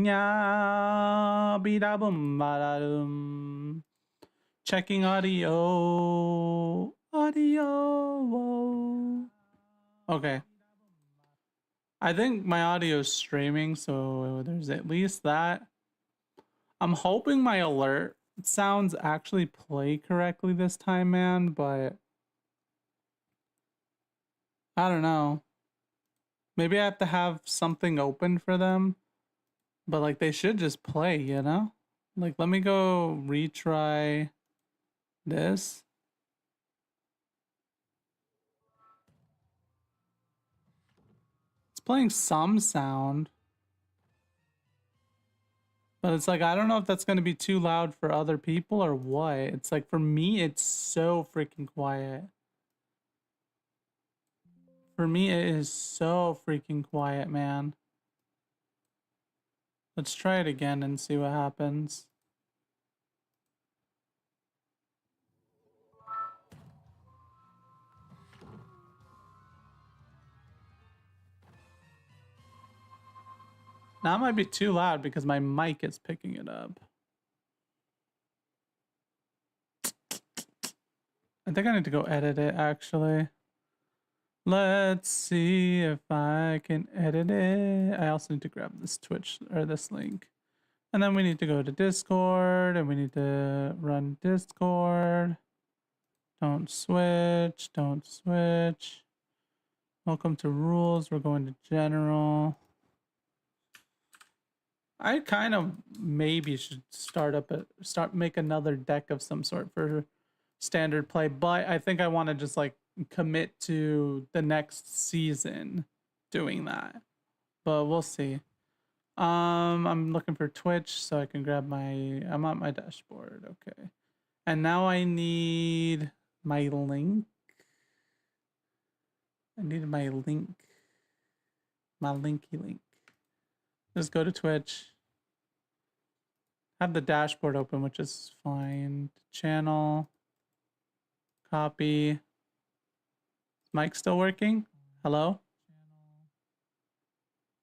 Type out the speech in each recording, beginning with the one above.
nya bida boom bada dum. Checking audio. Audio. Okay. I think my audio is streaming, so there's at least that. I'm hoping my alert sounds actually play correctly this time, man, but I don't know. Maybe I have to have something open for them, but like they should just play, you know? Like, let me go retry this. It's playing some sound, but it's like, I don't know if that's going to be too loud for other people or what. It's like, for me, it's so freaking quiet. For me, it is so freaking quiet, man. Let's try it again and see what happens. Now it might be too loud because my mic is picking it up. I think I need to go edit it, actually. Let's see if I can edit it. I also need to grab this Twitch or this link. And then we need to go to Discord and we need to run Discord. Don't switch, don't switch. Welcome to rules. We're going to general. I kind of maybe should make another deck of some sort for standard play, but I think I want to just like commit to the next season doing that. But we'll see. I'm looking for Twitch so I can grab I'm on my dashboard. Okay. And now I need my link. I need my link. My linky link. Just go to Twitch. Have the dashboard open, which is fine. Channel. Copy. Mic still working? Hello?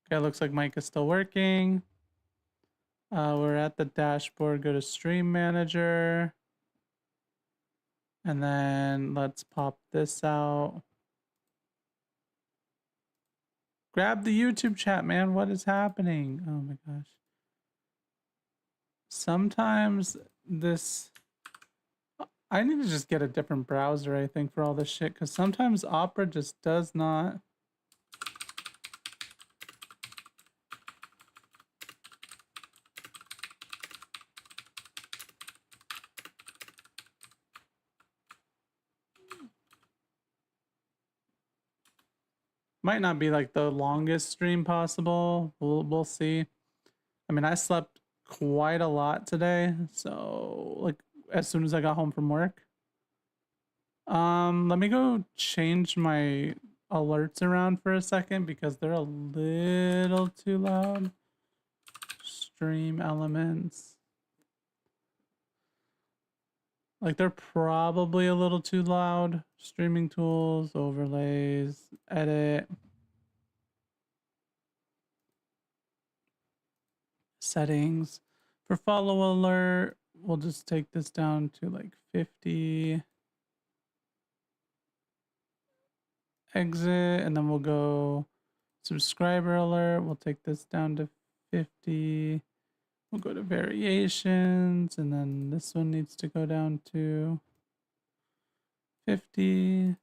Okay, looks like mic is still working. We're at the dashboard. Go to Stream Manager. And then let's pop this out. Grab the YouTube chat, man. What is happening? Oh my gosh. Sometimes this... I need to just get a different browser, I think, for all this shit. Because sometimes Opera just does not... Might not be like the longest stream possible. We'll see. I mean, I slept quite a lot today, so like as soon as I got home from work. Let me go change my alerts around for a second because they're a little too loud. Stream elements. Like they're probably a little too loud. Streaming tools, overlays, edit. Settings. For follow alert, we'll just take this down to like 50. Exit, and then we'll go subscriber alert. We'll take this down to 50. We'll go to variations, and then this one needs to go down to 50.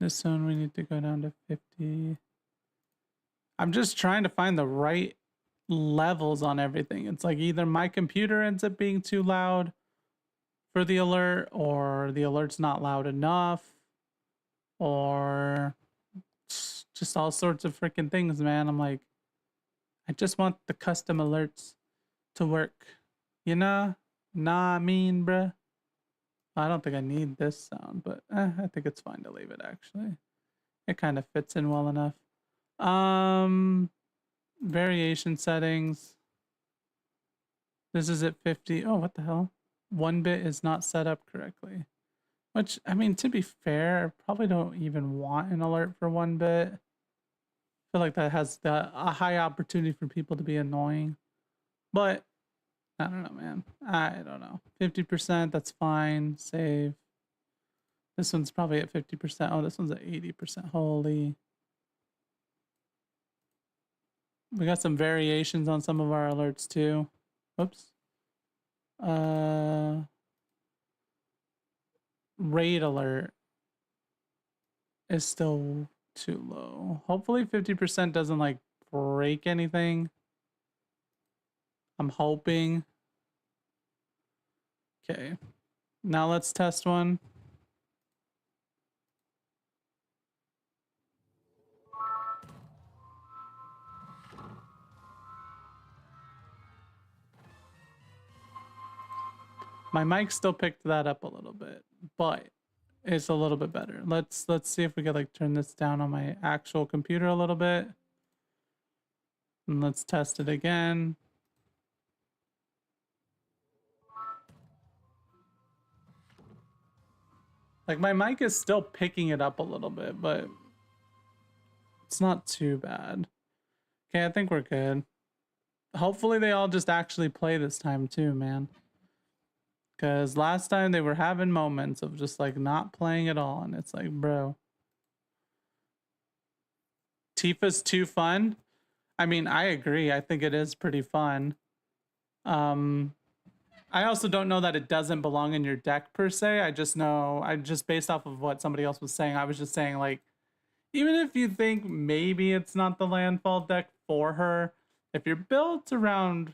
This one we need to go down to 50. I'm just trying to find the right levels on everything. It's like either my computer ends up being too loud for the alert, or the alert's not loud enough, or just all sorts of freaking things, man. I'm like, I just want the custom alerts to work, you know? Nah, I mean, bruh. I don't think I need this sound, but I think it's fine to leave it, actually. It kind of fits in well enough. Variation settings. This is at 50. Oh, what the hell? 1-bit is not set up correctly. Which, I mean, to be fair, I probably don't even want an alert for 1-bit. I feel like that has a high opportunity for people to be annoying. But I don't know, man. I don't know. 50%, that's fine. Save. This one's probably at 50%. Oh, this one's at 80%. Holy. We got some variations on some of our alerts too. Whoops. Raid alert is still too low. Hopefully 50% doesn't like break anything. I'm hoping. Okay. Now let's test one. My mic still picked that up a little bit, but it's a little bit better. Let's see if we could like turn this down on my actual computer a little bit. And let's test it again. Like my mic is still picking it up a little bit, but it's not too bad. Okay, I think we're good. Hopefully they all just actually play this time too, man. Because last time they were having moments of just like not playing at all. And it's like, bro. Tifa's too fun. I mean, I agree. I think it is pretty fun. I also don't know that it doesn't belong in your deck per se. I just know, based off of what somebody else was saying, I was just saying like, even if you think maybe it's not the landfall deck for her, if you're built around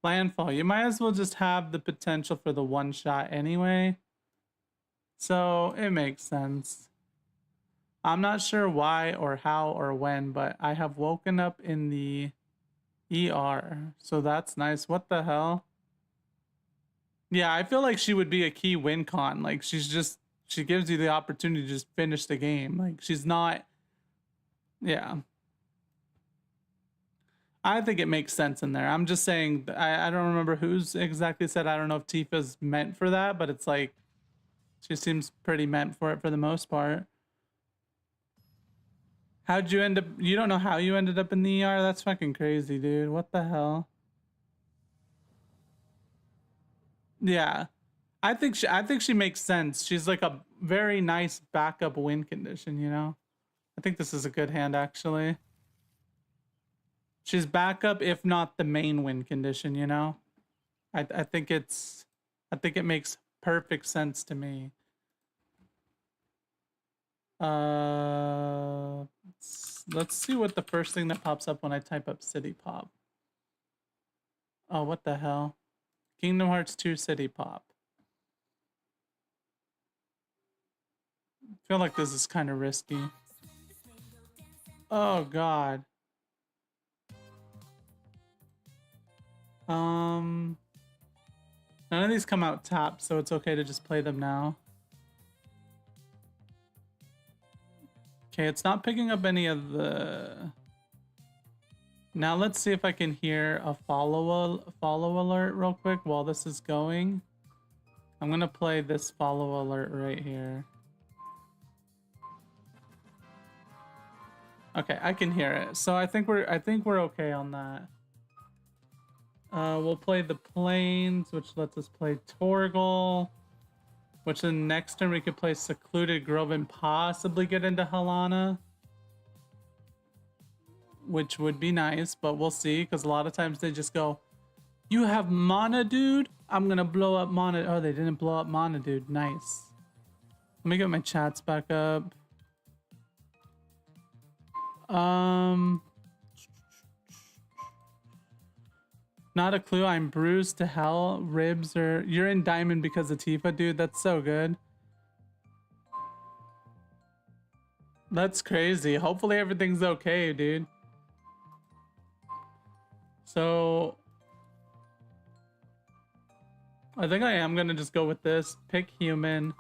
landfall, you might as well just have the potential for the one shot anyway. So it makes sense. I'm not sure why or how or when, but I have woken up in the ER. So that's nice. What the hell? Yeah, I feel like she would be a key win con. Like she gives you the opportunity to just finish the game. Like she's not. Yeah. I think it makes sense in there. I'm just saying, I don't remember who's exactly said. I don't know if Tifa's meant for that, but it's like, she seems pretty meant for it for the most part. How'd you end up? You don't know how you ended up in the ER? That's fucking crazy, dude. What the hell? Yeah. I think she makes sense. She's like a very nice backup win condition, you know? I think this is a good hand, actually. She's backup, if not the main win condition, you know? I think it makes perfect sense to me. Let's see what the first thing that pops up when I type up City Pop. Oh, what the hell? Kingdom Hearts 2 City Pop. I feel like this is kind of risky. Oh god. None of these come out tapped, so it's okay to just play them now. Okay, it's not picking up any of the... Now let's see if I can hear a follow alert real quick while this is going. I'm gonna play this follow alert right here. Okay, I can hear it. So I think we're okay on that. We'll play the Plains, which lets us play Torgal. Which then next turn we could play Secluded Grove and possibly get into Halana. Which would be nice, but we'll see, because a lot of times they just go, you have mana, dude? I'm gonna blow up mana. Oh, they didn't blow up mana, dude. Nice. Let me get my chats back up. Not a clue. I'm bruised to hell. Ribs or you're in diamond because of Tifa, dude. That's so good. That's crazy. Hopefully everything's okay, dude. So I think I am gonna just go with this. Pick human,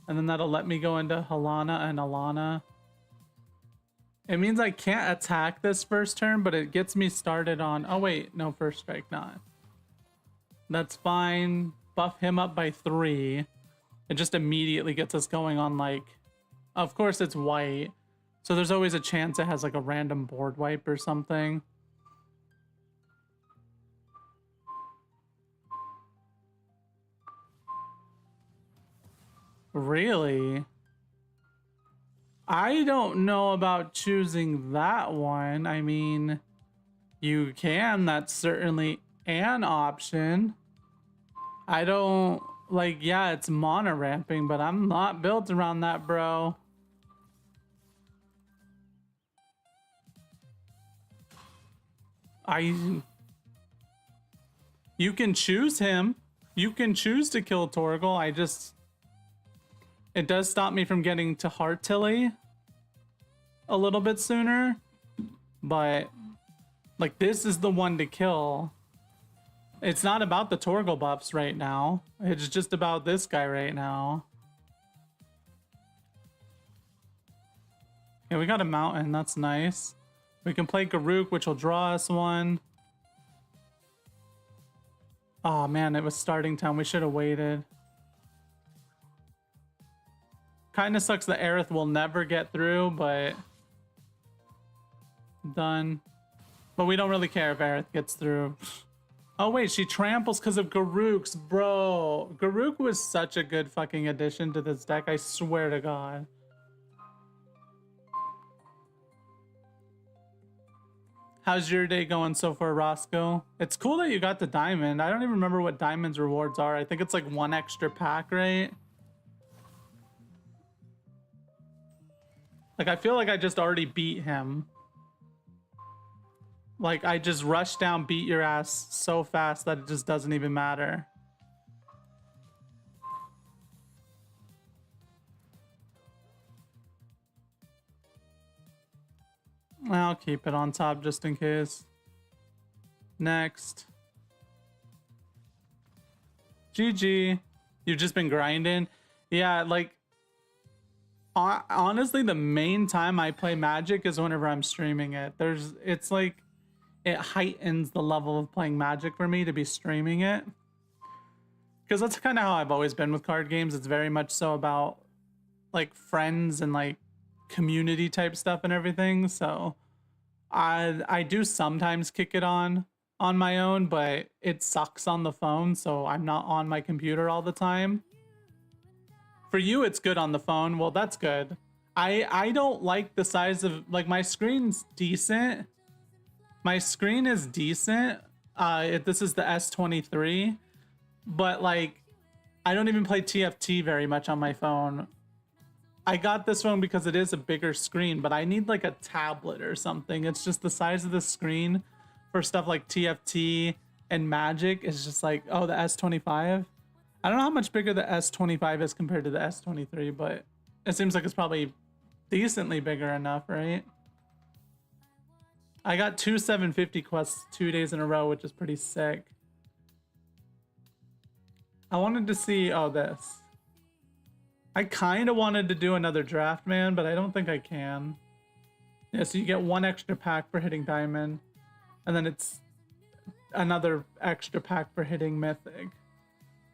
and then that'll let me go into Halana and Alana. It means I can't attack this first turn, but it gets me started on... Oh, wait. No, first strike, not. That's fine. Buff him up by 3. It just immediately gets us going on like, of course it's white. So there's always a chance it has like a random board wipe or something. Really? I don't know about choosing that one. I mean, you can, that's certainly an option. I don't, like, yeah, it's mono ramping, but I'm not built around that, bro. You can choose him. You can choose to kill Torgal. It does stop me from getting to Heart Tilly a little bit sooner, but like this is the one to kill. It's not about the Torgal buffs right now. It's just about this guy right now. Yeah, we got a mountain. That's nice. We can play Garuk, which will draw us one. Oh man, it was starting time. We should have waited. Kind of sucks that Aerith will never get through, but done. But we don't really care if Aerith gets through. Oh wait, she tramples because of Garuk's, bro. Garuk was such a good fucking addition to this deck, I swear to God. How's your day going so far, Roscoe? It's cool that you got the diamond. I don't even remember what diamond's rewards are. I think it's like 1 extra pack, right? Like, I feel like I just already beat him. Like, I just rushed down, beat your ass so fast that it just doesn't even matter. I'll keep it on top just in case. Next. GG. You've just been grinding? Yeah, like, honestly, the main time I play Magic is whenever I'm streaming it. It's like, it heightens the level of playing Magic for me to be streaming it. Because that's kind of how I've always been with card games. It's very much so about, like, friends and, like, community type stuff and everything. So I do sometimes kick it on my own, but it sucks on the phone, so I'm not on my computer all the time. For you, it's good on the phone. Well, that's good. I don't like the size of, like, my screen's decent. My screen is decent. This is the S23, but like, I don't even play TFT very much on my phone. I got this one because it is a bigger screen, but I need like a tablet or something. It's just the size of the screen for stuff like TFT and Magic is just like, oh, the S25. I don't know how much bigger the S25 is compared to the S23, but it seems like it's probably decently bigger enough, right? I got 2 750 quests 2 days in a row, which is pretty sick. I wanted to see, oh, this. I kind of wanted to do another draft, man, but I don't think I can. Yeah, so you get 1 extra pack for hitting diamond, and then it's another extra pack for hitting mythic.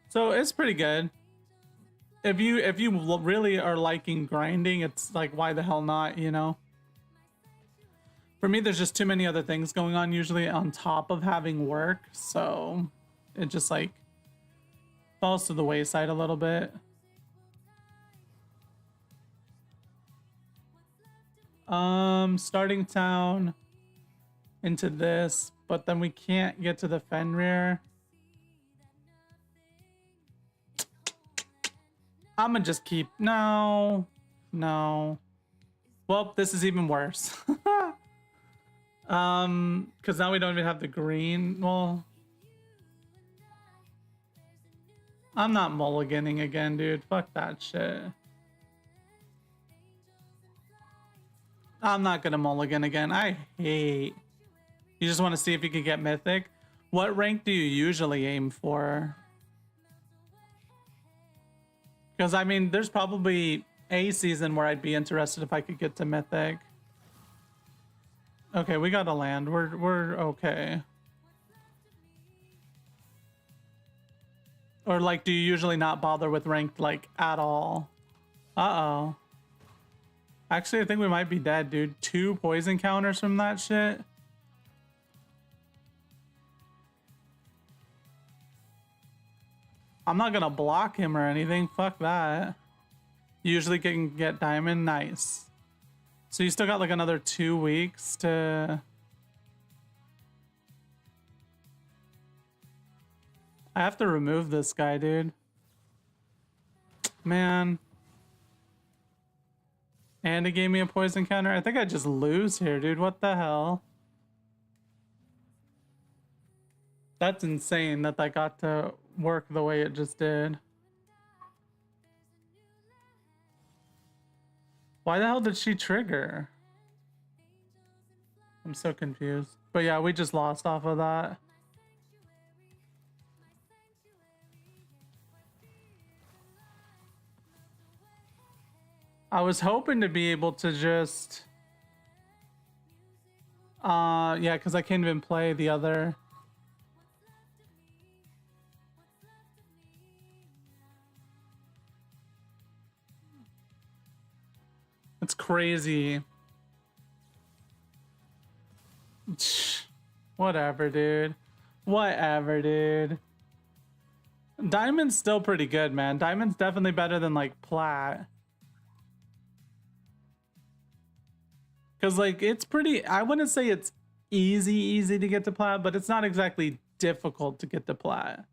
So it's pretty good. If you really are liking grinding, it's like, why the hell not, you know? For me, there's just too many other things going on usually on top of having work, so it just like falls to the wayside a little bit. Starting town into this, but then we can't get to the Fenrir. I'm gonna just keep, no. Well, this is even worse. Because now we don't even have the green. Well, I'm not mulliganing again, dude. Fuck that shit. I'm not gonna mulligan again. I hate. You just want to see if you can get mythic? What rank do you usually aim for? Because, I mean, there's probably a season where I'd be interested if I could get to mythic. Okay, we gotta land. We're okay. Or like, do you usually not bother with ranked like at all? Uh-oh. Actually, I think we might be dead, dude. 2 poison counters from that shit. I'm not gonna block him or anything. Fuck that. Usually can get diamond. Nice. So you still got like another 2 weeks to... I have to remove this guy, dude. Man. And it gave me a poison counter. I think I just lose here, dude. What the hell? That's insane that that got to work the way it just did. Why the hell did she trigger? I'm so confused. But yeah, we just lost off of that. I was hoping to be able to just... yeah, because I can't even play the other... It's crazy. Whatever, dude. Whatever, dude. Diamond's still pretty good, man. Diamond's definitely better than, like, Plat. Because, like, it's pretty... I wouldn't say it's easy to get to Plat, but it's not exactly difficult to get to Plat.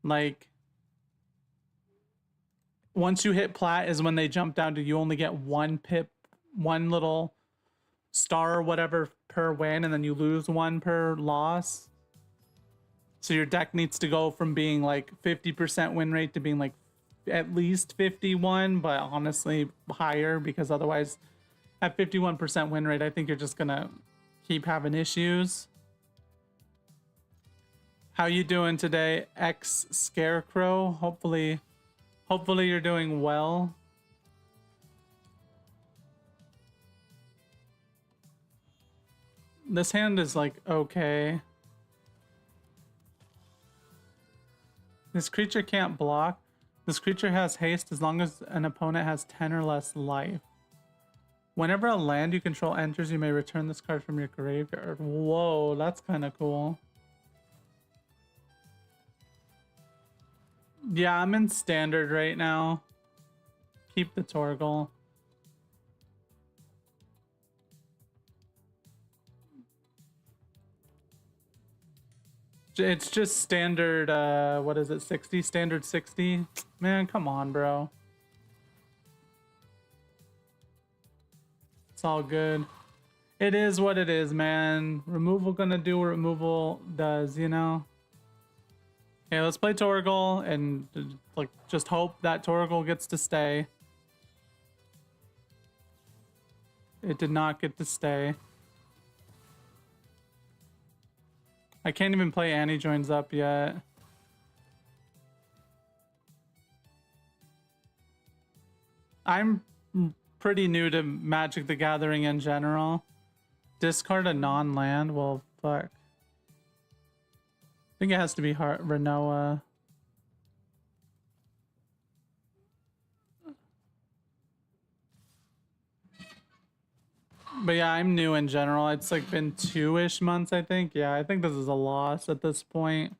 Like... Once you hit Plat is when they jump down to you only get 1 pip, 1 little star or whatever per win, and then you lose 1 per loss. So your deck needs to go from being like 50% win rate to being like at least 51, but honestly higher, because otherwise at 51% win rate, I think you're just gonna keep having issues. How you doing today, X Scarecrow? Hopefully you're doing well. This hand is like okay. This creature can't block. This creature has haste as long as an opponent has 10 or less life. Whenever a land you control enters, you may return this card from your graveyard. Whoa, that's kind of cool. Yeah, I'm in standard right now. Keep the Torgal. It's just standard, what is it, 60? Standard 60? Man, come on, bro. It's all good. It is what it is, man. Removal gonna do what removal does, you know? Okay, let's play Torgal and like just hope that Torgal gets to stay. It did not get to stay. I can't even play Annie Joins Up yet. I'm pretty new to Magic the Gathering in general. Discard a non-land? Well, fuck. I think it has to be Renoa. But yeah, I'm new in general. It's like been 2-ish months, I think. Yeah, I think this is a loss at this point.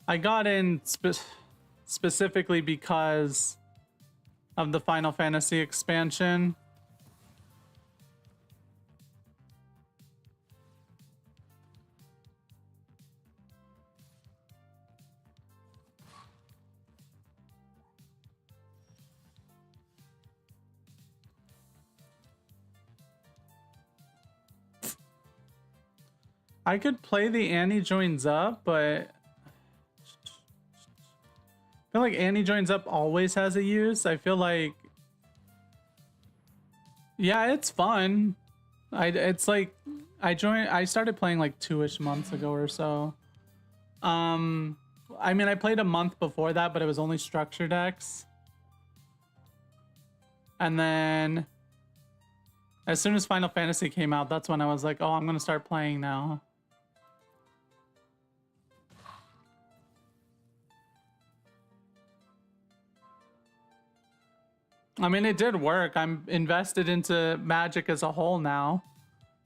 I got in specifically because of the Final Fantasy expansion. I could play the Annie Joins Up, but I feel like Annie Joins Up always has a use. I feel like, yeah, it's fun. It's like I started playing like 2-ish months ago or so. I mean, I played a month before that, but it was only structure decks. And then as soon as Final Fantasy came out, that's when I was like, oh, I'm gonna start playing now. I mean, it did work. I'm invested into Magic as a whole now.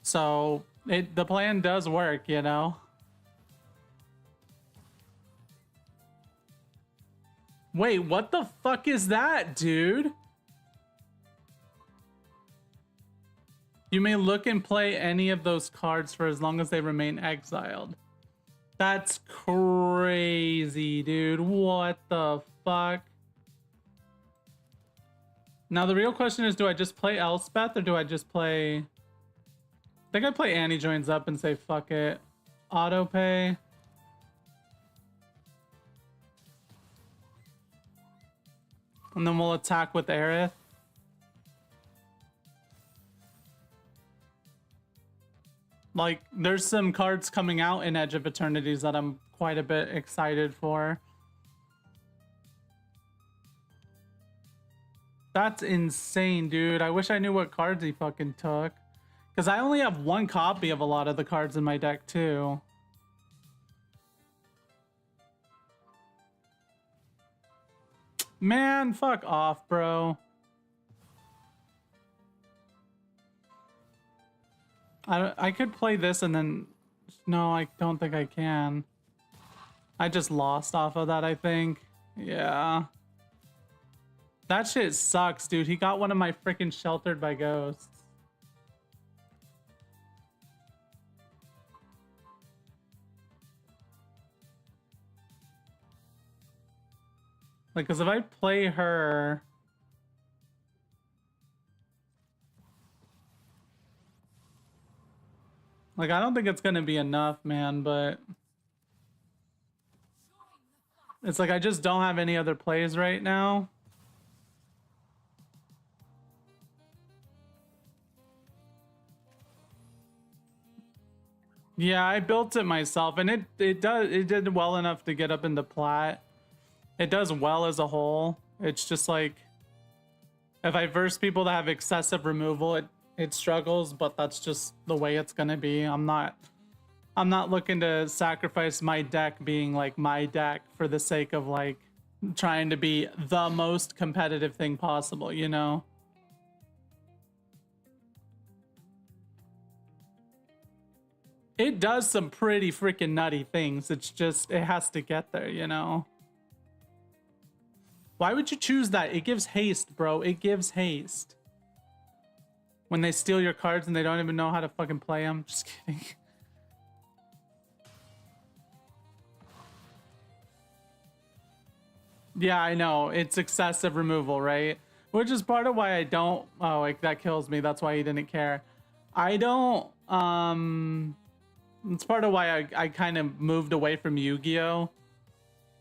So the plan does work, you know? Wait, what the fuck is that, dude? You may look and play any of those cards for as long as they remain exiled. That's crazy, dude. What the fuck? Now the real question is, do I just play Elspeth or do I just play... I think I play Annie Joins Up and say fuck it. Auto pay. And then we'll attack with Aerith. Like, there's some cards coming out in Edge of Eternities that I'm quite a bit excited for. That's insane, dude. I wish I knew what cards he fucking took. Because I only have one copy of a lot of the cards in my deck, too. Man, fuck off, bro. I could play this and then... No, I don't think I can. I just lost off of that, I think. Yeah. That shit sucks, dude. He got one of my freaking Sheltered by Ghosts. Like, because if I play her... Like, I don't think it's gonna be enough, man, but... It's like I just don't have any other plays right now. Yeah, I built it myself, and it did well enough to get up into Plat. It does well as a whole. It's just like... If I verse people that have excessive removal, it struggles, but that's just the way it's gonna be. I'm not looking to sacrifice my deck being like my deck for the sake of like trying to be the most competitive thing possible, you know? It does some pretty freaking nutty things. It's just, it has to get there, you know? Why would you choose that? It gives haste, bro. It gives haste. When they steal your cards and they don't even know how to fucking play them. Just kidding. Yeah, I know. It's excessive removal, right? Which is part of why I don't... Oh, like, that kills me. That's why he didn't care. I don't... It's part of why I kind of moved away from Yu-Gi-Oh!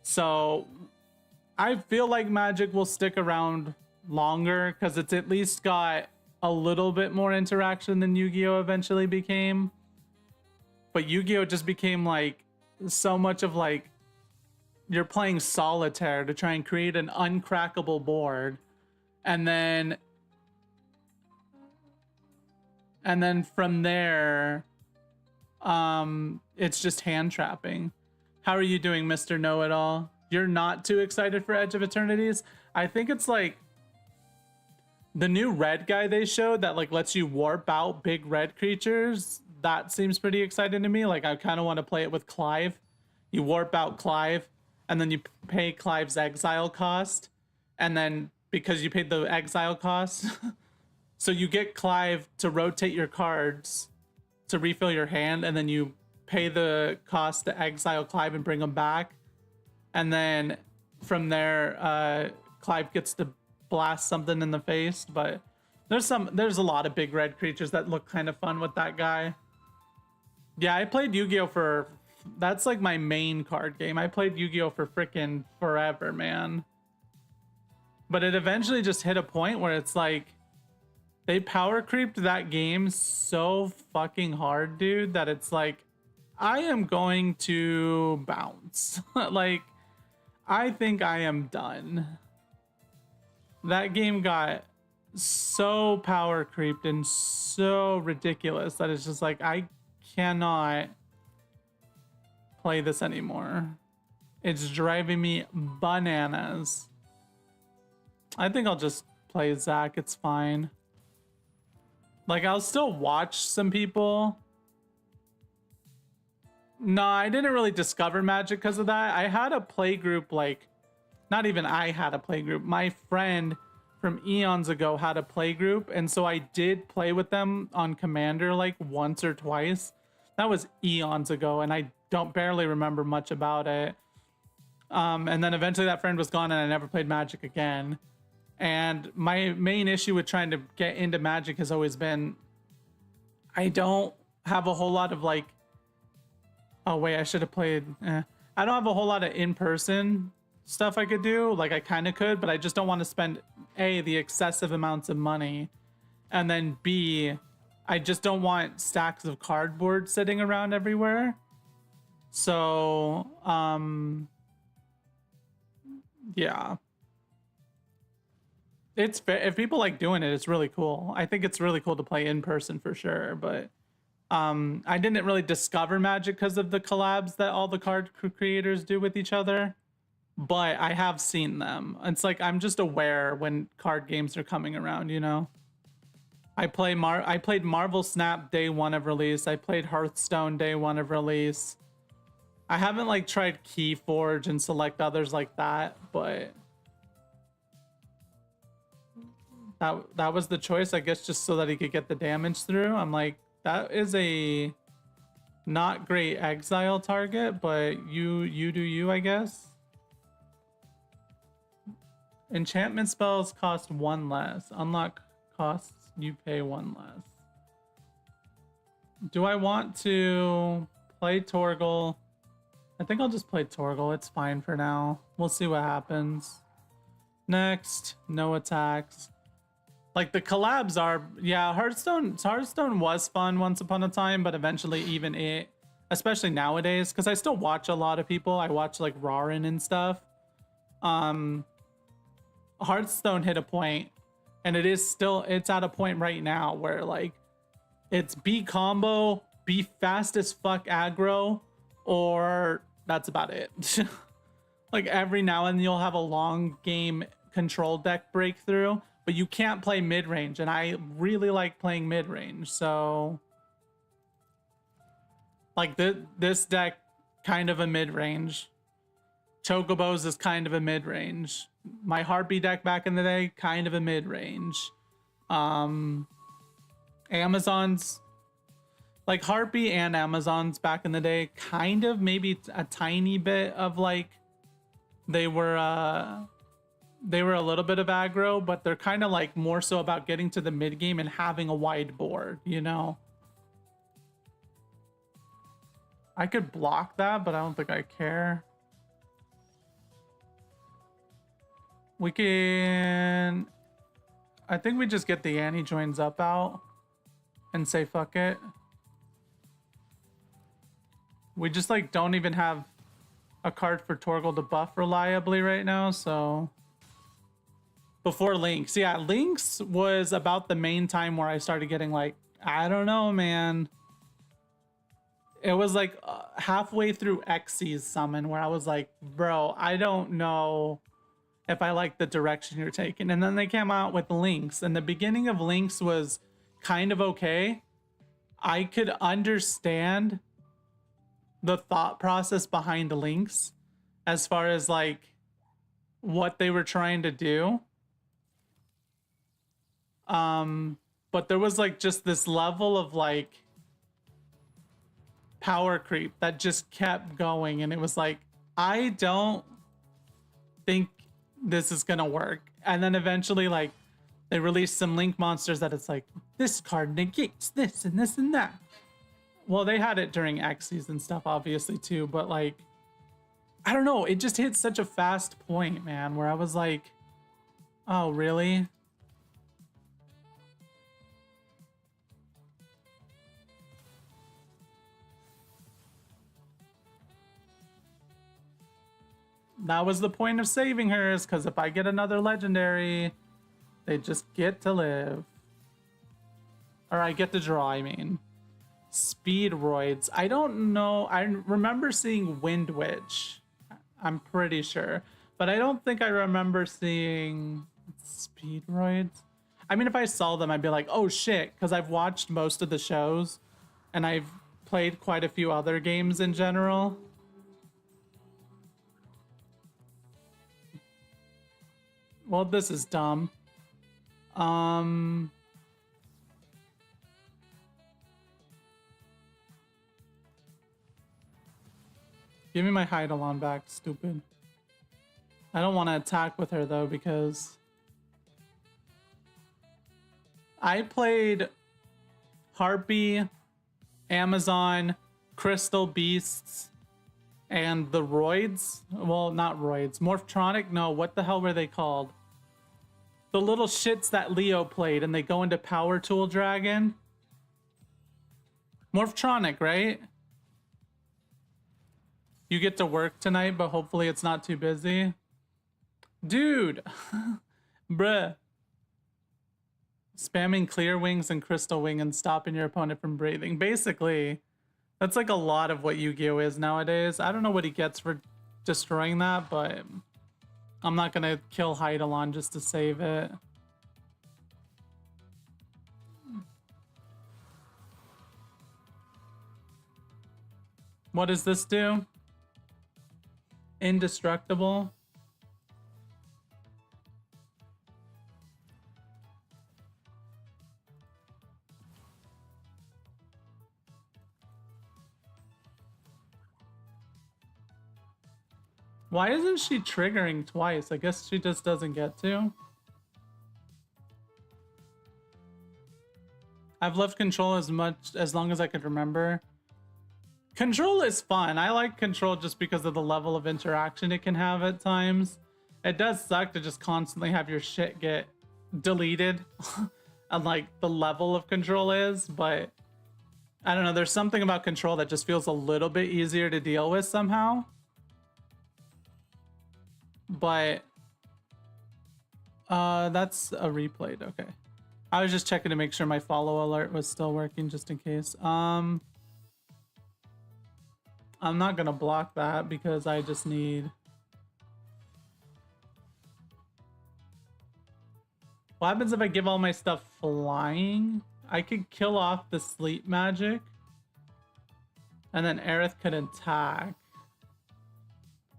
So... I feel like Magic will stick around longer because it's at least got a little bit more interaction than Yu-Gi-Oh! Eventually became. But Yu-Gi-Oh! Just became like so much of like you're playing solitaire to try and create an uncrackable board, and then from there it's just hand trapping. How are you doing, Mr. Know-It-All? You're not too excited for Edge of Eternities? I think it's like the new red guy they showed that like lets you warp out big red creatures. That seems pretty exciting to me. Like I kind of want to play it with Clive. You warp out Clive and then you pay Clive's exile cost. And then because you paid the exile cost, so you get Clive to rotate your cards to refill your hand, and then you pay the cost to exile Clive and bring him back. And then from there, Clive gets to blast something in the face. But there's a lot of big red creatures that look kind of fun with that guy. Yeah, I played Yu-Gi-Oh! For... That's like my main card game. I played Yu-Gi-Oh! For freaking forever, man. But it eventually just hit a point where it's like... They power creeped that game so fucking hard, dude, that it's like... I am going to bounce. Like... I think I am done. That game got so power creeped and so ridiculous that it's just like I cannot play this anymore. It's driving me bananas. I think I'll just play Zach. It's fine. Like, I'll still watch some people. No, I didn't really discover Magic because of that. I had a play group, like, not even I had a play group. My friend from eons ago had a play group, and so I did play with them on Commander like once or twice. That was eons ago, and I don't barely remember much about it. And then eventually that friend was gone, and I never played Magic again. And my main issue with trying to get into Magic has always been I don't have a whole lot of like, oh wait, I should have played. I don't have a whole lot of in-person stuff I could do. Like I kind of could, but I just don't want to spend A, the excessive amounts of money, and then B, I just don't want stacks of cardboard sitting around everywhere. So, yeah. It's if people like doing it, it's really cool. I think it's really cool to play in person for sure, but I didn't really discover Magic because of the collabs that all the card creators do with each other, but I have seen them. It's like I'm just aware when card games are coming around, you know. I played Marvel Snap day one of release. I played Hearthstone day one of release. I haven't like tried Keyforge and select others like that, but that was the choice, I guess, just so that he could get the damage through. I'm like, that is a not great exile target, but you do you, I guess. Enchantment spells cost 1 less. Unlock costs, you pay 1 less. Do I want to play Torgal? I think I'll just play Torgal. It's fine for now. We'll see what happens. Next, no attacks. Like the collabs are, yeah, Hearthstone was fun once upon a time, but eventually even it, especially nowadays, because I still watch a lot of people. I watch like Rarin and stuff. Hearthstone hit a point, and it's at a point right now where like it's be combo, be fast as fuck aggro, or that's about it. Like every now and then you'll have a long game control deck breakthrough, but you can't play mid-range, and I really like playing mid-range, so like this deck kind of a mid-range. Chocobos is kind of a mid-range. My Harpy deck back in the day, kind of a mid-range. Amazons, like Harpy and Amazons back in the day, kind of maybe a tiny bit of like they were a little bit of aggro, but they're kind of like more so about getting to the mid game and having a wide board, you know. I could block that, but I don't think I care. We can, I think we just get the Annie joins up out and say fuck it. We just like don't even have a card for Torgal to buff reliably right now, so before Lynx. Yeah, Lynx was about the main time where I started getting like, I don't know, man. It was like halfway through Xyz's summon where I was like, bro, I don't know if I like the direction you're taking. And then they came out with Lynx, and the beginning of Lynx was kind of okay. I could understand the thought process behind Lynx as far as like what they were trying to do. But there was like just this level of like power creep that just kept going, and it was like, I don't think this is gonna work. And then eventually like they released some Link monsters that it's like, this card negates this and this and that. Well, they had it during Xyz and stuff obviously too, but like, I don't know, it just hit such a fast point, man, where I was like, oh really? That was the point of saving hers, because if I get another legendary, They just get to live. Or I get to draw, I mean. Speedroids. I don't know. I remember seeing Wind Witch. I'm pretty sure. But I don't think I remember seeing Speedroids. I mean, if I saw them, I'd be like, oh shit, because I've watched most of the shows and I've played quite a few other games in general. Well, this is dumb. Give me my Eidolon back, stupid. I don't want to attack with her though because I played Harpy, Amazon, Crystal Beasts, and the Roids. Well, not Roids. Morphtronic? No, what the hell were they called? The little shits that Leo played and they go into Power Tool Dragon. Morphtronic, right? You get to work tonight, but hopefully it's not too busy. Dude! Bruh. Spamming Clear Wings and Crystal Wing and stopping your opponent from breathing. Basically, that's like a lot of what Yu-Gi-Oh! Is nowadays. I don't know what he gets for destroying that, but I'm not gonna kill Eidolon just to save it. What does this do? Indestructible. Why isn't she triggering twice? I guess she just doesn't get to. I've loved Control as long as I could remember. Control is fun. I like Control just because of the level of interaction it can have at times. It does suck to just constantly have your shit get deleted and like the level of Control is, but I don't know, there's something about Control that just feels a little bit easier to deal with somehow. But that's a replayed. Okay, I was just checking to make sure my follow alert was still working just in case. I'm not gonna block that because I just need... What happens if I give all my stuff flying? I could kill off the sleep magic and then Aerith could attack.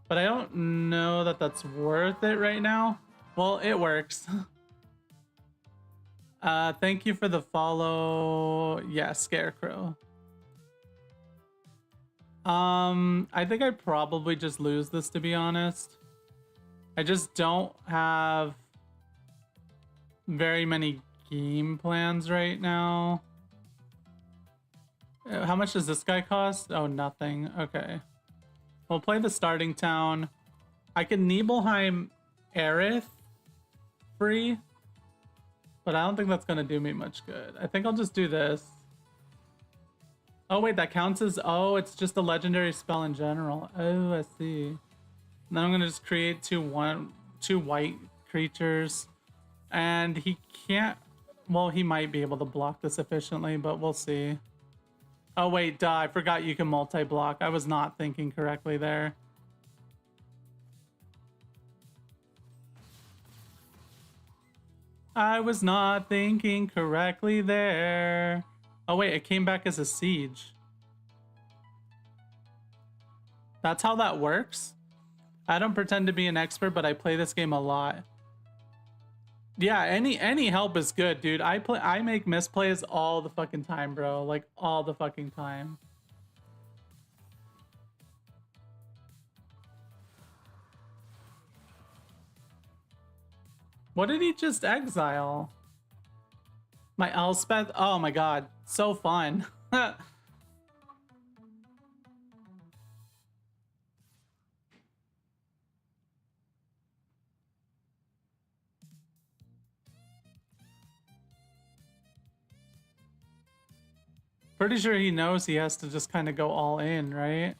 But I don't know that that's worth it right now. Well, it works. Thank you for the follow. Yeah, Scarecrow. I think I probably just lose this, to be honest. I just don't have very many game plans right now. How much does this guy cost? Oh, nothing. Okay. We'll play the starting town. I can Nibelheim Aerith free, but I don't think that's gonna do me much good. I think I'll just do this. Oh wait, that counts as... Oh, it's just a legendary spell in general. Oh, I see. Then I'm gonna just create two white creatures. And he can't... Well, he might be able to block this efficiently, but we'll see. Oh wait, duh, I forgot you can multi-block. I was not thinking correctly there. I was not thinking correctly there. Oh wait, it came back as a siege. That's how that works? I don't pretend to be an expert, but I play this game a lot. Yeah, any help is good, dude. I make misplays all the fucking time, bro. Like all the fucking time. What did he just exile? My Elspeth? Oh my god. So fun. Pretty sure he knows he has to just kind of go all in, right?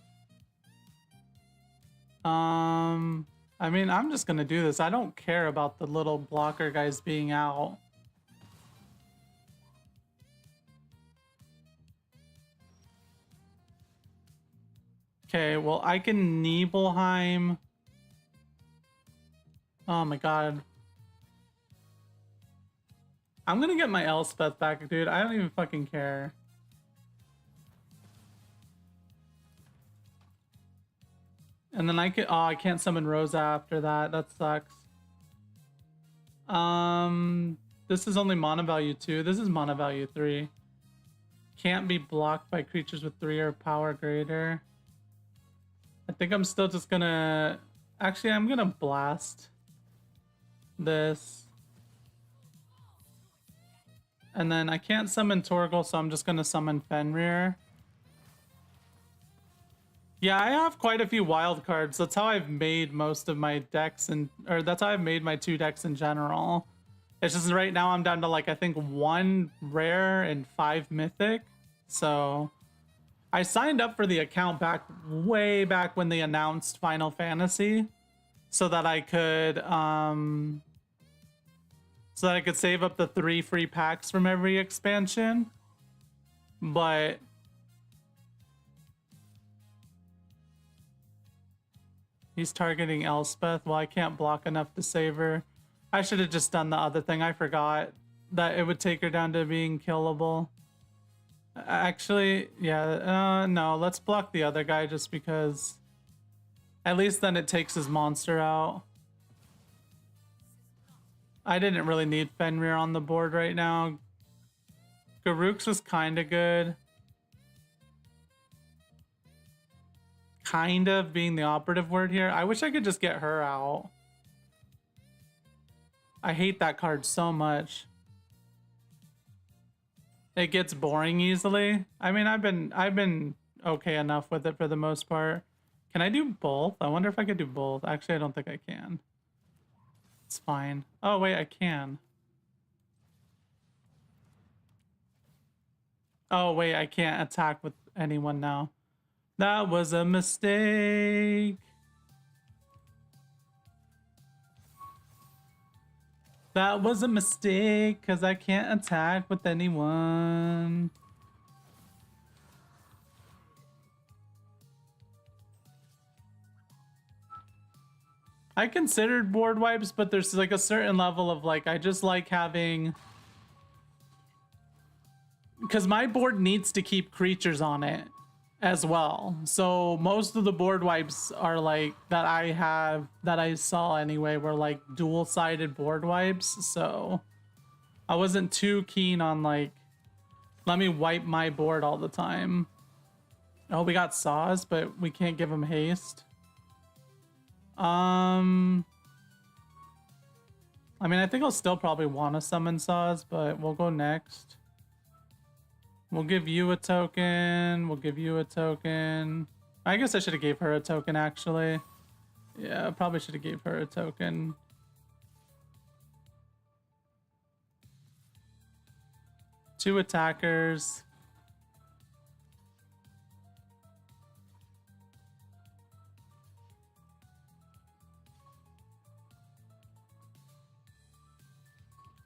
I mean, I'm just gonna do this. I don't care about the little blocker guys being out. Okay, well, I can Nibelheim. Oh my god. I'm gonna get my Elspeth back, dude. I don't even fucking care. And then I can, oh, I can't summon Rosa after that. That sucks. This is only mana value 2. This is mana value 3. Can't be blocked by creatures with 3 or power greater. I think I'm still just gonna... Actually, I'm gonna blast this. And then I can't summon Torgal, so I'm just gonna summon Fenrir. Yeah, I have quite a few wild cards. That's how I've made most of my decks, or that's how I've made my 2 decks in general. It's just right now I'm down to like, I think 1 rare and 5 mythic. So I signed up for the account way back when they announced Final Fantasy so that I could save up the 3 free packs from every expansion. But he's targeting Elspeth. Well, I can't block enough to save her. I should have just done the other thing. I forgot that it would take her down to being killable. Actually, yeah, no, let's block the other guy just because at least then it takes his monster out. I didn't really need Fenrir on the board right now. Garruk's was kind of good. Kind of being the operative word here. I wish I could just get her out. I hate that card so much. It gets boring easily. I mean, I've been okay enough with it for the most part. Can I do both? I wonder if I could do both. Actually, I don't think I can. It's fine. Oh, wait, I can. Oh, wait, I can't attack with anyone now. That was a mistake. That was a mistake because I can't attack with anyone. I considered board wipes, but there's like a certain level of like, I just like having... Because my board needs to keep creatures on it as well. So most of the board wipes are like, that I saw anyway, were like dual-sided board wipes. So I wasn't too keen on like, let me wipe my board all the time. Oh, we got Saws, but we can't give him haste. I mean, I think I'll still probably want to summon Saws, but we'll go next. We'll give you a token. We'll give you a token. I guess I should have gave her a token, actually. Yeah, I probably should have gave her a token. Two attackers.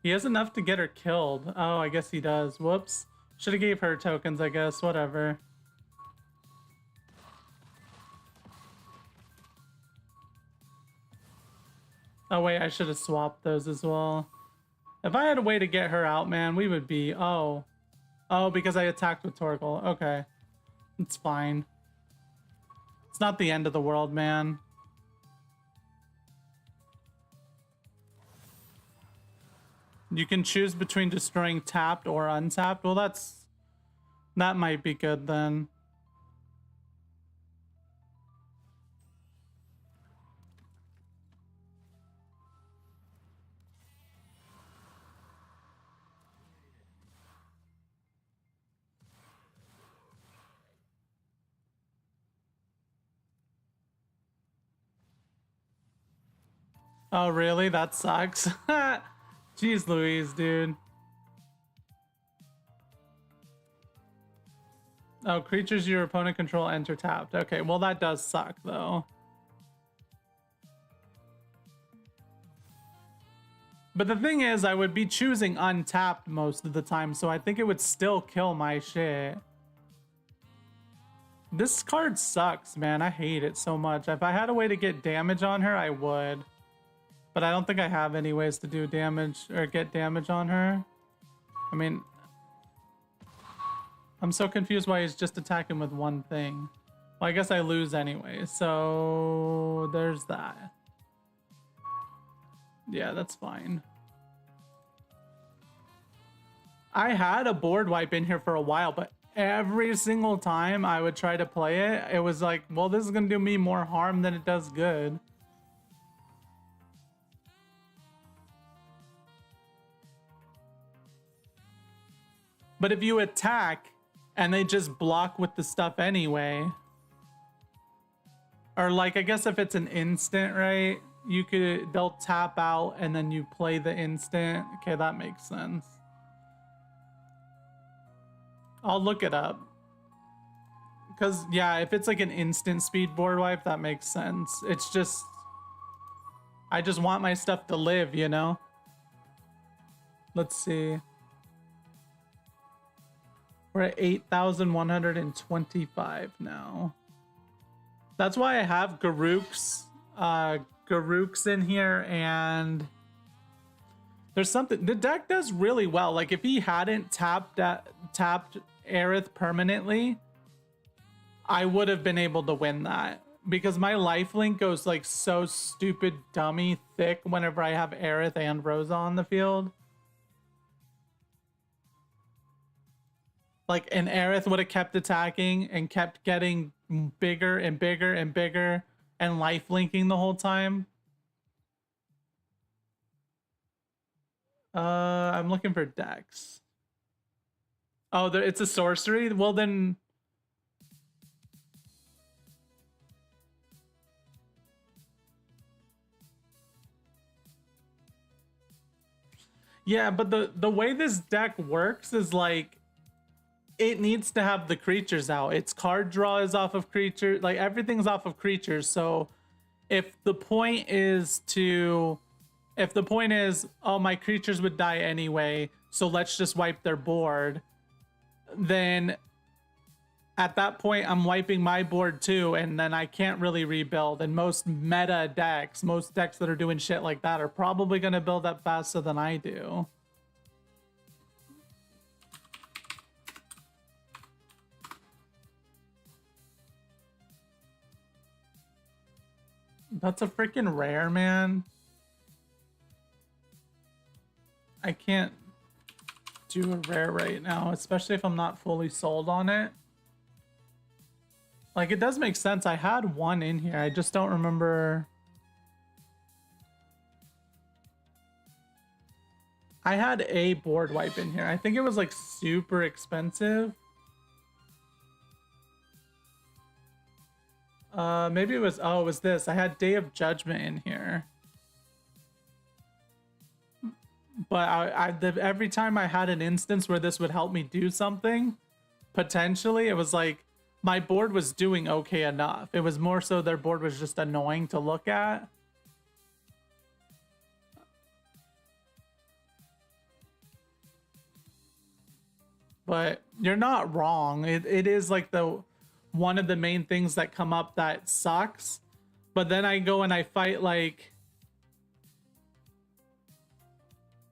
He has enough to get her killed. Oh, I guess he does. Whoops. Should have gave her tokens, I guess. Whatever. Oh, wait. I should have swapped those as well. If I had a way to get her out, man, we would be... Oh. Oh, because I attacked with Torgal. Okay. It's fine. It's not the end of the world, man. You can choose between destroying tapped or untapped. Well, that might be good then. Oh, really? That sucks. Jeez Louise, dude. Oh, creatures your opponent control enter tapped. Okay, well that does suck though. But the thing is, I would be choosing untapped most of the time, so I think it would still kill my shit. This card sucks, man. I hate it so much. If I had a way to get damage on her, I would. But I don't think I have any ways to do damage or get damage on her. I mean, I'm so confused why he's just attacking with one thing. Well, I guess I lose anyway, so there's that. Yeah, that's fine. I had a board wipe in here for a while, but every single time I would try to play it, it was like, well, this is gonna do me more harm than it does good. But if you attack and they just block with the stuff anyway, or like, I guess if it's an instant, right? They'll tap out and then you play the instant. Okay, that makes sense. I'll look it up. Because, yeah, if it's like an instant speed board wipe, that makes sense. It's just, I just want my stuff to live, you know? Let's see. We're at 8,125 now. That's why I have Garuk's in here, and there's something the deck does really well. Like if he hadn't tapped Aerith permanently, I would have been able to win that because my lifelink goes like so stupid dummy thick whenever I have Aerith and Rosa on the field. Like, and Aerith would have kept attacking and kept getting bigger and bigger and bigger and life linking the whole time. I'm looking for Dex. Oh, it's a sorcery? Well, then... Yeah, but the way this deck works is like... It needs to have the creatures out. Its card draw is off of creatures. Like, everything's off of creatures. So, if the point is, oh, my creatures would die anyway, so let's just wipe their board, then at that point, I'm wiping my board too, and then I can't really rebuild. And most meta decks, most decks that are doing shit like that are probably going to build up faster than I do. That's a freaking rare, man. I can't do a rare right now, especially if I'm not fully sold on it. Like, it does make sense. I had one in here. I just don't remember. I had a board wipe in here. I think it was like super expensive. Maybe it was, oh, it was this. I had Day of Judgment in here. But every time I had an instance where this would help me do something, potentially, it was like, my board was doing okay enough. It was more so their board was just annoying to look at. But you're not wrong. It is like one of the main things that come up that sucks. But then I go and I fight like...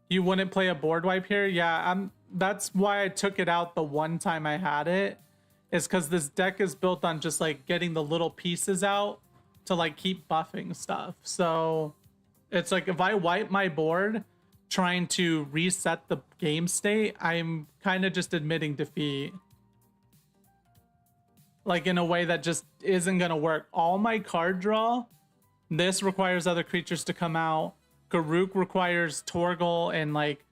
You wouldn't play a board wipe here? Yeah, that's why I took it out the one time I had it. Is because this deck is built on just like getting the little pieces out to like keep buffing stuff. So it's like if I wipe my board trying to reset the game state, I'm kind of just admitting defeat. Like in a way that just isn't gonna work. All my card draw, this requires other creatures to come out. Garuk requires Torgal and like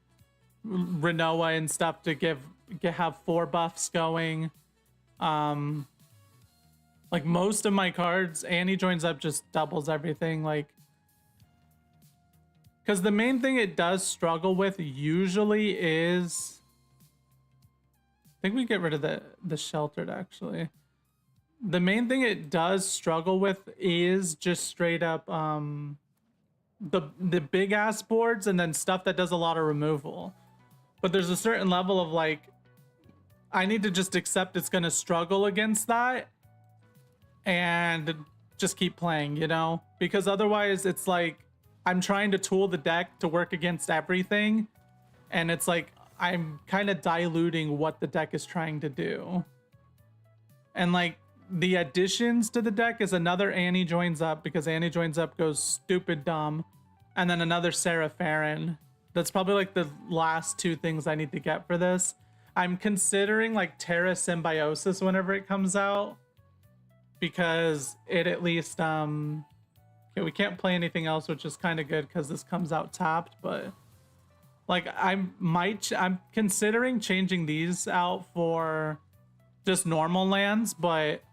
Renoa and stuff to have 4 buffs going. Like most of my cards, Annie Joins Up just doubles everything. Like, because the main thing it does struggle with usually is, I think we get rid of the sheltered actually. The main thing it does struggle with is just straight up the big ass boards and then stuff that does a lot of removal. But there's a certain level of like, I need to just accept it's gonna struggle against that and just keep playing, you know? Because otherwise it's like I'm trying to tool the deck to work against everything, and it's like I'm kind of diluting what the deck is trying to do. And like the additions to the deck is another Annie joins up, because Annie joins up goes stupid dumb, and then another Sarah Farron. That's probably like the last two things I need to get for this. I'm considering like Terra Symbiosis whenever it comes out, because it at least okay, we can't play anything else, which is kind of good because this comes out tapped. But like I'm considering changing these out for just normal lands, but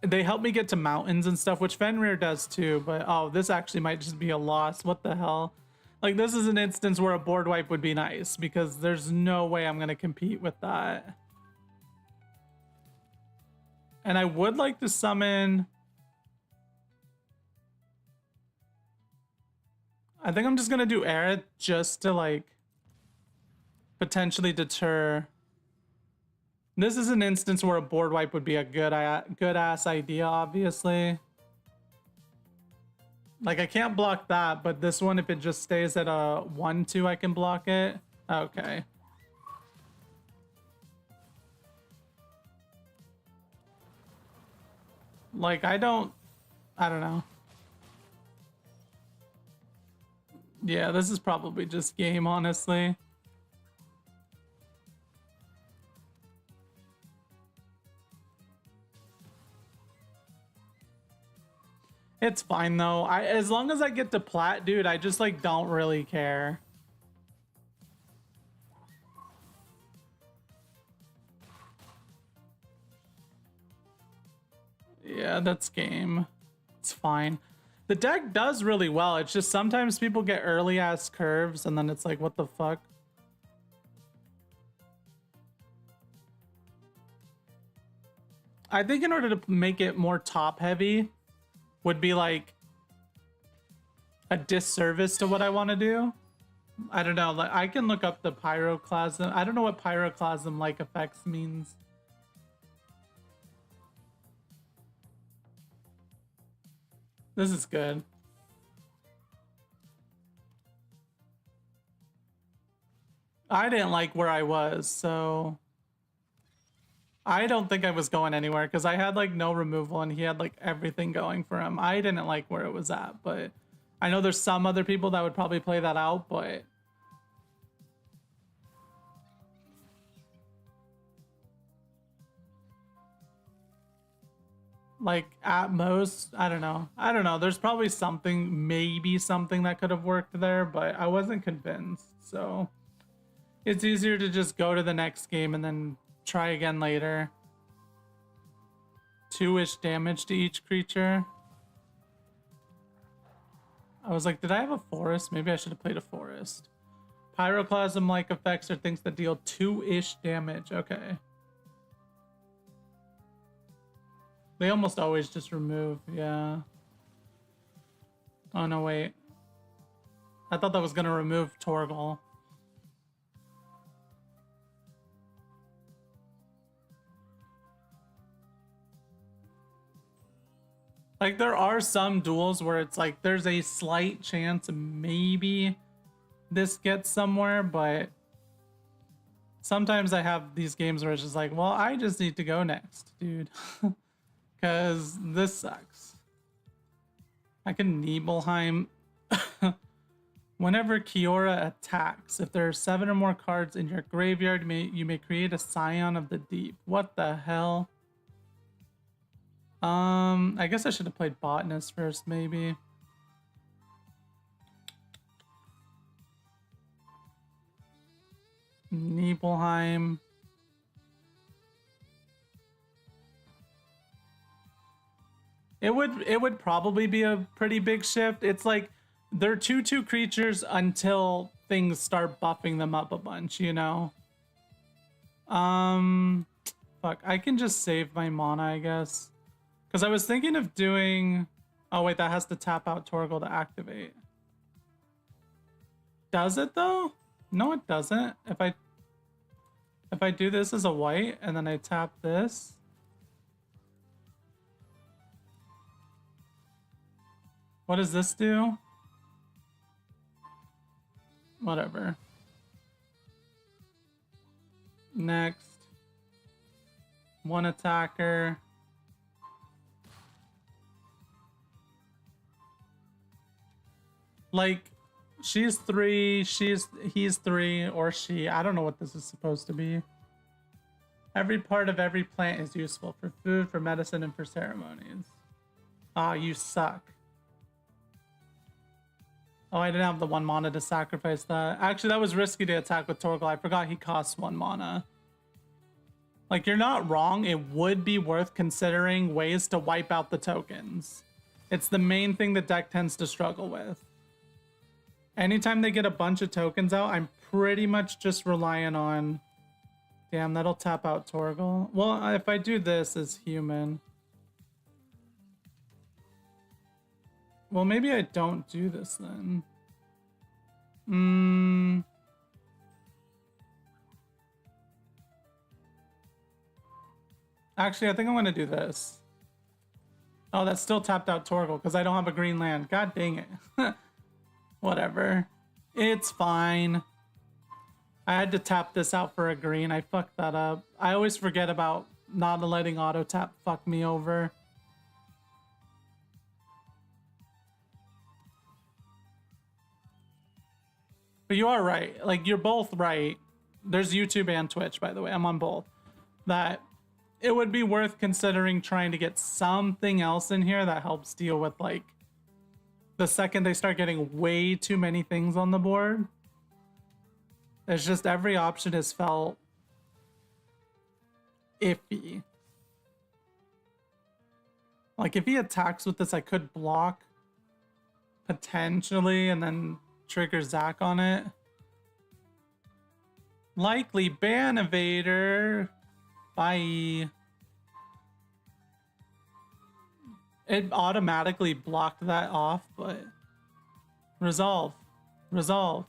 they help me get to mountains and stuff, which Fenrir does too. But oh, this actually might just be a loss. What the hell? Like, this is an instance where a board wipe would be nice, because there's no way I'm going to compete with that. And I would like to summon... I think I'm just going to do Aerith just to, like, potentially deter... This is an instance where a board wipe would be a good-ass idea, obviously. Like, I can't block that, but this one, if it just stays at a 1-2, I can block it. Okay. Like, I don't know. Yeah, this is probably just game, honestly. It's fine though. As long as I get to Plat, dude, I just like don't really care. Yeah, that's game. It's fine. The deck does really well. It's just sometimes people get early ass curves and then it's like, what the fuck? I think in order to make it more top heavy would be like a disservice to what I want to do. I don't know. Like, I can look up the pyroclasm. I don't know what pyroclasm like effects means. This is good. I didn't like where I was, so I don't think I was going anywhere because I had like no removal and he had like everything going for him. I didn't like where it was at, but I know there's some other people that would probably play that out, but like at most, I don't know. I don't know. There's probably something, maybe something that could have worked there, but I wasn't convinced. So it's easier to just go to the next game and then try again later. 2-ish damage to each creature. I was like, did I have a forest? Maybe I should have played a forest. Pyroclasm-like effects are things that deal 2-ish damage. Okay. They almost always just remove, yeah. Oh, no, wait. I thought that was going to remove Torgal. Like, there are some duels where it's like, there's a slight chance maybe this gets somewhere, but sometimes I have these games where it's just like, well, I just need to go next, dude. Because this sucks. I can Nibelheim. Whenever Kiora attacks, if there are 7 or more cards in your graveyard, you may create a Scion of the Deep. What the hell? I guess I should have played Botanist first, maybe. Nibelheim. It would probably be a pretty big shift. It's like they're 2/2 creatures until things start buffing them up a bunch, you know? Fuck, I can just save my mana, I guess. Because I was thinking of doing... Oh, wait, that has to tap out Torgal to activate. Does it though? No, it doesn't. If I do this as a white and then I tap this. What does this do? Whatever. Next. One attacker. Like, she's 3, he's 3, or she. I don't know what this is supposed to be. Every part of every plant is useful for food, for medicine, and for ceremonies. Ah, you suck. Oh, I didn't have the 1 mana to sacrifice that. Actually, that was risky to attack with Torgal. I forgot he costs 1 mana. Like, you're not wrong. It would be worth considering ways to wipe out the tokens. It's the main thing the deck tends to struggle with. Anytime they get a bunch of tokens out, I'm pretty much just relying on... Damn, that'll tap out Torgal. Well, if I do this as human... Well, maybe I don't do this then. Actually, I think I'm going to do this. Oh, that still tapped out Torgal because I don't have a green land. God dang it. Whatever. It's fine. I had to tap this out for a green. I fucked that up. I always forget about not letting auto tap fuck me over. But you are right. Like, you're both right. There's YouTube and Twitch, by the way. I'm on both. That it would be worth considering trying to get something else in here that helps deal with, like, the second they start getting way too many things on the board. It's just every option has felt iffy. Like, if he attacks with this, I could block potentially and then trigger Zach on it. Likely ban evader. Bye. It automatically blocked that off, but resolve. Resolve.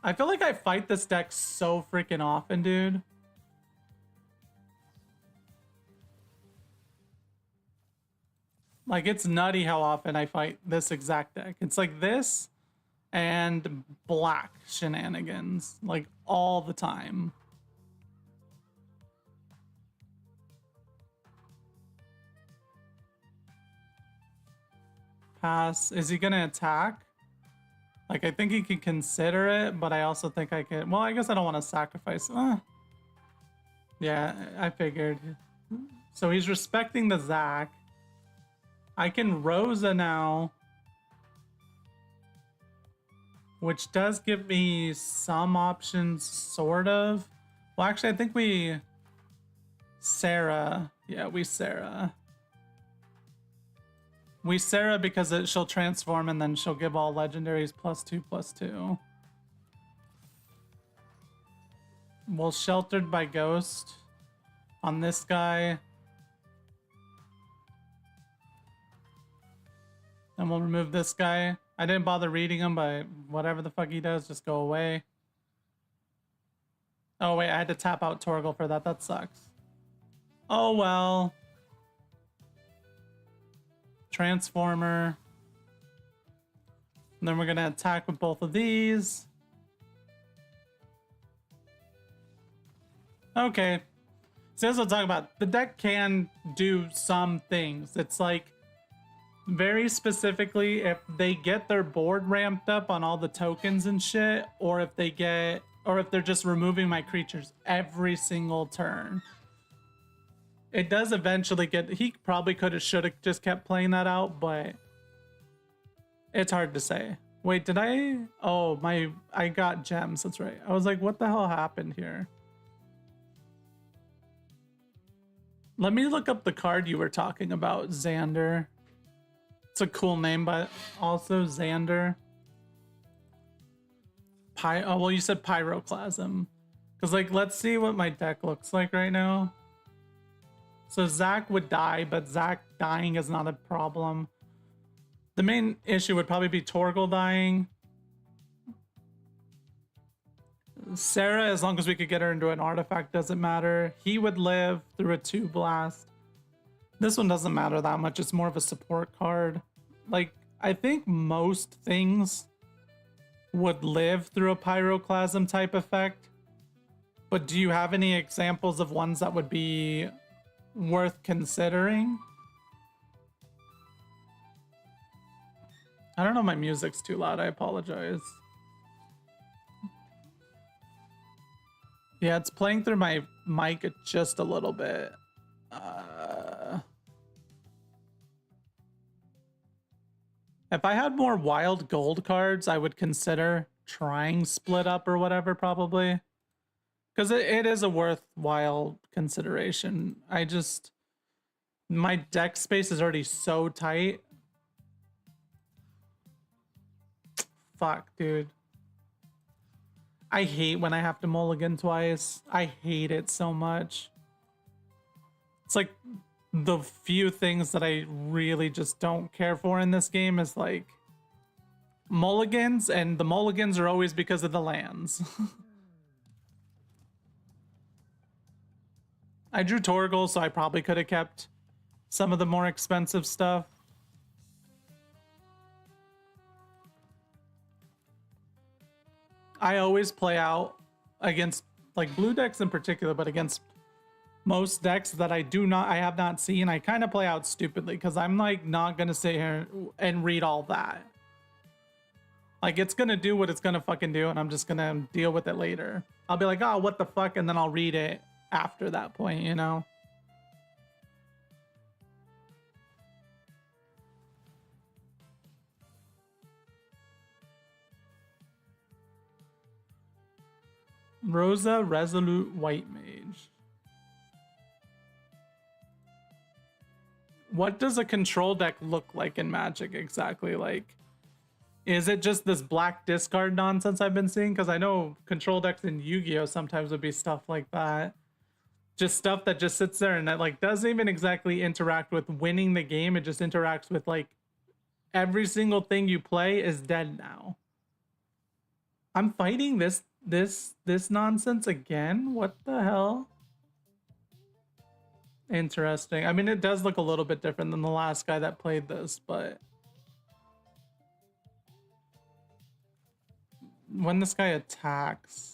I feel like I fight this deck so freaking often, dude. Like, it's nutty how often I fight this exact deck. It's like this and black shenanigans, like, all the time. Pass. Is he gonna attack? Like, I think he can consider it, but I also think I can... Well, I guess I don't want to sacrifice. Yeah, I figured. So he's respecting the Zach. I can Rosa now, which does give me some options, sort of. Well, actually, I think we... Sarah. Yeah, we Sarah. We Sarah because she'll transform and then she'll give all legendaries +2/+2. Well, sheltered by ghost on this guy. And we'll remove this guy. I didn't bother reading him, but whatever the fuck he does, just go away. Oh wait, I had to tap out Torgal for that. That sucks. Oh well. Transformer. And then we're gonna attack with both of these. Okay. So that's what I'm talking about. The deck can do some things. It's like, very specifically, if they get their board ramped up on all the tokens and shit, or if they're just removing my creatures every single turn. It does eventually get... He probably could have, should have just kept playing that out, but it's hard to say. Wait, did I... Oh, I got gems, that's right. I was like, what the hell happened here? Let me look up the card you were talking about, Xander. It's a cool name, but also Xander. Oh, well, you said Pyroclasm. Because, like, let's see what my deck looks like right now. So Zach would die, but Zach dying is not a problem. The main issue would probably be Torgal dying. Sarah, as long as we could get her into an artifact, doesn't matter. He would live through a 2 blast. This one doesn't matter that much. It's more of a support card. Like, I think most things would live through a pyroclasm type effect. But do you have any examples of ones that would be worth considering? I don't know, my music's too loud. I apologize. Yeah, it's playing through my mic just a little bit. If I had more wild gold cards, I would consider trying split up or whatever, probably. Because it is a worthwhile consideration. My deck space is already so tight. Fuck, dude. I hate when I have to mulligan twice. I hate it so much. It's like the few things that I really just don't care for in this game is like mulligans, and the mulligans are always because of the lands. I drew Torgal, so I probably could have kept some of the more expensive stuff. I always play out against like blue decks in particular, but against most decks that I have not seen, I kind of play out stupidly because I'm like not gonna sit here and read all that. Like, it's gonna do what it's gonna fucking do, and I'm just gonna deal with it later. I'll be like, oh, what the fuck, and then I'll read it after that point, you know? Rosa Resolute White Mage. What does a control deck look like in Magic exactly? Like, is it just this black discard nonsense I've been seeing? Because I know control decks in Yu-Gi-Oh! Sometimes would be stuff like that. Just stuff that just sits there and that like doesn't even exactly interact with winning the game. It just interacts with like every single thing you play is dead now. I'm fighting this nonsense again? What the hell? Interesting. I mean, it does look a little bit different than the last guy that played this, but when this guy attacks,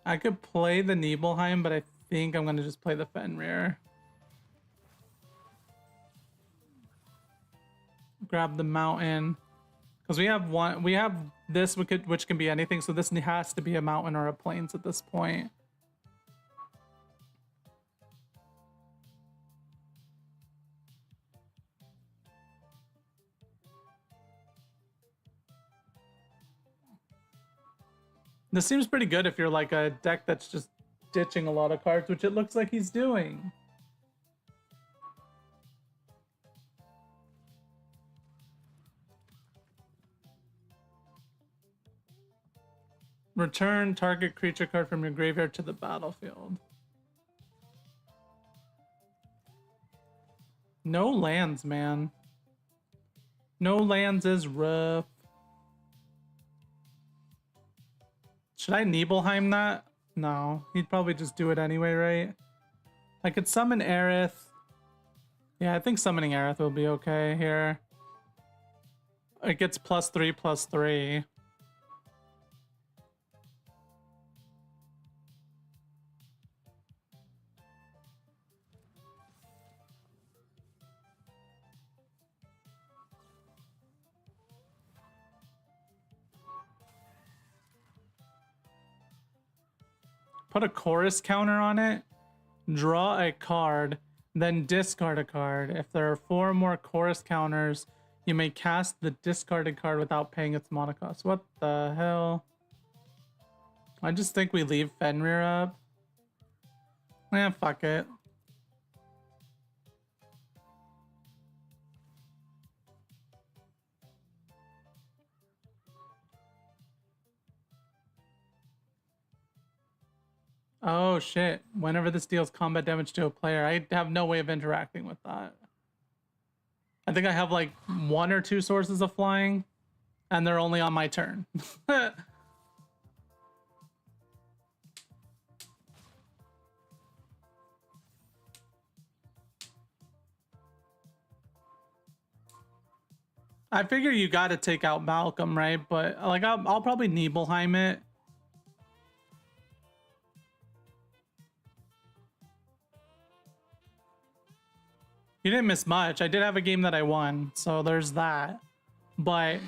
I could play the Nibelheim, but I think I'm gonna just play the Fenrir. Grab the mountain. Because we have this which can be anything, so this has to be a mountain or a plains at this point. This seems pretty good if you're like a deck that's just ditching a lot of cards, which it looks like he's doing. Return target creature card from your graveyard to the battlefield. No lands, man. No lands is rough. Should I Nibelheim that? No, he'd probably just do it anyway, right? I could summon Aerith. Yeah, I think summoning Aerith will be okay here. It gets +3/+3. Put a chorus counter on it, draw a card, then discard a card. If there are 4 or more chorus counters, you may cast the discarded card without paying its mana cost. What the hell? I just think we leave Fenrir up. Eh, fuck it. Oh shit. Whenever this deals combat damage to a player, I have no way of interacting with that. I think I have like 1 or 2 sources of flying, and they're only on my turn. I figure you got to take out Malcolm, right? But like, I'll probably Nibelheim it. You didn't miss much. I did have a game that I won, so there's that. But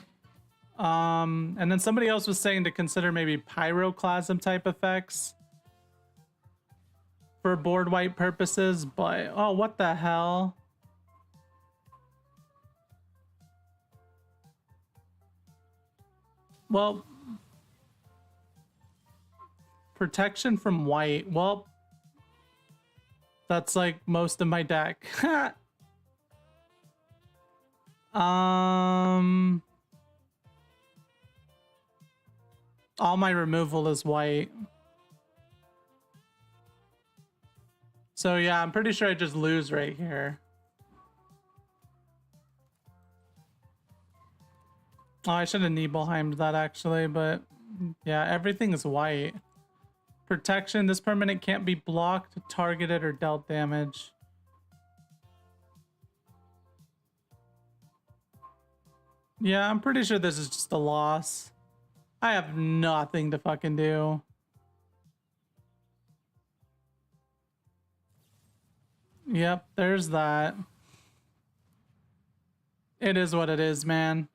and then somebody else was saying to consider maybe pyroclasm type effects for board wipe purposes, but oh, what the hell? Well, protection from white. Well, that's like most of my deck. All my removal is white. So yeah, I'm pretty sure I just lose right here. Oh, I should have Nibelheimed that actually, but yeah, everything is white. Protection, this permanent can't be blocked, targeted, or dealt damage. Yeah, I'm pretty sure this is just a loss. I have nothing to fucking do. Yep, there's that. It is what it is, man.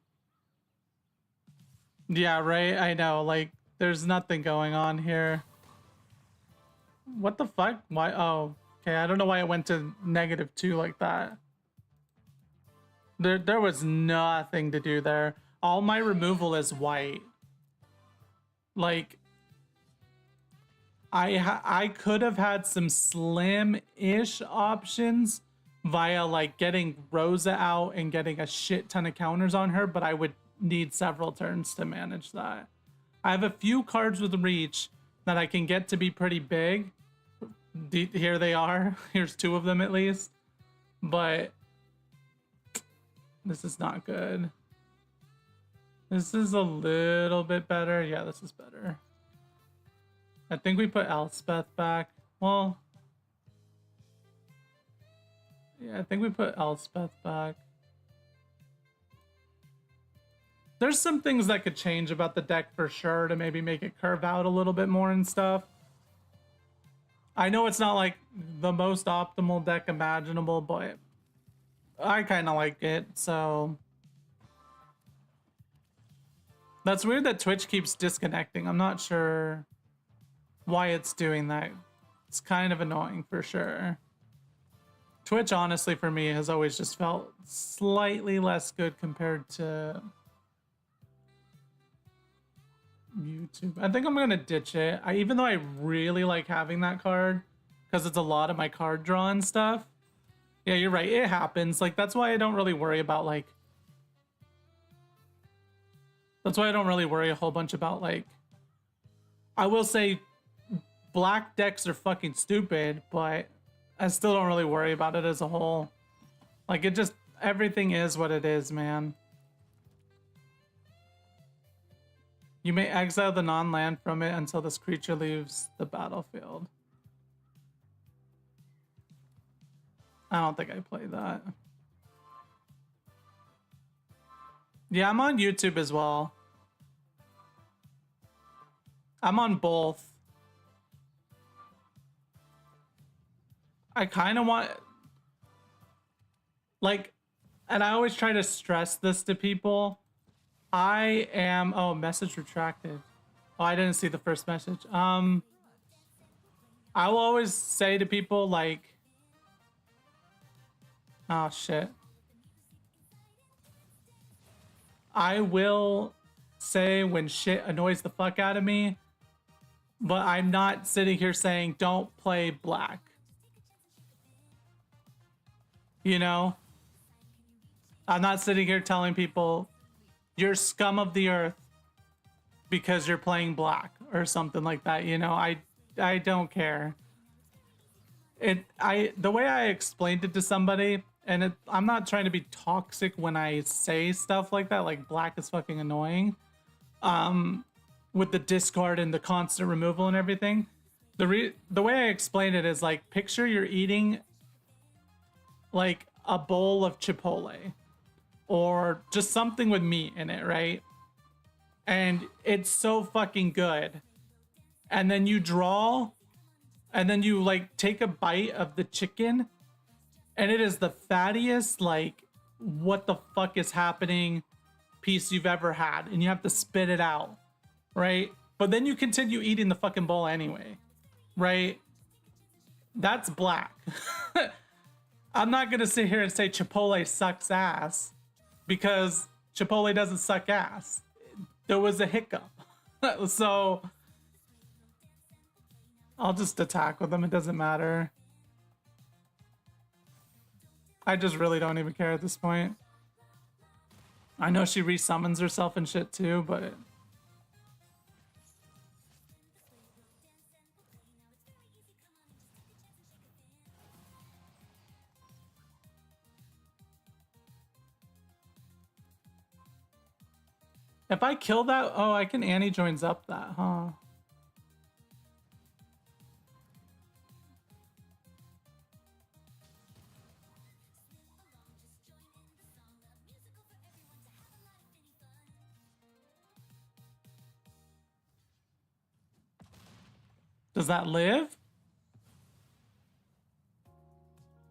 Yeah, right? I know, like, there's nothing going on here. What the fuck? Why? Oh, okay, I don't know why it went to -2 like that. There was nothing to do there. All my removal is white. Like, I could have had some slim-ish options via like getting Rosa out and getting a shit ton of counters on her, but I would need several turns to manage that. I have a few cards with reach that I can get to be pretty big. Here they are. Here's 2 of them at least. But this is not good. This is a little bit better. Yeah, this is better. I think we put Elspeth back. Well, yeah, I think we put Elspeth back. There's some things that could change about the deck for sure to maybe make it curve out a little bit more and stuff. I know it's not like the most optimal deck imaginable, but I kind of like it, so... That's weird that Twitch keeps disconnecting. I'm not sure why it's doing that. It's kind of annoying for sure. Twitch, honestly, for me, has always just felt slightly less good compared to YouTube. I think I'm gonna ditch it. Even though I really like having that card, because it's a lot of my card draw and stuff. Yeah, you're right. It happens. Like, that's why I don't really worry about, like... That's why I don't really worry a whole bunch about, like... I will say black decks are fucking stupid, but I still don't really worry about it as a whole. Like, it just... Everything is what it is, man. You may exile the non-land from it until this creature leaves the battlefield. I don't think I play that. Yeah, I'm on YouTube as well. I'm on both. I kind of want... Like, and I always try to stress this to people. I am... Oh, message retracted. Oh, I didn't see the first message. I will always say to people, like... Oh, shit. I will say when shit annoys the fuck out of me, but I'm not sitting here saying, don't play black. You know? I'm not sitting here telling people, you're scum of the earth because you're playing black or something like that. You know, I don't care. The way I explained it to somebody, and I'm not trying to be toxic when I say stuff like that, like black is fucking annoying. With the discard and the constant removal and everything. The way I explain it is like, picture you're eating like a bowl of Chipotle or just something with meat in it, right? And it's so fucking good. And then you draw, and then you like take a bite of the chicken, and it is the fattiest, like, what the fuck is happening piece you've ever had, and you have to spit it out, right? But then you continue eating the fucking bowl anyway, right? That's black. I'm not gonna sit here and say Chipotle sucks ass, because Chipotle doesn't suck ass. There was a hiccup. So I'll just attack with them, it doesn't matter. I just really don't even care at this point. I know she resummons herself and shit too, but if I kill that, oh, I can Annie joins up that, huh? Does that live?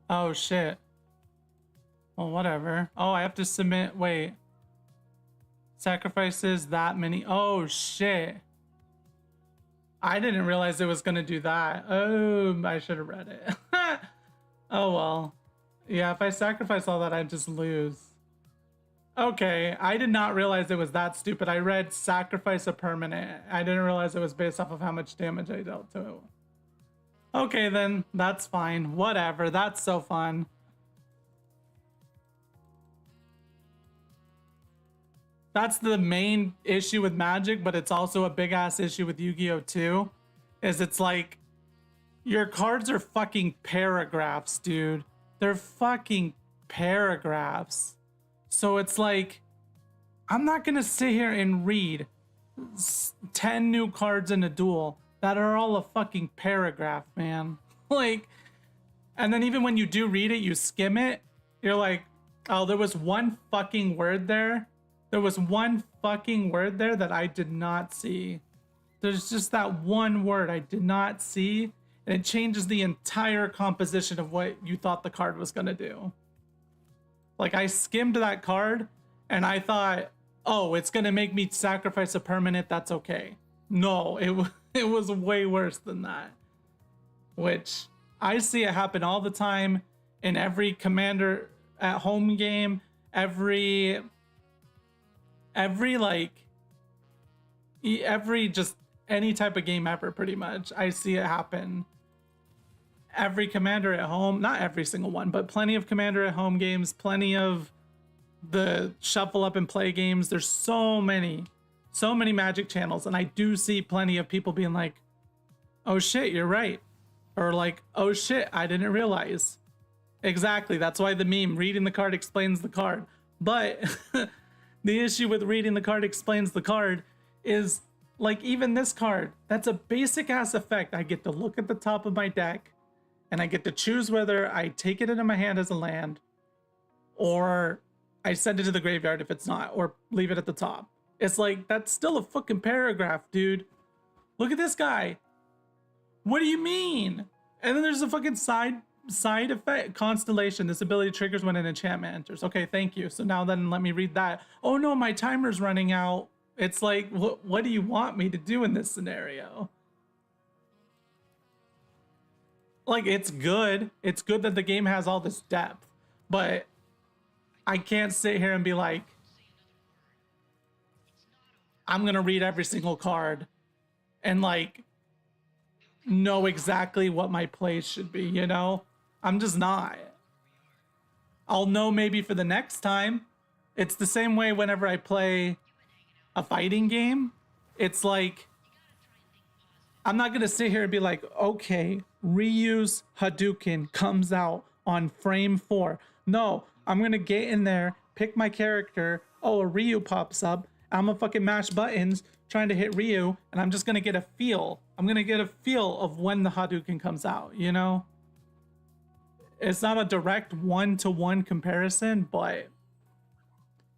Oh shit. Well, whatever. Oh, I have to submit, wait. Sacrifices that many, oh shit. I didn't realize it was gonna do that. Oh, I should have read it. Oh well. Yeah, if I sacrifice all that, I just lose. Okay, I did not realize it was that stupid. I read sacrifice a permanent. I didn't realize it was based off of how much damage I dealt to it. Okay then, that's fine. Whatever, that's so fun. That's the main issue with Magic, but it's also a big ass issue with Yu-Gi-Oh! Too. Is it's like, your cards are fucking paragraphs, dude. They're fucking paragraphs. So it's like, I'm not gonna sit here and read 10 new cards in a duel that are all a fucking paragraph, man. Like, and then even when you do read it, you skim it, you're like, oh, there was one fucking word there. There was one fucking word there that I did not see. There's just that one word I did not see, and it changes the entire composition of what you thought the card was gonna do. Like, I skimmed that card and I thought, oh, it's gonna make me sacrifice a permanent, that's okay. No, it was way worse than that. Which, I see it happen all the time in every Commander at home game, every just any type of game ever, pretty much. I see it happen. Every Commander at home, not every single one, but plenty of Commander at home games, plenty of the shuffle up and play games. There's so many Magic channels, and I do see plenty of people being like, oh shit, you're right. Or like, oh shit, I didn't realize. Exactly, that's why the meme, reading the card explains the card. But the issue with reading the card explains the card is, like, even this card, that's a basic ass effect. I get to look at the top of my deck, and I get to choose whether I take it into my hand as a land, or I send it to the graveyard if it's not, or leave it at the top. It's like, that's still a fucking paragraph, dude. Look at this guy. What do you mean? And then there's a fucking side effect. Constellation. This ability triggers when an enchantment enters. Okay, thank you. So now then let me read that. Oh no, my timer's running out. It's like, what do you want me to do in this scenario? Like, it's good. It's good that the game has all this depth, but I can't sit here and be like, I'm gonna read every single card and like know exactly what my plays should be, you know? I'm just not. I'll know maybe for the next time. It's the same way whenever I play a fighting game. It's like, I'm not gonna sit here and be like, okay, reuse Hadouken comes out on frame 4. No, I'm gonna get in there, pick my character. Oh, a Ryu pops up. I'm gonna fucking mash buttons trying to hit Ryu, and I'm just gonna get a feel. I'm gonna get a feel of when the Hadouken comes out, you know? It's not a direct one-to-one comparison, but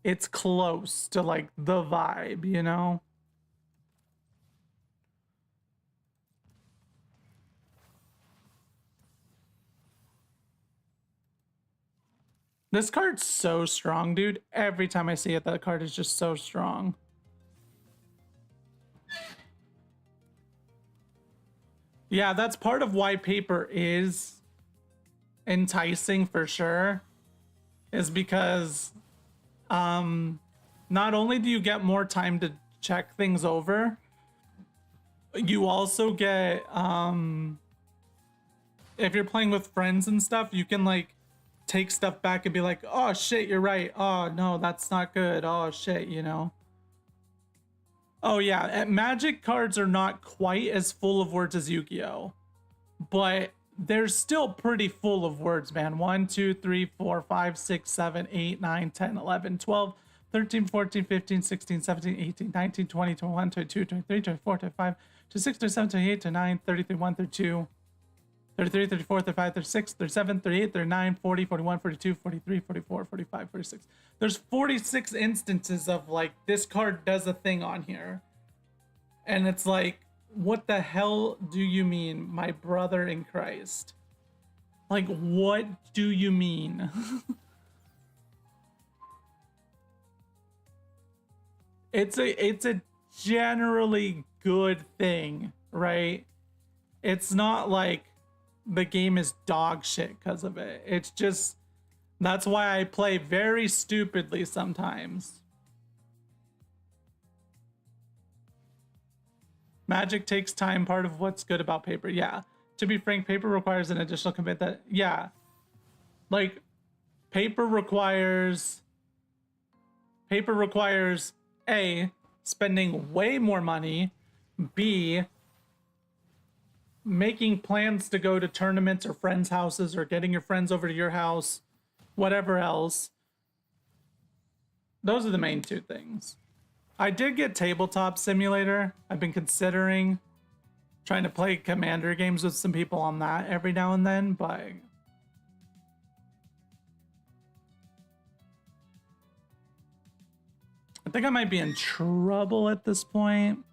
it's close to like the vibe, you know? This card's so strong, dude. Every time I see it, that card is just so strong. Yeah, that's part of why paper is enticing for sure, is because not only do you get more time to check things over, you also get if you're playing with friends and stuff, you can like take stuff back and be like, oh shit, you're right. Oh no, that's not good. Oh shit, you know. Oh yeah, Magic cards are not quite as full of words as Yu-Gi-Oh, but they're still pretty full of words, man. 1, 2, 3, 4, 5, 6, 7, 8, 9, 10, 11, 12, 13, 14, 15, 16, 17, 18, 19, 20, 21, 22, 23, 24, 25, 26, 27, 28, 29, 30, 31, 32, 33, 34, 35, 36, 37, 38, 39, 40, 41, 42, 43, 44, 45, 46. There's 46 instances of like, this card does a thing on here. And it's like, what the hell do you mean, my brother in Christ? Like, what do you mean? It's a generally good thing, right? It's not like the game is dog shit because of it. It's just, that's why I play very stupidly sometimes. Magic takes time, part of what's good about paper. Yeah. To be frank, paper requires an additional commit that, yeah. Like, paper requires A, spending way more money, B, making plans to go to tournaments or friends' houses or getting your friends over to your house, whatever else. Those are the main two things. I did get Tabletop Simulator. I've been considering trying to play Commander games with some people on that every now and then, but I think I might be in trouble at this point.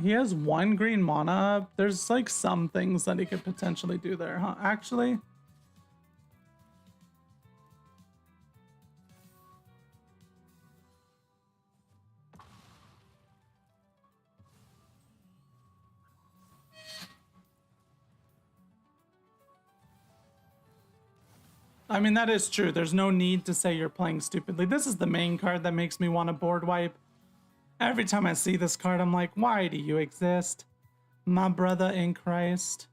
He has 1 green mana up. There's like some things that he could potentially do there, huh? Actually, I mean, that is true. There's no need to say you're playing stupidly. This is the main card that makes me want to board wipe. Every time I see this card, I'm like, why do you exist? My brother in Christ.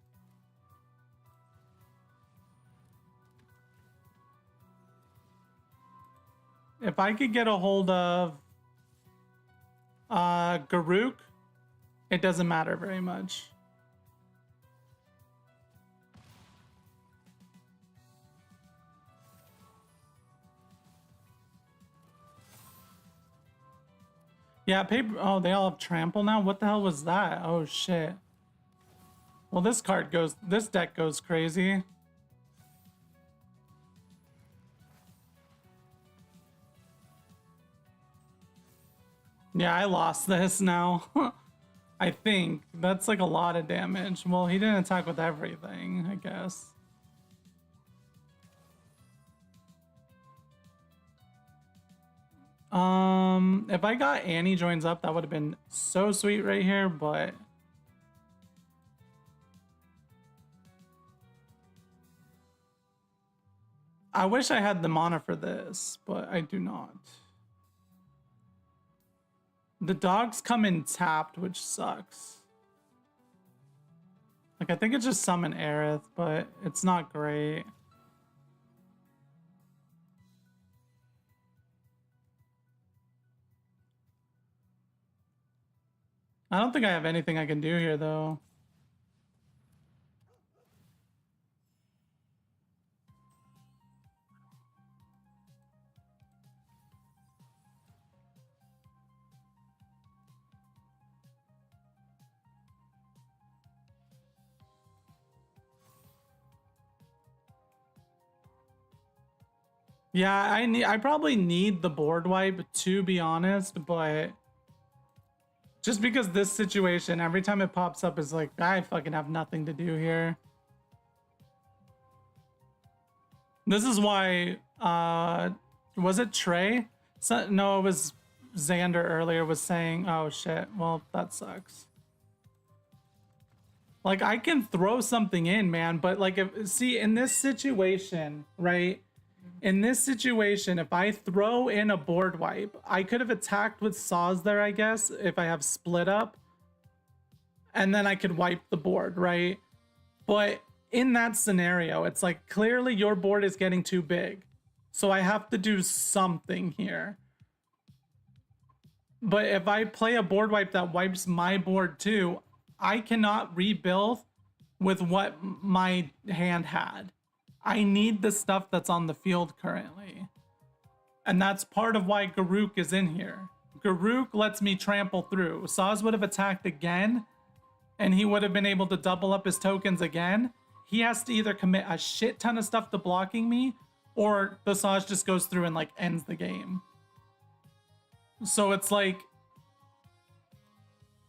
If I could get a hold of Garuk, it doesn't matter very much. Yeah, paper. Oh, they all have trample now? What the hell was that? Oh, shit. Well, this deck goes crazy. Yeah, I lost this now. I think. That's like a lot of damage. Well, he didn't attack with everything, I guess. If I got Annie joins up, that would have been so sweet right here, but I wish I had the mana for this, but I do not. The dogs come in tapped, which sucks. Like, I think it's just summon Aerith, but it's not great. I don't think I have anything I can do here, though. Yeah, I probably need the board wipe, to be honest, but just because this situation, every time it pops up, is like, I fucking have nothing to do here. This is why, was it Trey? No, it was Xander earlier was saying, oh shit, well, that sucks. Like, I can throw something in, man, but like, see, in this situation, right? In this situation, if I throw in a board wipe, I could have attacked with saws there, I guess, if I have split up. And then I could wipe the board, right? But in that scenario, it's like, clearly your board is getting too big. So I have to do something here. But if I play a board wipe that wipes my board too, I cannot rebuild with what my hand had. I need the stuff that's on the field currently. And that's part of why Garruk is in here. Garruk lets me trample through. Saz would have attacked again, and he would have been able to double up his tokens again. He has to either commit a shit ton of stuff to blocking me, or the Saz just goes through and like ends the game. So it's like,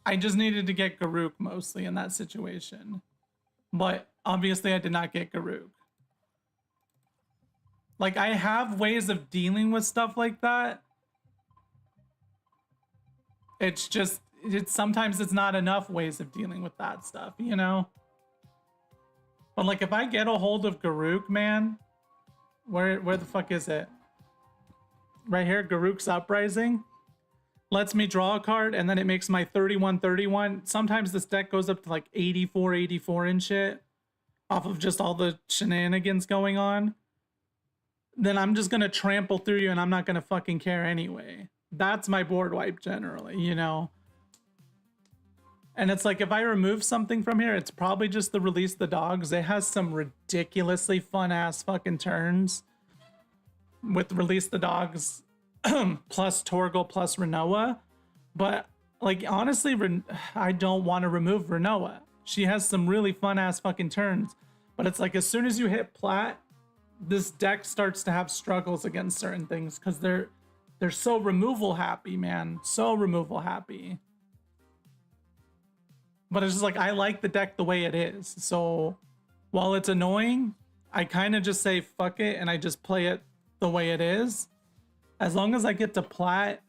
I just needed to get Garruk mostly in that situation. But obviously I did not get Garruk. Like, I have ways of dealing with stuff like that. It's just, sometimes it's not enough ways of dealing with that stuff, you know? But like, if I get a hold of Garruk, man, where the fuck is it? Right here, Garruk's Uprising. Lets me draw a card, and then it makes my 31-31. Sometimes this deck goes up to like 84-84 and shit, off of just all the shenanigans going on. Then I'm just gonna trample through you and I'm not gonna fucking care anyway. That's my board wipe generally, you know? And it's like, if I remove something from here, it's probably just the Release the Dogs. It has some ridiculously fun ass fucking turns with Release the Dogs plus Torgal plus Renoa. But like, honestly, I don't want to remove Renoa. She has some really fun ass fucking turns. But it's like, as soon as you hit Plat, this deck starts to have struggles against certain things because they're so removal happy, man. So removal happy. But it's just like, I like the deck the way it is. So while it's annoying, I kind of just say fuck it and I just play it the way it is. As long as I get to Plat,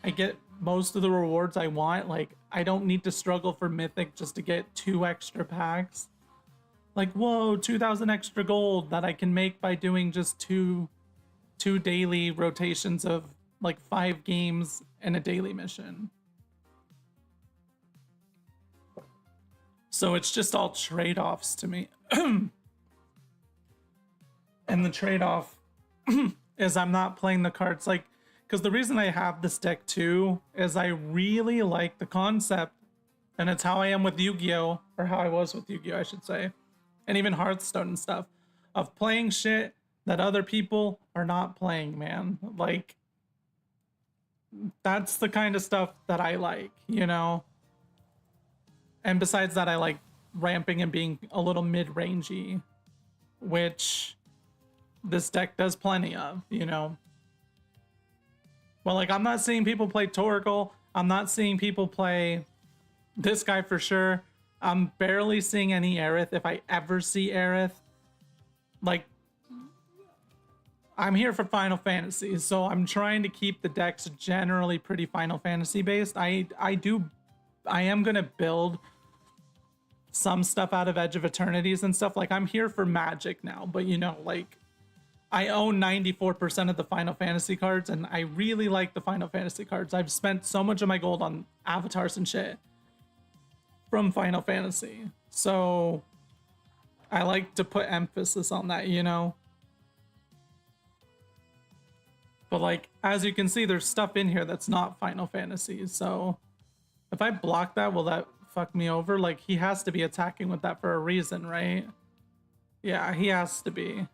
I get most of the rewards I want. Like, I don't need to struggle for Mythic just to get 2 extra packs. Like, whoa, 2,000 extra gold that I can make by doing just two daily rotations of like 5 games and a daily mission. So it's just all trade-offs to me. And the trade-off is I'm not playing the cards like, because the reason I have this deck too is I really like the concept, and it's how I am with Yu-Gi-Oh, or how I was with Yu-Gi-Oh, I should say, and even Hearthstone and stuff, of playing shit that other people are not playing, man. Like, that's the kind of stuff that I like, you know? And besides that, I like ramping and being a little mid-rangey, which this deck does plenty of, you know? Well, like, I'm not seeing people play Torgal. I'm not seeing people play this guy for sure. I'm barely seeing any Aerith. If I ever see Aerith, like, I'm here for Final Fantasy, so I'm trying to keep the decks generally pretty Final Fantasy based. I am gonna build some stuff out of Edge of Eternities and stuff. Like, I'm here for Magic now, but you know, like, I own 94% of the Final Fantasy cards, and I really like the Final Fantasy cards. I've spent so much of my gold on avatars and shit from Final Fantasy. So I like to put emphasis on that, you know? But like, as you can see, there's stuff in here that's not Final Fantasy. So if I block that, will that fuck me over? Like, he has to be attacking with that for a reason, right? Yeah, he has to be.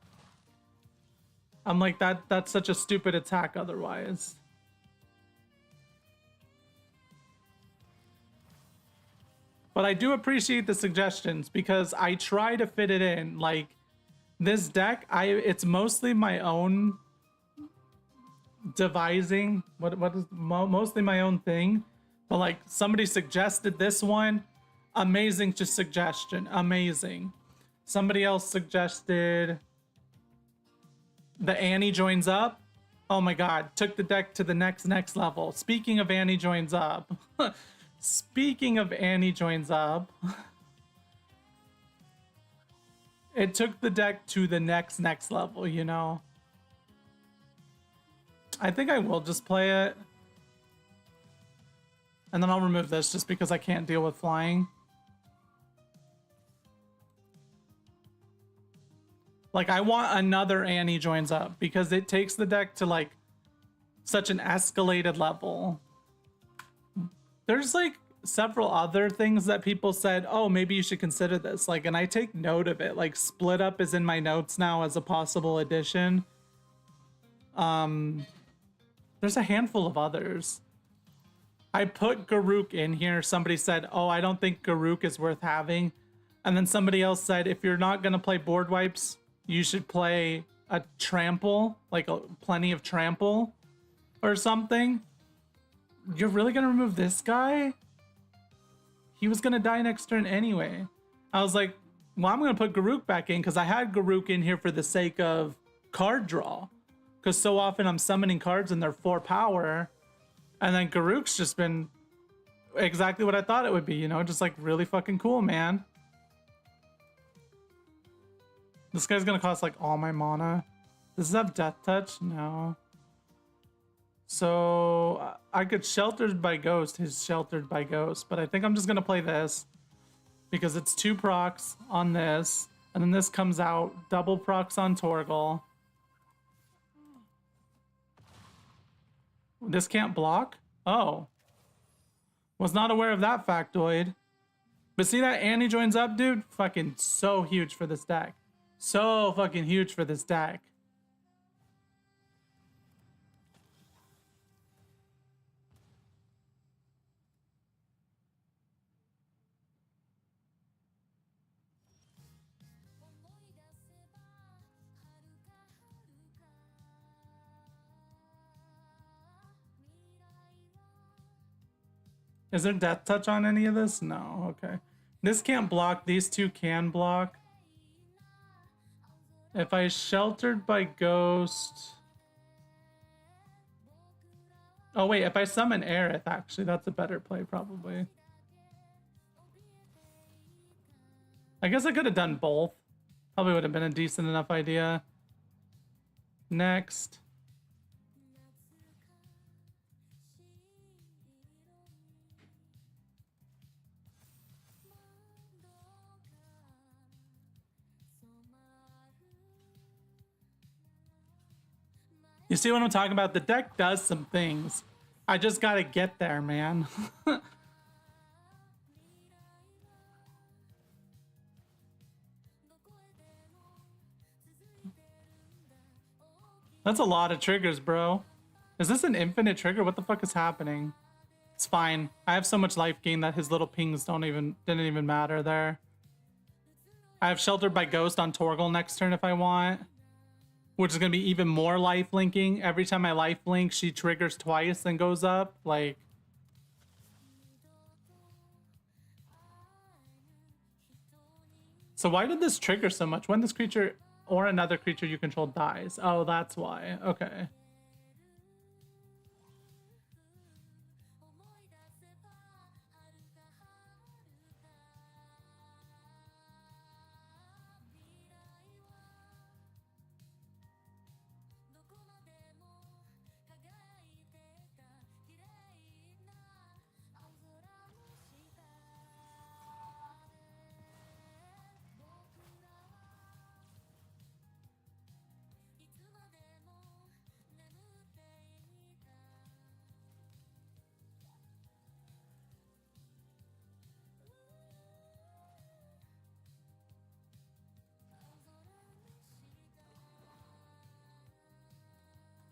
I'm like, that's such a stupid attack otherwise. But I do appreciate the suggestions because I try to fit it in. Like, this deck, it's mostly my own devising. What is mostly my own thing. But like, somebody suggested this one. Amazing just suggestion. Amazing. Somebody else suggested the Annie joins up. Oh my god, took the deck to the next level. Speaking of Annie joins up. Speaking of Annie joins up. It took the deck to the next level, you know. I think I will just play it. And then I'll remove this just because I can't deal with flying. Like, I want another Annie joins up because it takes the deck to like such an escalated level. There's like several other things that people said, oh, maybe you should consider this. Like, and I take note of it. Like, Split Up is in my notes now as a possible addition. There's a handful of others. I put Garruk in here. Somebody said, oh, I don't think Garruk is worth having. And then somebody else said, if you're not going to play board wipes, you should play a trample, like plenty of trample or something. You're really going to remove this guy? He was going to die next turn anyway. I was like, well, I'm going to put Garruk back in because I had Garruk in here for the sake of card draw. Because so often I'm summoning cards and they're 4 power. And then Garruk's just been exactly what I thought it would be, you know? Just like really fucking cool, man. This guy's gonna cost like all my mana. Does this have Death Touch? No. So I could Sheltered by Ghost, his Sheltered by Ghost, but I think I'm just gonna play this because it's 2 procs on this, and then this comes out double procs on Torgal. This can't block? Oh. Was not aware of that factoid. But see that Annie joins up, dude? Fucking so huge for this deck. So fucking huge for this deck. Is there Death Touch on any of this? No, okay. This can't block. These 2 can block. If I Sheltered by Ghost... Oh wait, if I summon Aerith, actually, that's a better play, probably. I guess I could have done both. Probably would have been a decent enough idea. Next. You see what I'm talking about? The deck does some things. I just gotta get there, man. That's a lot of triggers, bro. Is this an infinite trigger? What the fuck is happening? It's fine. I have so much life gain that his little pings didn't even matter there. I have Sheltered by Ghost on Torgal next turn if I want. Which is going to be even more life linking. Every time I life link, she triggers twice and goes up. Like... So why did this trigger so much? When this creature or another creature you control dies. Oh, that's why. Okay.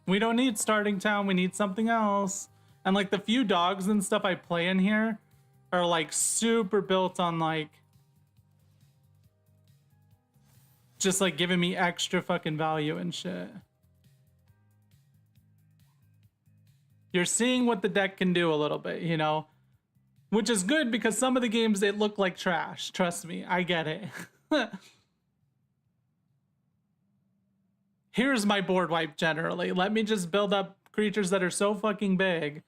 We don't need starting town. We need something else. And like the few dogs and stuff I play in here are like super built on like just like giving me extra fucking value and shit. You're seeing what the deck can do a little bit, you know? Which is good because some of the games, it look like trash. Trust me, I get it. Here's my board wipe generally. Let me just build up creatures that are so fucking big.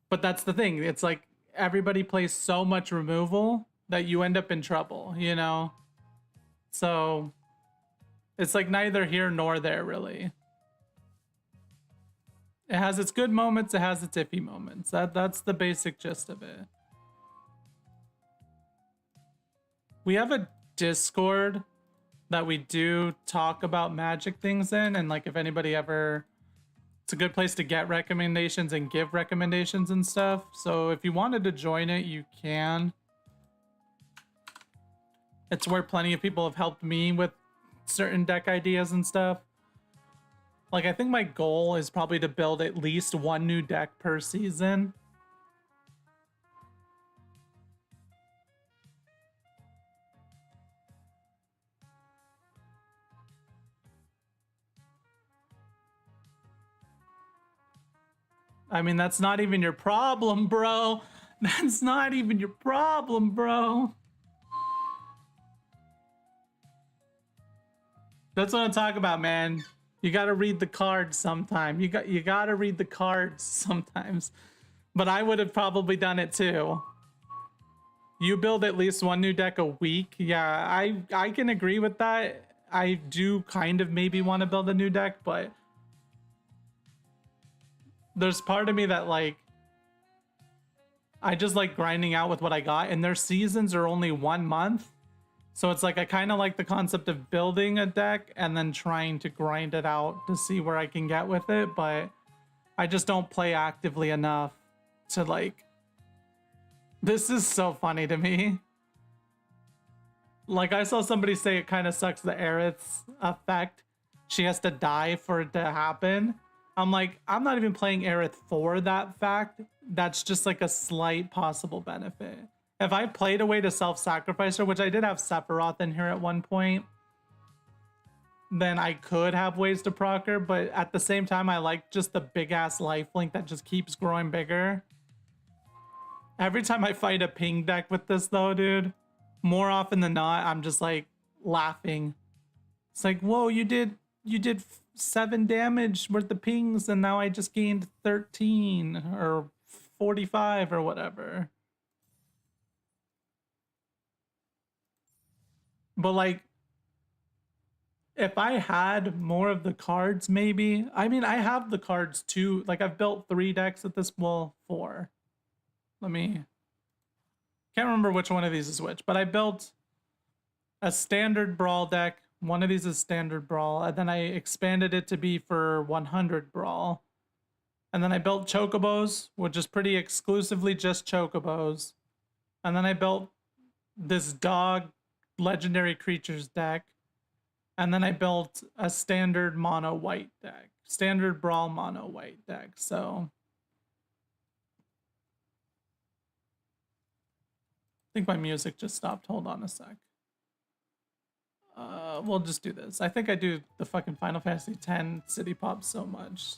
But that's the thing. It's like everybody plays so much removal that you end up in trouble, you know? So it's like neither here nor there, really. It has its good moments, it has its iffy moments. That's the basic gist of it. We have a Discord that we do talk about Magic things in, and like if anybody ever, it's a good place to get recommendations and give recommendations and stuff. So if you wanted to join it, you can. It's where plenty of people have helped me with certain deck ideas and stuff. Like I think my goal is probably to build at least one new deck per season. I mean, that's not even your problem, bro. That's not even your problem, bro. That's what I'm talking about, man. You gotta read the cards sometime. You gotta read the cards sometimes. But I would have probably done it too. You build at least one new deck a week. Yeah, I can agree with that. I do kind of maybe want to build a new deck, but there's part of me that like I just like grinding out with what I got, and their seasons are only 1 month. So it's like I kind of like the concept of building a deck and then trying to grind it out to see where I can get with it, but I just don't play actively enough to like... This is so funny to me. Like I saw somebody say it kind of sucks the Aerith's effect. She has to die for it to happen. I'm like, I'm not even playing Aerith for that fact. That's just like a slight possible benefit. If I played a way to self-sacrifice her, which I did have Sephiroth in here at one point, then I could have ways to proc her, but at the same time, I like just the big-ass lifelink that just keeps growing bigger. Every time I fight a ping deck with this, though, dude, more often than not, I'm just, like, laughing. It's like, whoa, you did 7 damage worth of pings, and now I just gained 13 or 45 or whatever. But like, if I had more of the cards, maybe. I mean, I have the cards too. Like I've built 3 decks at this, well, 4. Let me, can't remember which one of these is which, but I built a standard Brawl deck. One of these is standard Brawl, and then I expanded it to be for 100 Brawl. And then I built Chocobos, which is pretty exclusively just Chocobos. And then I built this dog legendary creatures deck, and then I built a standard mono white deck, standard Brawl mono white deck. So I think my music just stopped. Hold on a sec. We'll just do this. I think I do the fucking Final Fantasy X City Pop so much.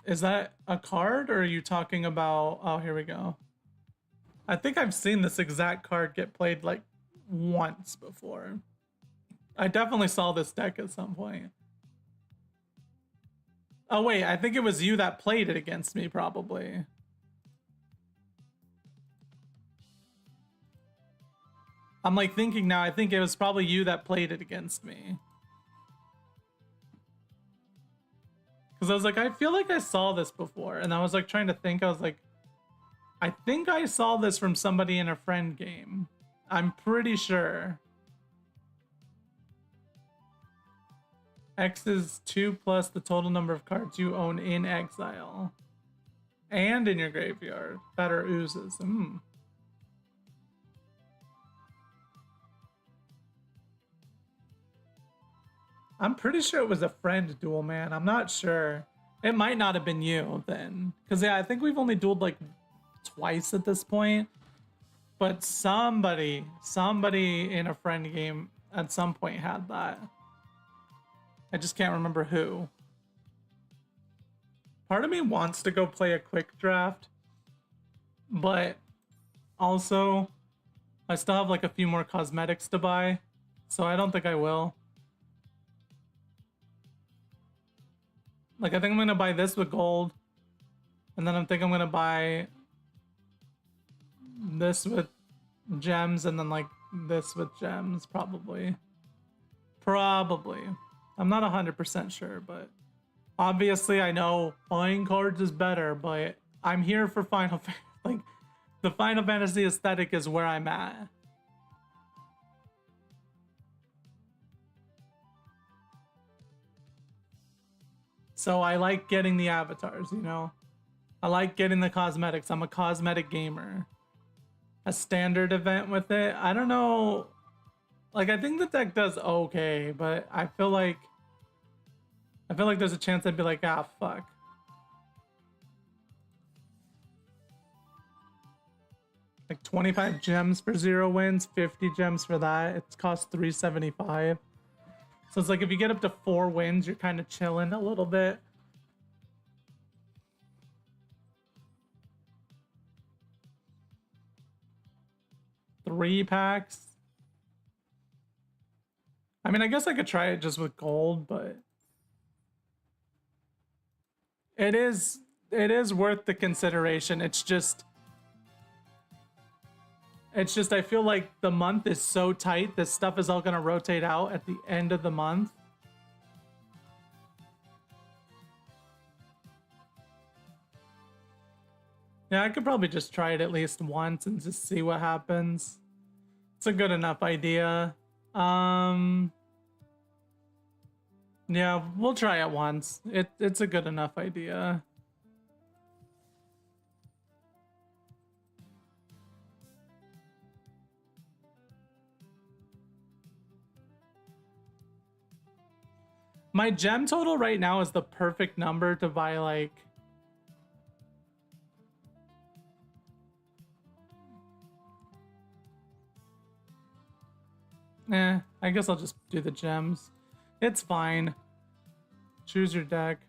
Is that a card, or are you talking about... Oh, here we go. I think I've seen this exact card get played like once before. I definitely saw this deck at some point. Oh wait, I think it was you that played it against me, probably. I'm like thinking now, I think it was probably you that played it against me. Because I was like, I feel like I saw this before. And I was like trying to think, I was like, I think I saw this from somebody in a friend game. I'm pretty sure. X is 2 plus the total number of cards you own in exile. And in your graveyard. Better oozes. I'm pretty sure it was a friend duel, man. I'm not sure. It might not have been you then. Because, yeah, I think we've only dueled like twice at this point. But somebody in a friend game at some point had that. I just can't remember who. Part of me wants to go play a quick draft. But also, I still have like a few more cosmetics to buy. So I don't think I will. Like, I think I'm going to buy this with gold. And then I think I'm going to buy this with gems. And then, like, this with gems, probably. Probably. I'm not 100% sure, but... Obviously, I know buying cards is better, but I'm here for Final Fantasy. Like, the Final Fantasy aesthetic is where I'm at. So I like getting the avatars, you know? I like getting the cosmetics. I'm a cosmetic gamer. A standard event with it. I don't know. Like, I think the deck does okay, but I feel like there's a chance I'd be like, ah, fuck. Like 25 gems for 0 wins, 50 gems for that. It costs 375. So it's like if you get up to 4 wins, you're kind of chilling a little bit. Three packs. I mean, I guess I could try it just with gold, but it is worth the consideration. It's just I feel like the month is so tight. This stuff is all gonna rotate out at the end of the month. Yeah, I could probably just try it at least once and just see what happens. It's a good enough idea. Yeah, we'll try it once. It's a good enough idea. My gem total right now is the perfect number to buy, like... I guess I'll just do the gems. It's fine. Choose your deck.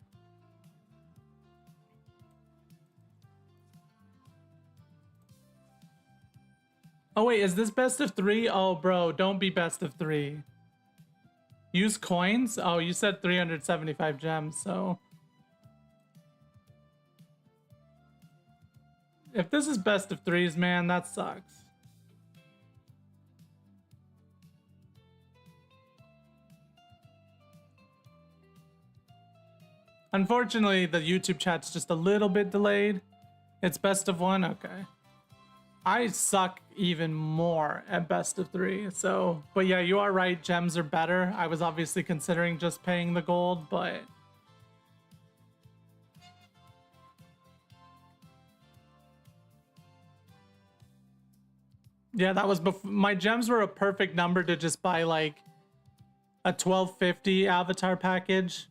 Oh wait, is this best of 3? Oh bro, don't be best of 3. Use coins? Oh, you said 375 gems, so... If this is best of 3s, man, that sucks. Unfortunately, the YouTube chat's just a little bit delayed. It's best of 1? Okay. I suck even more at best of 3, so... But yeah, you are right, gems are better. I was obviously considering just paying the gold, but... Yeah, that was before... My gems were a perfect number to just buy, like, a 1250 avatar package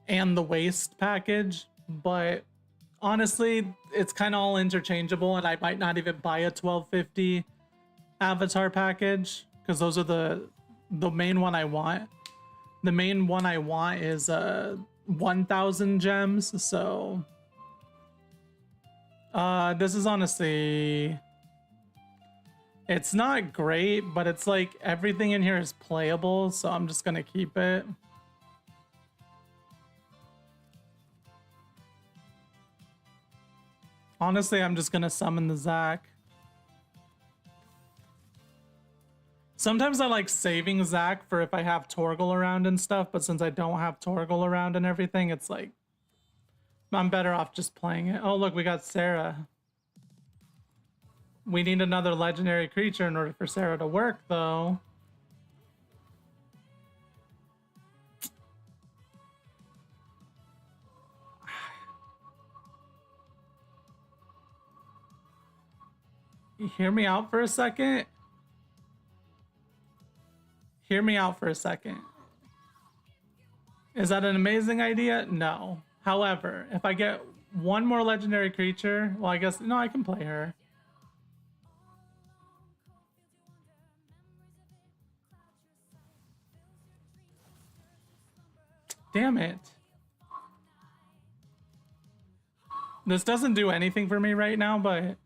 and the waste package, but honestly, it's kind of all interchangeable, and I might not even buy a 1250 avatar package because those are the main one I want. The main one I want is 1000 gems, so this is honestly, it's not great, but it's like everything in here is playable, so I'm just gonna keep it. Honestly, I'm just gonna summon the Zac. Sometimes I like saving Zac for if I have Torgal around and stuff, but since I don't have Torgal around and everything, it's like, I'm better off just playing it. Oh, look, we got Sarah. We need another legendary creature in order for Sarah to work, though. hear me out for a second. Hear me out for a second. Is that an amazing idea? No. However, if I get one more legendary creature, well, I guess, no, I can play her. Damn it. This doesn't do anything for me right now, but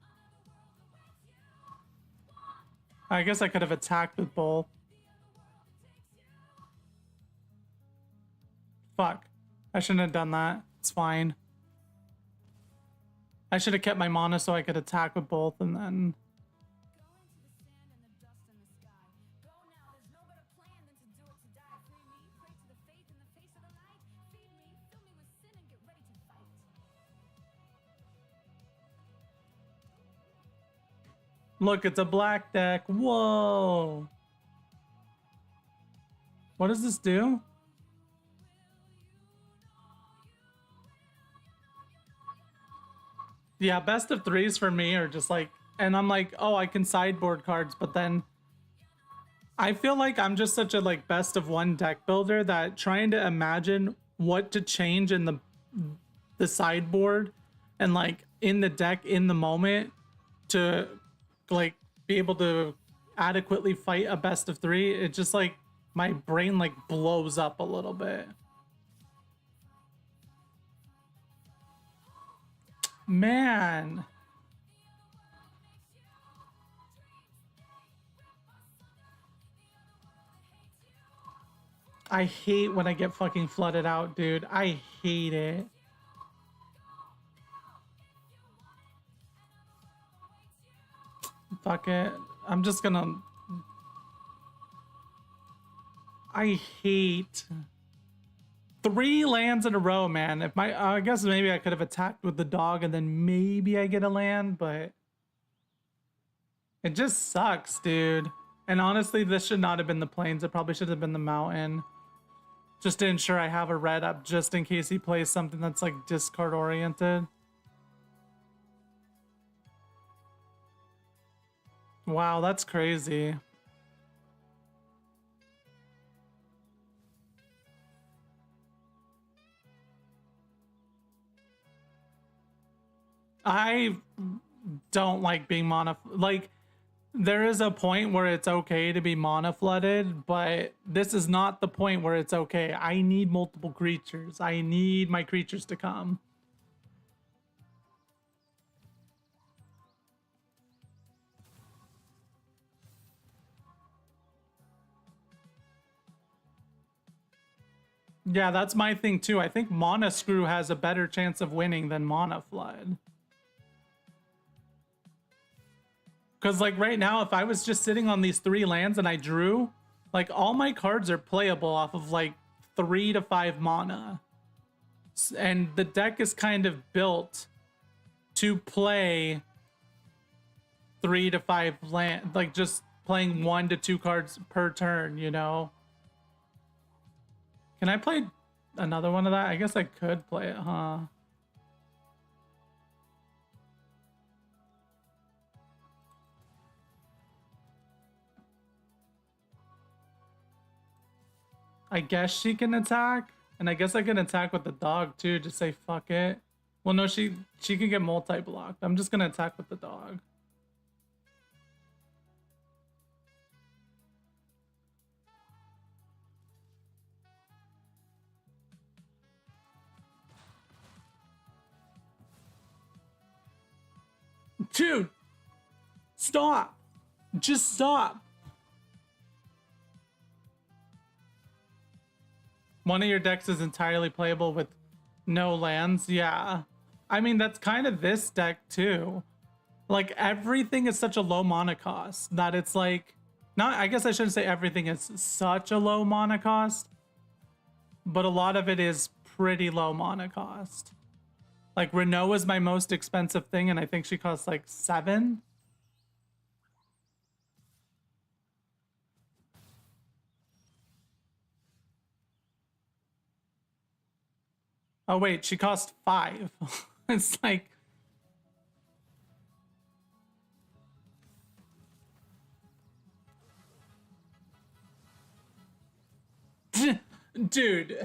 I guess I could have attacked with both. Fuck. I shouldn't have done that. It's fine. I should have kept my mana so I could attack with both and then... Look, it's a black deck. Whoa. What does this do? Yeah, best of threes for me are just like, and I'm like, oh, I can sideboard cards, but then I feel like I'm just such a like best of one deck builder that trying to imagine what to change in the sideboard and like in the deck in the moment to like be able to adequately fight a best of three, it just like my brain like blows up a little bit. Man. I hate when I get fucking flooded out, dude. I hate it. Fuck it. I'm just gonna... I hate... 3 lands in a row, man. If my... I guess maybe I could have attacked with the dog and then maybe I get a land, but... It just sucks, dude. And honestly, this should not have been the plains. It probably should have been the mountain. Just to ensure I have a red up just in case he plays something that's like discard oriented. Wow, that's crazy. I don't like being mana... Like, there is a point where it's okay to be mana flooded, but this is not the point where it's okay. I need multiple creatures. I need my creatures to come. Yeah, that's my thing too. I think Mana Screw has a better chance of winning than Mana Flood. Because like right now, if I was just sitting on these 3 lands and I drew, like all my cards are playable off of like 3 to 5 mana. And the deck is kind of built to play 3 to 5 land, like just playing 1 to 2 cards per turn, you know? Can I play another one of that? I guess I could play it, huh? I guess she can attack, and I guess I can attack with the dog too. Just say fuck it. Well, no, she can get multi-blocked. I'm just gonna attack with the dog. Dude, stop. Just stop. One of your decks is entirely playable with no lands. Yeah. I mean, that's kind of this deck too. Like everything is such a low mana cost that it's like, not, I guess I shouldn't say everything is such a low mana cost, but a lot of it is pretty low mana cost. Like Renault is my most expensive thing, and I think she costs like 7. Oh wait, she cost 5. It's like... Dude.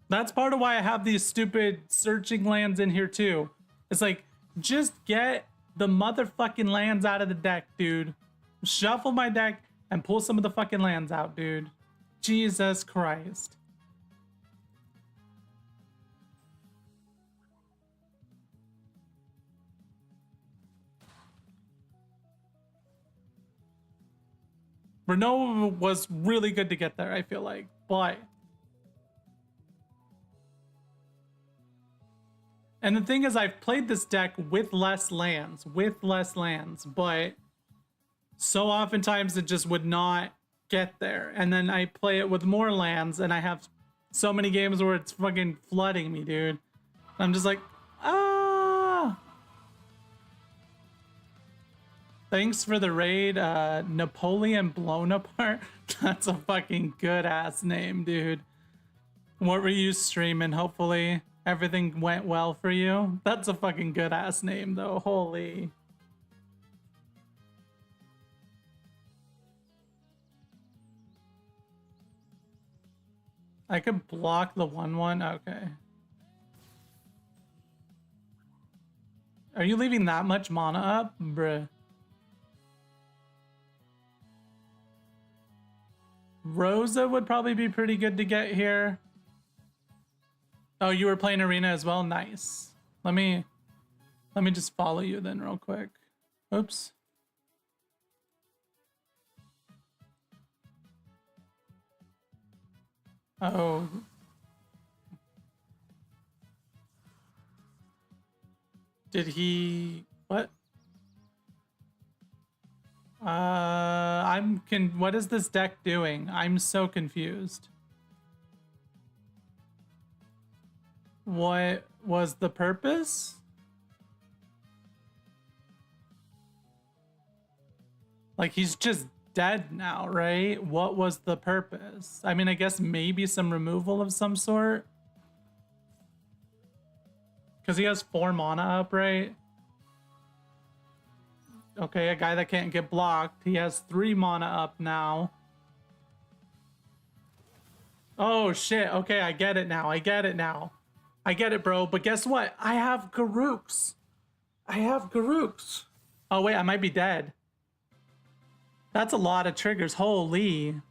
That's part of why I have these stupid searching lands in here too. It's like, just get the motherfucking lands out of the deck, dude. Shuffle my deck and pull some of the fucking lands out, dude. Jesus Christ. Renault was really good to get there, I feel like, but... And the thing is, I've played this deck with less lands, but so oftentimes it just would not get there. And then I play it with more lands, and I have so many games where it's fucking flooding me, dude. I'm just like, ah! Thanks for the raid, Napoleon Blown Apart. That's a fucking good-ass name, dude. What were you streaming? Hopefully everything went well for you. That's a fucking good-ass name, though. Holy. I could block the 1/1. Okay. Are you leaving that much mana up? Bruh. Rosa would probably be pretty good to get here. Oh, you were playing arena as well? Nice. Let me just follow you then real quick. Oops. Oh. Did he... What? What is this deck doing? I'm so confused. What was the purpose? Like, he's just dead now, right? What was the purpose? I mean, I guess maybe some removal of some sort. Because he has 4 mana up, right? Okay, a guy that can't get blocked. He has 3 mana up now. Oh, shit. Okay, I get it now. I get it, bro. But guess what? I have Garuks. Oh, wait, I might be dead. That's a lot of triggers. Holy.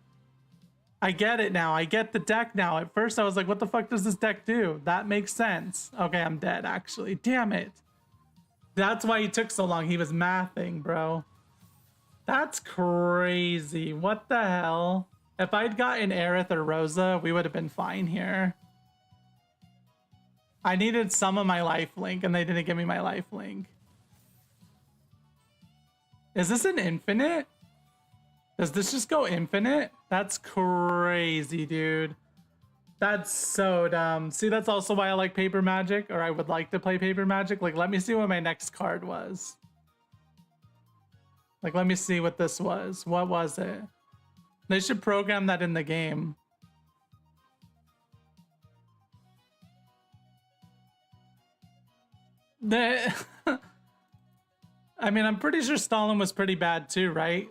I get it now. I get the deck now. At first, I was like, what the fuck does this deck do? That makes sense. Okay, I'm dead, actually. Damn it. That's why he took so long. He was mathing, bro. That's crazy. What the hell? If I'd gotten Aerith or Rosa, we would have been fine here. I needed some of my life link, and they didn't give me my life link. Is this an infinite? Does this just go infinite? That's crazy, dude. That's so dumb. See, that's also why I like Paper Magic, or I would like to play Paper Magic. Like, let me see what my next card was. Like, let me see what this was. What was it? They should program that in the game. I mean, I'm pretty sure Stalin was pretty bad too, right?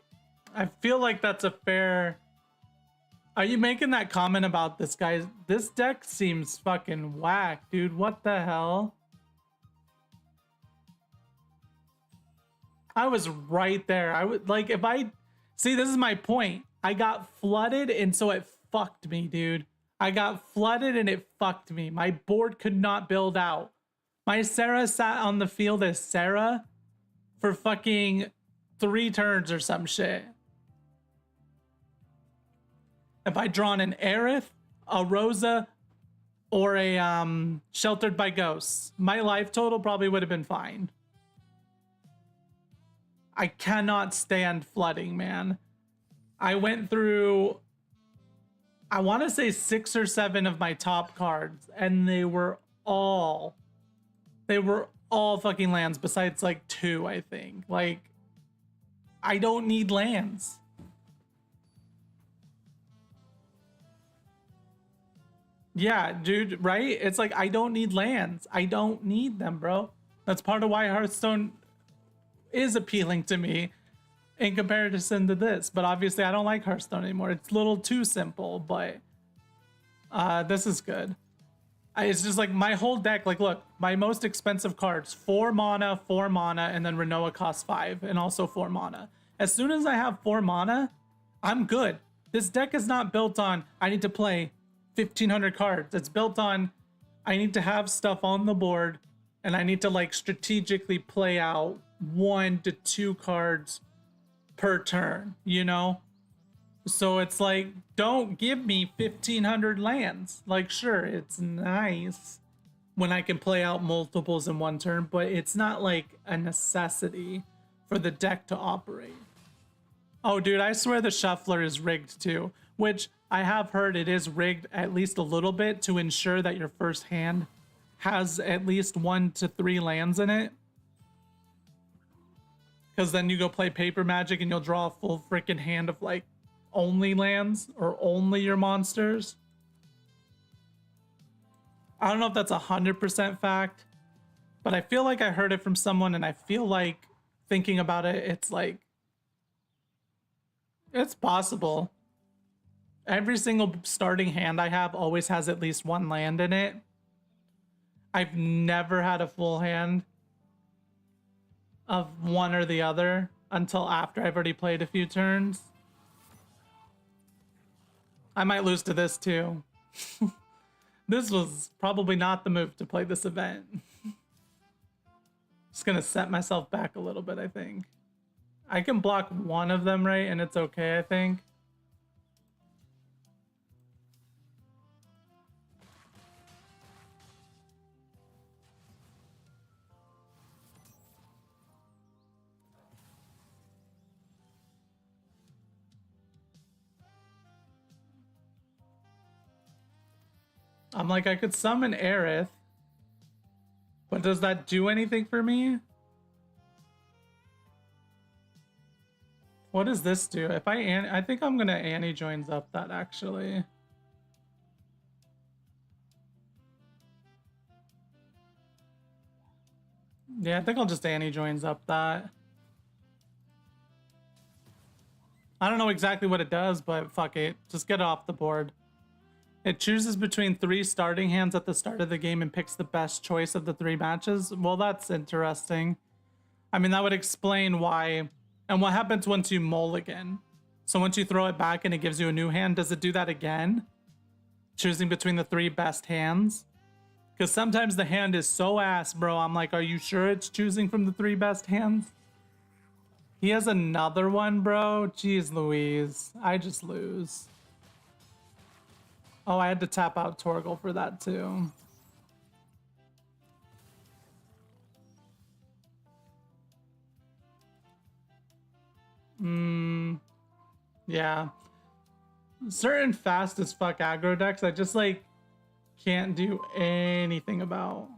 I feel like that's a fair... Are you making that comment about this guy? This deck seems fucking whack, dude. What the hell? I was right there. I would like if I... See, this is my point. I got flooded and so it fucked me, dude. I got flooded and it fucked me. My board could not build out. My Sarah sat on the field as Sarah for fucking 3 turns or some shit. If I'd drawn an Aerith, a Rosa, or a Sheltered by Ghosts, my life total probably would have been fine. I cannot stand flooding, man. I went through, I want to say 6 or 7 of my top cards, and they were all fucking lands besides like 2, I think. Like, I don't need lands. Yeah, dude, right? It's like I don't need lands. I don't need them, bro. That's part of why Hearthstone is appealing to me in comparison to this. But obviously I don't like Hearthstone anymore. It's a little too simple, but this is good. It's just like my whole deck, like look, my most expensive cards, 4 mana, and then Renoa costs 5, and also 4 mana. As soon as I have 4 mana, I'm good. This deck is not built on, I need to play 1,500 cards. It's built on, I need to have stuff on the board, and I need to like strategically play out 1 to 2 cards per turn, you know? So it's like, don't give me 1,500 lands. Like, sure, it's nice when I can play out multiples in one turn, but it's not like a necessity for the deck to operate. Oh, dude, I swear the shuffler is rigged too, which I have heard it is rigged at least a little bit to ensure that your first hand has at least 1 to 3 lands in it. Because then you go play paper magic and you'll draw a full freaking hand of like only lands or only your monsters. I don't know if that's 100% fact, but I feel like I heard it from someone, and I feel like thinking about it, it's like, it's possible. Every single starting hand I have always has at least 1 land in it. I've never had a full hand of one or the other until after I've already played a few turns. I might lose to this too. This was probably not the move to play this event. Just gonna set myself back a little bit, I think. I can block one of them, right? And it's okay, I think. I'm like, I could summon Aerith, but does that do anything for me? What does this do? If I think I'm gonna Annie joins up that actually. Yeah, I think I'll just Annie joins up that. I don't know exactly what it does, but fuck it. Just get it off the board. It chooses between 3 starting hands at the start of the game and picks the best choice of the 3 matches. Well, that's interesting. I mean, that would explain why. And what happens once you mulligan? So once you throw it back and it gives you a new hand, does it do that again? Choosing between the 3 best hands? Because sometimes the hand is so ass, bro. I'm like, are you sure it's choosing from the 3 best hands? He has another one, bro. Jeez Louise. I just lose. Oh, I had to tap out Torgal for that too. Yeah. Certain fast as fuck aggro decks, I just like can't do anything about.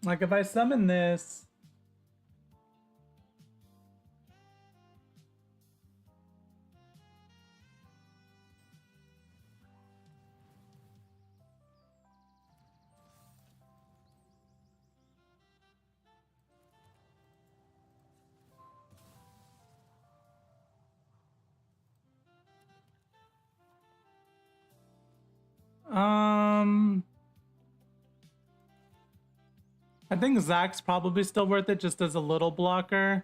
Like if I summon this, I think Zach's probably still worth it just as a little blocker.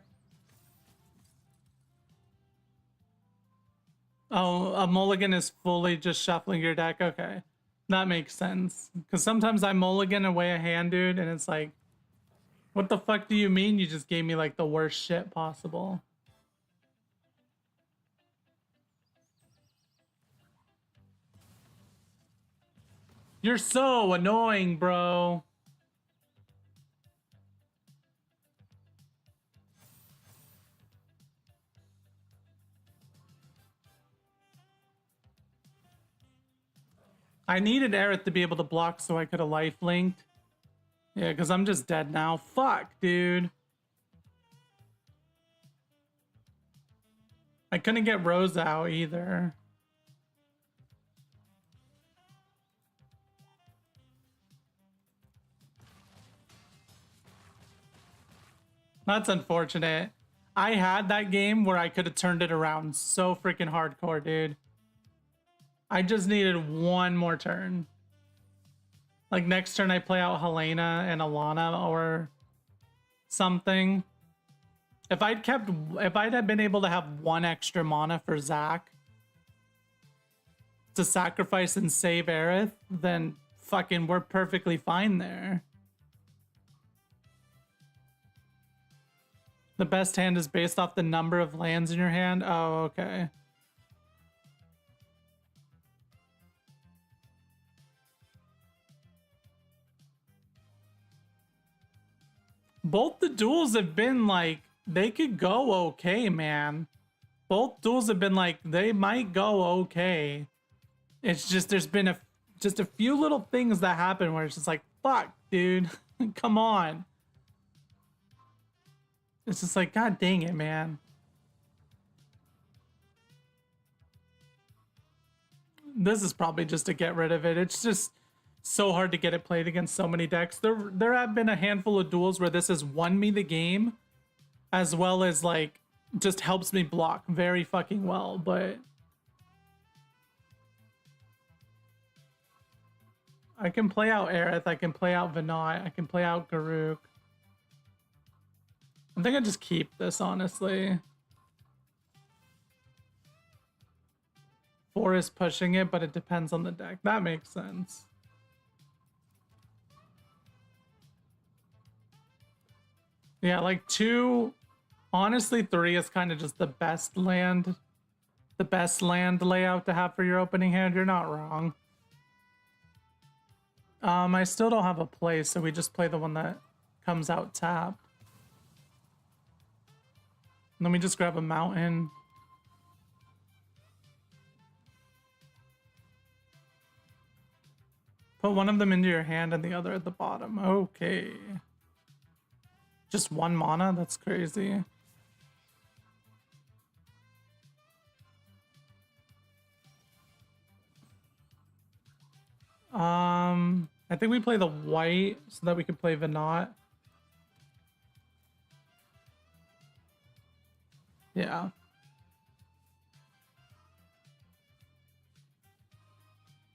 Oh, a mulligan is fully just shuffling your deck. Okay. That makes sense. Because sometimes I mulligan away a hand, dude, and it's like, what the fuck do you mean you just gave me like the worst shit possible? You're so annoying, bro. I needed Aerith to be able to block so I could have life linked. Yeah, because I'm just dead now. Fuck, dude. I couldn't get Rose out either. That's unfortunate. I had that game where I could have turned it around so freaking hardcore, dude. I just needed one more turn. Like next turn I play out Helena and Alana or something. If I'd have been able to have one extra mana for Zac to sacrifice and save Aerith, then fucking we're perfectly fine there. The best hand is based off the number of lands in your hand? Oh, okay. Both the duels have been like, they could go okay, man. Both duels have been like, they might go okay. It's just, there's been just a few little things that happen where it's just like, fuck, dude, come on. It's just like, god dang it, man. This is probably just to get rid of it. It's just so hard to get it played against so many decks. There have been a handful of duels where this has won me the game, as well as like just helps me block very fucking well, but I can play out Aerith, I can play out Venat, I can play out Garuk. I think I just keep this, honestly. 4 is pushing it, but it depends on the deck. That makes sense. Yeah, like 2, honestly 3 is kind of just the best land layout to have for your opening hand. You're not wrong. I still don't have a play, so we just play the one that comes out tapped. Let me just grab a mountain. Put one of them into your hand and the other at the bottom. Okay. Just 1 mana? That's crazy. I think we play the white so that we can play Venat. Yeah.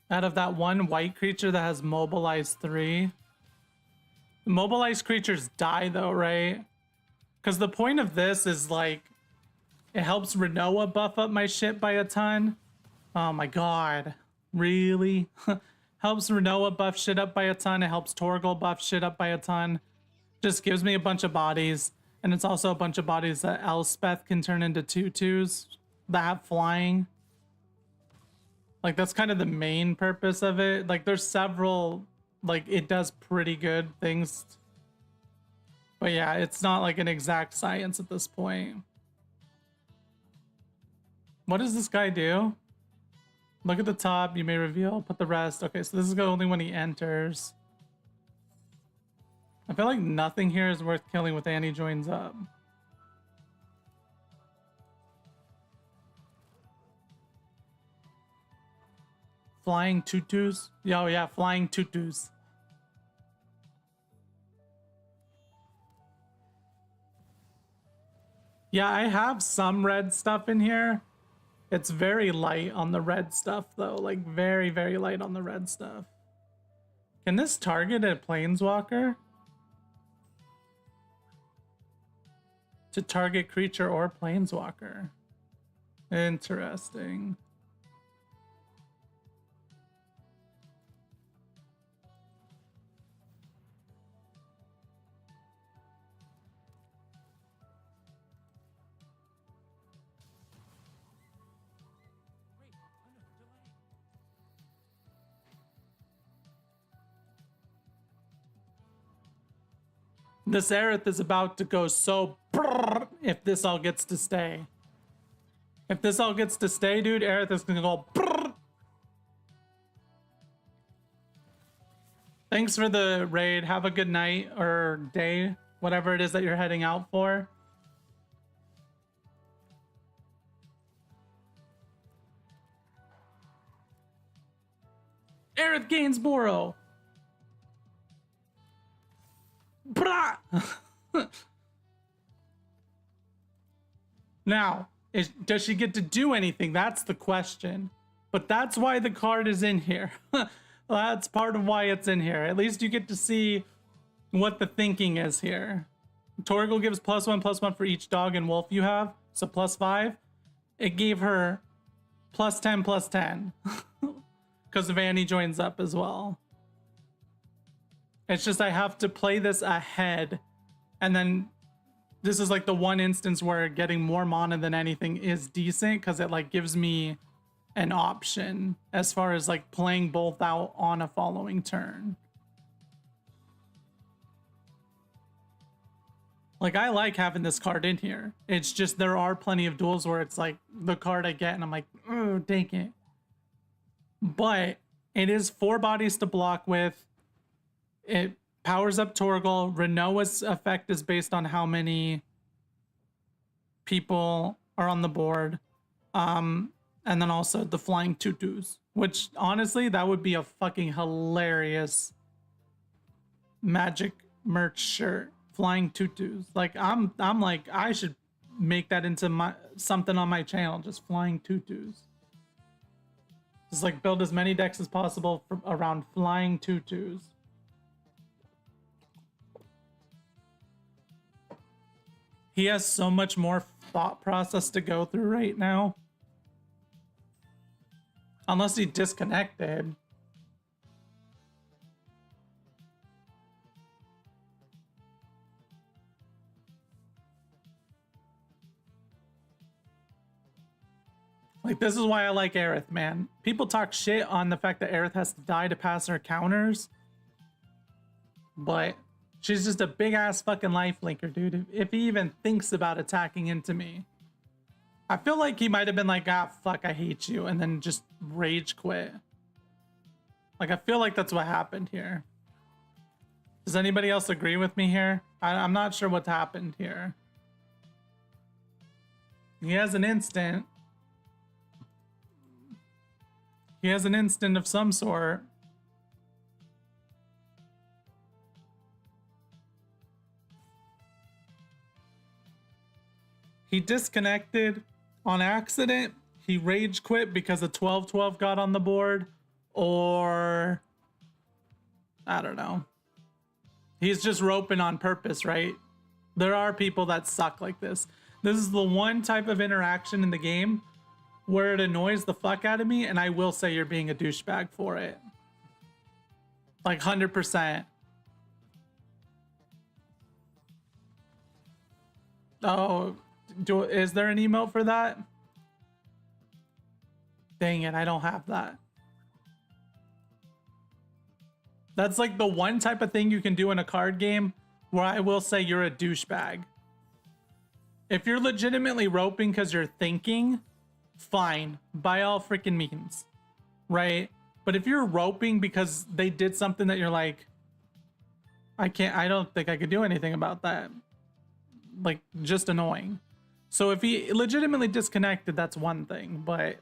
Out of that one white creature that has mobilize 3. The mobilized creatures die though, right? Because the point of this is like, it helps Renoa buff up my shit by a ton. Oh my god. Really? Helps Renoa buff shit up by a ton. It helps Torgal buff shit up by a ton. Just gives me a bunch of bodies. And it's also a bunch of bodies that Elspeth can turn into 2/2s that have flying. Like, that's kind of the main purpose of it. Like, there's several, like, it does pretty good things. But yeah, it's not like an exact science at this point. What does this guy do? Look at the top, you may reveal, put the rest. Okay, so this is only when he enters. I feel like nothing here is worth killing with Annie joins up. Flying tutus? Oh yeah, flying tutus. Yeah, I have some red stuff in here. It's very light on the red stuff though, like very, very light on the red stuff. Can this target a planeswalker? To target creature or planeswalker. Interesting. This Aerith is about to go so brrr if this all gets to stay. If this all gets to stay, dude, Aerith is gonna go brrr. Thanks for the raid. Have a good night or day, whatever it is that you're heading out for. Aerith Gainsborough. Blah. Now, does she get to do anything? That's the question. But that's why the card is in here. That's part of why it's in here. At least you get to see what the thinking is here. Torgal gives +1/+1 for each dog and wolf you have, so +5. It gave her +10/+10 because Vanny joins up as well. It's just I have to play this ahead, and then this is like the one instance where getting more mana than anything is decent because it like gives me an option as far as like playing both out on a following turn. Like, I like having this card in here. It's just there are plenty of duels where it's like the card I get and I'm like, oh, dang it. But it is 4 bodies to block with. It powers up Torgal. Renoa's effect is based on how many people are on the board. And then also the flying tutus, which honestly, that would be a fucking hilarious Magic merch shirt. Flying tutus. Like I'm like, I should make that into something on my channel, just flying tutus. Just like build as many decks as possible around flying tutus. He has so much more thought process to go through right now. Unless he disconnected. Like, this is why I like Aerith, man. People talk shit on the fact that Aerith has to die to pass her counters. But she's just a big-ass fucking life linker, dude. If he even thinks about attacking into me. I feel like he might have been like, ah, fuck, I hate you. And then just rage quit. Like, I feel like that's what happened here. Does anybody else agree with me here? I'm not sure what's happened here. He has an instant. He has an instant of some sort. He disconnected on accident. He rage quit because the 12/12 got on the board. Or I don't know. He's just roping on purpose, right? There are people that suck like this. This is the one type of interaction in the game where it annoys the fuck out of me, and I will say you're being a douchebag for it. Like 100%. Oh, is there an emote for that? Dang it, I don't have that. That's like the one type of thing you can do in a card game where I will say you're a douchebag. If you're legitimately roping because you're thinking, fine, by all freaking means, right? But if you're roping because they did something that you're like, I don't think I could do anything about that. Like, just annoying. So if he legitimately disconnected, that's one thing, but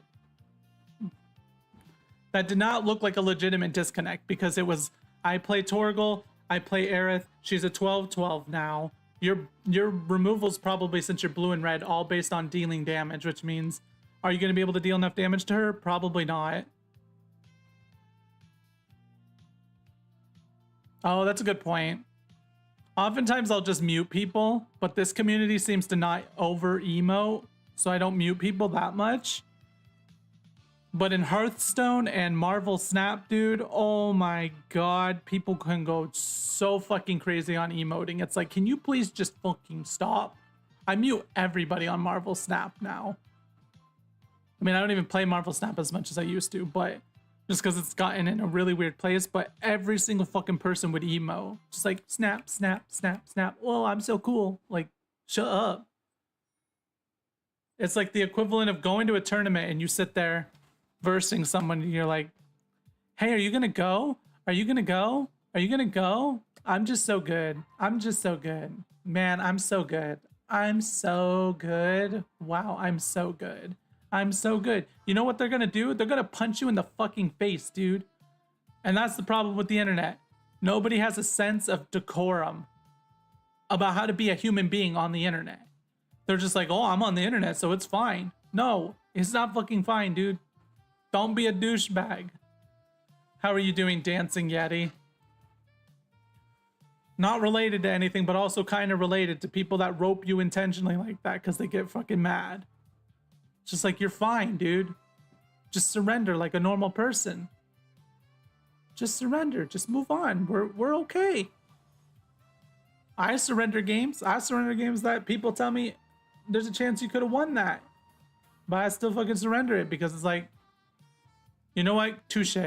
that did not look like a legitimate disconnect because it was, I play Torgal, I play Aerith, she's a 12/12 now. Your removals probably, since you're blue and red, all based on dealing damage, which means, are you going to be able to deal enough damage to her? Probably not. Oh, that's a good point. Oftentimes I'll just mute people, but this community seems to not over-emote, so I don't mute people that much. But in Hearthstone and Marvel Snap, dude, oh my god, people can go so fucking crazy on emoting. It's like, can you please just fucking stop? I mute everybody on Marvel Snap now. I mean, I don't even play Marvel Snap as much as I used to, but just because it's gotten in a really weird place, but every single fucking person would emo. Just like, snap, snap, snap, snap. Oh, I'm so cool. Like, shut up. It's like the equivalent of going to a tournament and you sit there versing someone and you're like, hey, are you gonna go? Are you gonna go? Are you gonna go? I'm just so good. I'm just so good. Man, I'm so good. I'm so good. Wow, I'm so good. I'm so good. You know what they're gonna do? They're gonna punch you in the fucking face, dude. And that's the problem with the internet. Nobody has a sense of decorum about how to be a human being on the internet. They're just like, oh, I'm on the internet, so it's fine. No, it's not fucking fine, dude. Don't be a douchebag. How are you doing, Dancing Yeti? Not related to anything, but also kind of related to people that rope you intentionally like that because they get fucking mad. Just like, you're fine, dude. Just surrender like a normal person. Just surrender. Just move on. We're okay. I surrender games. I surrender games that people tell me there's a chance you could have won that. But I still fucking surrender it because it's like, you know what? Touche.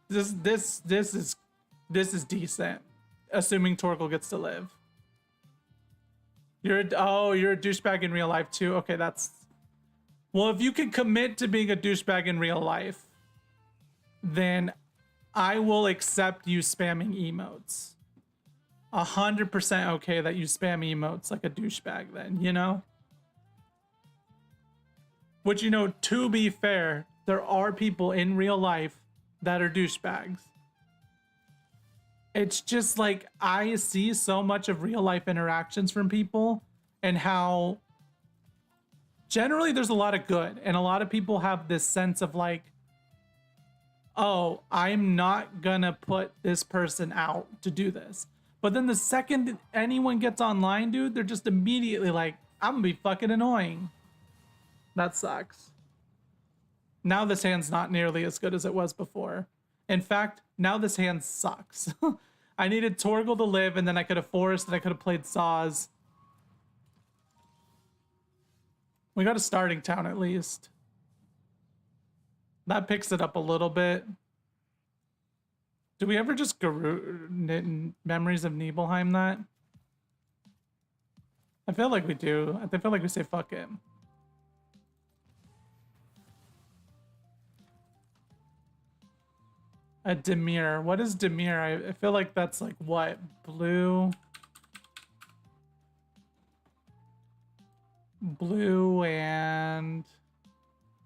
This is decent. Assuming Torkel gets to live. You're a douchebag in real life too. Okay, that's... Well, if you can commit to being a douchebag in real life, then I will accept you spamming emotes. 100% okay that you spam emotes like a douchebag then, you know? Which, you know, to be fair, there are people in real life that are douchebags. It's just like, I see so much of real life interactions from people and how generally there's a lot of good, and a lot of people have this sense of like, oh, I'm not gonna put this person out to do this. But then the second anyone gets online, dude, they're just immediately like, I'm gonna be fucking annoying. That sucks. Now this hand's not nearly as good as it was before. In fact, now this hand sucks. I needed Torgal to live, and then I could have forced, and I could have played Saws. We got a starting town at least. That picks it up a little bit. Do we ever just Memories of Nibelheim that? I feel like we do. I feel like we say fuck it. A Demir. What is Demir? I feel like that's like what? Blue and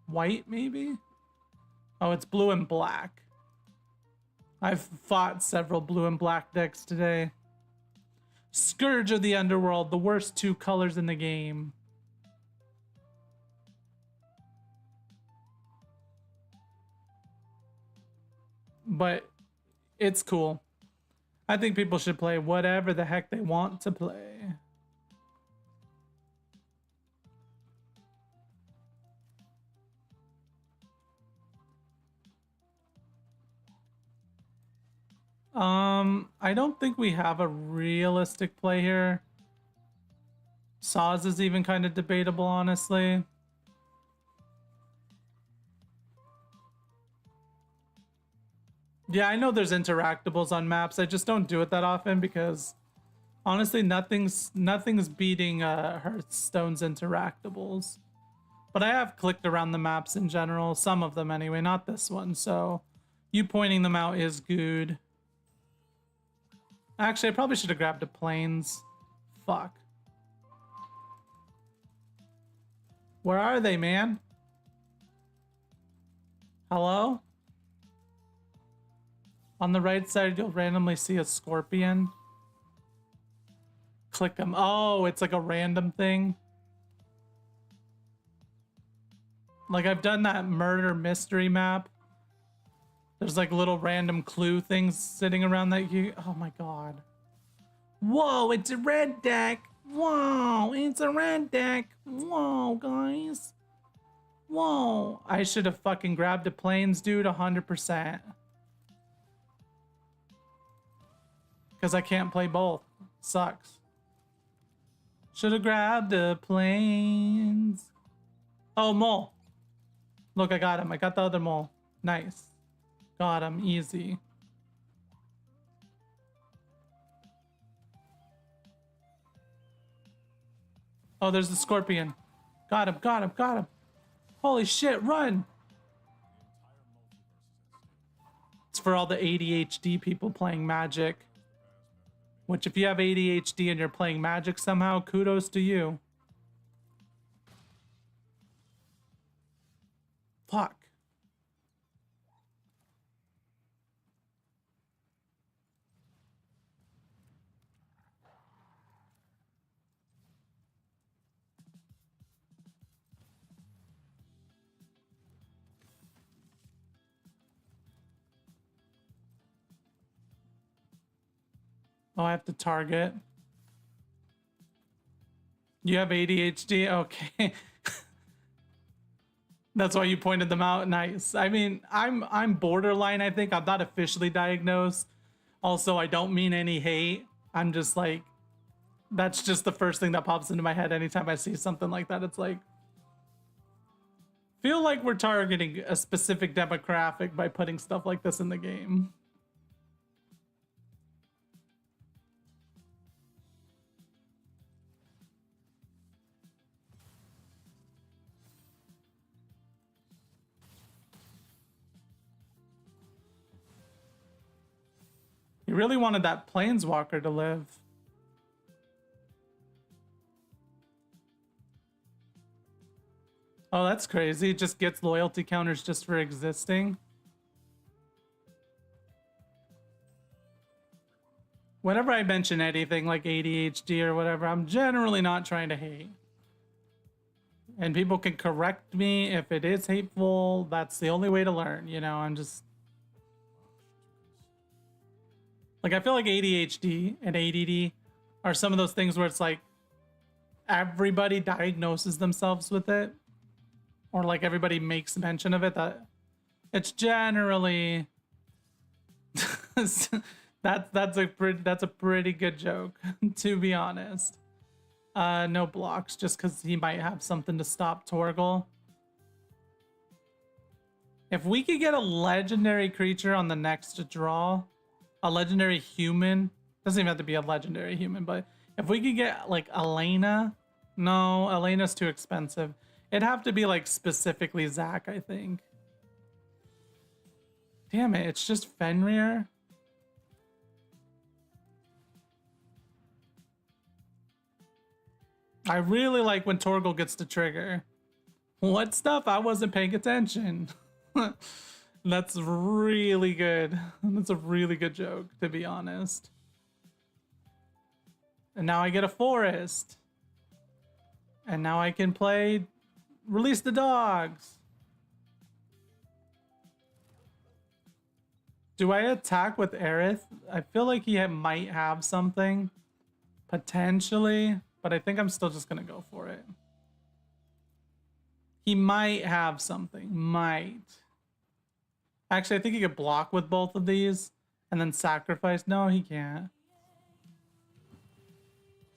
white, maybe? Oh, it's blue and black. I've fought several blue and black decks today. Scourge of the Underworld, the worst two colors in the game. But it's cool. I think people should play whatever the heck they want to play. I don't think we have a realistic play here. Saws is even kind of debatable, honestly. Yeah, I know there's interactables on maps. I just don't do it that often because honestly, nothing's beating Hearthstone's interactables. But I have clicked around the maps in general, some of them anyway, not this one. So you pointing them out is good. Actually, I probably should have grabbed a plains. Fuck. Where are they, man? Hello? On the right side, you'll randomly see a scorpion. Click them. Oh, it's like a random thing. Like, I've done that murder mystery map. There's like little random clue things sitting around that you... Oh my god. Whoa, it's a red deck. Whoa, it's a red deck. Whoa, guys. Whoa. I should have fucking grabbed a plains, dude, 100%. Because I can't play both. Sucks. Should have grabbed a plains. Oh, mole. Look, I got him. I got the other mole. Nice. Got him. Easy. Oh, there's the scorpion. Got him. Got him. Got him. Holy shit, run. It's for all the ADHD people playing Magic. Which, if you have ADHD and you're playing Magic somehow, kudos to you. Fuck. Oh, I have to target. You have ADHD? Okay. That's why you pointed them out. Nice. I mean, I'm borderline, I think. I'm not officially diagnosed. Also, I don't mean any hate. I'm just like, that's just the first thing that pops into my head anytime I see something like that. It's like, feel like we're targeting a specific demographic by putting stuff like this in the game. He really wanted that planeswalker to live. Oh, that's crazy. It just gets loyalty counters just for existing. Whenever I mention anything like ADHD or whatever, I'm generally not trying to hate. And people can correct me if it is hateful. That's the only way to learn, you know? I'm just... Like, I feel like ADHD and ADD are some of those things where it's like everybody diagnoses themselves with it, or like everybody makes mention of it, that it's generally that's a pretty good joke, to be honest. No blocks, just because he might have something to stop Torgal. If we could get a legendary creature on the next draw, a legendary human, doesn't even have to be a legendary human, but if we could get like Elena, no, Elena's too expensive. It'd have to be like specifically Zach, I think. Damn it, it's just Fenrir. I really like when Torgal gets to trigger. What stuff? I wasn't paying attention. That's really good. That's a really good joke, to be honest. And now I get a forest. And now I can play Release the Dogs. Do I attack with Aerith? I feel like he might have something. Potentially. But I think I'm still just going to go for it. He might have something. Might. Actually, I think he could block with both of these and then sacrifice. No, he can't.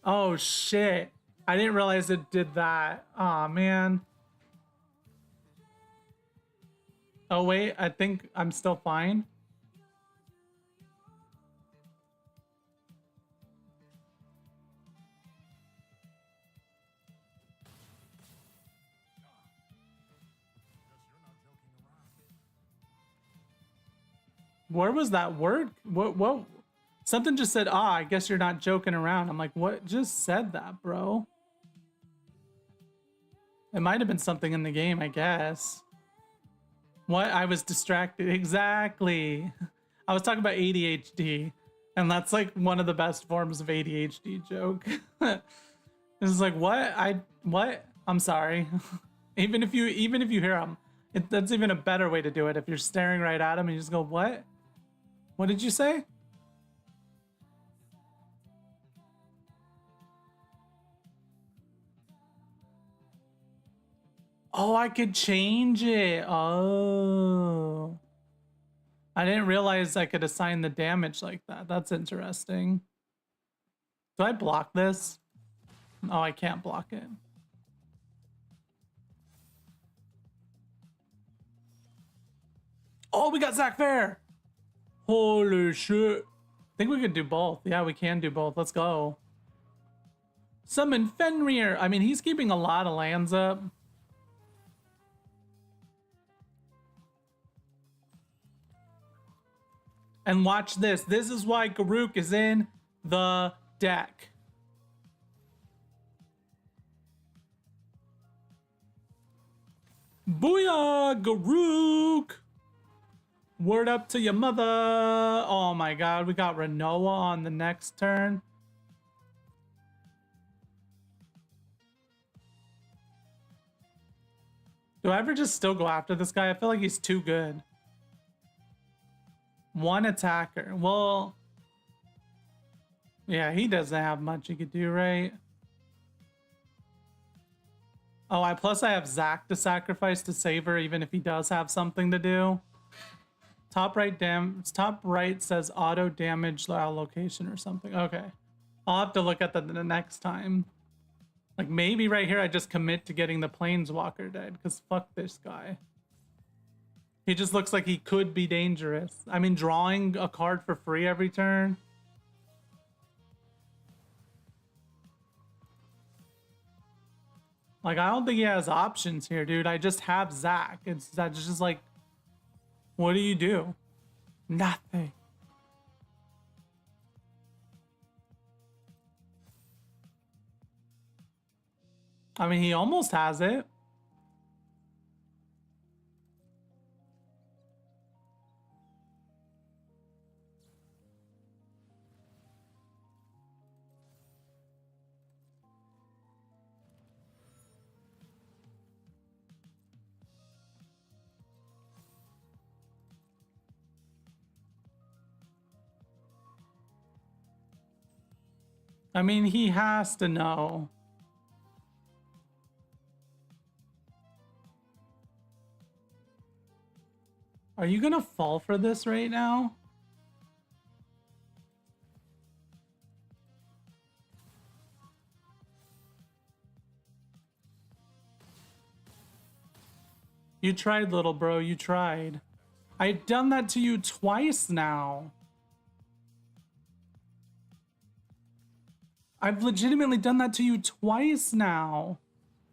Oh, shit. I didn't realize it did that. Aw, man. Oh, wait. I think I'm still fine. Where was that word? What? Something just said, ah, I guess you're not joking around. I'm like, what just said that, bro? It might have been something in the game, I guess. What? I was distracted. Exactly. I was talking about ADHD, and that's like one of the best forms of ADHD joke. It's like, what? What? I'm sorry. even if you hear him, that's even a better way to do it. If you're staring right at him and you just go, what? What did you say? Oh, I could change it. Oh. I didn't realize I could assign the damage like that. That's interesting. Do I block this? Oh, I can't block it. Oh, we got Zach Fair. Holy shit. I think we could do both. Yeah, we can do both. Let's go. Summon Fenrir. I mean, he's keeping a lot of lands up. And watch this. This is why Garruk is in the deck. Booyah, Garruk! Word up to your mother. Oh my god, we got Renoa on the next turn. Do I ever just still go after this guy? I feel like he's too good. One attacker. Well, Yeah, he doesn't have much he could do, right? Oh, plus I have Zach to sacrifice to save her, even if he does have something to do. Top right says auto damage allocation or something. Okay. I'll have to look at that the next time. Like maybe right here I just commit to getting the Planeswalker dead, because fuck this guy. He just looks like he could be dangerous. I mean, drawing a card for free every turn. Like, I don't think he has options here, dude. I just have Zach. That's just like, what do you do? Nothing. I mean, he almost has it. I mean, he has to know. Are you gonna fall for this right now? You tried, little bro, you tried. I've done that to you twice now. I've legitimately done that to you twice now.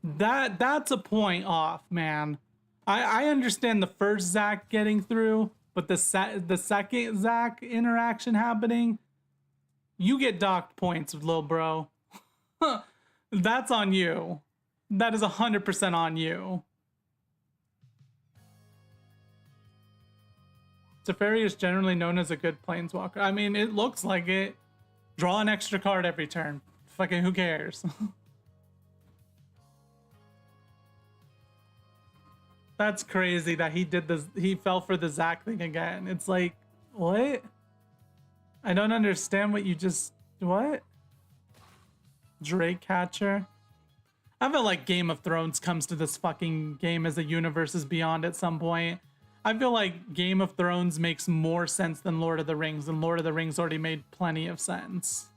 That's a point off, man. I understand the first Zach getting through, but the second Zach interaction happening, you get docked points, little bro. That's on you. That is 100% on you. Teferi is generally known as a good planeswalker. I mean, it looks like it. Draw an extra card every turn. Fucking who cares? That's crazy that he did this. He fell for the Zach thing again. It's like, what? I don't understand what you just... What? Drake Catcher? I feel like Game of Thrones comes to this fucking game as the universe is beyond at some point. I feel like Game of Thrones makes more sense than Lord of the Rings, and Lord of the Rings already made plenty of sense.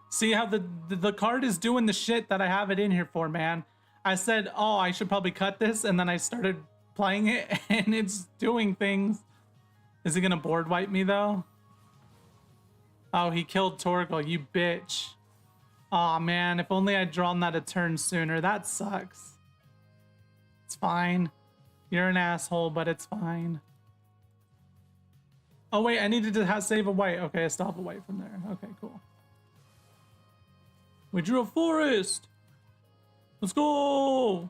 See how the card is doing the shit that I have it in here for, man. I said, oh, I should probably cut this, and then I started playing it, and it's doing things. Is it gonna board wipe me, though? Oh, he killed Torgal, you bitch. Aw, man, if only I'd drawn that a turn sooner. That sucks. It's fine. You're an asshole, but it's fine. Oh, wait, I needed to save a white. Okay, I still have a white from there. Okay, cool. We drew a forest. Let's go.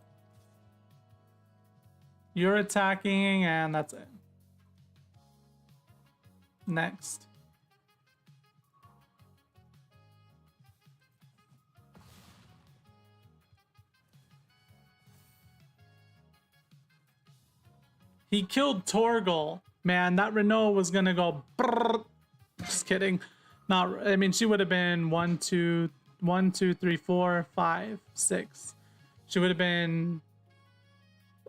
You're attacking, and that's it. Next. He killed Torgal. Man, that Renault was gonna go brrr. Just kidding. Not, I mean, she would have been 1, 2, 3, 4, 5, 6. She would have been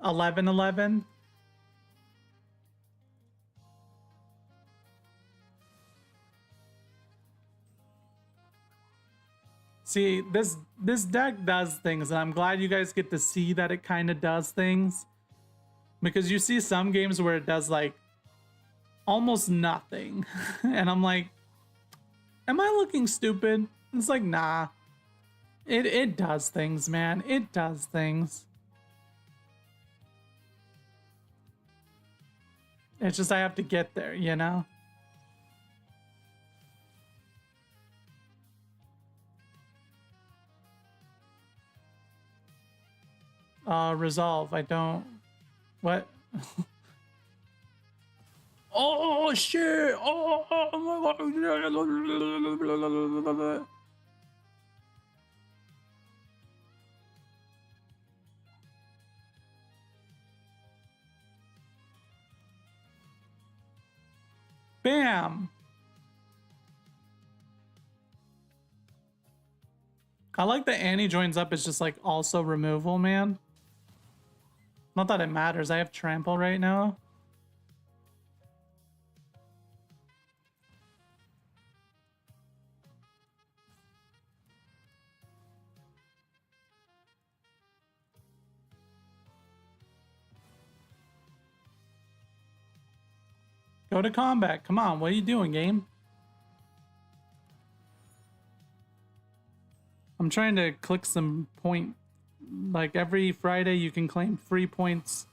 11, 11. See, this deck does things, and I'm glad you guys get to see that it kind of does things. Because you see some games where it does, like, almost nothing. And I'm like, am I looking stupid? It's like, nah. It does things, man. It does things. It's just I have to get there, you know? Resolve. I don't... What? Oh shit! Oh my god! Bam! I like that Annie joins up. It's just like also removal, man. Not that it matters. I have trample right now. Go to combat. Come on. What are you doing, game? I'm trying to click some point. Like every Friday, you can claim free points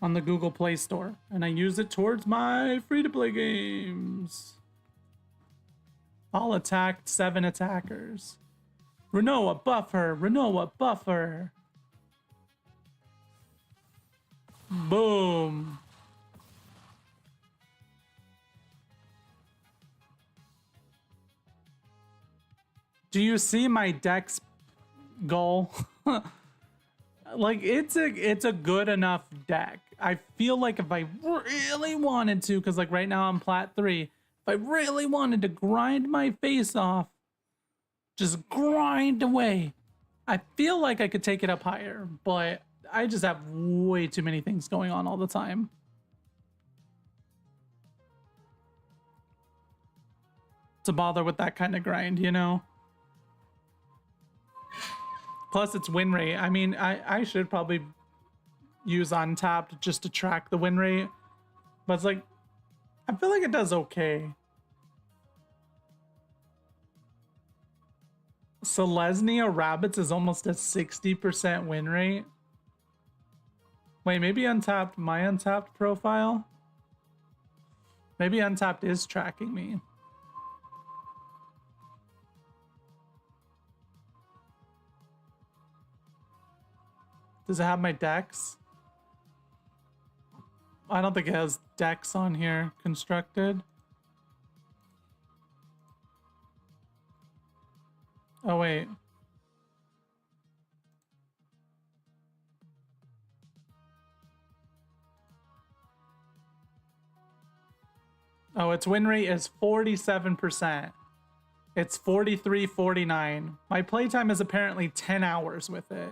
on the Google Play Store, and I use it towards my free-to-play games. All attacked 7 attackers. Renoa buffer. Renoa buffer. Boom. Do you see my deck's goal? Like it's a good enough deck. I feel like if I really wanted to, because like right now I'm Plat 3, if I really wanted to grind my face off, just grind away, I feel like I could take it up higher, but I just have way too many things going on all the time. To bother with that kind of grind, you know? Plus it's win rate. I mean, I should probably use Untapped just to track the win rate. But it's like, I feel like it does okay. Selesnya Rabbits is almost a 60% win rate. Wait, maybe Untapped, my Untapped profile? Maybe Untapped is tracking me. Does it have my decks? I don't think it has decks on here constructed. Oh, wait. Oh, its win rate is 47%. It's 43.49. My playtime is apparently 10 hours with it.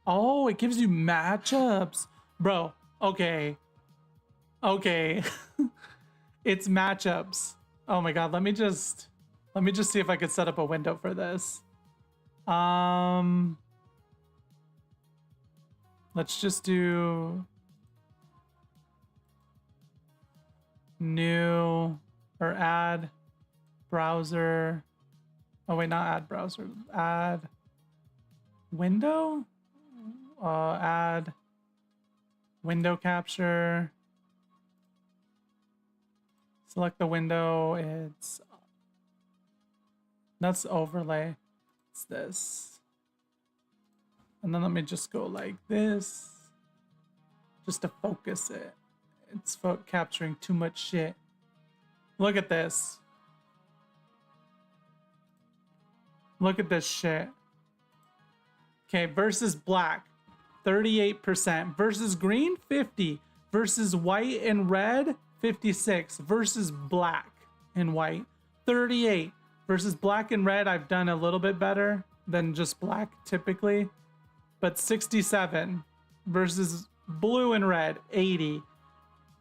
Oh, it gives you matchups. Bro, okay. Okay. It's matchups. Oh my god, let me just see if I could set up a window for this. Let's just do new or add browser. Oh wait, not add browser. Add window? Add window capture. Select the window. That's overlay. It's this. And then let me just go like this. Just to focus it. It's capturing too much shit. Look at this. Look at this shit. Okay, versus black, 38%. Versus green, 50. Versus white and red, 56. Versus black and white, 38. Versus black and red, I've done a little bit better than just black typically, but 67. Versus blue and red, 80.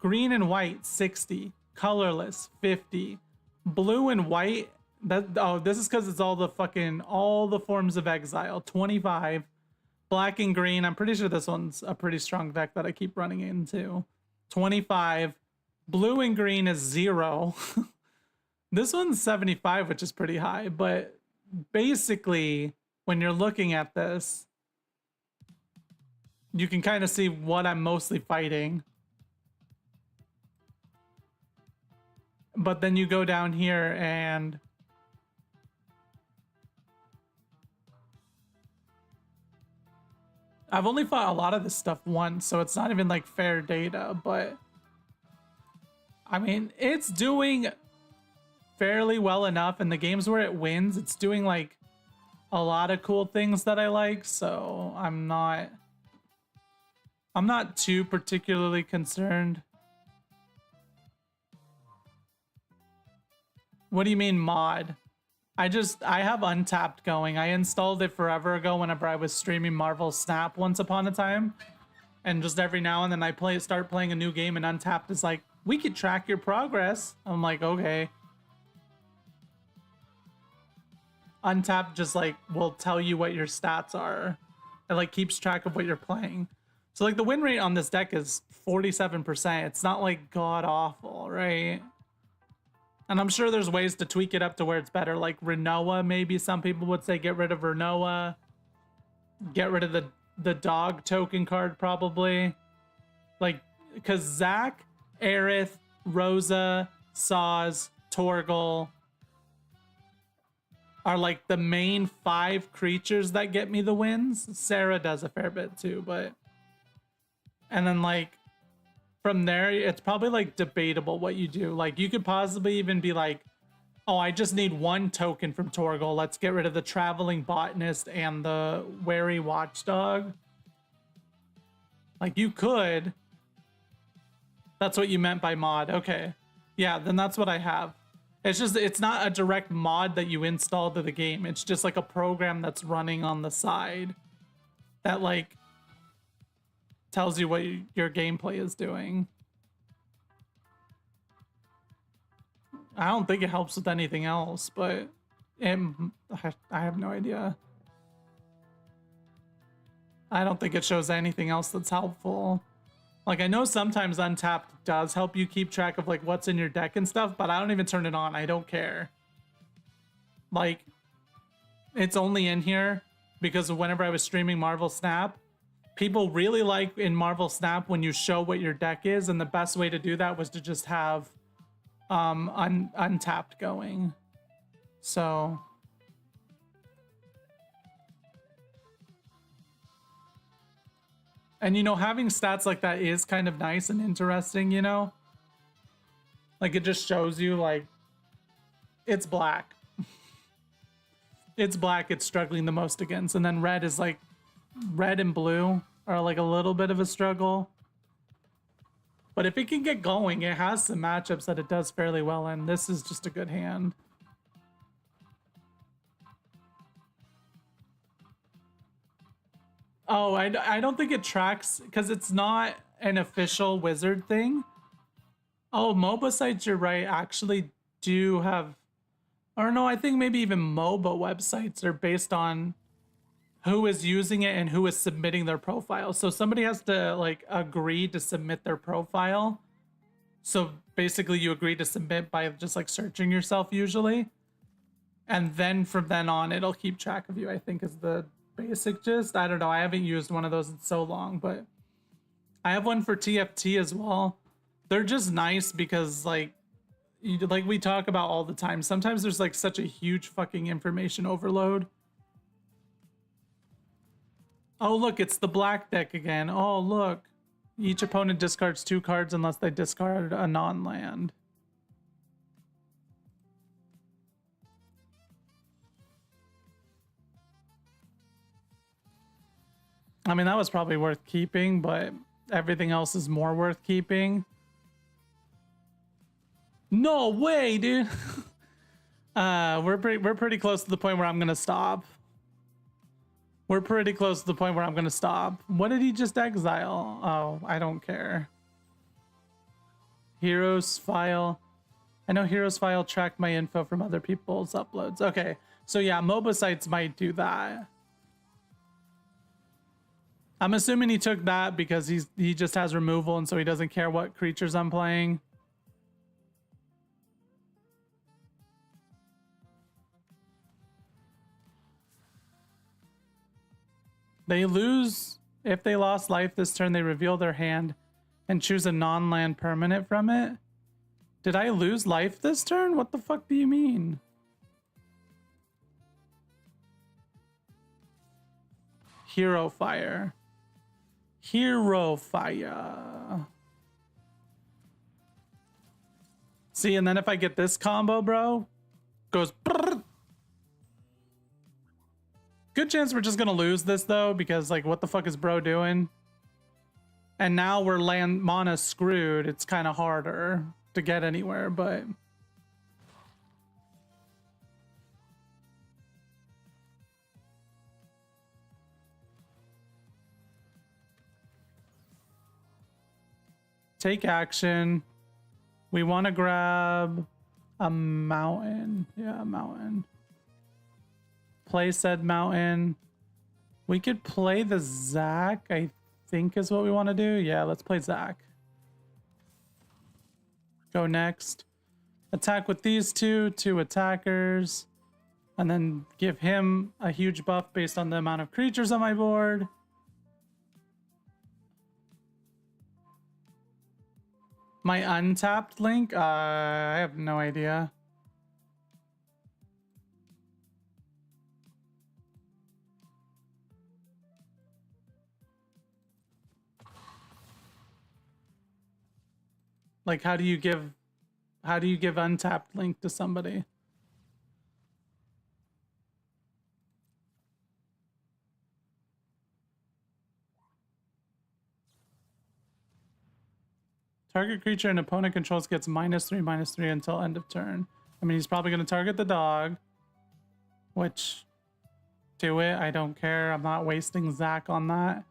Green and white, 60. Colorless, 50. Blue and white, this is because it's all the forms of exile, 25. Black and green, I'm pretty sure this one's a pretty strong deck that I keep running into. 25. Blue and green is 0. This one's 75, which is pretty high, but basically when you're looking at this, you can kind of see what I'm mostly fighting. But then you go down here and I've only fought a lot of this stuff once, so it's not even like fair data, but I mean, it's doing fairly well enough, and the games where it wins, it's doing like a lot of cool things that I like, so I'm not too particularly concerned. What do you mean mod? I have Untapped going. I installed it forever ago whenever I was streaming Marvel Snap once upon a time. And just every now and then I start playing a new game and Untapped is like, we could track your progress. I'm like, okay. Untapped just like will tell you what your stats are. It like keeps track of what you're playing. So like the win rate on this deck is 47%. It's not like god awful, right? And I'm sure there's ways to tweak it up to where it's better. Like Renoa, maybe some people would say get rid of Renoa. Get rid of the dog token card probably. Like, because Zac, Aerith, Rosa, Saz, Torgal are like the main 5 creatures that get me the wins. Sarah does a fair bit too, but... And then like, from there, it's probably like debatable what you do. Like you could possibly even be like, oh, I just need 1 token from Torgal. Let's get rid of the Traveling Botanist and the Wary Watchdog. Like you could. That's what you meant by mod. Okay. Yeah, then that's what I have. It's just, it's not a direct mod that you install to the game. It's just like a program that's running on the side that like tells you what your gameplay is doing. I don't think it helps with anything else, but I have no idea. I don't think it shows anything else that's helpful. Like, I know sometimes Untapped does help you keep track of like what's in your deck and stuff, but I don't even turn it on. I don't care. Like, it's only in here because whenever I was streaming Marvel Snap, people really like in Marvel Snap when you show what your deck is, and the best way to do that was to just have Untapped going. So and you know, having stats like that is kind of nice and interesting, you know? Like it just shows you like it's black. It's black it's struggling the most against, and then red is like red and blue are like a little bit of a struggle. But if it can get going, it has some matchups that it does fairly well in. This is just a good hand. Oh, I don't think it tracks because it's not an official wizard thing. Oh, MOBA sites, you're right, actually do have... Or no, I think maybe even MOBA websites are based on who is using it and who is submitting their profile. So somebody has to like agree to submit their profile. So basically you agree to submit by just like searching yourself usually. And then from then on, it'll keep track of you, I think is the basic gist. I don't know. I haven't used one of those in so long, but I have one for TFT as well. They're just nice because like we talk about all the time. Sometimes there's like such a huge fucking information overload. Oh, look, it's the black deck again. Oh, look. Each opponent discards 2 cards unless they discard a non-land. I mean, that was probably worth keeping, but everything else is more worth keeping. No way, dude. We're pretty close to the point where I'm gonna stop. We're pretty close to the point where I'm gonna stop. What did he just exile? Oh, I don't care. Heroes file. I know Heroes file track my info from other people's uploads. Okay, so yeah, MOBA sites might do that. I'm assuming he took that because he just has removal and so he doesn't care what creatures I'm playing. They lose. If they lost life this turn, they reveal their hand and choose a non-land permanent from it. Did I lose life this turn? What the fuck do you mean? Hero fire. Hero fire. See, and then if I get this combo, bro, goes. Brrr. Good chance we're just gonna lose this though, because like, what the fuck is bro doing? And now we're mana screwed. It's kind of harder to get anywhere, but. Take action. We want to grab a mountain. Yeah, a mountain. Play said mountain. We could play the Zac, I think is what we want to do. Yeah, let's play Zac. Go next. Attack with these two attackers. And then give him a huge buff based on the amount of creatures on my board. My untapped link? I have no idea. Like, how do you give untapped link to somebody? Target creature an opponent controls gets -3/-3 until end of turn. I mean, he's probably going to target the dog. Which, do it. I don't care. I'm not wasting Zac on that.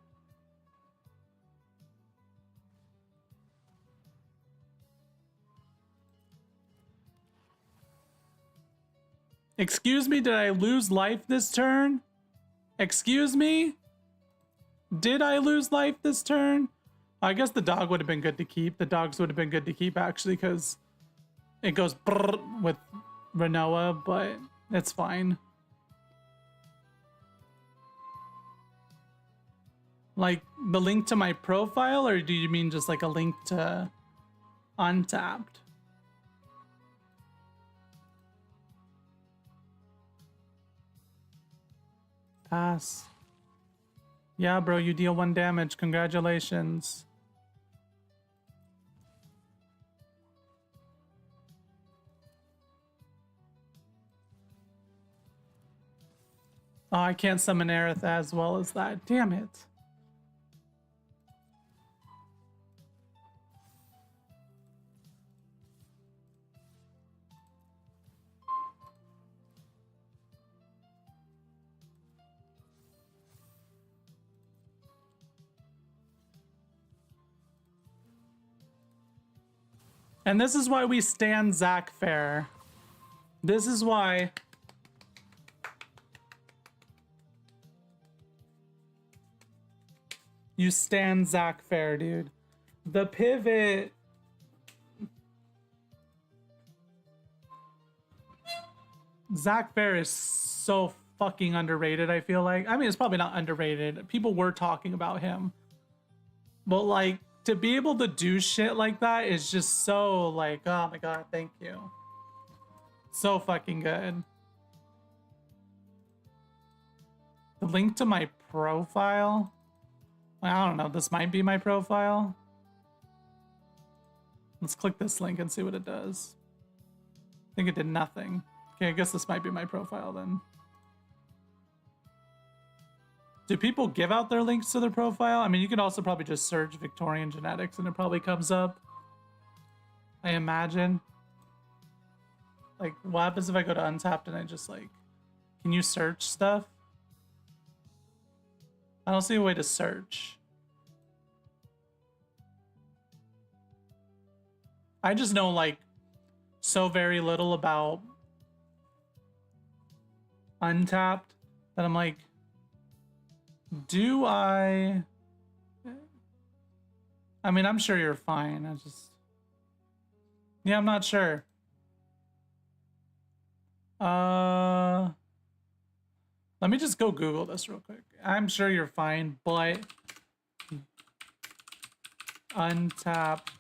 Excuse me, did I lose life this turn? Excuse me? Did I lose life this turn? I guess the dog would have been good to keep. The dogs would have been good to keep, actually, because it goes brrr with Renoa, but it's fine. Like, the link to my profile, or do you mean just like a link to Untapped? Pass. Yeah, bro, you deal 1 damage. Congratulations. Oh, I can't summon Aerith as well as that. Damn it. And this is why we stand Zac Fair. This is why. You stand Zac Fair, dude. The pivot. Zac Fair is so fucking underrated, I feel like. I mean, it's probably not underrated. People were talking about him. But like, to be able to do shit like that is just so like, oh my god, thank you. So fucking good. The link to my profile? I don't know, this might be my profile. Let's click this link and see what it does. I think it did nothing. Okay, I guess this might be my profile then. Do people give out their links to their profile? I mean, you could also probably just search Victorian genetics and it probably comes up. I imagine. Like, what happens if I go to Untapped and I just like, can you search stuff? I don't see a way to search. I just know like so very little about Untapped that I'm like, do I mean, I'm sure you're fine. Yeah, I'm not sure. Let me just go Google this real quick. I'm sure you're fine, but Untapped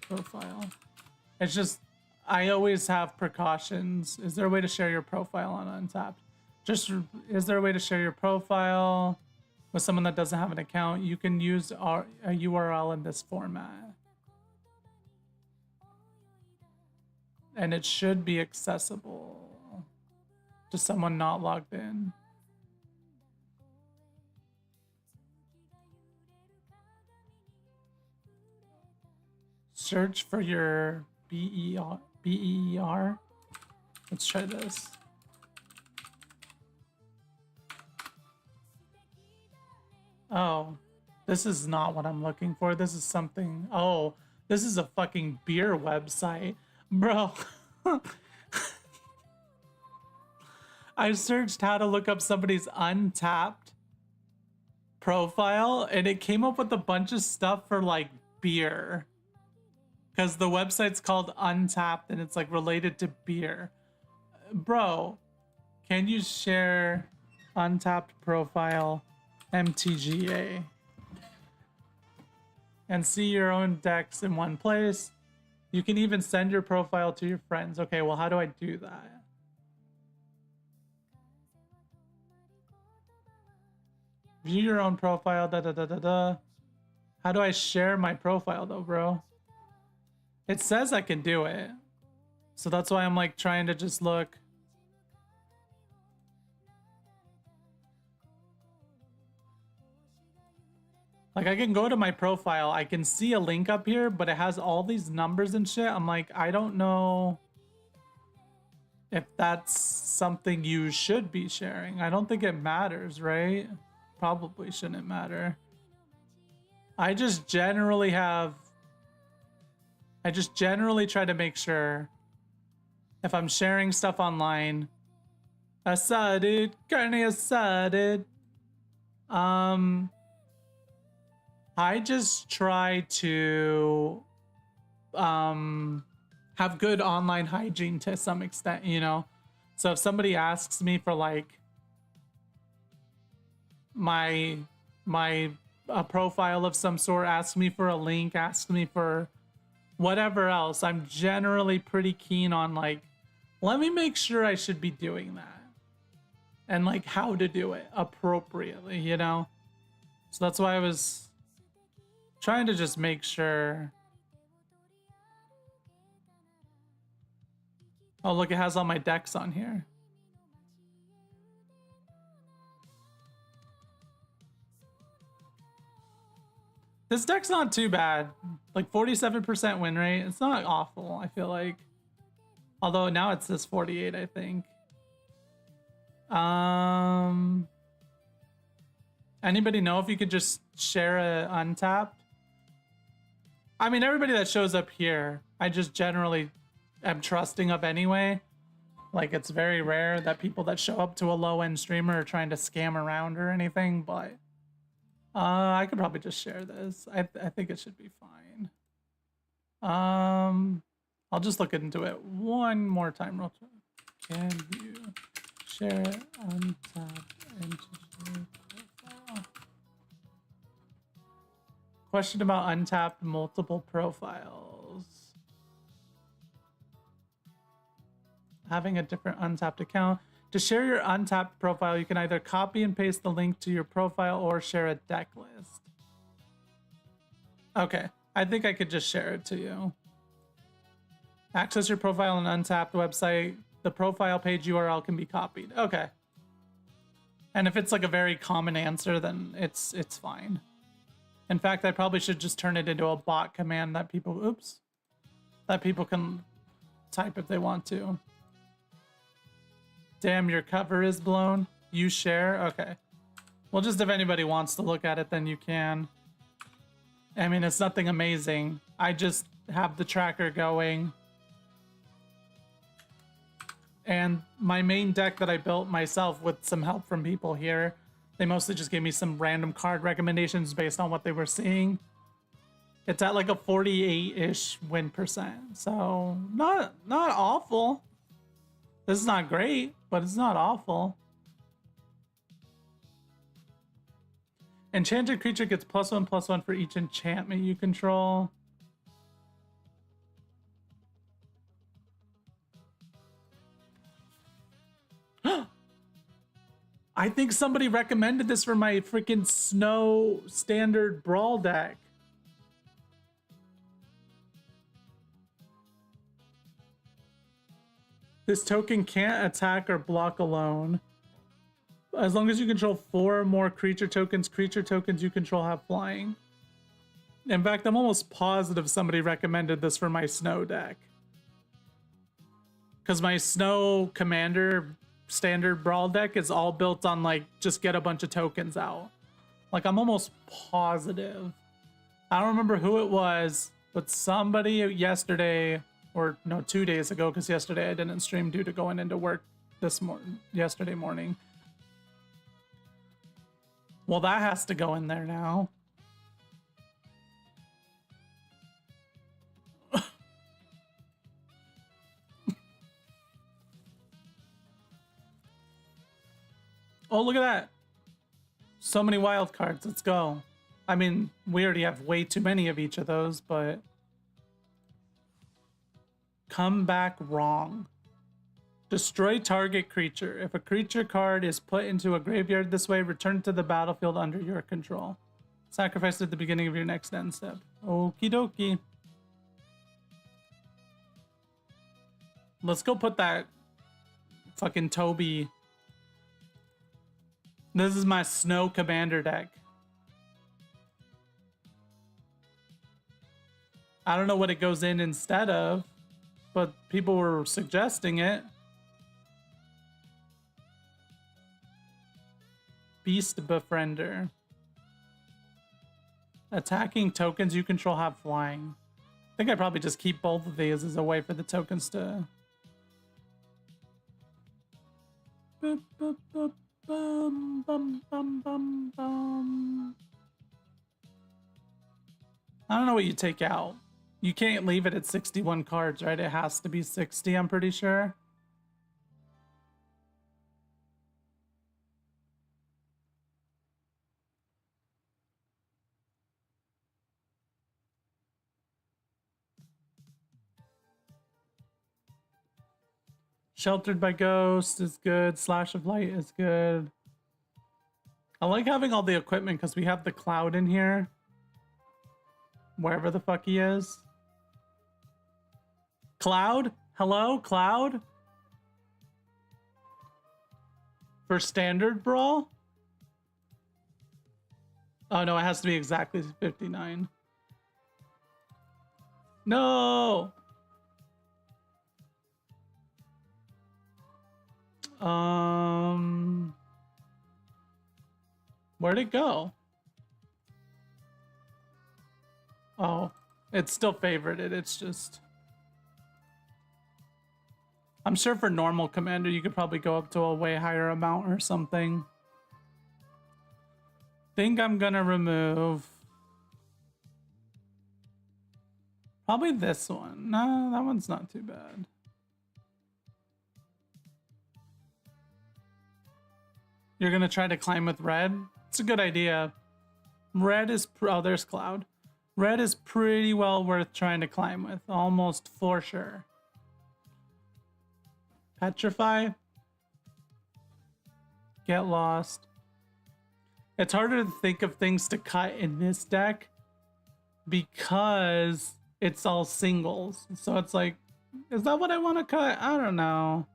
profile. It's just, I always have precautions. Is there a way to share your profile on Untapped? Is there a way to share your profile with someone that doesn't have an account? You can use a URL in this format. and it should be accessible to someone not logged in. Search for your BER. Let's try this. Oh, this is not what I'm looking for. This is something. Oh, this is a fucking beer website. Bro. I searched how to look up somebody's Untapped profile, and it came up with a bunch of stuff for like beer. Because the website's called Untapped and it's like related to beer. Bro, can you share Untapped profile MTGA and see your own decks in one place? You can even send your profile to your friends. Okay, well, how do I do that? View your own profile, da da da da da. How do I share my profile though, bro? It says I can do it. So that's why I'm like trying to just look. Like I can go to my profile, I can see a link up here, but it has all these numbers and shit. I'm like, I don't know if that's something you should be sharing. I don't think it matters, right? Probably shouldn't matter. I just generally try to make sure if I'm sharing stuff online, assaded, carne assaded. I just try to have good online hygiene to some extent, you know? So if somebody asks me for like my profile of some sort, asks me for a link, asks me for whatever else, I'm generally pretty keen on like, let me make sure I should be doing that and like how to do it appropriately, you know? So that's why I was trying to just make sure. Oh, look, it has all my decks on here. This deck's not too bad. Like 47% win rate. It's not awful, I feel like. Although now it's this 48, I think. Anybody know if you could just share a Untapped? I mean, everybody that shows up here, I just generally am trusting of anyway. Like, it's very rare that people that show up to a low-end streamer are trying to scam around or anything, but I could probably just share this. I think it should be fine. I'll just look into it one more time real quick. Can you share Untapped MTG profile? Question about Untapped multiple profiles. Having a different Untapped account. To share your Untapped profile, you can either copy and paste the link to your profile or share a deck list. Okay, I think I could just share it to you. Access your profile on Untapped website. The profile page URL can be copied. Okay. And if it's like a very common answer, then it's fine. In fact, I probably should just turn it into a bot command that people, that people can type if they want to. Damn, your cover is blown. You share? Okay. Well, just if anybody wants to look at it, then you can. I mean, it's nothing amazing. I just have the tracker going. And my main deck that I built myself with some help from people here, they mostly just gave me some random card recommendations based on what they were seeing. It's at like a 48-ish win percent. So not awful. This is not great, but it's not awful. Enchanted creature gets +1/+1 for each enchantment you control. I think somebody recommended this for my freaking snow standard Brawl deck. This token can't attack or block alone. As long as you control 4 or more creature tokens you control have flying. In fact, I'm almost positive somebody recommended this for my snow deck. Because my snow commander standard brawl deck is all built on like just get a bunch of tokens out. Like I'm almost positive. I don't remember who it was, but somebody yesterday, or no, 2 days ago, because yesterday I didn't stream due to going into work yesterday morning. Well, that has to go in there now. Oh, look at that. So many wild cards. Let's go. I mean, we already have way too many of each of those, but... Come back wrong. Destroy target creature. If a creature card is put into a graveyard this way, return to the battlefield under your control. Sacrifice at the beginning of your next end step. Okie dokie. Let's go put that fucking Toby. This is my snow commander deck. I don't know what it goes in instead of, but people were suggesting it. Beast Befriender. Attacking tokens you control have flying. I think I probably just keep both of these as a way for the tokens to... Boop, boop, boop. Bum, bum, bum, bum, bum. I don't know what you take out. You can't leave it at 61 cards, right? It has to be 60, I'm pretty sure. Sheltered by Ghost is good. Slash of Light is good. I like having all the equipment because we have the Cloud in here. Wherever the fuck he is. Cloud? Hello, Cloud? For standard Brawl? Oh no, it has to be exactly 59. No! Where'd it go? Oh, it's still favorited. It's just... I'm sure for normal commander, you could probably go up to a way higher amount or something. Think I'm gonna remove... Probably this one. No, that one's not too bad. You're gonna try to climb with red? It's a good idea. Red is... Oh, there's Cloud. Red is pretty well worth trying to climb with. Almost for sure. Petrify. Get lost. It's harder to think of things to cut in this deck because it's all singles. So it's like, is that what I want to cut? I don't know.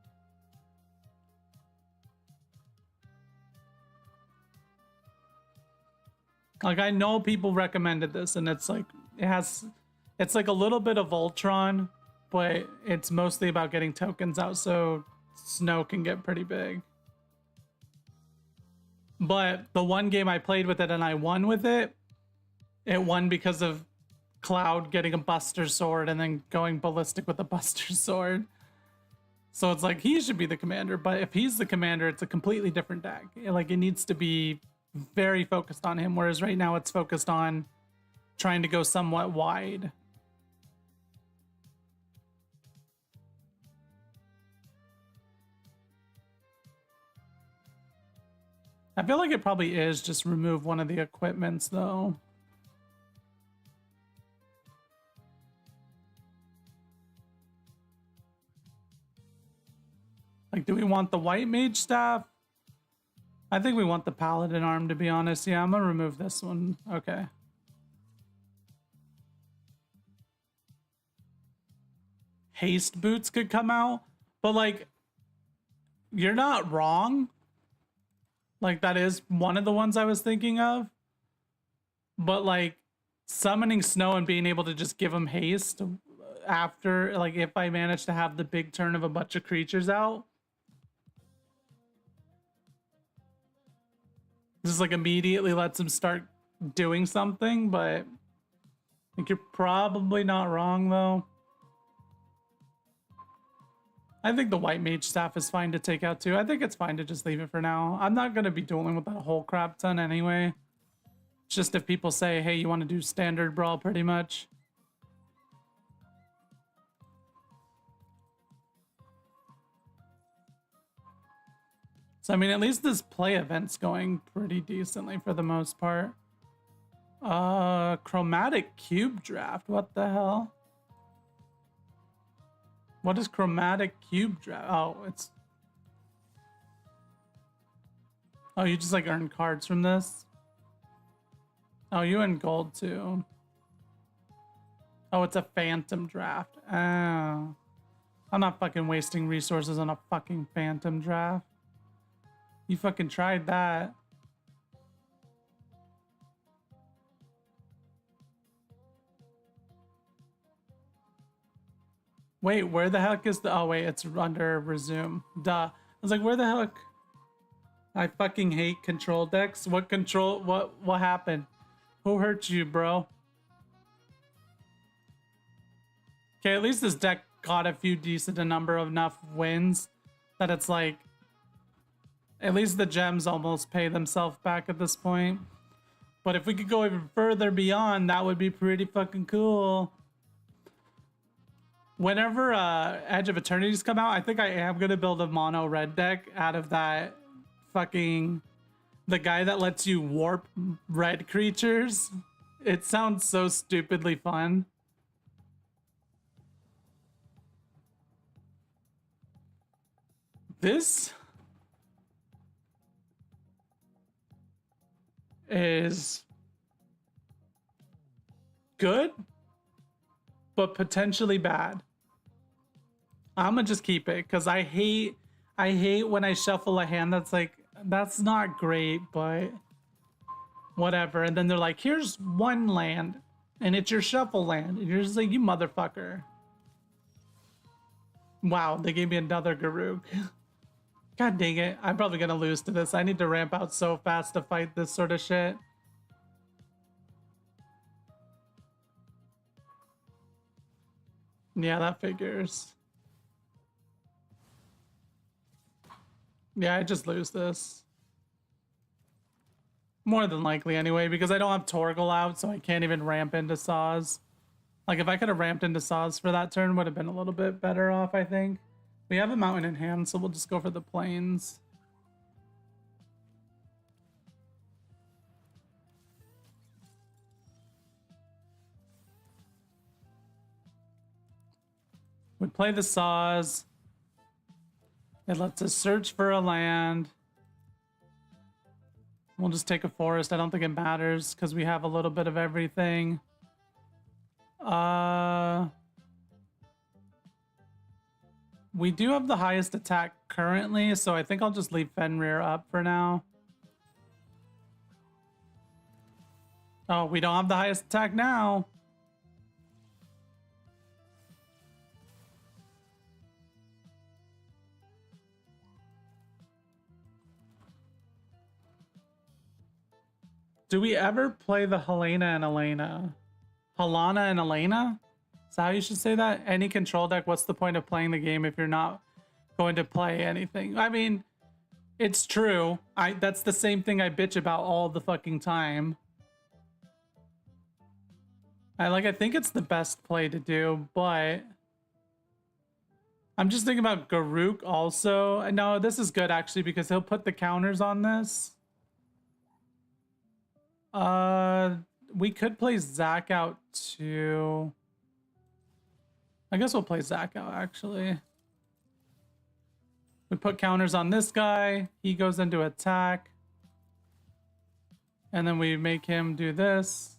Like, I know people recommended this, and it's like, it's like a little bit of Voltron, but it's mostly about getting tokens out so Snow can get pretty big. But the one game I played with it and I won with it, it won because of Cloud getting a Buster Sword and then going ballistic with a Buster Sword. So it's like, he should be the commander, but if he's the commander, it's a completely different deck. Like, it needs to be very focused on him, whereas right now it's focused on trying to go somewhat wide. I feel like it probably is just remove one of the equipments though. Like, do we want the white mage staff? I think we want the paladin arm, to be honest. Yeah, I'm gonna remove this one. Okay. Haste boots could come out. But like, you're not wrong. Like, that is one of the ones I was thinking of. But like, summoning snow and being able to just give him haste after, like, if I manage to have the big turn of a bunch of creatures out, just like immediately lets him start doing something. But I think you're probably not wrong though. I think the white mage staff is fine to take out too. I think it's fine to just leave it for now. I'm not going to be dueling with that whole crap ton anyway. It's just if people say, hey, you want to do standard brawl pretty much. So, I mean, at least this play event's going pretty decently for the most part. Chromatic cube draft. What the hell? What is chromatic cube draft? Oh, it's... Oh, you just like earn cards from this? Oh, you earn gold too. Oh, it's a phantom draft. Oh. I'm not fucking wasting resources on a fucking phantom draft. You fucking tried that. Wait, where the heck is the... Oh, wait, it's under resume. Duh. I was like, where the heck? I fucking hate control decks. What control... What happened? Who hurt you, bro? Okay, at least this deck got a few decent enough wins that it's like... At least the gems almost pay themselves back at this point. But if we could go even further beyond, that would be pretty fucking cool. Whenever Edge of Eternities come out, I think I am going to build a mono red deck out of that fucking... The guy that lets you warp red creatures. It sounds so stupidly fun. This is good, but potentially bad. I'm gonna just keep it because I hate when I shuffle a hand that's like, that's not great, but whatever. And then they're like, here's one land and it's your shuffle land. And you're just like, you motherfucker. Wow, they gave me another Garuk. God dang it. I'm probably gonna lose to this. I need to ramp out so fast to fight this sort of shit. Yeah, that figures. Yeah, I just lose this. More than likely anyway, because I don't have Torgal out, so I can't even ramp into Saws. Like, if I could have ramped into Saws for that turn, would have been a little bit better off, I think. We have a mountain in hand, so we'll just go for the plains. We play the Saws. It lets us search for a land. We'll just take a forest. I don't think it matters because we have a little bit of everything. We do have the highest attack currently, so I think I'll just leave Fenrir up for now. Oh, we don't have the highest attack now. Do we ever play the Helena and Elena? Helena and Elena? Is that how you should say that? Any control deck, what's the point of playing the game if you're not going to play anything? I mean, it's true. That's the same thing I bitch about all the fucking time. I think it's the best play to do, but I'm just thinking about Garuk also. No, this is good actually because he'll put the counters on this. We could play Zach out too. I guess we'll play Zach out actually. We put counters on this guy. He goes into attack. And then we make him do this.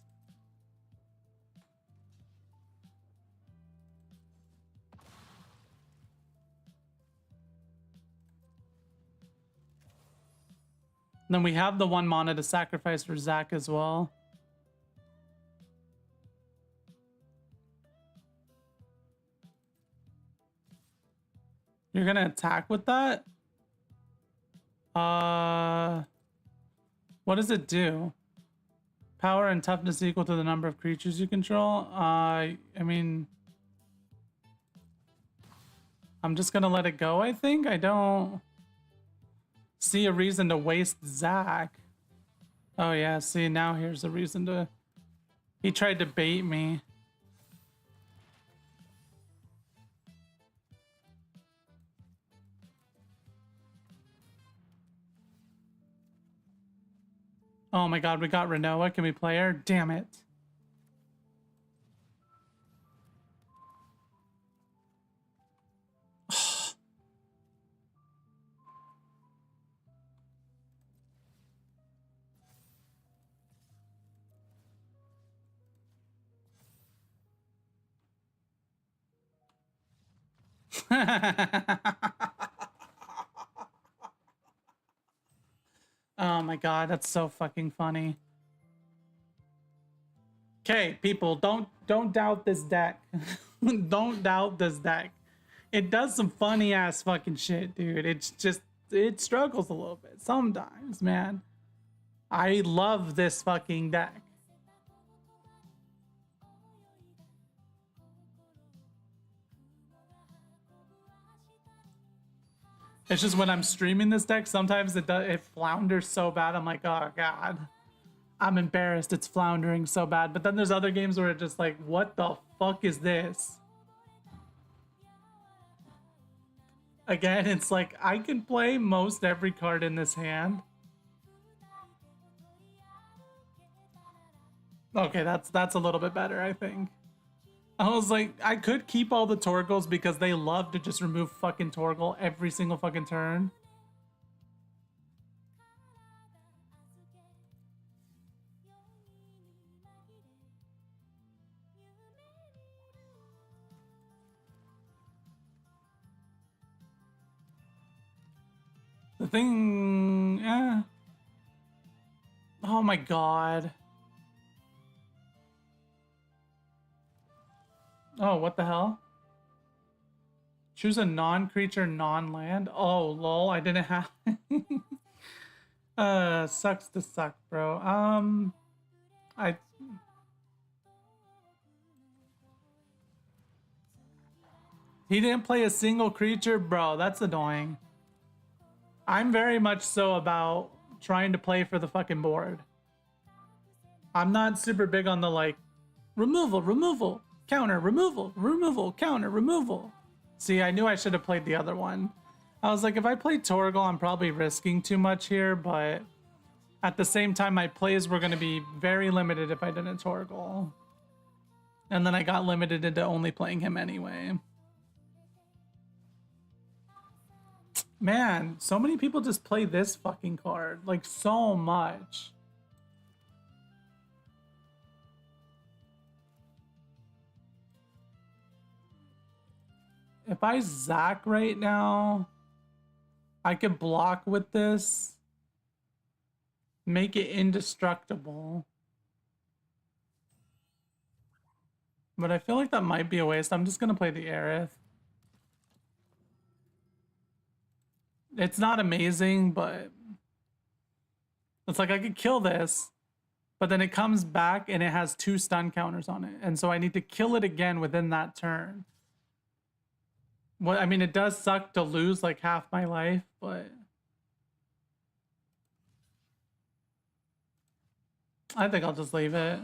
then we have the 1 mana to sacrifice for Zac as well. You're gonna attack with that? What does it do? Power and toughness equal to the number of creatures you control? I mean... I'm just gonna let it go, I think? I don't see a reason to waste Zac. Oh yeah, see, now here's a reason to... He tried to bait me. Oh my god, we got Renoa. Can we play her? Damn it. Oh my god, that's so fucking funny. Okay, people, don't doubt this deck. Don't doubt this deck. It does some funny ass fucking shit, dude. It's just, it struggles a little bit sometimes, man. I love this fucking deck. It's just when I'm streaming this deck, sometimes it flounders so bad. I'm like, oh god, I'm embarrassed. It's floundering so bad. But then there's other games where it's just like, what the fuck is this? Again, it's like I can play most every card in this hand. Okay, that's a little bit better, I think. I was like, I could keep all the Torgles because they love to just remove fucking Torgle every single fucking turn. The thing... Oh my god. Oh, what the hell? Choose a non-creature, non-land? Oh, lol, I didn't have... sucks to suck, bro. He didn't play a single creature? Bro, that's annoying. I'm very much so about trying to play for the fucking board. I'm not super big on the, like, removal, counter, removal, counter, removal. See, I knew I should have played the other one. I was like, if I play Torgal, I'm probably risking too much here, but at the same time, my plays were going to be very limited if I didn't Torgal. And then I got limited into only playing him anyway. Man, so many people just play this fucking card. Like, so much. If I Zac right now, I could block with this. Make it indestructible. But I feel like that might be a waste. I'm just going to play the Aerith. It's not amazing, but it's like I could kill this, but then it comes back and it has 2 stun counters on it. And so I need to kill it again within that turn. Well, I mean, it does suck to lose like half my life, but I think I'll just leave it.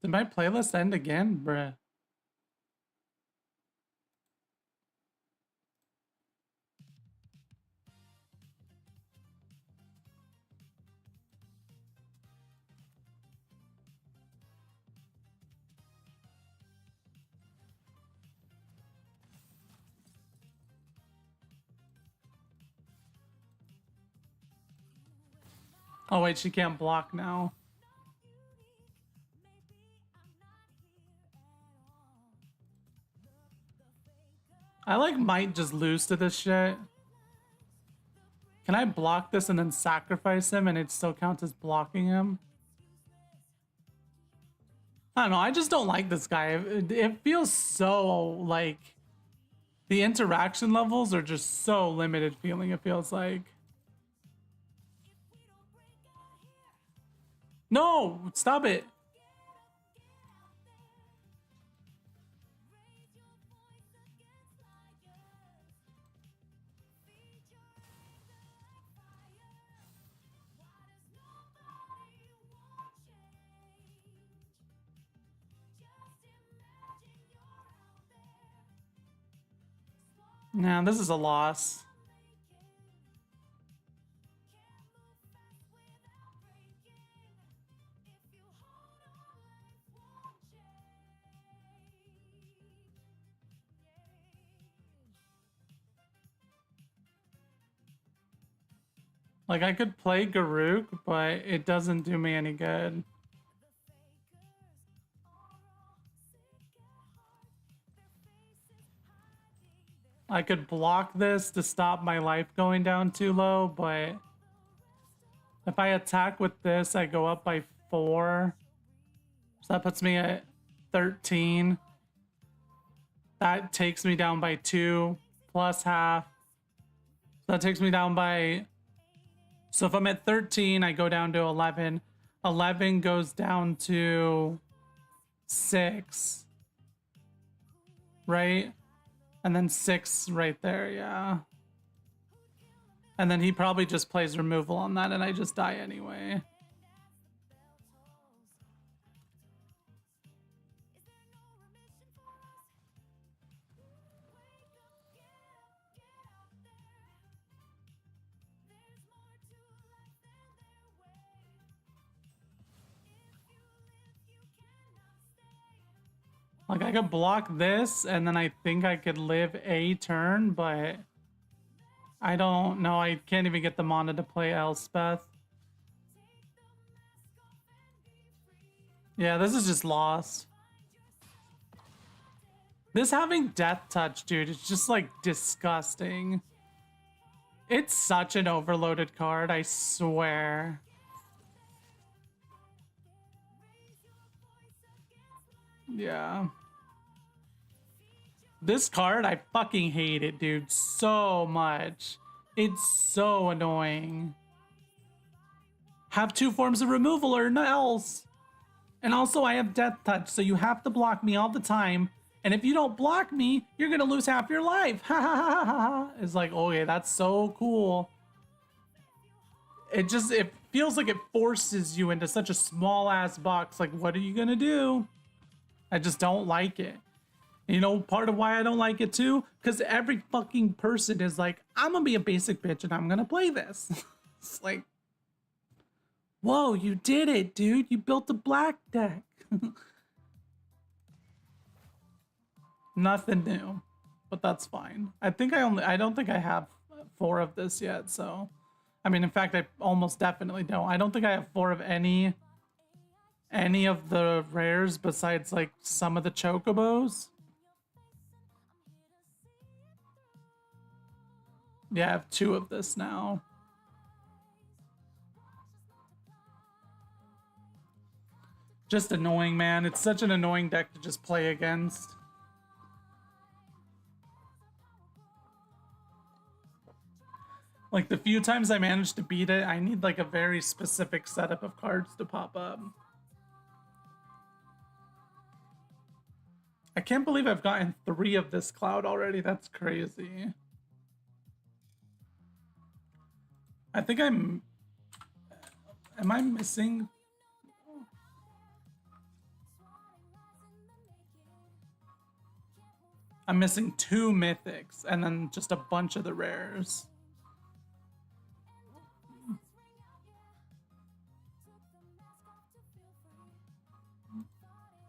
Did my playlist end again? Bruh. Oh wait, she can't block now. I like might just lose to this shit. Can I block this and then sacrifice him and it still counts as blocking him? I don't know, I just don't like this guy. It feels so like the interaction levels are just so limited feeling, it feels like. No, stop it. Nah, this is a loss. Like, I could play Garuk, but it doesn't do me any good. I could block this to stop my life going down too low, but if I attack with this, I go up by 4. So that puts me at 13. That takes me down by 2 plus half. So that takes me down by... So if I'm at 13, I go down to 11. 11 goes down to 6. Right? And then 6 right there, yeah. And then he probably just plays removal on that and I just die anyway. Like, I could block this, and then I think I could live a turn, but I don't know. I can't even get the mana to play Elspeth. Yeah, this is just lost. This having Death Touch, dude, it's just, like, disgusting. It's such an overloaded card, I swear. Yeah. This card, I fucking hate it, dude, so much. It's so annoying. Have 2 forms of removal or else. And also, I have Death Touch, so you have to block me all the time. And if you don't block me, you're gonna lose half your life. Ha ha ha ha ha. It's like, okay, that's so cool. It feels like it forces you into such a small ass box. Like, what are you gonna do? I just don't like it. You know, part of why I don't like it too? Because every fucking person is like, I'm gonna be a basic bitch and I'm gonna play this. It's like, whoa, you did it, dude. You built a black deck. Nothing new, but that's fine. I don't think I have 4 of this yet, so. I mean, in fact, I almost definitely don't. I don't think I have 4 of any of the rares besides, like, some of the chocobos. Yeah, I have 2 of this now. Just annoying, man. It's such an annoying deck to just play against. Like, the few times I managed to beat it, I need, like, a very specific setup of cards to pop up. I can't believe I've gotten 3 of this cloud already. That's crazy. I think am I missing? I'm missing 2 mythics and then just a bunch of the rares.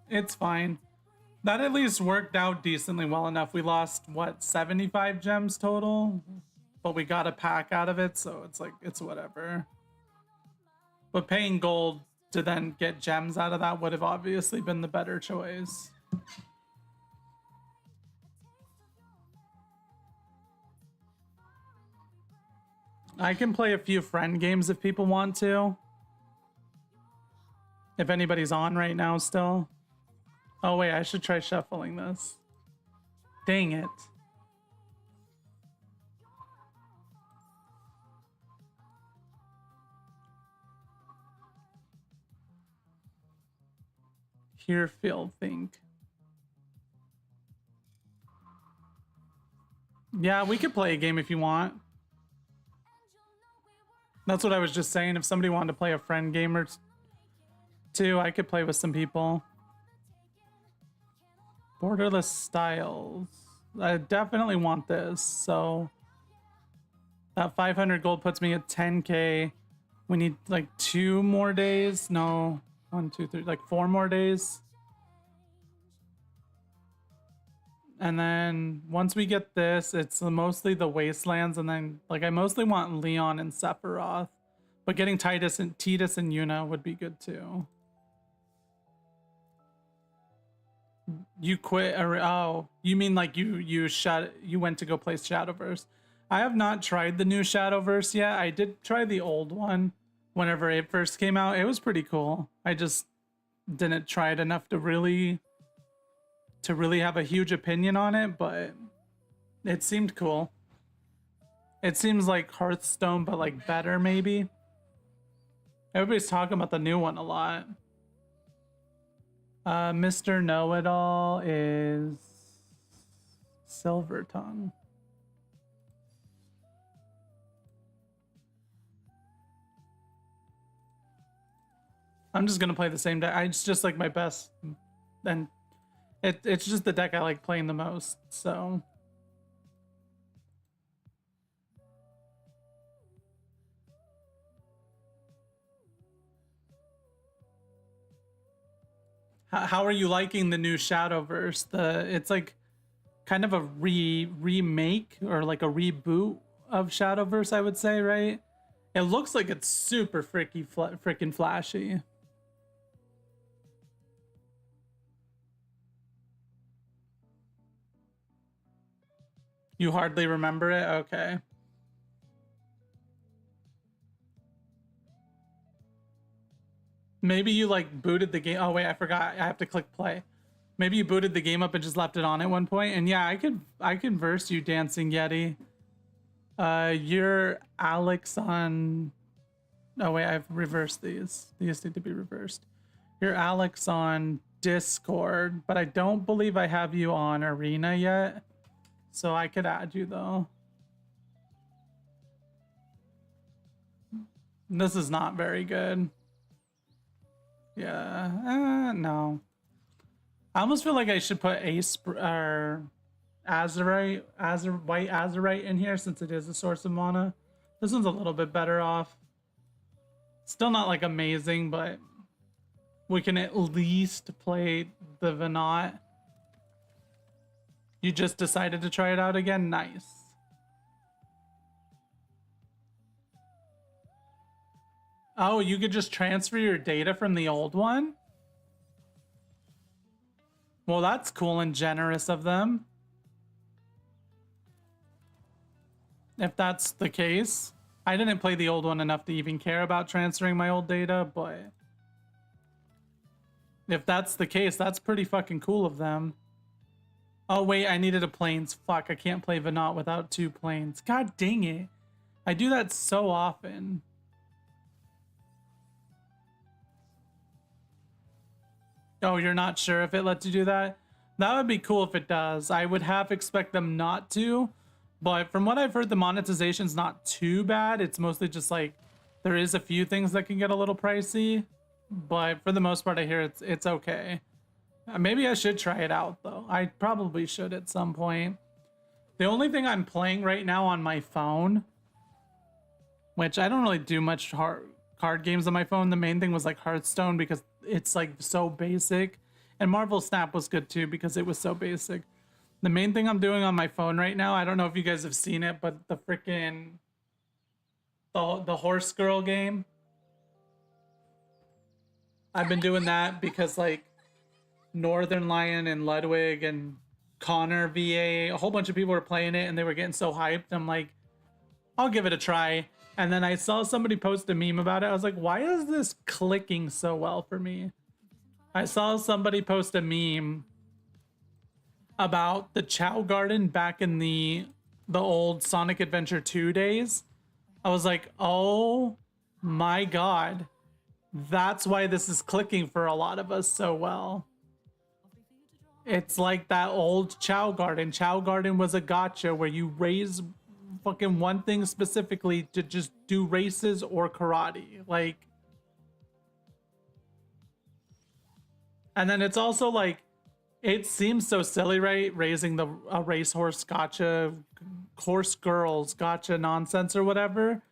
It's fine. That at least worked out decently well enough. We lost, what, 75 gems total? But we got a pack out of it, so it's like, it's whatever. But paying gold to then get gems out of that would have obviously been the better choice. I can play a few friend games if people want to. If anybody's on right now still. Oh wait, I should try shuffling this. Dang it. Hear, feel, think. Yeah, we could play a game if you want. That's what I was just saying. If somebody wanted to play a friend game or two, I could play with some people. Borderless styles. I definitely want this. So that 500 gold puts me at 10k. We need like 2 more days. No, 1, 2, 3, like 4 more days. And then once we get this, it's mostly the wastelands, and then like I mostly want Leon and Sephiroth, but getting Titus and Yuna would be good too. You quit, or oh, you mean like you went to go play Shadowverse? I have not tried the new Shadowverse yet. I did try the old one whenever it first came out. It was pretty cool. I just didn't try it enough to really have a huge opinion on it, but it seemed cool. It seems like Hearthstone, but like better maybe. Everybody's talking about the new one a lot. Mr. Know-It-All is Silver Tongue. I'm just gonna play the same deck. It's just like my best, and it's just the deck I like playing the most. So how are you liking the new Shadowverse? It's like kind of a remake or like a reboot of Shadowverse, I would say, right? It looks like it's super freaking flashy. You hardly remember it? Okay. Maybe you like booted the game. Oh wait, I forgot. I have to click play. Maybe you booted the game up and just left it on at one point. And yeah, I can verse you, Dancing Yeti. You're Alex on. Oh wait, I've reversed these. These need to be reversed. You're Alex on Discord, but I don't believe I have you on Arena yet. So I could add you though. This is not very good. Yeah, no. I almost feel like I should put Ace or White Azurite in here since it is a source of mana. This one's a little bit better off. Still not like amazing, but we can at least play the Venat. You just decided to try it out again? Nice. Oh, you could just transfer your data from the old one? Well, that's cool and generous of them. If that's the case. I didn't play the old one enough to even care about transferring my old data, but if that's the case, that's pretty fucking cool of them. Oh wait, I needed a planes. Fuck, I can't play Venat without 2 planes. God dang it. I do that so often. Oh, you're not sure if it lets you do that? That would be cool if it does. I would half expect them not to, but from what I've heard, the monetization's not too bad. It's mostly just like, there is a few things that can get a little pricey, but for the most part, I hear it's okay. Maybe I should try it out though. I probably should at some point. The only thing I'm playing right now on my phone, which I don't really do much card games on my phone. The main thing was like Hearthstone because it's like so basic, and Marvel Snap was good too because it was so basic. The main thing I'm doing on my phone right now, I don't know if you guys have seen it, but the freaking the horse girl game. I've been doing that because like Northern Lion and Ludwig and Connor VA, a whole bunch of people were playing it and they were getting so hyped. I'm like, I'll give it a try. And then I saw somebody post a meme about it. I was like, why is this clicking so well for me? I saw somebody post a meme about the Chow Garden back in the old Sonic Adventure 2 days. I was like, oh my god. That's why this is clicking for a lot of us so well. It's like that old Chow Garden. Chow Garden was a gacha where you raise fucking one thing specifically to just do races or karate. Like, and then it's also like, it seems so silly, right? Raising a racehorse gacha, horse girls gacha nonsense or whatever.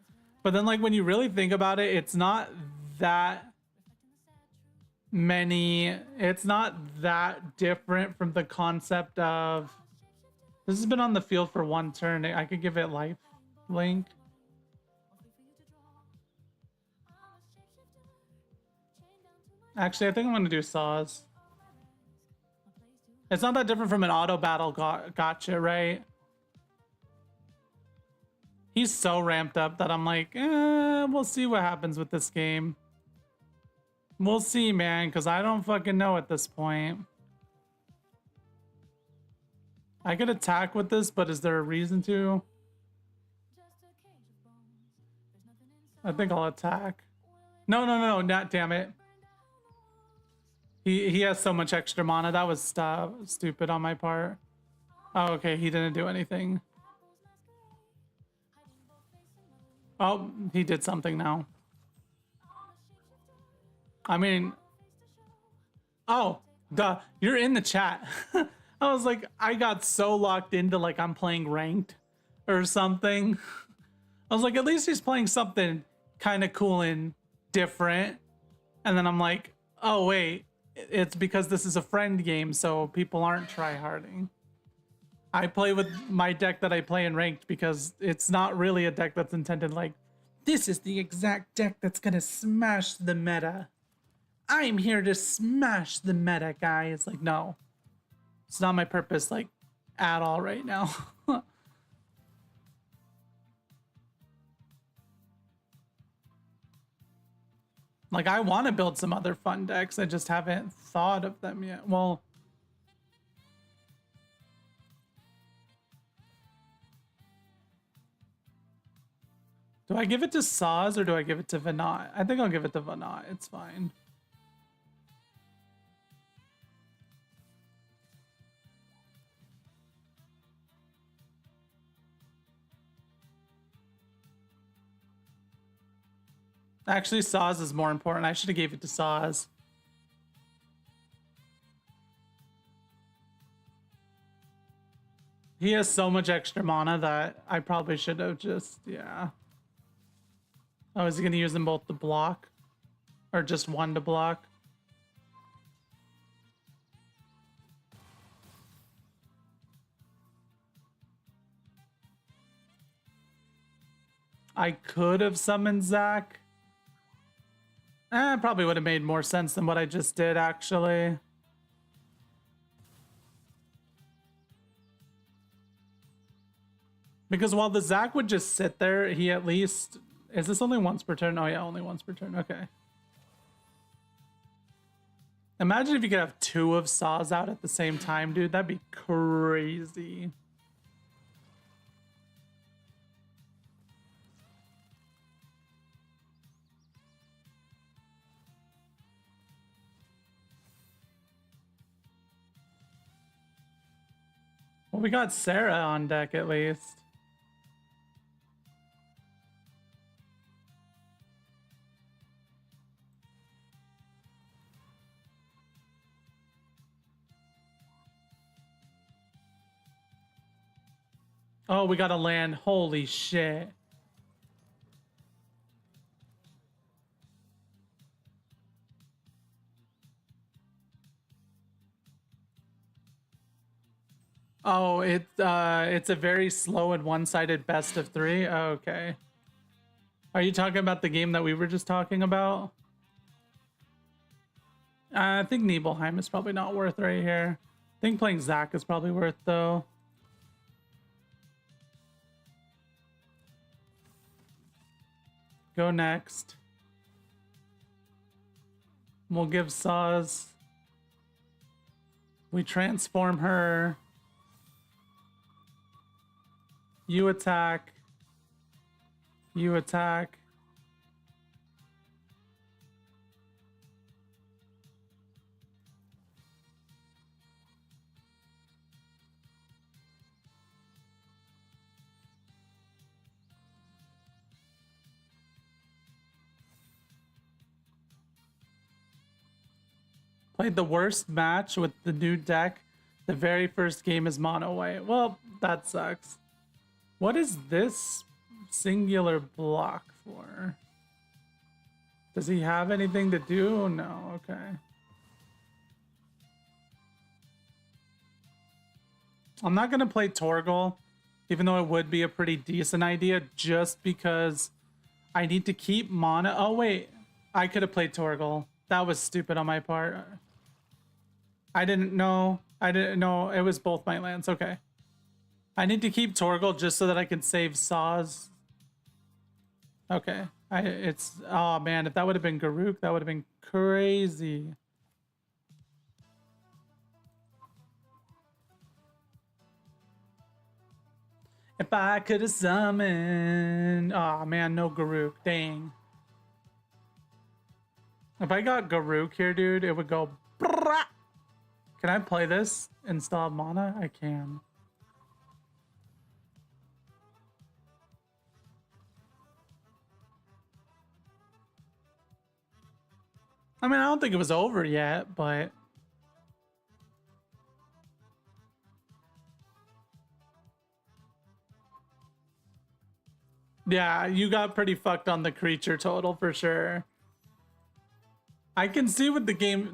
But then like when you really think about it, it's not that many, it's not that different from the concept of, this has been on the field for one turn. I could give it life link. Actually, I think I'm gonna do saws. It's not that different from an auto battle gotcha, right? He's so ramped up that I'm like, we'll see what happens with this game. We'll see, man, because I don't fucking know at this point. I could attack with this, but is there a reason to? I think I'll attack. No, not damn it. He has so much extra mana. That was stupid on my part. Oh, okay, he didn't do anything. Oh, he did something now. I mean, oh, duh, you're in the chat. I was like, I got so locked into like I'm playing ranked or something. I was like, at least he's playing something kind of cool and different. And then I'm like, oh wait, it's because this is a friend game, so people aren't tryharding. I play with my deck that I play in ranked because it's not really a deck that's intended like, this is the exact deck that's gonna smash the meta. I'm here to smash the meta, guys. Like, no. It's not my purpose, like, at all right now. Like, I want to build some other fun decks. I just haven't thought of them yet. Well, do I give it to Saz or do I give it to Venat? I think I'll give it to Venat. It's fine. Actually, Saz is more important. I should have gave it to Saz. He has so much extra mana that I probably should have just, yeah. Oh, is he gonna use them both to block? Or just one to block? I could have summoned Zach. Probably would have made more sense than what I just did, actually. Because while the Zach would just sit there, he at least... Is this only once per turn? Oh yeah, only once per turn. Okay. Imagine if you could have two of Saws out at the same time, dude. That'd be crazy. Well, we got Sarah on deck at least. Oh, we got to land. Holy shit. Oh, it's a very slow and one-sided best of three. Oh, okay. Are you talking about the game that we were just talking about? I think Nibelheim is probably not worth right here. I think playing Zac is probably worth though. Go next. We'll give Saz. We transform her. You attack. You attack. Played the worst match with the new deck. The very first game is mono white. Well, that sucks. What is this singular block for? Does he have anything to do? No, okay. I'm not gonna play Torgal, even though it would be a pretty decent idea, just because I need to keep mana. Oh wait, I could have played Torgal. That was stupid on my part. I didn't know. I didn't know it was both my lands. Okay. I need to keep Torgal just so that I can save Saz. Okay. Oh man, if that would have been Garruk, that would have been crazy. If I could have summoned... Oh man, no Garruk. Dang. If I got Garruk here, dude, it would go... Can I play this and still have mana? I can. I mean, I don't think it was over yet, but... Yeah, you got pretty fucked on the creature total for sure. I can see what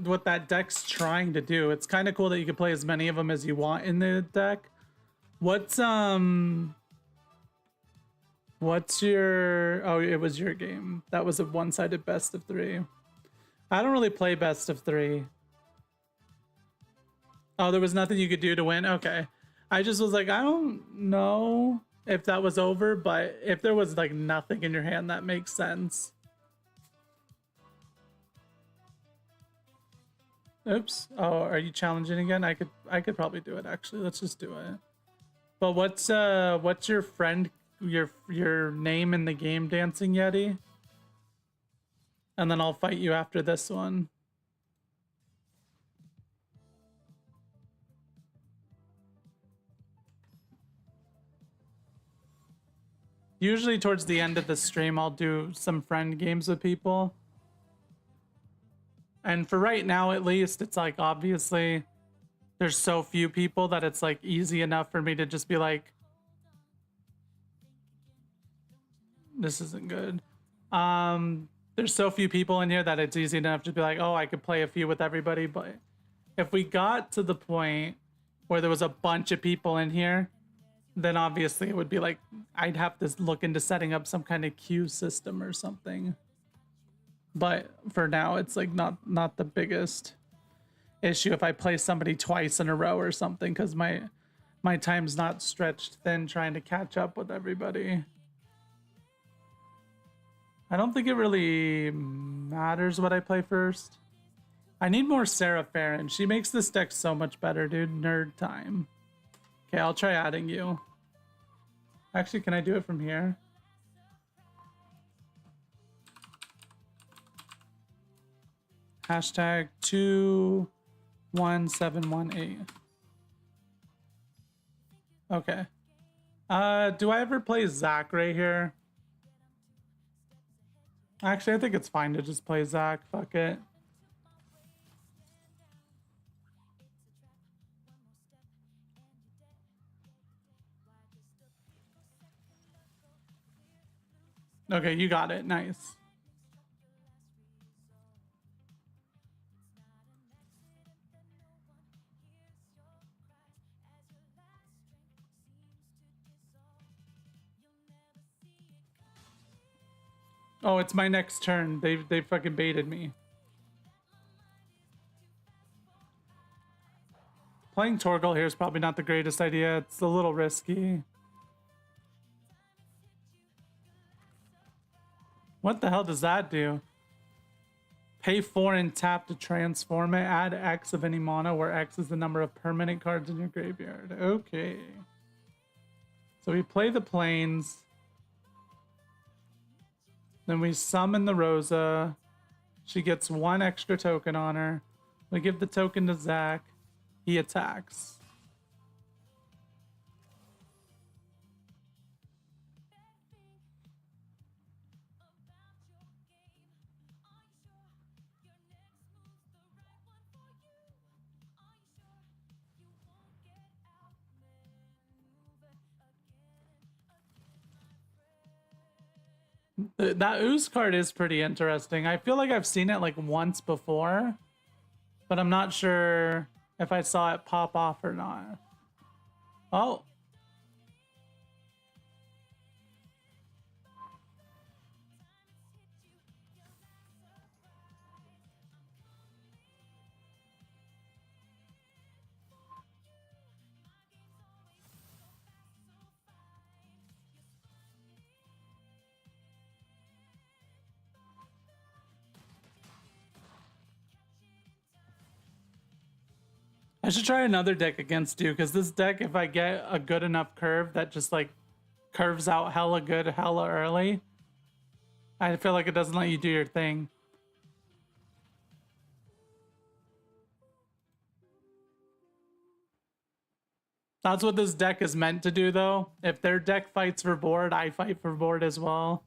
what that deck's trying to do. It's kind of cool that you can play as many of them as you want in the deck. What's your... Oh, it was your game. That was a one-sided best of 3. I don't really play best of 3. Oh, there was nothing you could do to win? Okay. I just was like, I don't know if that was over, but if there was like nothing in your hand, that makes sense. Oops. Oh, are you challenging again? I could probably do it actually. Let's just do it. But what's your friend your name in the game, Dancing Yeti? And then I'll fight you after this one. Usually towards the end of the stream, I'll do some friend games with people. And for right now, at least, it's like, obviously, there's so few people that it's like easy enough for me to just be like, this isn't good. There's so few people in here that it's easy enough to be like, oh, I could play a few with everybody. But if we got to the point where there was a bunch of people in here, then obviously it would be like, I'd have to look into setting up some kind of queue system or something. But for now, it's like not the biggest issue if I play somebody twice in a row or something, because my time's not stretched thin trying to catch up with everybody. I don't think it really matters what I play first. I need more Sarah Farron. She makes this deck so much better, dude. Nerd time. Okay, I'll try adding you. Actually, can I do it from here? Hashtag 21718. Okay. Do I ever play Zac right here? Actually, I think it's fine to just play Zac. Fuck it. Okay, you got it. Nice. Oh, it's my next turn. They fucking baited me. Playing Torgal here is probably not the greatest idea. It's a little risky. What the hell does that do? Pay 4 and tap to transform it. Add X of any mana, where X is the number of permanent cards in your graveyard. Okay. So we play the Plains. Then we summon the Rosa. She gets 1 extra token on her. We give the token to Zach. He attacks. That Ooze card is pretty interesting. I feel like I've seen it like once before, but I'm not sure if I saw it pop off or not. Oh. I should try another deck against you, because this deck, if I get a good enough curve that just like curves out hella good, hella early, I feel like it doesn't let you do your thing. That's what this deck is meant to do, though. If their deck fights for board, I fight for board as well.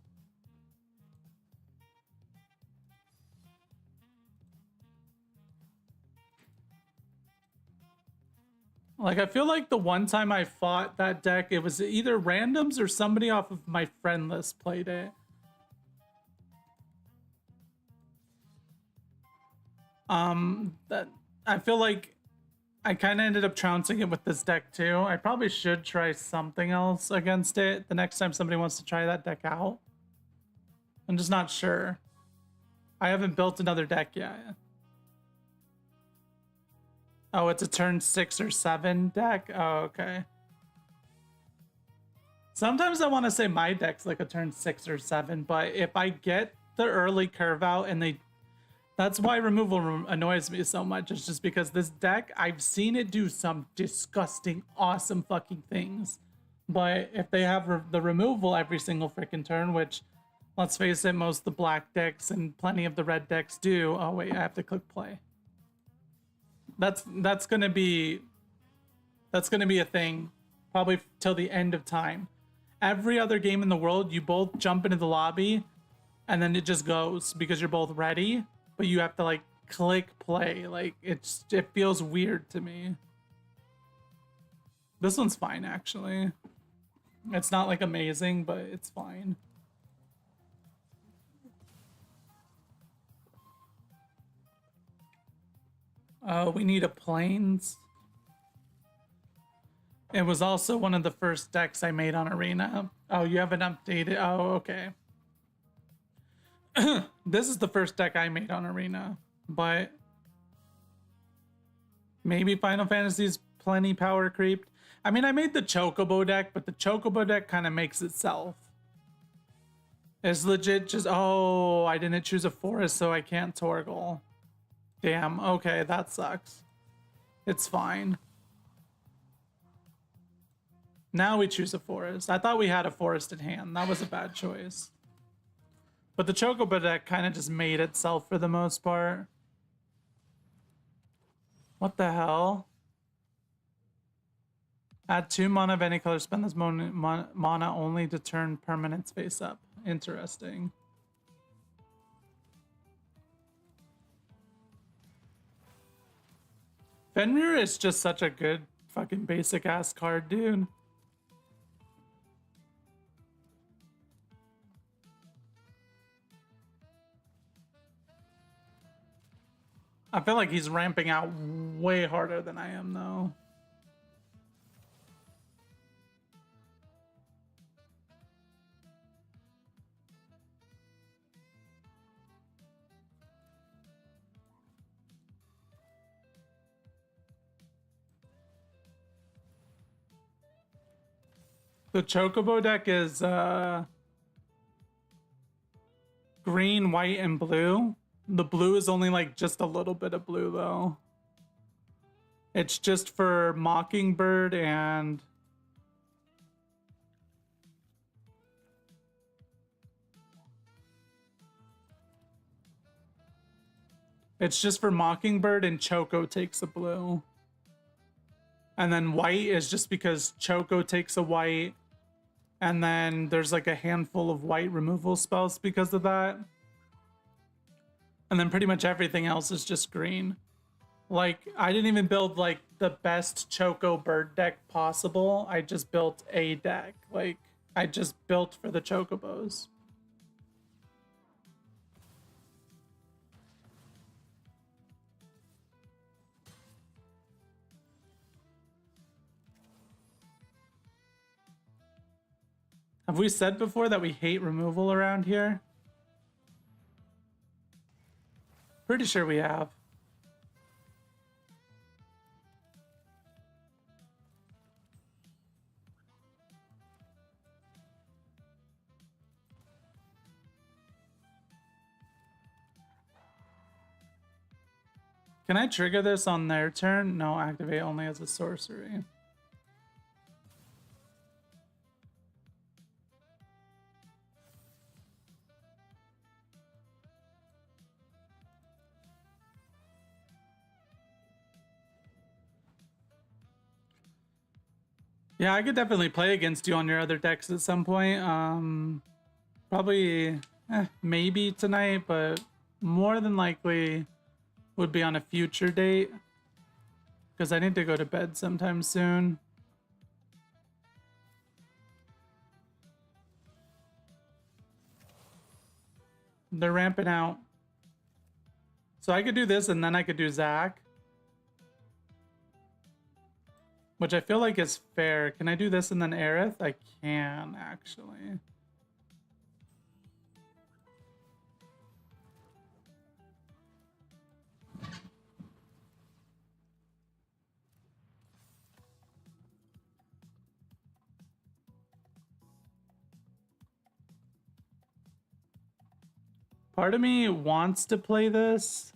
Like, I feel like the one time I fought that deck, it was either randoms or somebody off of my friend list played it. That I feel like I kind of ended up trouncing it with this deck too. I probably should try something else against it the next time somebody wants to try that deck out. I'm just not sure. I haven't built another deck yet. Oh, it's a turn 6 or 7 deck? Oh, okay. Sometimes I want to say my deck's like a turn 6 or 7, but if I get the early curve out and they... That's why removal annoys me so much. It's just because this deck, I've seen it do some disgusting, awesome fucking things. But if they have the removal every single freaking turn, which, let's face it, most of the black decks and plenty of the red decks do. Oh, wait, I have to click play. That's gonna be a thing probably till the end of time. Every other game in the world, you both jump into the lobby and then it just goes because you're both ready, but you have to like click play. Like it feels weird to me. This one's fine actually. It's not like amazing, but it's fine. We need a Plains. It was also one of the first decks I made on Arena. Oh, you haven't updated. Oh, okay. This is the first deck I made on Arena, but maybe Final Fantasy's plenty power creeped. I mean, I made the Chocobo deck, but the Chocobo deck kind of makes itself. It's legit just, oh, I didn't choose a forest, so I can't Torgal. Damn, okay, that sucks. It's fine. Now we choose a forest. I thought we had a forest in hand. That was a bad choice. But the Chocobo deck kind of just made itself for the most part. What the hell? Add 2 mana of any color. Spend this mana only to turn permanents face up. Interesting. Fenrir is just such a good fucking basic ass card, dude. I feel like he's ramping out way harder than I am, though. The Chocobo deck is green, white, and blue. The blue is only like just a little bit of blue though. It's just for Mockingbird and Choco takes a blue. And then white is just because Choco takes a white. And then there's like a handful of white removal spells because of that. And then pretty much everything else is just green. Like, I didn't even build like the best Choco bird deck possible. I just built a deck. Like, I just built for the Chocobos. Have we said before that we hate removal around here? Pretty sure we have. Can I trigger this on their turn? No, activate only as a sorcery. Yeah, I could definitely play against you on your other decks at some point. Probably, maybe tonight, but more than likely would be on a future date because I need to go to bed sometime soon. They're ramping out. So I could do this and then I could do Zach. Which I feel like is fair. Can I do this and then Aerith? I can, actually. Part of me wants to play this.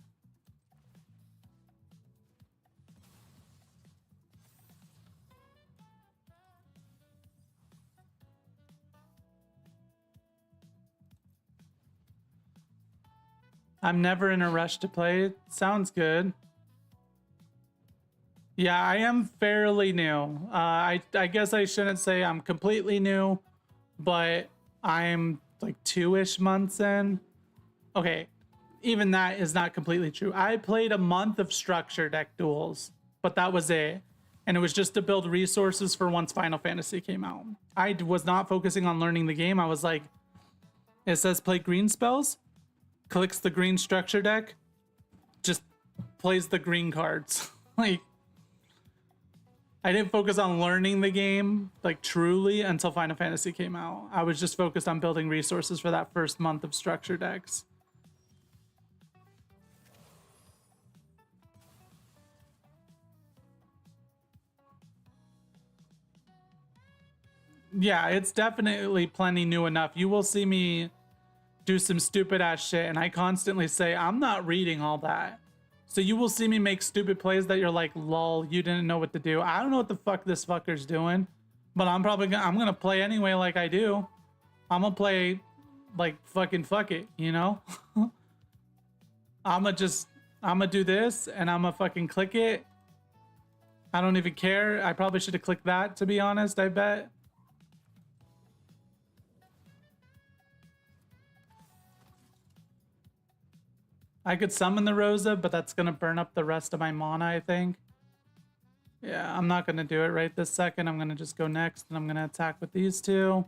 I'm never in a rush to play. Sounds good. Yeah, I am fairly new. I guess I shouldn't say I'm completely new, but I'm like 2-ish months in. Okay, even that is not completely true. I played a month of structure deck duels, but that was it. And it was just to build resources for once Final Fantasy came out. I was not focusing on learning the game. I was like, it says play green spells, clicks the green structure deck, just plays the green cards. Like, I didn't focus on learning the game, like, truly until Final Fantasy came out. I was just focused on building resources for that first month of structure decks. Yeah, it's definitely plenty new enough. You will see me do some stupid ass shit, and I constantly say, I'm not reading all that. So you will see me make stupid plays that you're like, lol, you didn't know what to do. I don't know what the fuck this fucker's doing, but I'm gonna play anyway like I do. I'm gonna play like fucking fuck it, you know? I'm gonna do this and I'm gonna fucking click it. I don't even care. I probably should have clicked that, to be honest, I bet. I could summon the Rosa, but that's gonna burn up the rest of my mana, I think. Yeah, I'm not gonna do it right this second. I'm gonna just go next and I'm gonna attack with these two.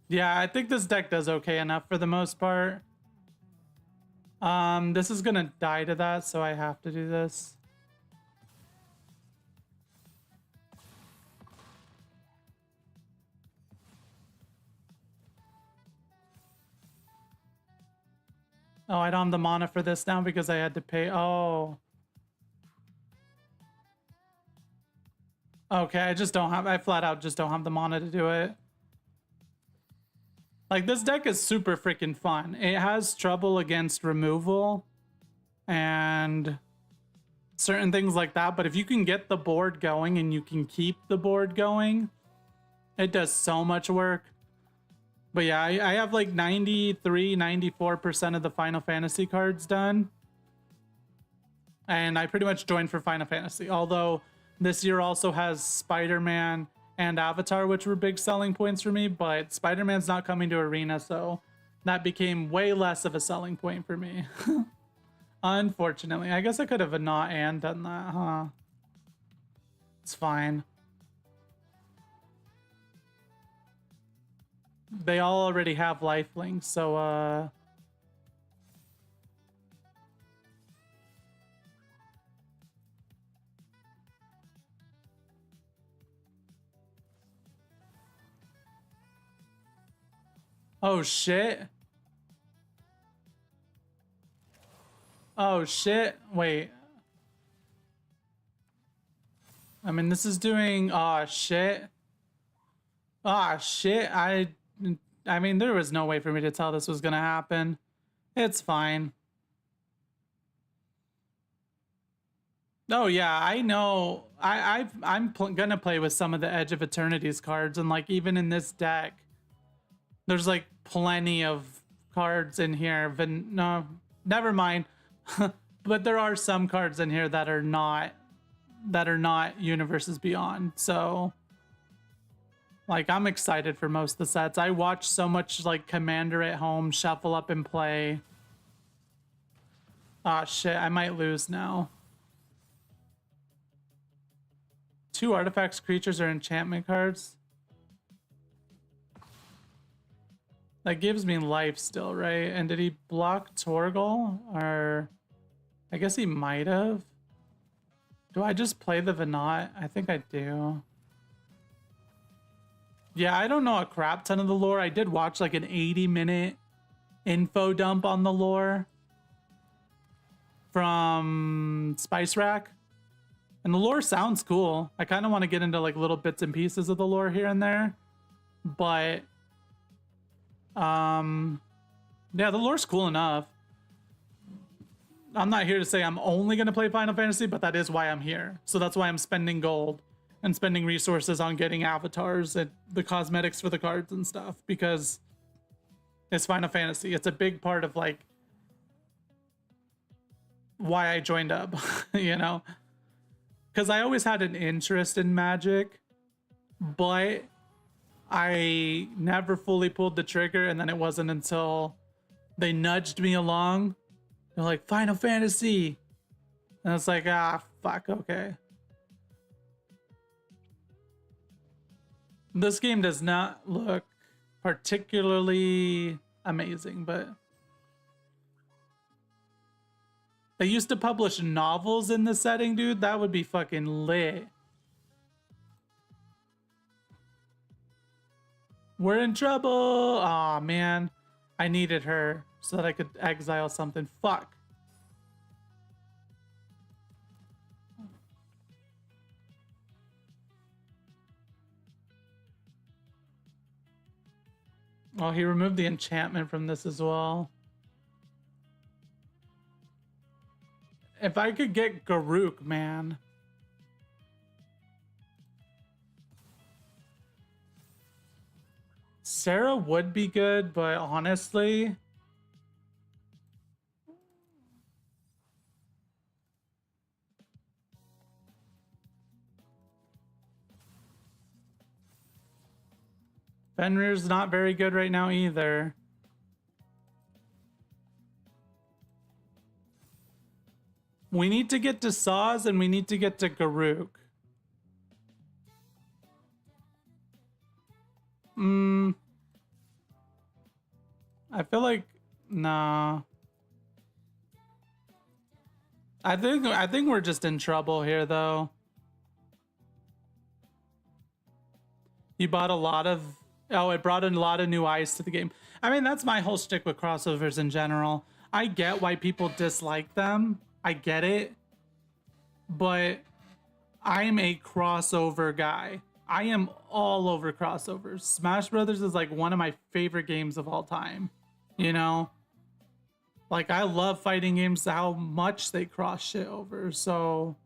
Yeah, I think this deck does okay enough for the most part. This is gonna die to that, so I have to do this. Oh, I don't have the mana for this now because I had to pay. Oh. Okay, I just don't have, I flat out just don't have the mana to do it. Like, this deck is super freaking fun. It has trouble against removal and certain things like that, but if you can get the board going and you can keep the board going, it does so much work. But yeah, I have like 93, 94% of the Final Fantasy cards done. And I pretty much joined for Final Fantasy, although this year also has Spider-Man and Avatar, which were big selling points for me, but Spider-Man's not coming to Arena, so that became way less of a selling point for me. Unfortunately. I guess I could have not and done that, huh? It's fine. They all already have lifelink, so oh shit. Oh shit. Wait. I mean, this is doing, oh shit. Ah shit. I mean, there was no way for me to tell this was gonna happen. It's fine. Oh yeah, I know. I'm gonna play with some of the Edge of Eternity's cards, and like even in this deck, there's like plenty of cards in here. No, never mind. But there are some cards in here that are not Universes Beyond. So like I'm excited for most of the sets. I watch so much like Commander at home, shuffle up and play. Ah shit, I might lose now. 2 artifacts, creatures, or enchantment cards. That gives me life still, right? And did he block Torgal? Or I guess he might have. Do I just play the Venat? I think I do. Yeah, I don't know a crap ton of the lore. I did watch like an 80-minute info dump on the lore from Spice Rack. And the lore sounds cool. I kind of want to get into like little bits and pieces of the lore here and there. But yeah, the lore's cool enough. I'm not here to say I'm only going to play Final Fantasy, but that is why I'm here. So that's why I'm spending gold and spending resources on getting avatars and the cosmetics for the cards and stuff, because it's Final Fantasy. It's a big part of like why I joined up, you know? Because I always had an interest in Magic, but I never fully pulled the trigger, and then it wasn't until they nudged me along. They're like, Final Fantasy. And it's like, ah, fuck, okay. This game does not look particularly amazing, but they used to publish novels in the setting, dude. That would be fucking lit. We're in trouble. Aw, man. I needed her so that I could exile something. Fuck. Oh, he removed the enchantment from this as well. If I could get Garuk, man. Sarah would be good, but honestly, Fenrir's not very good right now either. We need to get to Saz and we need to get to Garuk. I feel like nah. I think we're just in trouble here though. You bought a lot of, oh, it brought in a lot of new eyes to the game. I mean, that's my whole shtick with crossovers in general. I get why people dislike them. I get it. But I'm a crossover guy. I am all over crossovers. Smash Brothers is like one of my favorite games of all time. You know? Like, I love fighting games, how much they cross shit over. So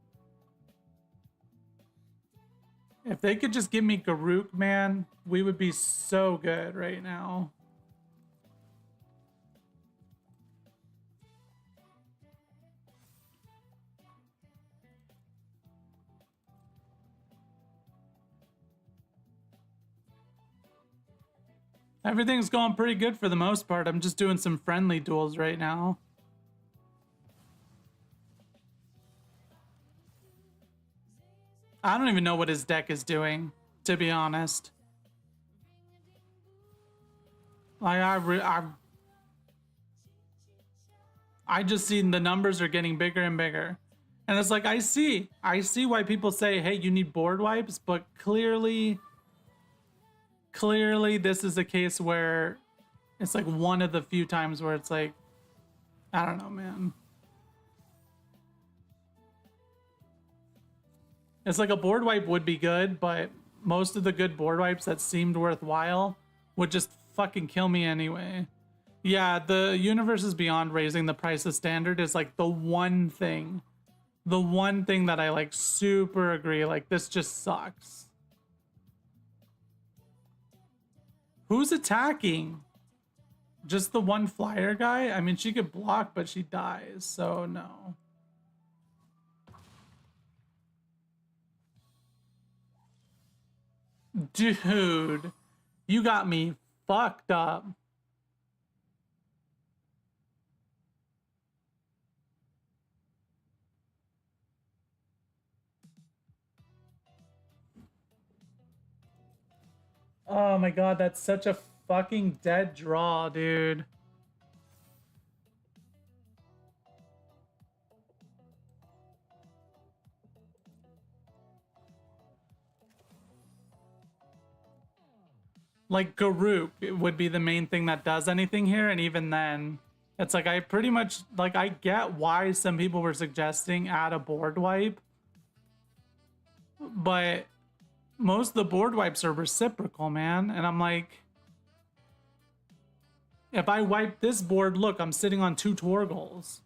if they could just give me Garuk, man, we would be so good right now. Everything's going pretty good for the most part. I'm just doing some friendly duels right now. I don't even know what his deck is doing, to be honest. Like, I just seen the numbers are getting bigger and bigger. And it's like, I see why people say, hey, you need board wipes, but clearly this is a case where it's like one of the few times where it's like, I don't know, man. It's like a board wipe would be good, but most of the good board wipes that seemed worthwhile would just fucking kill me anyway. Yeah, the universe is beyond raising the price of standard is like the one thing that I like super agree. Like, this just sucks. Who's attacking? Just the one flyer guy? I mean, she could block, but she dies, so no. Dude, you got me fucked up. Oh my god, that's such a fucking dead draw, dude. Like, Garuk would be the main thing that does anything here, and even then, it's like, I pretty much, like, I get why some people were suggesting add a board wipe, but most of the board wipes are reciprocal, man, and I'm like, if I wipe this board, look, I'm sitting on 2 Torgles.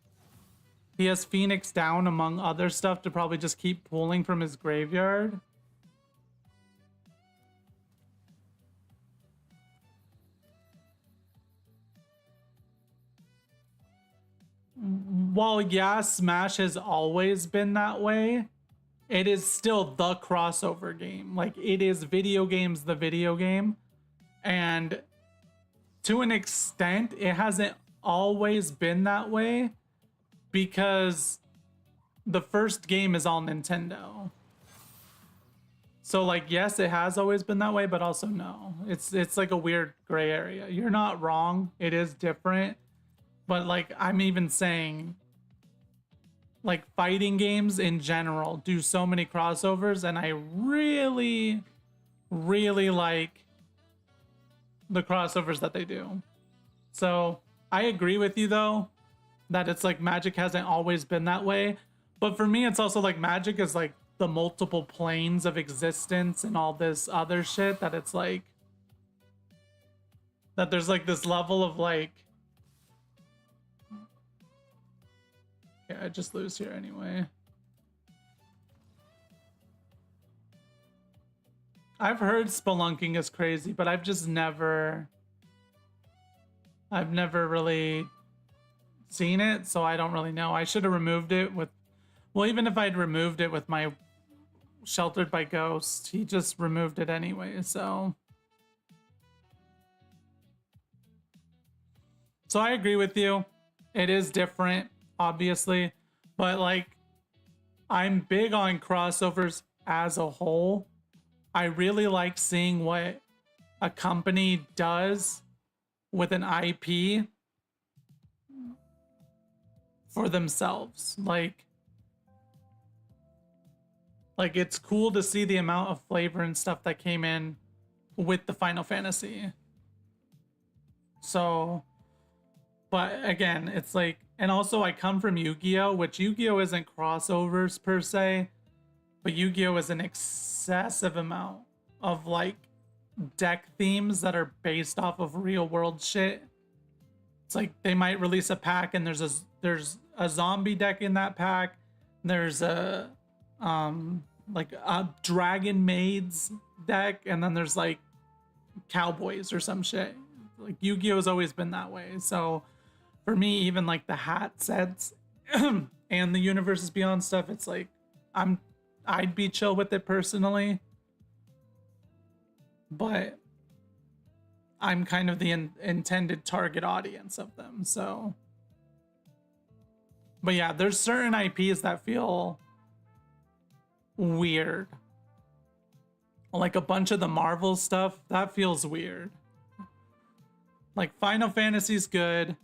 He has Phoenix down among other stuff to probably just keep pulling from his graveyard. While, yeah, Smash has always been that way, it is still the crossover game. Like, it is video games, the video game. And to an extent, it hasn't always been that way because the first game is all Nintendo. So, like, yes, it has always been that way, but also no. It's like a weird gray area. You're not wrong. It is different. But, like, I'm even saying, like, fighting games in general do so many crossovers, and I really, really like the crossovers that they do. So I agree with you, though, that it's like Magic hasn't always been that way. But for me, it's also like Magic is like the multiple planes of existence and all this other shit that it's like, that there's like this level of like, I just lose here anyway. I've heard spelunking is crazy, but I've never really seen it, so I don't really know. I should have removed it with, well, even if I'd removed it with my Sheltered by Ghost, he just removed it anyway, so. So I agree with you. It is different, obviously, but like, I'm big on crossovers as a whole. I really like seeing what a company does with an IP for themselves. Like it's cool to see the amount of flavor and stuff that came in with the Final Fantasy. So But again, it's like, and also I come from Yu-Gi-Oh, which Yu-Gi-Oh isn't crossovers per se, but Yu-Gi-Oh is an excessive amount of like deck themes that are based off of real world shit. It's like they might release a pack and there's a zombie deck in that pack. There's a like a dragon maids deck, and then there's like cowboys or some shit. Like Yu-Gi-Oh has always been that way. So for me, even like the hat sets and the Universes Beyond stuff, it's like I'd be chill with it personally, but I'm kind of the intended target audience of them. So, but yeah, there's certain IPs that feel weird. Like a bunch of the Marvel stuff, that feels weird. Like Final Fantasy's good.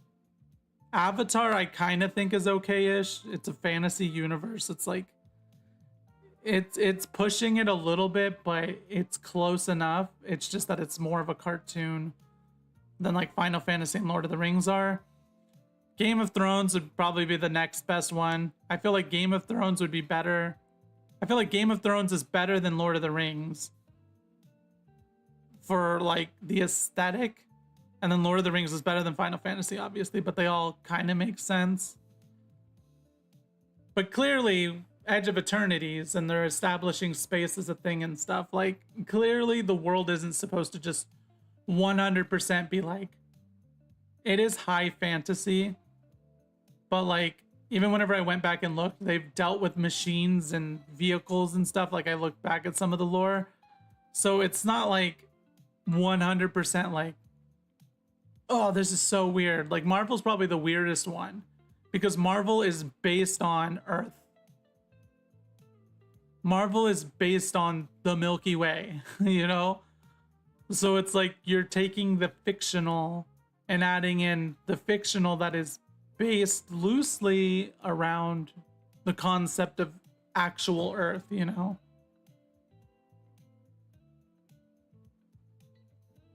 Avatar, I kind of think is okay-ish. It's a fantasy universe. It's like it's pushing it a little bit, but it's close enough. It's just that it's more of a cartoon than like Final Fantasy and Lord of the Rings are. Game of Thrones would probably be the next best one. I feel like Game of Thrones would be better. I feel like Game of Thrones is better than Lord of the Rings for like the aesthetic. And then Lord of the Rings is better than Final Fantasy, obviously, but they all kind of make sense. But clearly, Edge of Eternities and they're establishing space as a thing and stuff. Like, clearly the world isn't supposed to just 100% be like, it is high fantasy, but like, even whenever I went back and looked, they've dealt with machines and vehicles and stuff. Like, I looked back at some of the lore. So it's not like 100% like, oh, this is so weird. Like, Marvel's probably the weirdest one because Marvel is based on Earth. Marvel is based on the Milky Way, you know? So it's like you're taking the fictional and adding in the fictional that is based loosely around the concept of actual Earth, you know?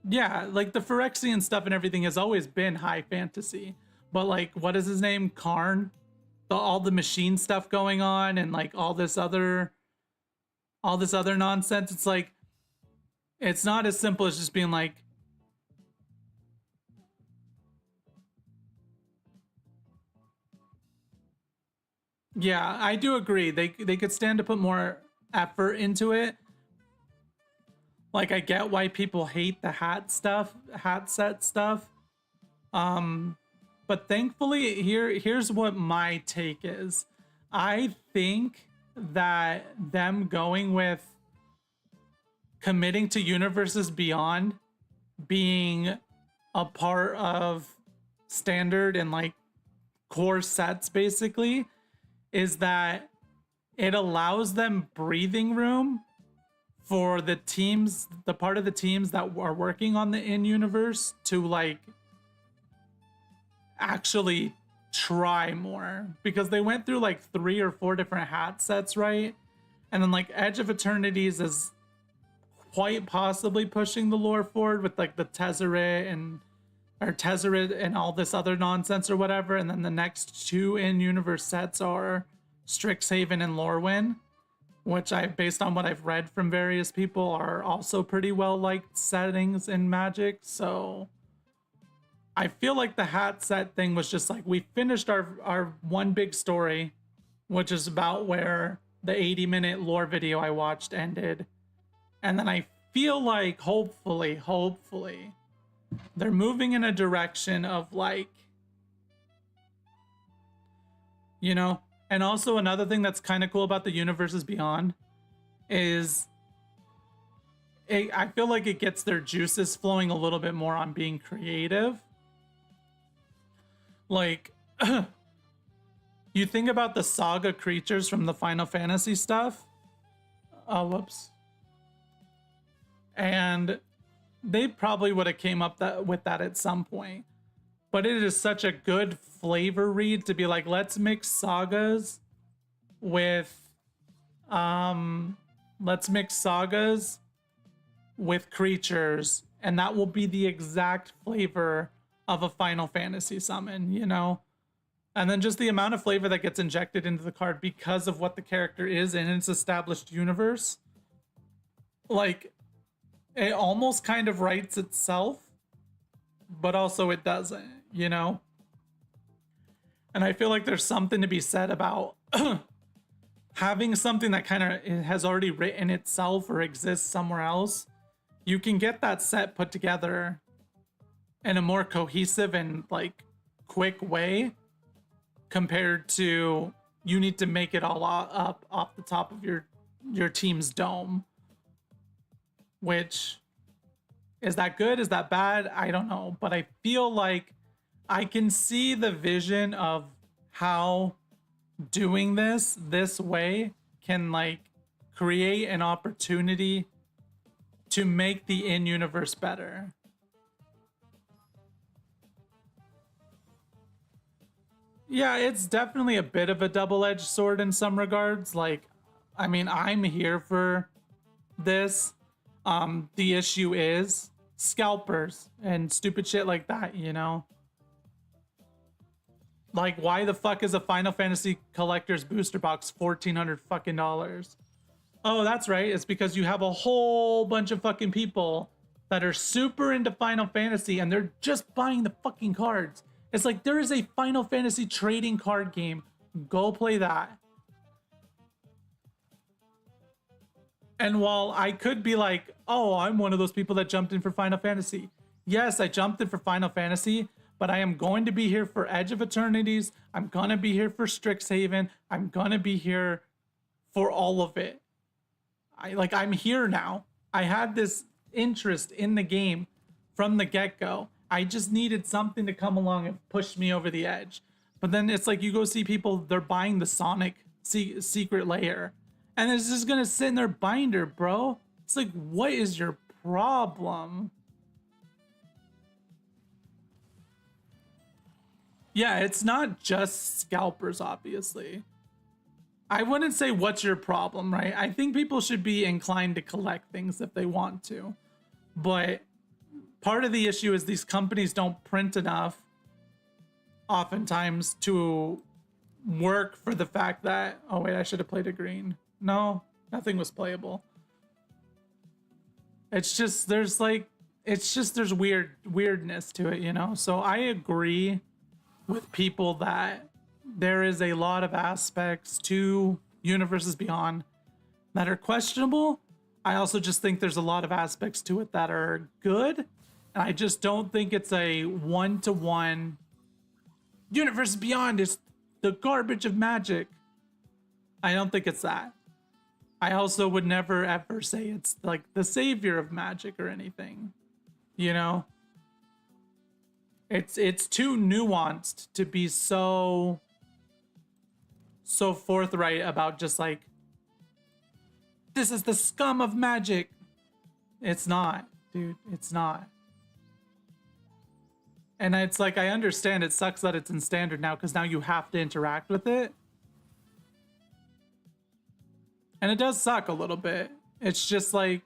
Yeah, like the Phyrexian stuff and everything has always been high fantasy. But like, what is his name? Karn? All the machine stuff going on and like all this other nonsense. It's like, it's not as simple as just being like, yeah, I do agree. They could stand to put more effort into it. Like, I get why people hate the hat set stuff. Um, but thankfully, here's what my take is. I think that them going with committing to Universes Beyond being a part of standard and like core sets basically is that it allows them breathing room for the teams, the part of the teams that are working on the in-universe to like actually try more, because they went through like 3 or 4 different hat sets, right? And then like Edge of Eternities is quite possibly pushing the lore forward with like the Tezzeret and all this other nonsense or whatever. And then the next 2 in-universe sets are Strixhaven and Lorwyn, which based on what I've read from various people, are also pretty well liked settings in Magic. So I feel like the hat set thing was just like, we finished our one big story, which is about where the 80-minute lore video I watched ended. And then I feel like hopefully they're moving in a direction of like, you know. And also another thing that's kind of cool about the Universes Beyond is I feel like it gets their juices flowing a little bit more on being creative. Like, you think about the saga creatures from the Final Fantasy stuff. Oh, whoops. And they probably would have came up with that at some point. But it is such a good flavor read to be like, let's mix sagas with creatures, and that will be the exact flavor of a Final Fantasy summon, you know? And then just the amount of flavor that gets injected into the card because of what the character is in its established universe. Like, it almost kind of writes itself, but also it doesn't, you know? And I feel like there's something to be said about having something that kind of has already written itself or exists somewhere else. You can get that set put together in a more cohesive and like quick way compared to you need to make it all up off the top of your team's dome. Which, is that good? Is that bad? I don't know. But I feel like I can see the vision of how doing this way can like create an opportunity to make the in-universe better. Yeah, it's definitely a bit of a double-edged sword in some regards. Like, I mean, I'm here for this. The issue is scalpers and stupid shit like that, you know? Like, why the fuck is a Final Fantasy Collector's booster box $1,400 fucking dollars? Oh, that's right. It's because you have a whole bunch of fucking people that are super into Final Fantasy and they're just buying the fucking cards. It's like, there is a Final Fantasy trading card game. Go play that. And while I could be like, oh, I'm one of those people that jumped in for Final Fantasy. Yes, I jumped in for Final Fantasy, but I am going to be here for Edge of Eternities. I'm going to be here for Strixhaven. I'm going to be here for all of it. I'm here now. I had this interest in the game from the get-go. I just needed something to come along and push me over the edge. But then it's like you go see people, they're buying the Sonic secret layer. And it's just gonna sit in their binder, bro. It's like, what is your problem? Yeah, it's not just scalpers, obviously. I wouldn't say what's your problem, right? I think people should be inclined to collect things if they want to. But part of the issue is these companies don't print enough oftentimes to work for the fact that, oh wait, I should have played a green. No, nothing was playable. It's just there's weirdness to it, you know? So I agree with people that there is a lot of aspects to Universes Beyond that are questionable. I also just think there's a lot of aspects to it that are good. And I just don't think it's a one-to-one Universes Beyond is the garbage of Magic. I don't think it's that. I also would never ever say it's like the savior of Magic or anything, you know? It's too nuanced to be so forthright about just like, this is the scum of Magic. It's not, dude. It's not. And it's like, I understand it sucks that it's in standard now because now you have to interact with it. And it does suck a little bit. It's just like,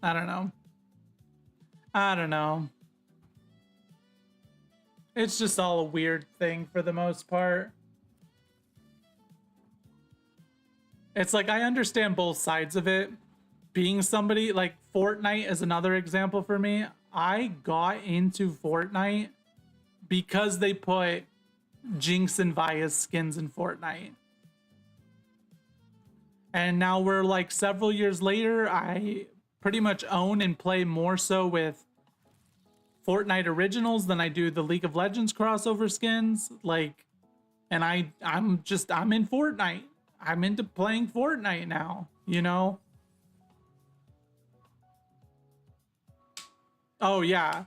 I don't know. It's just all a weird thing for the most part. It's like, I understand both sides of it. Being somebody like Fortnite is another example for me. I got into Fortnite because they put Jinx and Vi's skins in Fortnite. And now we're like several years later, I pretty much own and play more so with Fortnite originals than I do the League of Legends crossover skins. Like, and I'm in Fortnite. I'm into playing Fortnite now, you know? Oh yeah.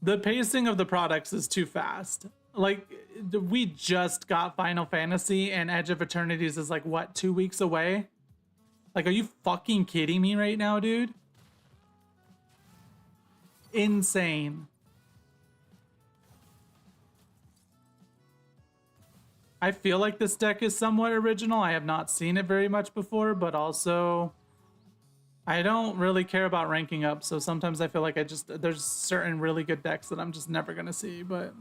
The pacing of the products is too fast. Like, we just got Final Fantasy and Edge of Eternities is like, what, 2 weeks away? Like, are you fucking kidding me right now, dude? Insane. I feel like this deck is somewhat original. I have not seen it very much before, but also I don't really care about ranking up, so sometimes I feel like there's certain really good decks that I'm just never gonna see, but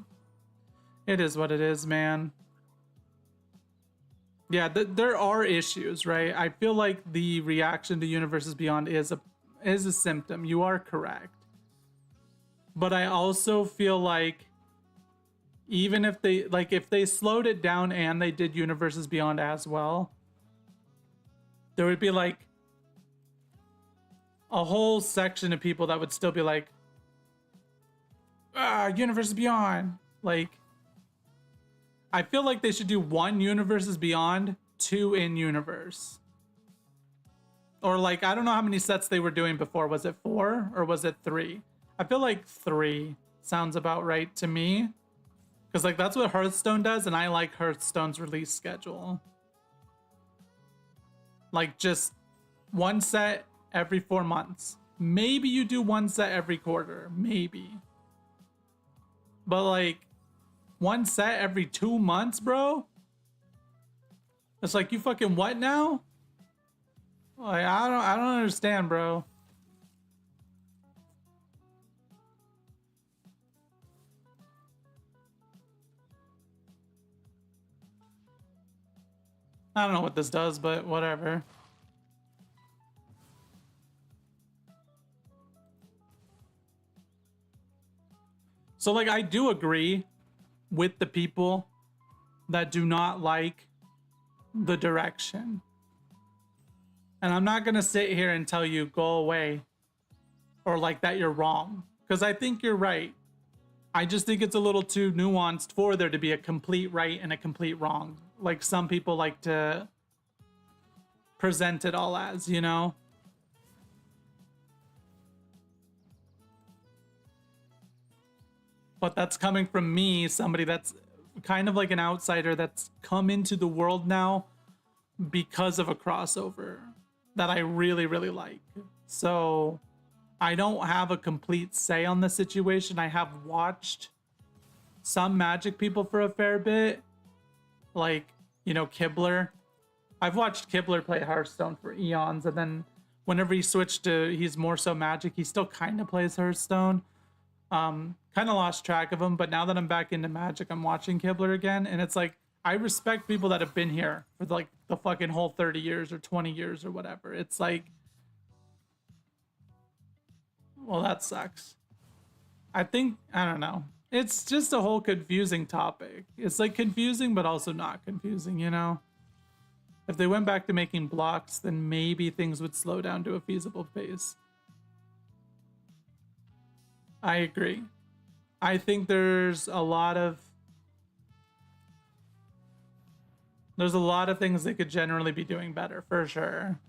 it is what it is, man. Yeah, there are issues, right? I feel like the reaction to Universes Beyond is a symptom. You are correct. But I also feel like even if they slowed it down and they did Universes Beyond as well, there would be like a whole section of people that would still be like, Universes Beyond. Like, I feel like they should do 1 Universes Beyond, 2 in universe. Or like, I don't know how many sets they were doing before. Was it 4 or was it 3? I feel like 3 sounds about right to me. Because like that's what Hearthstone does, and I like Hearthstone's release schedule. Like just 1 set every 4 months. Maybe you do 1 set every quarter. Maybe. But like 1 set every 2 months, bro? It's like, you fucking what now? Like, I don't understand, bro. I don't know what this does, but whatever. So like, I do agree with the people that do not like the direction. And I'm not gonna sit here and tell you go away or like that you're wrong, because I think you're right. I just think it's a little too nuanced for there to be a complete right and a complete wrong. Like some people like to present it all as, you know? But that's coming from me, somebody that's kind of like an outsider that's come into the world now because of a crossover that I really, really like. So I don't have a complete say on the situation. I have watched some Magic people for a fair bit, like, you know, Kibler. I've watched Kibler play Hearthstone for eons, and then whenever he switched to, he's more so Magic, he still kind of plays Hearthstone. Kind of lost track of him, but now that I'm back into Magic, I'm watching Kibler again, and it's like, I respect people that have been here for like the fucking whole 30 years or 20 years or whatever. It's like, well, that sucks. I think, I don't know. It's just a whole confusing topic. It's like confusing, but also not confusing, you know? If they went back to making blocks, then maybe things would slow down to a feasible pace. I agree. I think there's a lot of things they could generally be doing better, for sure.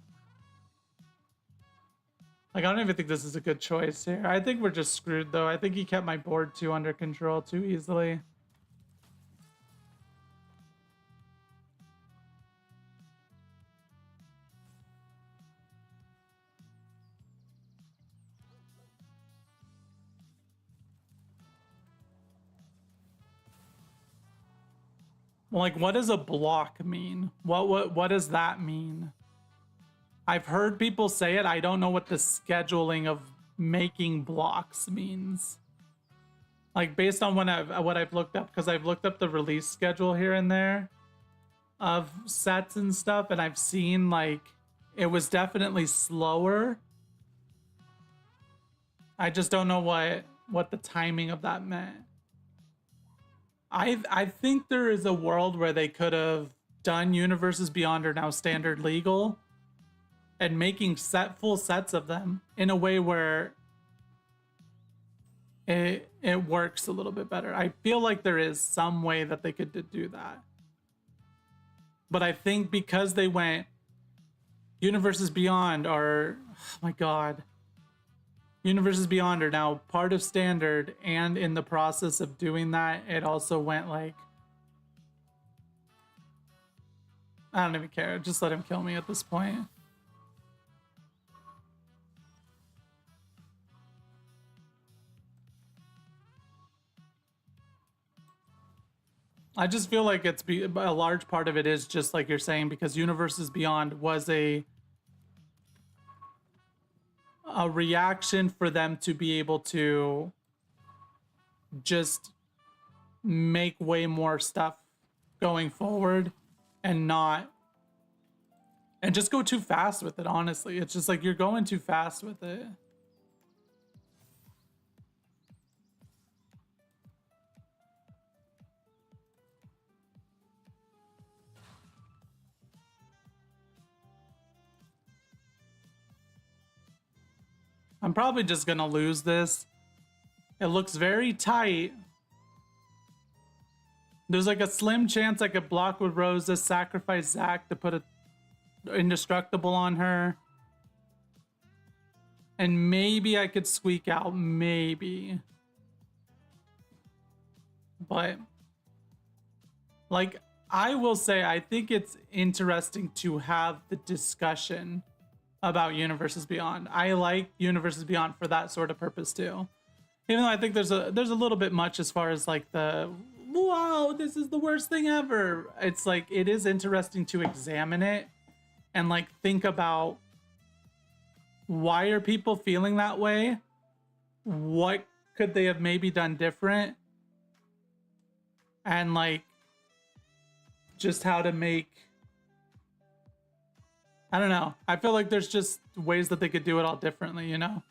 Like, I don't even think this is a good choice here. I think we're just screwed, though. I think he kept my board too under control too easily. Like, what does a block mean? What does that mean? I've heard people say it. I don't know what the scheduling of making blocks means. Like, based on what I've looked up, because I've looked up the release schedule here and there of sets and stuff, and I've seen like it was definitely slower. I just don't know what the timing of that meant. I think there is a world where they could have done Universes Beyond are now standard legal and making full sets of them in a way where it works a little bit better. I feel like there is some way that they could do that. But I think because they went Universes Beyond are, oh my god, Universes Beyond are now part of standard, and in the process of doing that, it also went like, I don't even care. Just let him kill me at this point. I just feel like a large part of it is just like you're saying, because Universes Beyond was a a reaction for them to be able to just make way more stuff going forward and not and just go too fast with it. Honestly, it's just like you're going too fast with it. I'm probably just gonna lose this. It looks very tight. There's like a slim chance I could block with Rosa, sacrifice Zac to put a indestructible on her. And maybe I could squeak out, maybe. But, like, I will say, I think it's interesting to have the discussion about Universes Beyond. I like Universes Beyond for that sort of purpose too. Even though I think there's a little bit much as far as like the wow, this is the worst thing ever. It's like it is interesting to examine it and like think about why are people feeling that way? What could they have maybe done different? And like just how to make, I don't know. I feel like there's just ways that they could do it all differently, you know?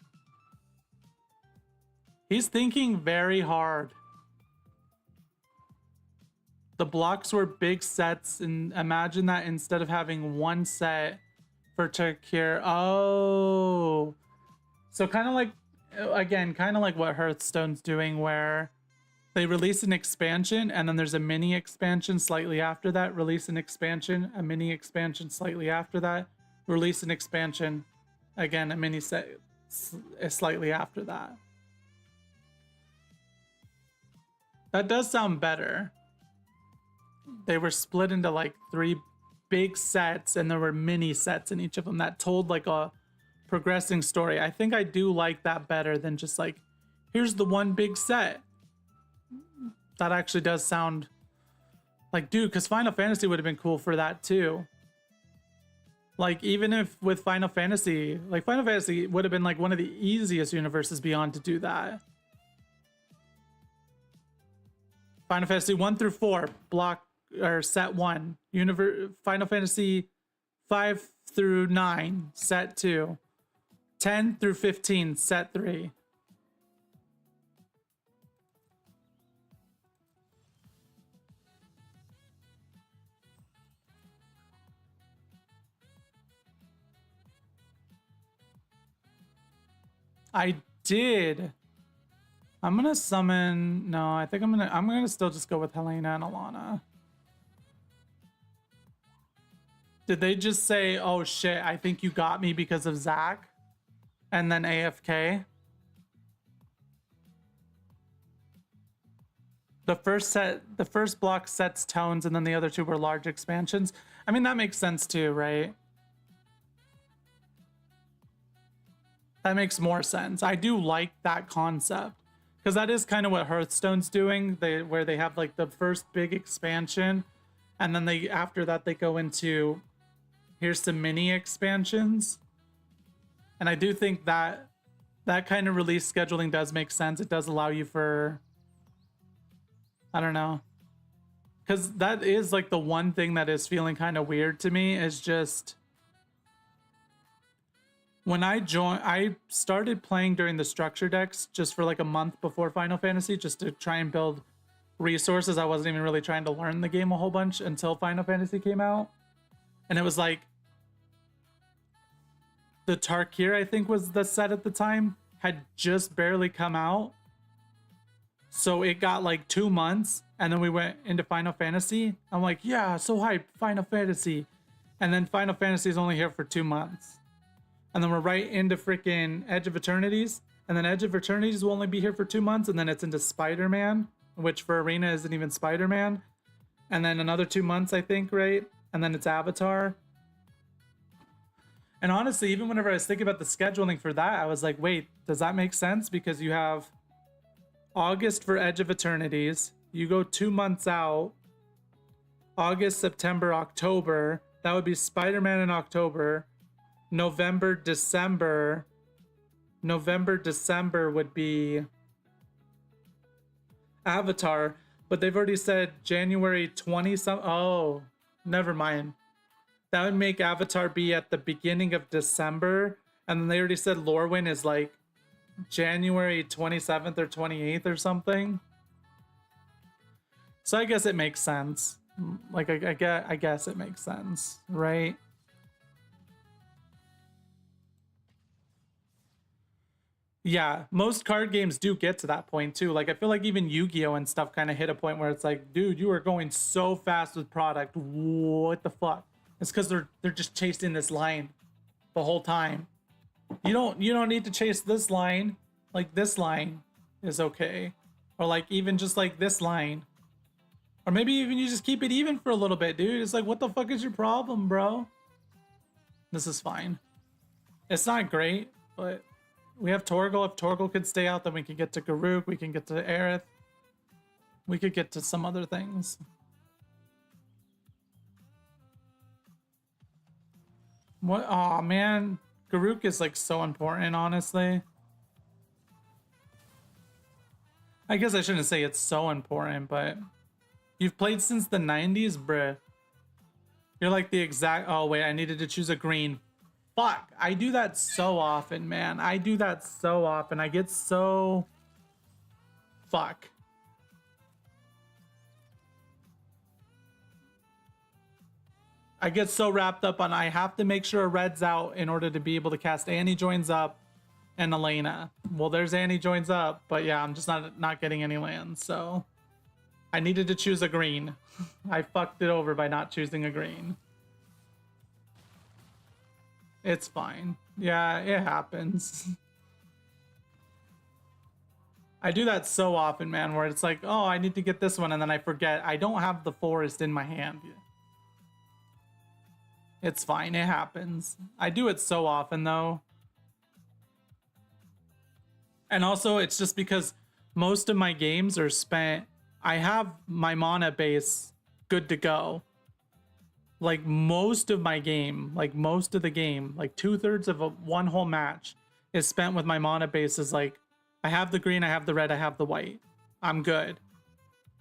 He's thinking very hard. The blocks were big sets, and imagine that instead of having one set for Turkir. Oh. So kind of like, again, kind of like what Hearthstone's doing, where they release an expansion and then there's a mini expansion slightly after that, release an expansion, a mini expansion slightly after that, release an expansion, again, a mini set slightly after that. That does sound better. They were split into like 3 big sets and there were mini sets in each of them that told like a progressing story. I think I do like that better than just like, here's the one big set. That actually does sound like, dude, because Final Fantasy would have been cool for that too. Like, even if with Final Fantasy, like Final Fantasy would have been like one of the easiest Universes Beyond to do that. Final Fantasy 1 through 4, block or set 1. Final Fantasy 5 through 9, set 2. 10 through 15, set 3. I did. I'm gonna summon. No, I think I'm gonna still just go with Helena and Alana. Did they just say, "Oh shit, I think you got me because of Zac," and then AFK? The first block sets tones, and then the other 2 were large expansions. I mean, that makes sense too, right? That makes more sense. I do like that concept because that is kind of what Hearthstone's doing. Where they have like the first big expansion, and then they after that they go into here's some mini expansions. And I do think that that kind of release scheduling does make sense. It does allow you for, I don't know, because that is like the one thing that is feeling kind of weird to me is just when I started playing during the structure decks just for like a month before Final Fantasy, just to try and build resources. I wasn't even really trying to learn the game a whole bunch until Final Fantasy came out. And it was like the Tarkir, I think was the set at the time, had just barely come out. So it got like 2 months, and then we went into Final Fantasy. I'm like, yeah, so hyped, Final Fantasy. And then Final Fantasy is only here for 2 months. And then we're right into freaking Edge of Eternities. And then Edge of Eternities will only be here for 2 months. And then it's into Spider-Man, which for Arena isn't even Spider-Man. And then another 2 months, I think, right? And then it's Avatar. And honestly, even whenever I was thinking about the scheduling for that, I was like, wait, does that make sense? Because you have August for Edge of Eternities. You go 2 months out. August, September, October. That would be Spider-Man in October. November, December. November, December would be Avatar, but they've already said January 20 some. Oh, never mind. That would make Avatar be at the beginning of December, and then they already said Lorwyn is like January 27th or 28th or something. So I guess it makes sense. Like I guess it makes sense, right? Yeah, most card games do get to that point too. Like I feel like even Yu-Gi-Oh and stuff kind of hit a point where it's like, dude, you are going so fast with product. What the fuck? It's because they're just chasing this line the whole time. You don't need to chase this line. Like this line is okay, or like even just like this line, or maybe even you just keep it even for a little bit, dude. It's like, what the fuck is your problem, bro? This is fine. It's not great, but we have Torgal. If Torgal could stay out, then we can get to Garuk. We can get to Aerith. We could get to some other things. What? Oh man, Garuk is like so important, honestly. I guess I shouldn't say it's so important, but you've played since the 90s, bruh. You're like the exact. Oh wait, I needed to choose a green. Fuck, I do that so often, man. I do that so often. I get so... Fuck. I get so wrapped up on I have to make sure a red's out in order to be able to cast Annie joins up and Elena. Well, there's Annie joins up, but yeah, I'm just not getting any lands, so... I needed to choose a green. I fucked it over by not choosing a green. It's fine. Yeah, it happens. I do that so often, man, where it's like, oh, I need to get this one, and then I forget. I don't have the forest in my hand. It's fine. It happens. I do it so often, though. And also, it's just because most of my games are spent... I have my mana base good to go. Like most of my game, like most of the game, like 2/3 of one whole match is spent with my mana bases. Like I have the green, I have the red, I have the white. I'm good.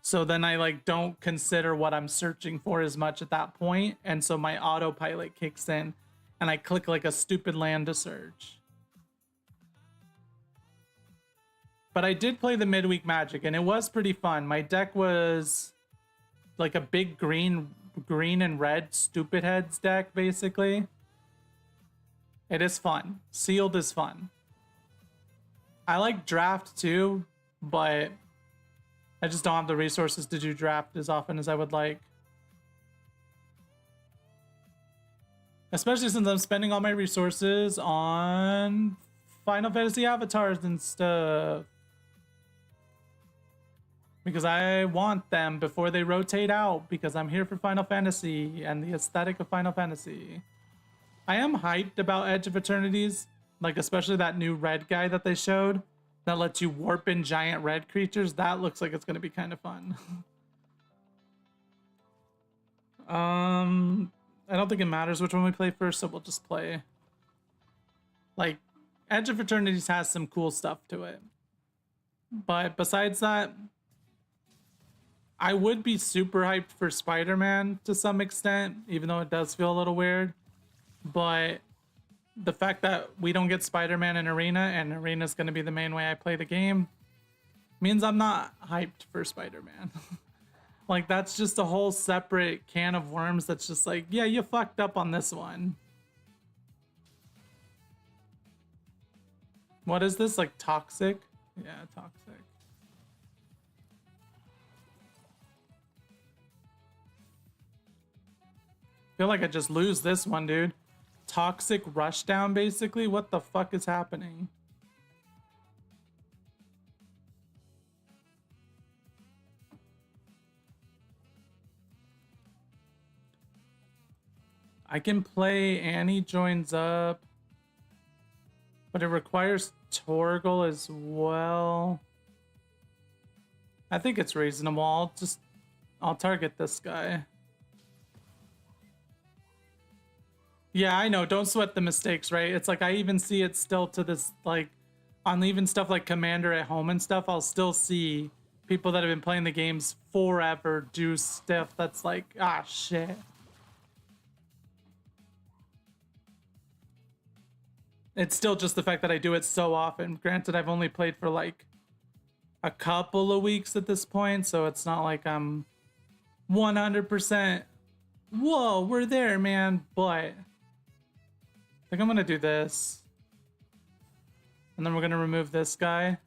So then I like don't consider what I'm searching for as much at that point, and so my autopilot kicks in, and I click like a stupid land to search. But I did play the midweek Magic, and it was pretty fun. My deck was like a big green and red stupid heads deck, basically. It is fun. Sealed is fun. I like draft too, but I just don't have the resources to do draft as often as I would like. Especially since I'm spending all my resources on Final Fantasy avatars and stuff. Because I want them before they rotate out, because I'm here for Final Fantasy and the aesthetic of Final Fantasy. I am hyped about Edge of Eternities, like especially that new red guy that they showed that lets you warp in giant red creatures. That looks like it's going to be kind of fun. I don't think it matters which one we play first, so we'll just play. Like, Edge of Eternities has some cool stuff to it. But besides that, I would be super hyped for Spider-Man to some extent, even though it does feel a little weird. But the fact that we don't get Spider-Man in Arena, and Arena is going to be the main way I play the game, means I'm not hyped for Spider-Man. Like, that's just a whole separate can of worms that's just like, yeah, you fucked up on this one. What is this? Like, toxic? Yeah, toxic. Feel like I just lose this one, dude. Toxic rushdown, basically? What the fuck is happening? I can play Annie joins up, but it requires Torgal as well. I think it's reasonable. I'll target this guy. Yeah, I know. Don't sweat the mistakes, right? It's like I even see it still to this, like, on even stuff like Commander at Home and stuff, I'll still see people that have been playing the games forever do stuff that's like, ah, shit. It's still just the fact that I do it so often. Granted, I've only played for like a couple of weeks at this point, so it's not like I'm 100%, whoa, we're there, man. But I think I'm gonna do this. And then we're gonna remove this guy.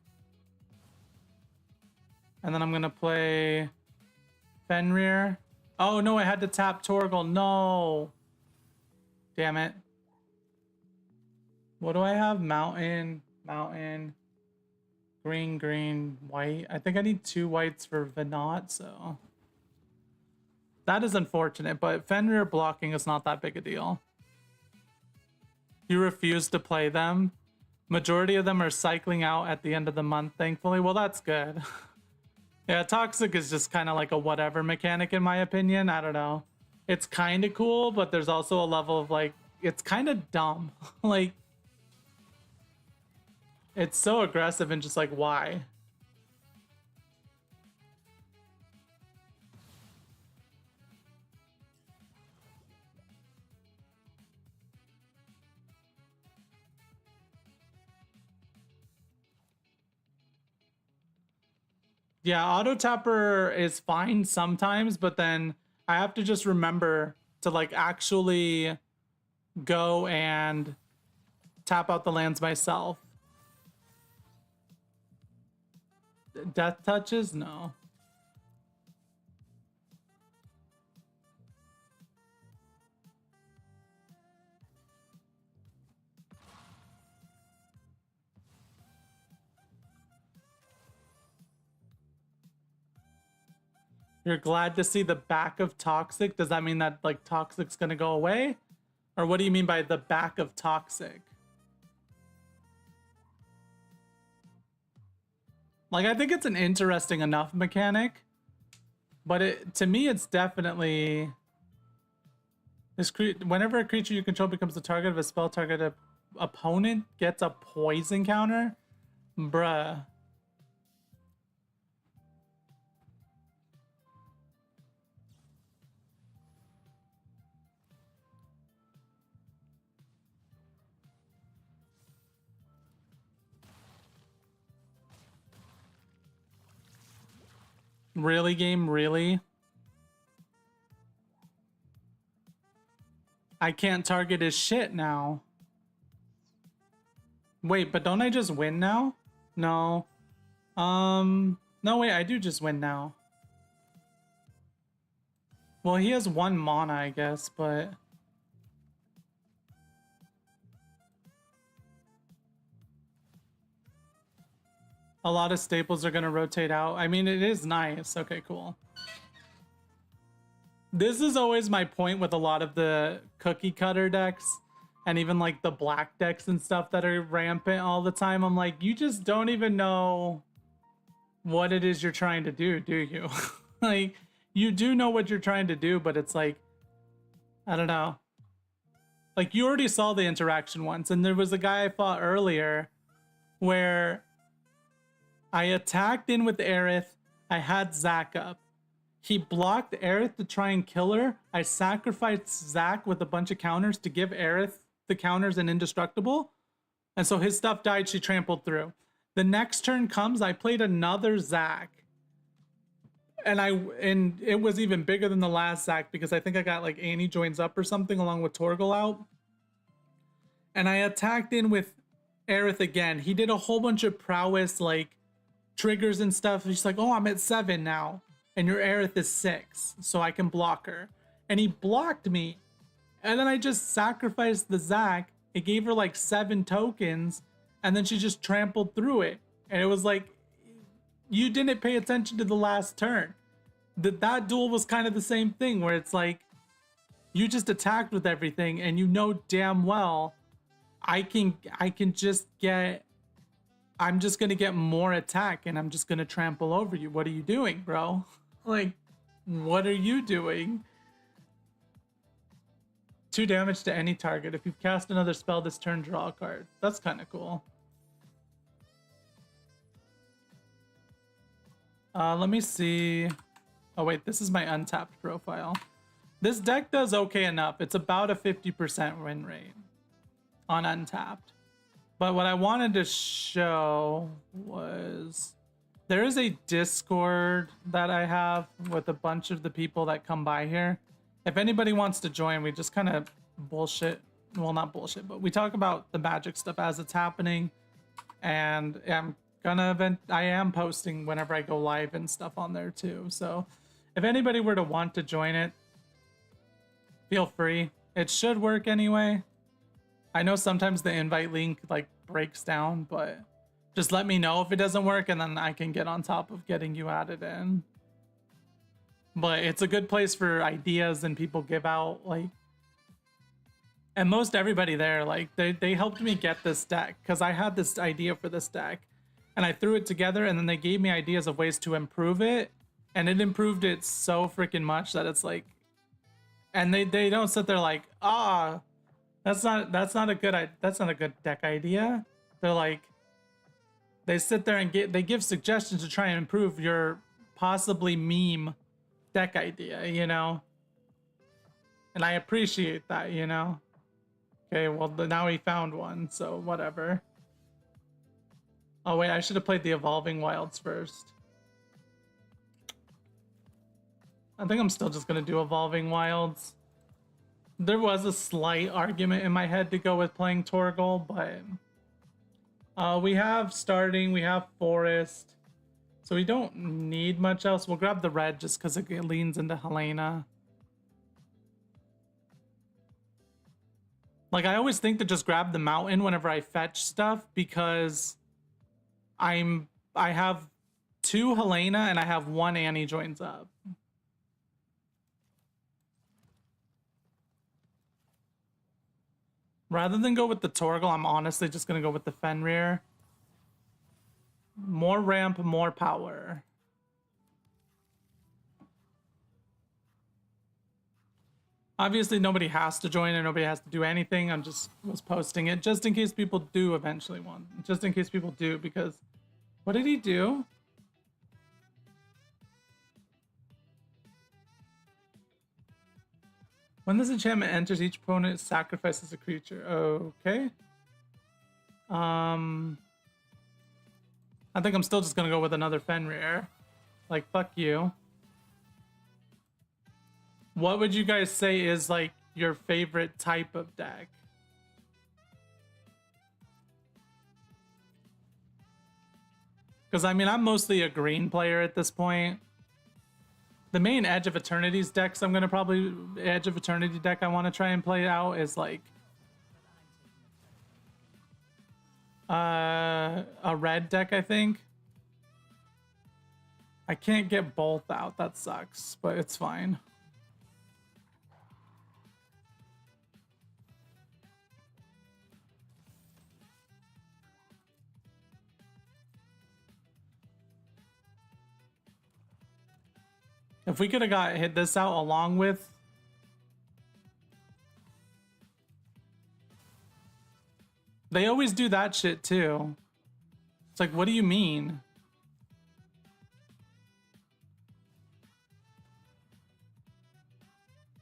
And then I'm gonna play Fenrir. Oh no, I had to tap Torgal. No. Damn it. What do I have? Mountain, green, white. I think I need 2 whites for Venat, so that is unfortunate, but Fenrir blocking is not that big a deal. You refuse to play them. Majority of them are cycling out at the end of the month, thankfully. Well, that's good. Yeah, Toxic is just kind of like a whatever mechanic in my opinion. I don't know. It's kind of cool, but there's also a level of like, it's kind of dumb. Like, it's so aggressive and just like, why? Yeah, auto tapper is fine sometimes, but then I have to just remember to like actually go and tap out the lands myself. Death touches? No. You're glad to see the back of Toxic? Does that mean that like Toxic's gonna go away? Or what do you mean by the back of Toxic? Like, I think it's an interesting enough mechanic, but to me, it's definitely whenever a creature you control becomes the target of a spell, target opponent gets a poison counter. Bruh. Really, game? Really? I can't target his shit now. Wait, but don't I just win now? No. No, wait, I do just win now. Well, he has 1 mana, I guess, but... a lot of staples are gonna rotate out. I mean, it is nice. Okay, cool. This is always my point with a lot of the cookie cutter decks and even like the black decks and stuff that are rampant all the time. I'm like, you just don't even know what it is you're trying to do you? Like, you do know what you're trying to do, but it's like, I don't know. Like, you already saw the interaction once, and there was a guy I fought earlier where I attacked in with Aerith. I had Zac up. He blocked Aerith to try and kill her. I sacrificed Zac with a bunch of counters to give Aerith the counters and indestructible. And so his stuff died, she trampled through. The next turn comes, I played another Zac. And it was even bigger than the last Zac because I think I got like Annie joins up or something along with Torgal out. And I attacked in with Aerith again. He did a whole bunch of prowess like triggers and stuff. He's like, oh, I'm at 7 now. And your Aerith is 6, so I can block her. And he blocked me. And then I just sacrificed the Zac. It gave her like 7 tokens. And then she just trampled through it. And it was like, you didn't pay attention to the last turn. That duel was kind of the same thing where it's like, you just attacked with everything and you know damn well I can just get, I'm just gonna get more attack and I'm just gonna trample over you. What are you doing, bro? Like, what are you doing? 2 damage to any target. If you've cast another spell this turn, draw a card. That's kind of cool. Let me see. Oh wait, this is my untapped profile. This deck does okay enough. It's about a 50% win rate on untapped. But what I wanted to show was there is a Discord that I have with a bunch of the people that come by here. If anybody wants to join, we just kind of bullshit. Well, not bullshit, but we talk about the Magic stuff as it's happening. And I am posting whenever I go live and stuff on there too. So if anybody were to want to join it, feel free. It should work anyway. I know sometimes the invite link like breaks down, but just let me know if it doesn't work and then I can get on top of getting you added in. But it's a good place for ideas and people give out like, and most everybody there, like they helped me get this deck because I had this idea for this deck and I threw it together and then they gave me ideas of ways to improve it, and it improved it so freaking much that it's like, and they don't sit there like, that's not a good deck idea. They're like, they sit there and they give suggestions to try and improve your possibly meme deck idea, you know? And I appreciate that, you know? Okay, well, now we found one, so whatever. Oh, wait, I should have played the Evolving Wilds first. I think I'm still just going to do Evolving Wilds. There was a slight argument in my head to go with playing Torgal, but we have Forest, so we don't need much else. We'll grab the red just because it leans into Helena. Like, I always think to just grab the mountain whenever I fetch stuff because I have 2 Helena and I have 1 Annie joins up. Rather than go with the Torgal, I'm honestly just going to go with the Fenrir. More ramp, more power. Obviously, nobody has to join and nobody has to do anything. I'm just was posting it just in case people do eventually want. Just in case people do, because... What did he do? When this enchantment enters, each opponent sacrifices a creature. Okay. I think I'm still just gonna go with another Fenrir. Like, fuck you. What would you guys say is like your favorite type of deck? Because I mean, I'm mostly a green player at this point. The main Edge of Eternity's decks I'm gonna probably Edge of Eternity deck I want to try and play out is like a red deck, I think. I can't get both out, that sucks, but it's fine. If we could have hit this out along with... They always do that shit too. It's like, what do you mean?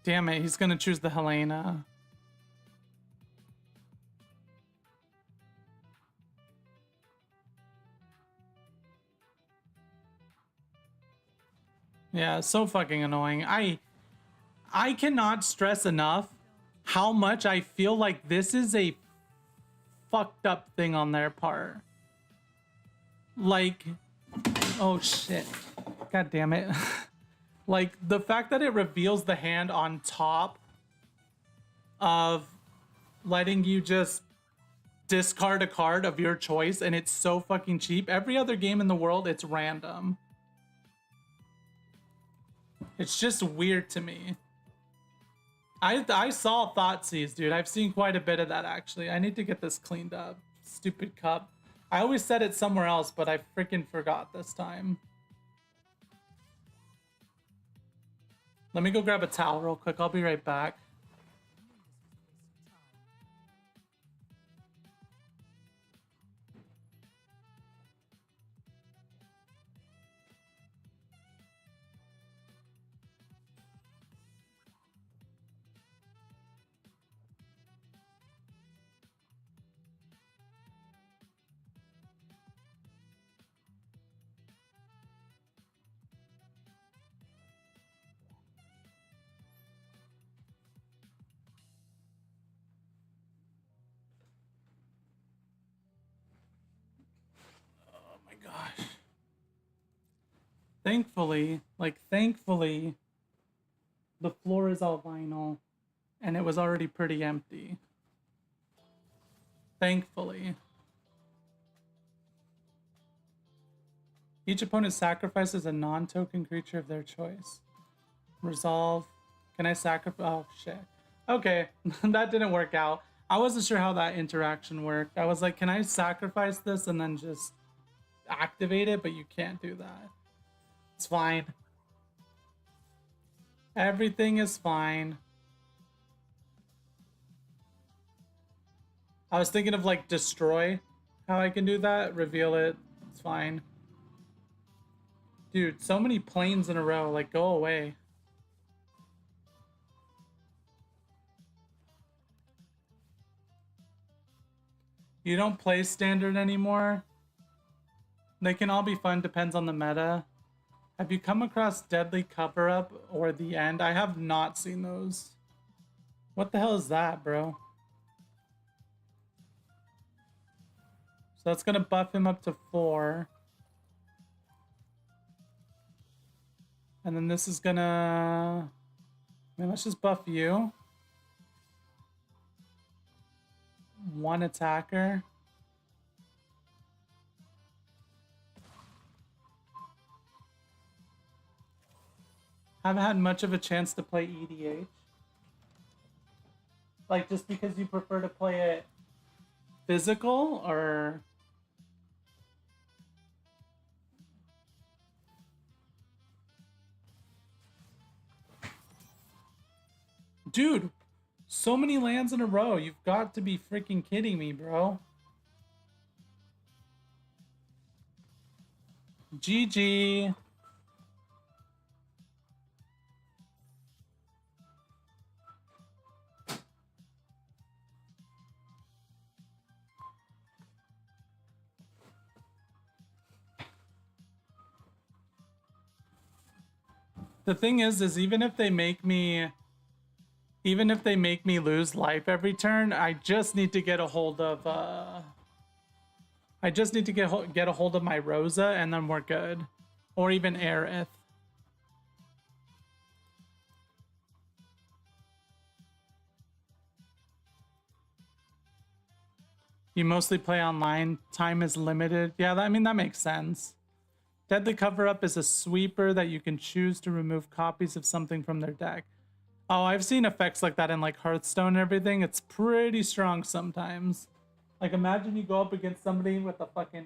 Damn it, he's gonna choose the Helena. Yeah, so fucking annoying. I cannot stress enough how much I feel like this is a fucked up thing on their part. Like, oh shit. God damn it. Like, the fact that it reveals the hand on top of letting you just discard a card of your choice, and it's so fucking cheap. Every other game in the world, it's random. It's just weird to me. I saw Thoughtseize, dude. I've seen quite a bit of that, actually. I need to get this cleaned up. Stupid cup. I always said it somewhere else, but I freaking forgot this time. Let me go grab a towel real quick. I'll be right back. Thankfully, like thankfully, the floor is all vinyl and it was already pretty empty. Thankfully. Each opponent sacrifices a non-token creature of their choice. Resolve. Can I sacrifice? Oh, shit. Okay, that didn't work out. I wasn't sure how that interaction worked. I was like, can I sacrifice this and then just activate it? But you can't do that. It's fine. Everything is fine. I was thinking of like destroy, how I can do that. Reveal it. It's fine. Dude, so many planes in a row. Like, go away. You don't play standard anymore? They can all be fun, depends on the meta. Have you come across Deadly Cover-Up or The End? I have not seen those. What the hell is that, bro? So that's gonna buff him up to 4. And then this is gonna... I mean, let's just buff you. 1 attacker. Haven't had much of a chance to play EDH. Like, just because you prefer to play it physical, or... Dude, so many lands in a row. You've got to be freaking kidding me, bro. GG. The thing is even if they make me lose life every turn, I just need to get a hold of I just need to get a hold of my Rosa and then we're good. Or even Aerith. You mostly play online, time is limited. Yeah, I mean that makes sense. Deadly Cover-Up is a sweeper that you can choose to remove copies of something from their deck. Oh, I've seen effects like that in like Hearthstone and everything. It's pretty strong sometimes. Like imagine you go up against somebody with a fucking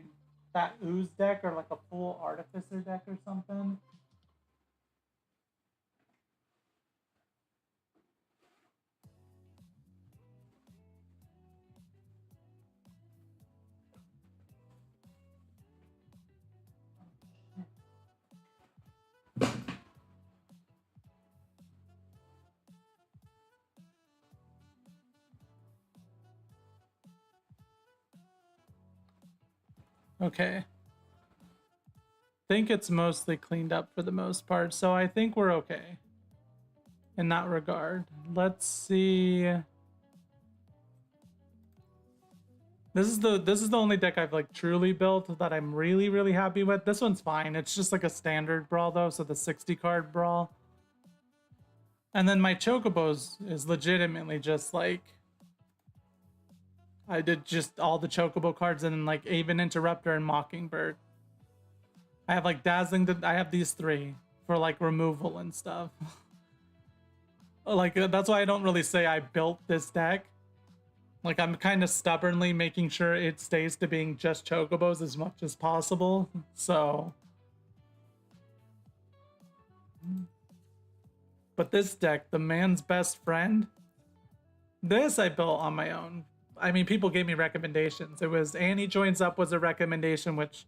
that ooze deck or like a full artificer deck or something. Okay. I think it's mostly cleaned up for the most part, so I think we're okay in that regard. Let's see. This is the only deck I've like truly built that I'm really happy with. This one's fine. It's just like a standard Brawl though, so the 60 card Brawl. And then my Chocobos is legitimately just like I did just all the Chocobo cards and then like Aven Interrupter and Mockingbird. I have like Dazzling, I have these 3 for like removal and stuff. Like that's why I don't really say I built this deck. Like I'm kind of stubbornly making sure it stays to being just Chocobos as much as possible. So but this deck, the man's best friend, this I built on my own. I mean, people gave me recommendations. It was Annie Joins Up was a recommendation, which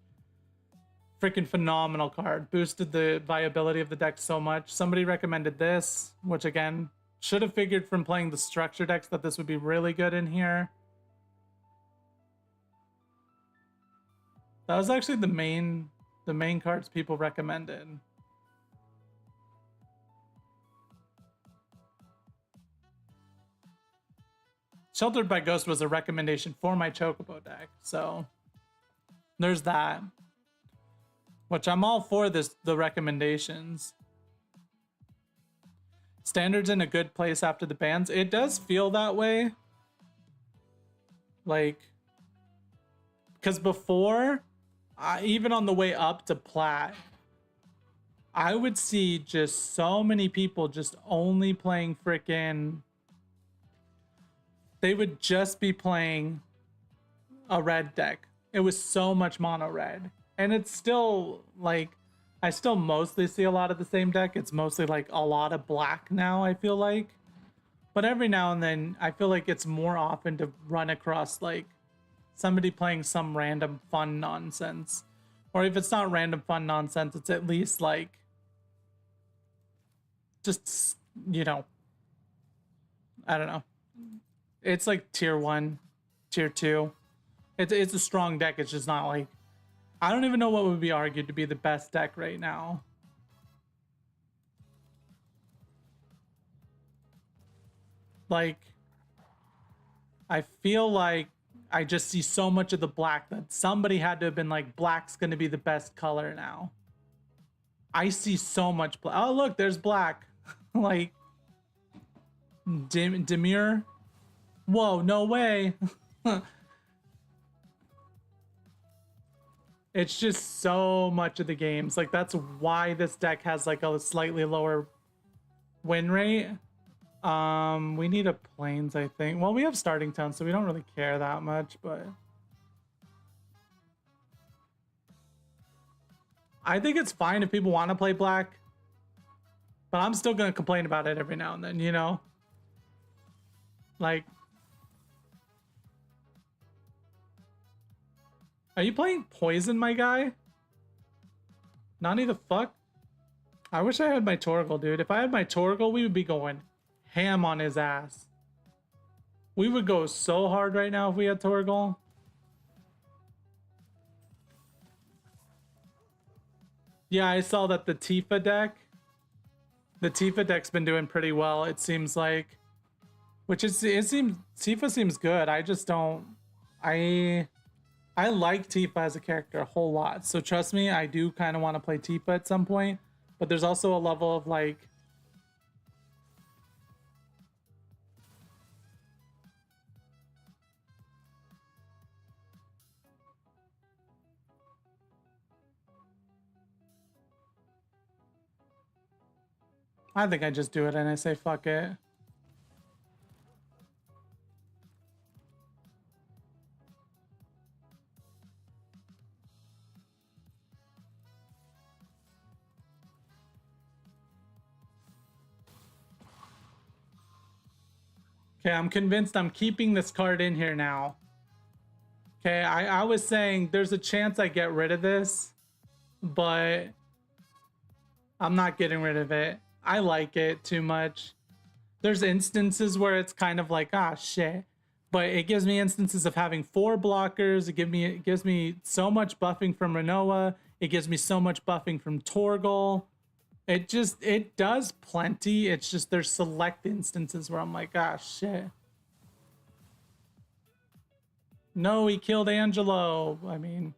freaking phenomenal card. Boosted the viability of the deck so much. Somebody recommended this, which again, should have figured from playing the structure decks that this would be really good in here. That was actually the main cards people recommended. Sheltered by Ghost was a recommendation for my Chocobo deck, so there's that. Which I'm all for the recommendations. Standard's in a good place after the bans. It does feel that way. Like, because before, even on the way up to Plat, I would see just so many people just only playing freaking... They would just be playing a red deck. It was so much mono red. And it's still, like, I still mostly see a lot of the same deck. It's mostly, like, a lot of black now, I feel like. But every now and then, I feel like it's more often to run across, like, somebody playing some random fun nonsense. Or if it's not random fun nonsense, it's at least, like, just, you know, I don't know. It's like tier 1, tier 2. It's a strong deck. It's just not like... I don't even know what would be argued to be the best deck right now. Like, I feel like I just see so much of the black that somebody had to have been like, black's going to be the best color now. I see so much black. Oh, look, there's black. Like, Demir. Whoa, no way. It's just so much of the games. Like, that's why this deck has like a slightly lower win rate. We need a plains, I think. Well, we have starting town, so we don't really care that much, but I think it's fine if people want to play black, but I'm still gonna complain about it every now and then, you know? Like, are you playing poison, my guy? Nani the fuck? I wish I had my Torgal, dude. If I had my Torgal, we would be going ham on his ass. We would go so hard right now if we had Torgal. Yeah, I saw that the Tifa deck. The Tifa deck's been doing pretty well, it seems like. Which it seems Tifa seems good. I just don't... I like Tifa as a character a whole lot. So trust me, I do kind of want to play Tifa at some point. But there's also a level of like... I think I just do it and I say fuck it. Okay, I'm convinced I'm keeping this card in here now. Okay, I was saying there's a chance I get rid of this, but I'm not getting rid of it. I like it too much. There's instances where it's kind of like, ah, shit. But it gives me instances of having 4 blockers. It gives me so much buffing from Renoa. It gives me so much buffing from Torgal. It does plenty. It's just there's select instances where I'm like, ah, shit. No, he killed Angelo. I mean...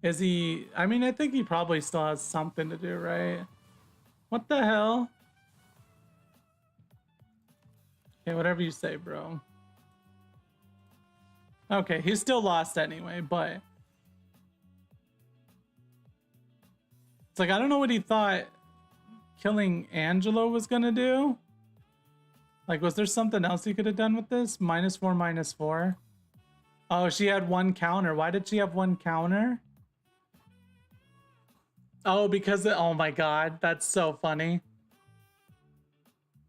Is he... I mean, I think he probably still has something to do, right? What the hell? Okay, whatever you say, bro. Okay, he's still lost anyway, but... It's like, I don't know what he thought killing Angelo was gonna do. Like, was there something else he could have done with this? -4, -4. Oh, she had 1 counter. Why did she have 1 counter? Oh, because it, oh my god, that's so funny.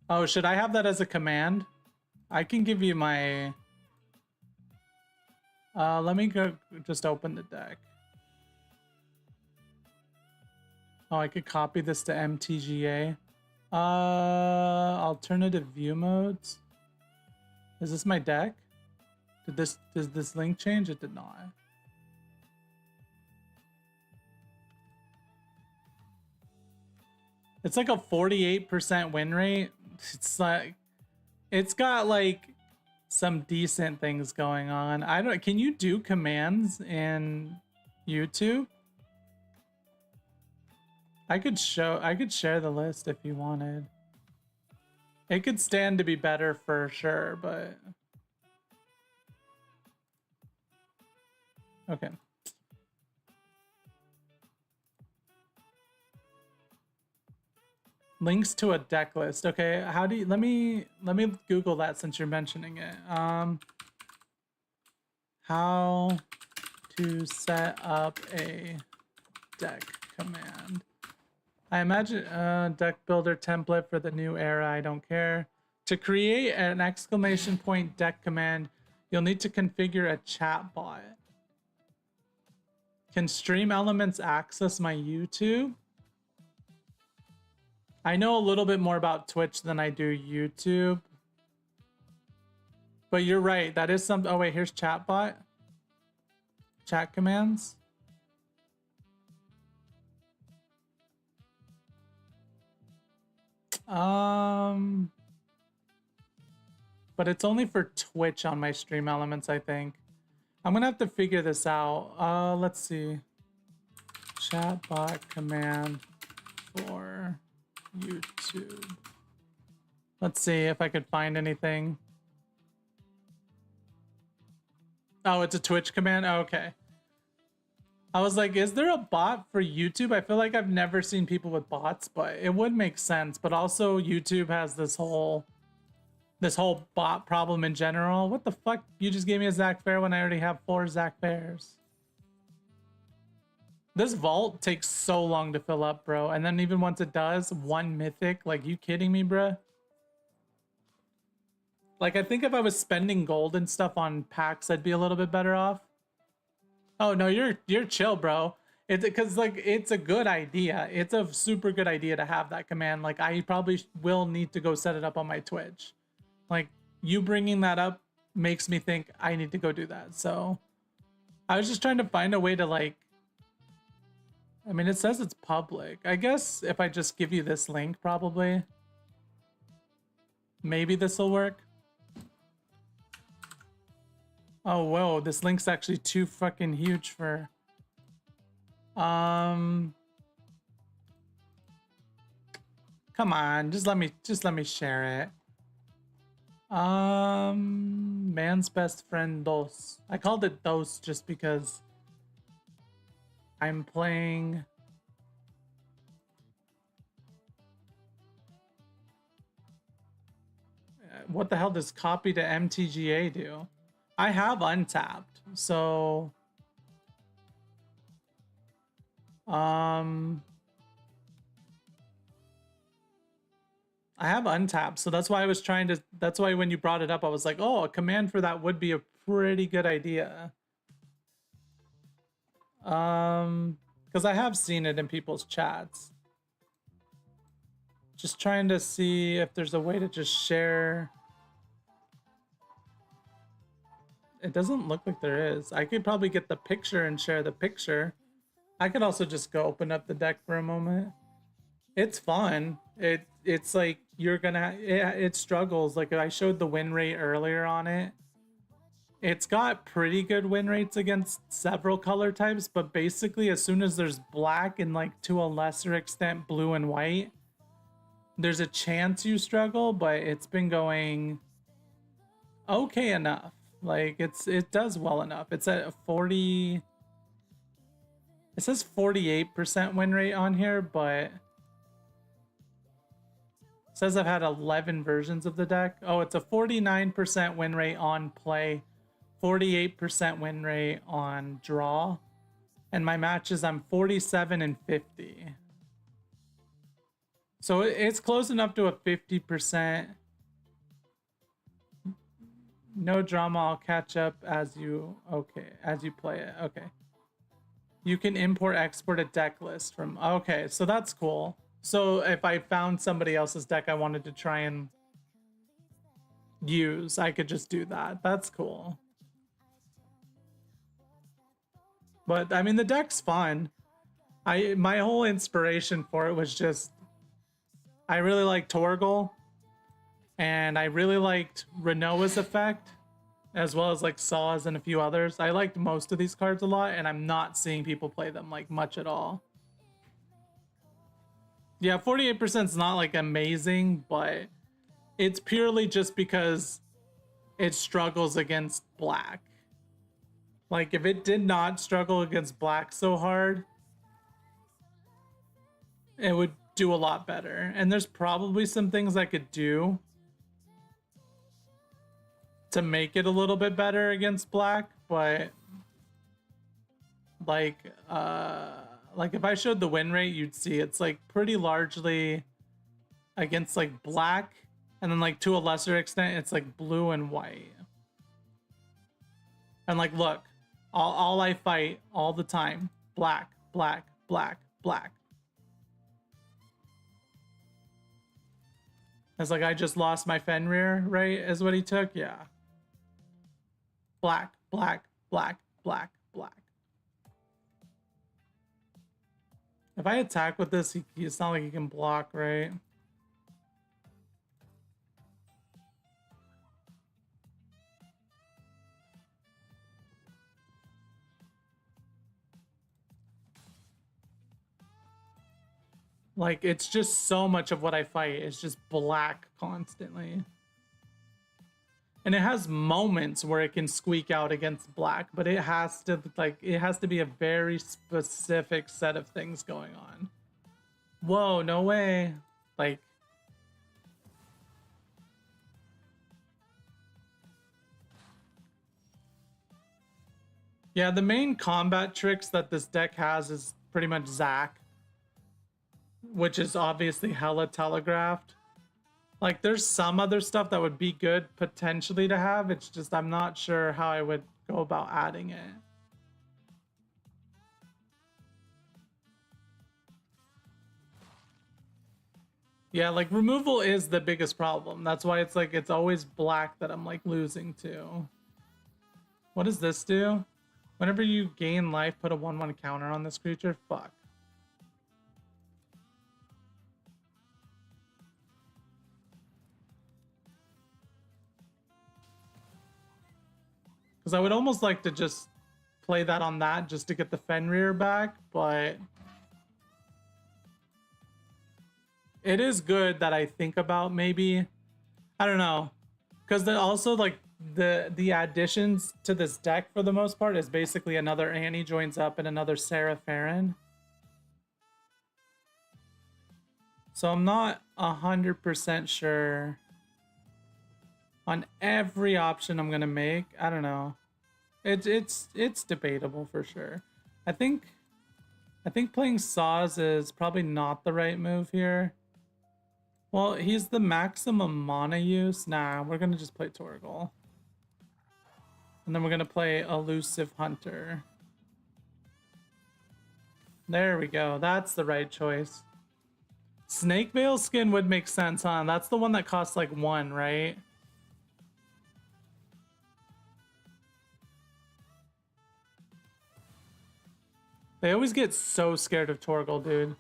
Oh, should I have that as a command? I can give you my... let me go just open the deck. Oh, I could copy this to MTGA. Alternative view modes. Is this my deck? Does this link change? It did not. It's like a 48% win rate. It's like, it's got like some decent things going on. I don't, can you do commands in YouTube? I could share the list if you wanted. It could stand to be better for sure, but okay. Links to a deck list. Okay, how do you, let me Google that since you're mentioning it. How to set up a deck command. I imagine deck builder template for the new era. I don't care. To create an exclamation point deck command, you'll need to configure a chat bot. Can Stream Elements access my YouTube? I know a little bit more about Twitch than I do YouTube. But you're right. That is something. Oh, wait, here's chatbot. Chat commands. But it's only for Twitch on my Stream Elements, I think. I'm gonna have to figure this out. Let's see. Chatbot command for YouTube. Let's see if I could find anything. Oh, it's a Twitch command? Oh, okay. I was like, is there a bot for YouTube? I feel like I've never seen people with bots, but it would make sense. But also YouTube has this whole bot problem in general. What the fuck? You just gave me a Zach Fair when I already have 4 Zach Fairs. This vault takes so long to fill up, bro. And then even once it does, 1 mythic. Like, you kidding me, bro? Like, I think if I was spending gold and stuff on packs, I'd be a little bit better off. Oh no, you're chill, bro. It's because like it's a good idea. It's a super good idea to have that command. Like I probably will need to go set it up on my Twitch. Like you bringing that up makes me think I need to go do that. So I was just trying to find a way to like. I mean, it says it's public. I guess if I just give you this link, probably. Maybe this will work. Oh, whoa, this link's actually too fucking huge for... Come on, just let me share it. Man's best friend Dos. I called it Dos just because I'm playing... What the hell does copy to MTGA do? I have untapped, so I have untapped, so that's why I was trying to, that's why when you brought it up I was like, oh, a command for that would be a pretty good idea. Because I have seen it in people's chats. Just trying to see if there's a way to just share. It doesn't look like there is. I could probably get the picture and share the picture. I could also just go open up the deck for a moment. It's fun. It's like you're gonna, it struggles. Like I showed the win rate earlier on it. It's got pretty good win rates against several color types, but basically as soon as there's black and like to a lesser extent blue and white, there's a chance you struggle, but it's been going okay enough. Like it does well enough. It's at 40. It says 48% win rate on here, but it says I've had 11 versions of the deck. Oh, it's a 49% win rate on play, 48% win rate on draw, and my matches I'm 47 and 50. So it's close enough to a 50%. No drama, I'll catch up as you play it. Okay. You can import export a deck list from, okay, so that's cool. So if I found somebody else's deck I wanted to try and use, I could just do that. That's cool. But I mean the deck's fun. My whole inspiration for it was just I really like Torgal, and I really liked Renoa's effect, as well as like Saws and a few others. I liked most of these cards a lot, and I'm not seeing people play them like much at all. Yeah, 48% is not like amazing, but it's purely just because it struggles against black. Like if it did not struggle against black so hard, it would do a lot better. And there's probably some things I could do to make it a little bit better against black, but like if I showed the win rate, you'd see it's like pretty largely against like black, and then like to a lesser extent it's like blue and white. And like look, all I fight all the time, black, black, black, black. It's like I just lost my Fenrir, right? Is what he took, yeah. Black, black, black, black, black. If I attack with this, it's not like he can block, right? Like, it's just so much of what I fight. It's just black constantly. And it has moments where it can squeak out against black, but it has to be a very specific set of things going on. Whoa, no way. Like, yeah, the main combat tricks that this deck has is pretty much Zac, which is obviously hella telegraphed. Like, there's some other stuff that would be good potentially to have. It's just I'm not sure how I would go about adding it. Yeah, like, removal is the biggest problem. That's why it's like, it's always black that I'm like losing to. What does this do? Whenever you gain life, put a 1/1 counter on this creature. Fuck. Because I would almost like to just play that on that just to get the Fenrir back, but it is good that I think about maybe, I don't know, because then also like the additions to this deck for the most part is basically another Annie joins up and another Sarah Farron. So I'm not 100% sure on every option I'm gonna make. I don't know. It's debatable for sure. I think playing Saws is probably not the right move here. Well, he's the maximum mana use. Nah, we're gonna just play Torgal. And then we're gonna play Elusive Hunter. There we go. That's the right choice. Snake Veil skin would make sense, huh? That's the one that costs like 1, right? They always get so scared of Torgal, dude.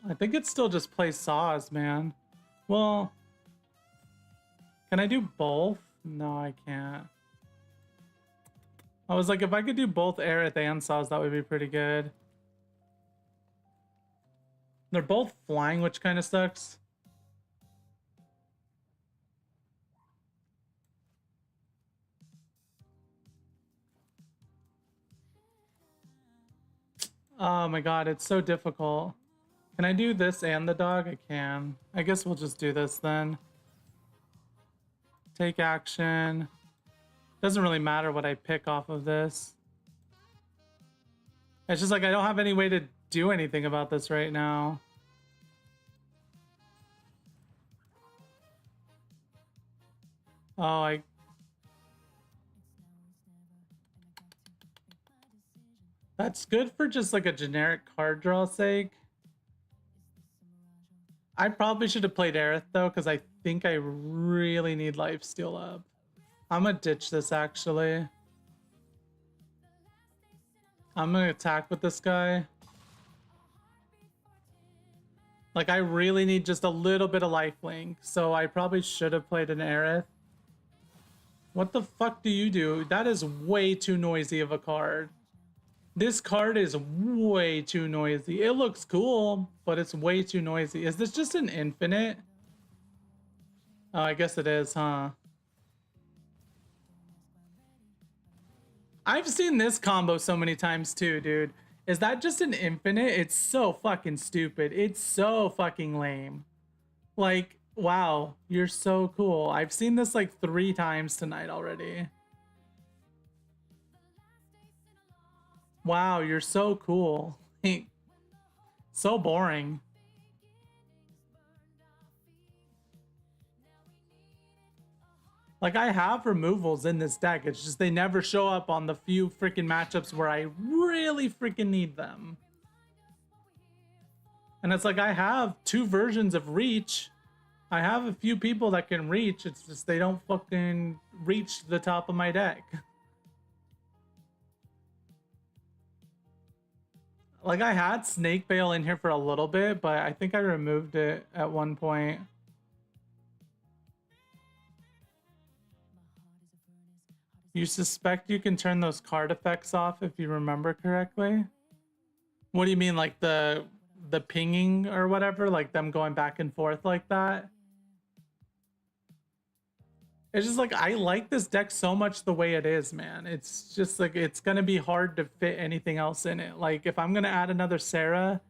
I think it's still just play Saws, man. Well, can I do both? No, I can't. I was like, if I could do both Aerith and Saws, that would be pretty good. They're both flying, which kind of sucks. Oh my god, it's so difficult. Can I do this and the dog? I can. I guess we'll just do this then. Take action. Doesn't really matter what I pick off of this. It's just like I don't have any way to do anything about this right now. Oh, that's good for just like a generic card draw sake. I probably should have played Aerith though, because I think I really need lifesteal up. I'm gonna ditch this actually. I'm gonna attack with this guy. Like, I really need just a little bit of lifelink, so I probably should have played an Aerith. What the fuck do you do? That is way too noisy of a card. This card is way too noisy. It looks cool, but it's way too noisy. Is this just an infinite? Oh, I guess it is, huh? I've seen this combo so many times too, dude. Is that just an infinite? It's so fucking stupid. It's so fucking lame. Like, wow, you're so cool. I've seen this like 3 times tonight already. Wow, you're so cool. So boring. Like, I have removals in this deck. It's just they never show up on the few freaking matchups where I really freaking need them. And it's like I have 2 versions of reach. I have a few people that can reach. It's just they don't fucking reach the top of my deck. Like, I had Snake Veil in here for a little bit, but I think I removed it at one point. You suspect you can turn those card effects off if you remember correctly? What do you mean, like the pinging or whatever? Like them going back and forth like that? It's just like, I like this deck so much the way it is, man. It's just like, it's gonna be hard to fit anything else in it. Like, if I'm gonna add another Sarah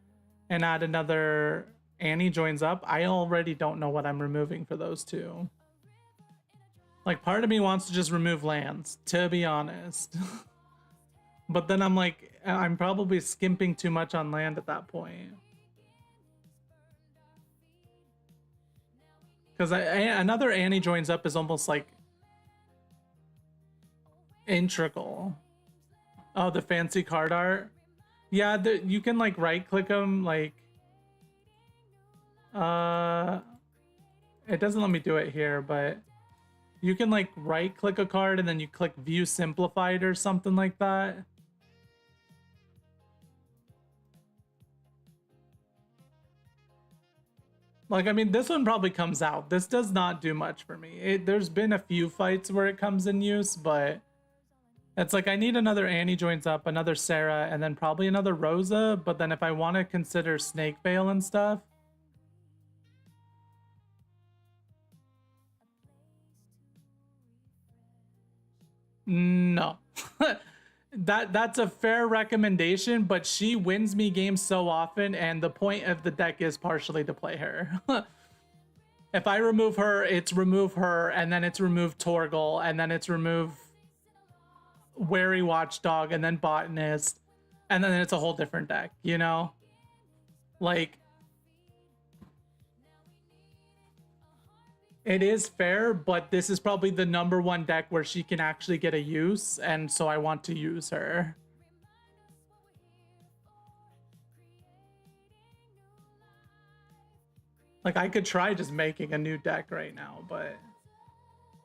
and add another Annie joins up, I already don't know what I'm removing for those 2. Like, part of me wants to just remove lands, to be honest. But then I'm like, I'm probably skimping too much on land at that point. Because another Annie joins up is almost like integral. Oh, the fancy card art. Yeah, you can like right click them. Like, it doesn't let me do it here, but you can like right click a card and then you click view simplified or something like that. Like, I mean, this one probably comes out. This does not do much for me. There's been a few fights where it comes in use, but it's like I need another Annie joins up, another Sarah, and then probably another Rosa. But then if I want to consider Snake Veil and stuff, no. That's a fair recommendation, but she wins me games so often, and the point of the deck is partially to play her. If I remove her, it's remove her, and then it's remove Torgal, and then it's remove Wary Watchdog, and then Botanist, and then it's a whole different deck, you know? Like, it is fair, but this is probably the #1 deck where she can actually get a use, and so I want to use her. Like, I could try just making a new deck right now, but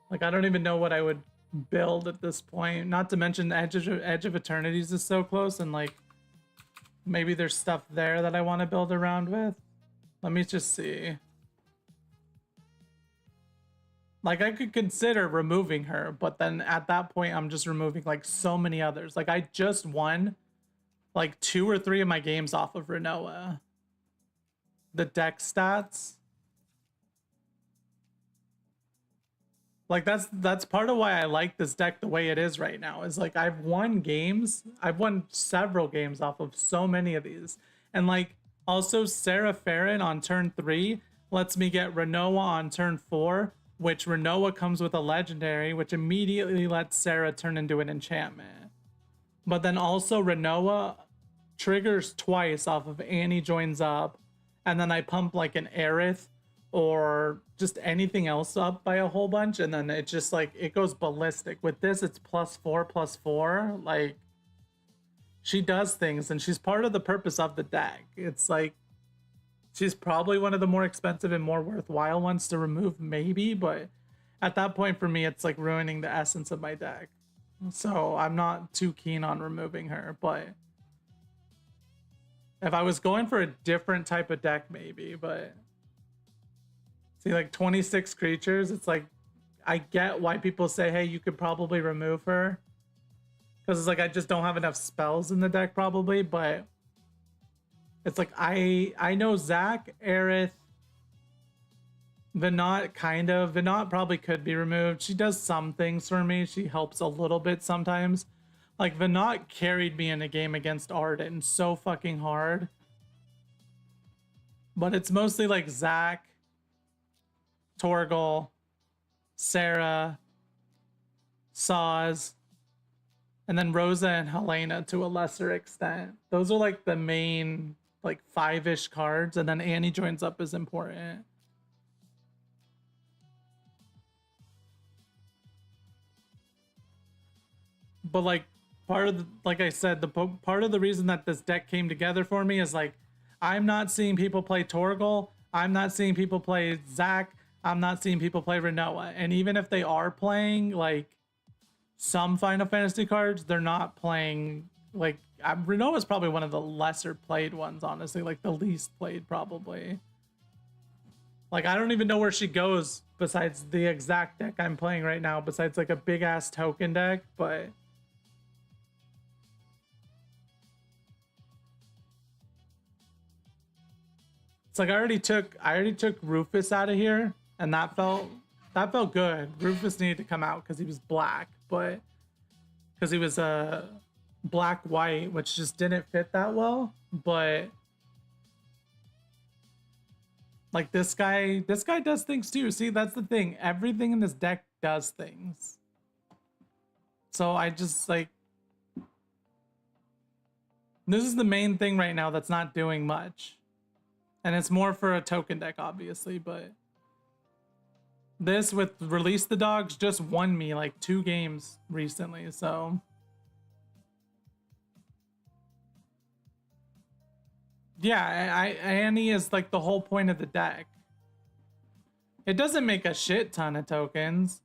like, I don't even know what I would build at this point. Not to mention Edge of Eternities is so close, and like, maybe there's stuff there that I want to build around with. Let me just see. Like, I could consider removing her, but then at that point, I'm just removing like so many others. Like, I just won like 2 or 3 of my games off of Renoa. The deck stats. Like, that's part of why I like this deck the way it is right now. Is like, I've won games. I've won several games off of so many of these. And like, also Sarah Farron on turn 3 lets me get Renoa on turn 4, which Renoa comes with a legendary, which immediately lets Sarah turn into an enchantment. But then also Renoa triggers twice off of Annie joins up, and then I pump like an Aerith or just anything else up by a whole bunch, and then it just like, it goes ballistic. With this, it's +4/+4. Like, she does things, and she's part of the purpose of the deck. It's like, she's probably one of the more expensive and more worthwhile ones to remove, maybe, but at that point for me, it's like ruining the essence of my deck. So I'm not too keen on removing her, but If I was going for a different type of deck, maybe, but see, like 26 creatures, it's like, I get why people say, hey, you could probably remove her. Because it's like, I just don't have enough spells in the deck, probably, but it's like, I know Zach, Aerith, Venat, kind of. Venat probably could be removed. She does some things for me. She helps a little bit sometimes. Like, Venat carried me in a game against Arden so fucking hard. But it's mostly like Zach, Torgal, Sarah, Saz, and then Rosa and Helena to a lesser extent. Those are like the main, like, 5-ish cards, and then Annie joins up is important. But like, part of the, like I said, the part of the reason that this deck came together for me is like, I'm not seeing people play Torgal, I'm not seeing people play Zach, I'm not seeing people play Renoa. And even if they are playing like some Final Fantasy cards, they're not playing like, Renoa is probably one of the lesser played ones, honestly, like the least played probably. Like, I don't even know where she goes besides the exact deck I'm playing right now, besides like a big ass token deck, but it's like I already took Rufus out of here, and that felt good. Rufus needed to come out because he was black, but because he was a black white, which just didn't fit that well. But like this guy does things too. See, that's the thing. Everything in this deck does things. So I just like, this is the main thing right now that's not doing much. And it's more for a token deck, obviously, but this with Release the Dogs just won me like 2 games recently, so yeah, Annie is like the whole point of the deck. It doesn't make a shit ton of tokens.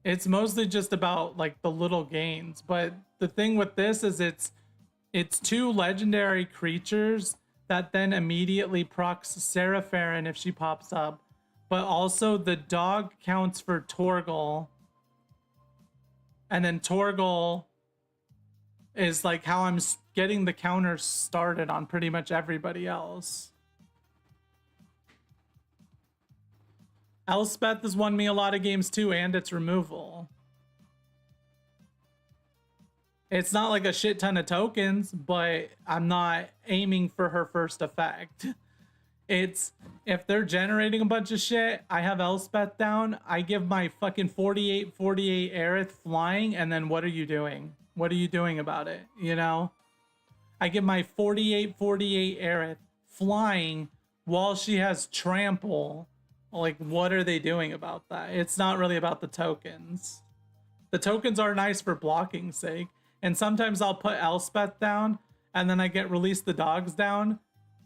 It's mostly just about like the little gains, but the thing with this is it's 2 legendary creatures that then immediately procs Sarah Farron if she pops up. But also the dog counts for Torgal. And then Torgal is like how I'm getting the counters started on pretty much everybody else. Elspeth has won me a lot of games too, and its removal. It's not like a shit ton of tokens, but I'm not aiming for her first effect. It's, if they're generating a bunch of shit, I have Elspeth down, I give my fucking 48 Aerith flying, and then what are you doing? What are you doing about it, you know? I give my 48 Aerith flying while she has trample. Like, what are they doing about that? It's not really about the tokens. The tokens are nice for blocking's sake. And sometimes I'll put Elspeth down, and then I get Release the Dogs down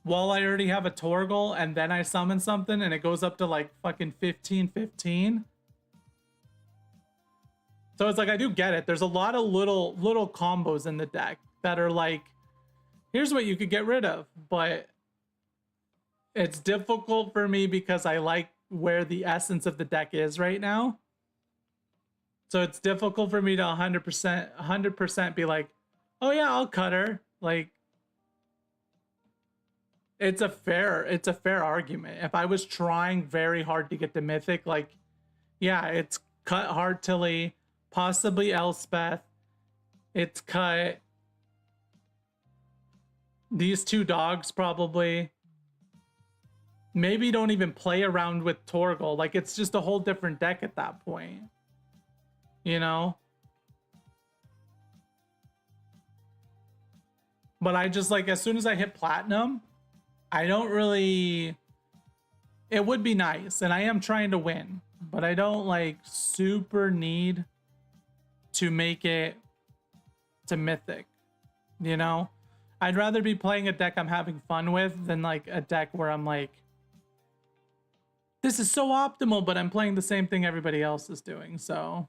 while I already have a Torgal, and then I summon something, and it goes up to like fucking 15. So it's like, I do get it. There's a lot of little combos in the deck that are like, here's what you could get rid of, but it's difficult for me because I like where the essence of the deck is right now. So it's difficult for me to 100% be like, oh yeah, I'll cut her. Like, it's a fair argument. If I was trying very hard to get to Mythic, like, yeah, it's cut Hard Tilly, possibly Elspeth. It's cut these 2 dogs probably. Maybe don't even play around with Torgal. Like, it's just a whole different deck at that point. You know? But I just, like, as soon as I hit platinum, I don't really... It would be nice, and I am trying to win, but I don't, like, super need to make it to Mythic, you know? I'd rather be playing a deck I'm having fun with than, like, a deck where I'm like, this is so optimal, but I'm playing the same thing everybody else is doing, so...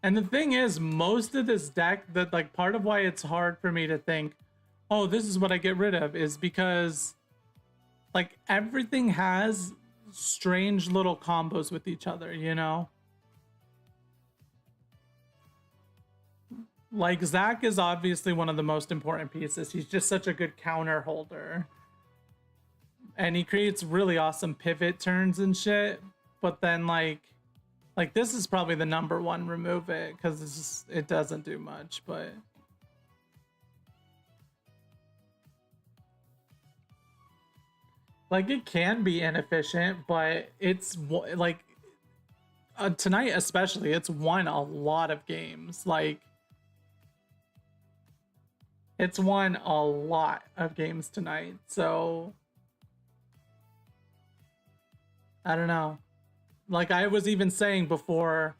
And the thing is, most of this deck, that like part of why it's hard for me to think, oh, this is what I get rid of, is because like everything has strange little combos with each other, you know? Like Zach is obviously one of the most important pieces. He's just such a good counter holder. And he creates really awesome pivot turns and shit. But then like this is probably the number one remove it, because it doesn't do much, but like it can be inefficient, but it's like tonight especially, it's won a lot of games. Like it's won a lot of games tonight, so I don't know. Like I was even saying before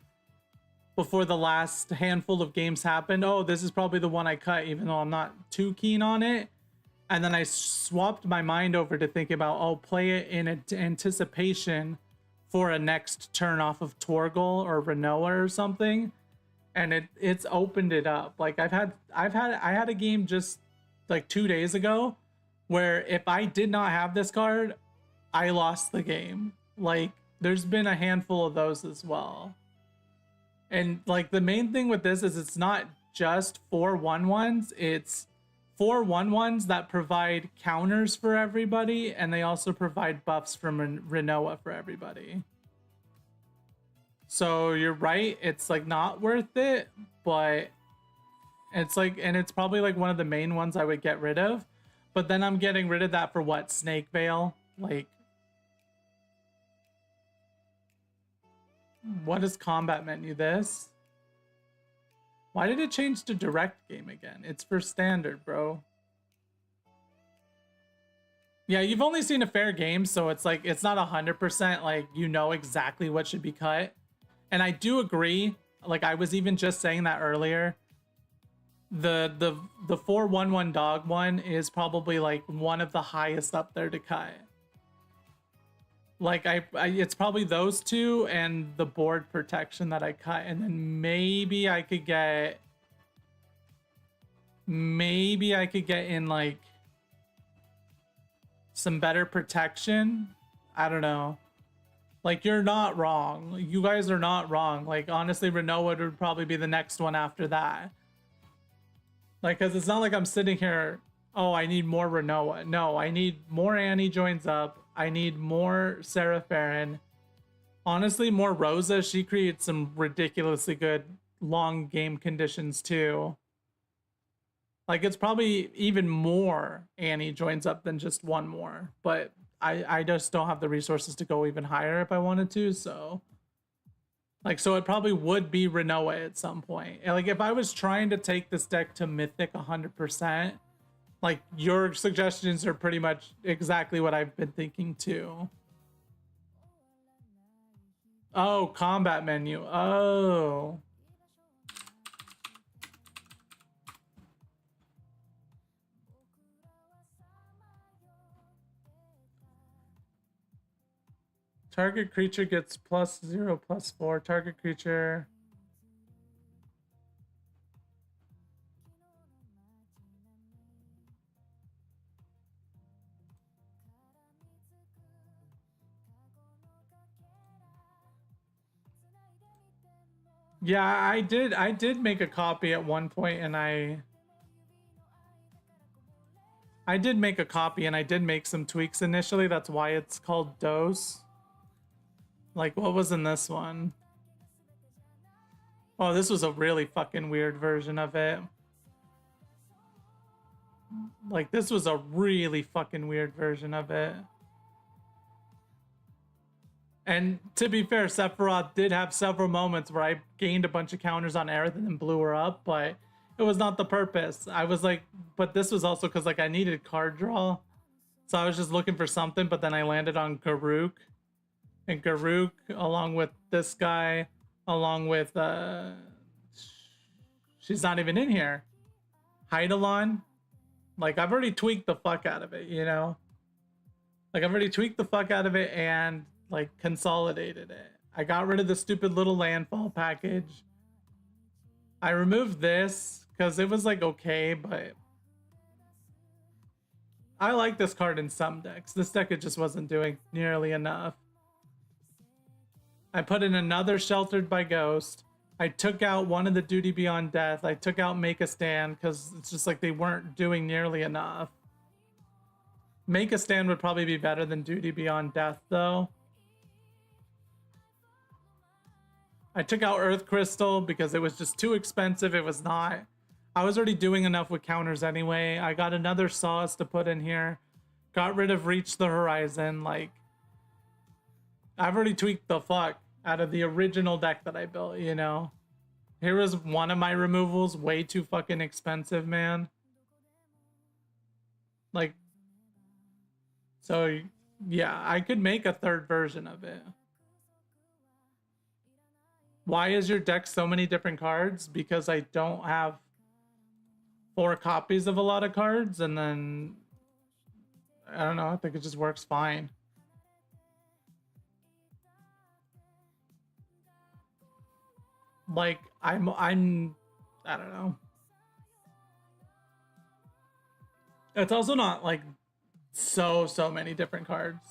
the last handful of games happened, oh, this is probably the one I cut, even though I'm not too keen on it. And then I swapped my mind over to think about, oh, play it in anticipation for a next turn off of Torgal or Renoa or something. And it's opened it up. Like I had a game just like 2 days ago where if I did not have this card, I lost the game. Like there's been a handful of those as well. And like the main thing with this is it's not just 4/1/1s, it's 4/1/1s that provide counters for everybody, and they also provide buffs from Renoa for everybody. So you're right, it's like not worth it, but it's like, and it's probably like one of the main ones I would get rid of. But then I'm getting rid of that for what? Snake Veil? Like, what is combat menu? This? Why did it change to direct game again? It's for standard, bro. Yeah, you've only seen a fair game, so it's like it's not 100% like you know exactly what should be cut. And I do agree. Like I was even just saying that earlier. The 4/1/1 dog one is probably like one of the highest up there to cut. Like it's probably those two and the board protection that I cut, and then maybe I could get in like some better protection. I don't know. Like you're not wrong. You guys are not wrong. Like honestly, Renoa would probably be the next one after that. Like, cause it's not like I'm sitting here, oh, I need more Renoa. No, I need more Annie joins up. I need more Sarah Farron. Honestly, more Rosa. She creates some ridiculously good long game conditions too. Like it's probably even more Annie joins up than just one more. But I just don't have the resources to go even higher if I wanted to, so like, so it probably would be Renoa at some point. And like if I was trying to take this deck to Mythic 100%, like your suggestions are pretty much exactly what I've been thinking too. Oh, combat menu. Oh. Target creature gets +0/+4. Target creature. Yeah, I did make a copy at one point, and I did make a copy, and I did make some tweaks initially. That's why it's called Dose. Like, what was in this one? Oh, this was a really fucking weird version of it. Like, this was a really fucking weird version of it. And to be fair, Sephiroth did have several moments where I gained a bunch of counters on Aerith and then blew her up, but it was not the purpose. I was like, but this was also because like I needed card draw. So I was just looking for something, but then I landed on Garuk. And Garuk, along with this guy, along with she's not even in here. Hydaelon. Like I've already tweaked the fuck out of it, you know? Like I've already tweaked the fuck out of it and like consolidated it. I got rid of the stupid little landfall package. I removed this because it was like okay, but I like this card in some decks. This deck, it just wasn't doing nearly enough. I put in another Sheltered by Ghost. I took out one of the Duty Beyond Death. I took out Make a Stand because it's just like they weren't doing nearly enough. Make a Stand would probably be better than Duty Beyond Death, though. I took out Earth Crystal because it was just too expensive. It was not. I was already doing enough with counters anyway. I got another Sauce to put in here. Got rid of Reach the Horizon. Like, I've already tweaked the fuck out of the original deck that I built, you know? Here was one of my removals. Way too fucking expensive, man. Like, so, yeah, I could make a third version of it. Why is your deck so many different cards? Because I don't have 4 copies of a lot of cards, and then I don't know, I think it just works fine. Like I'm I don't know. It's also not like so many different cards.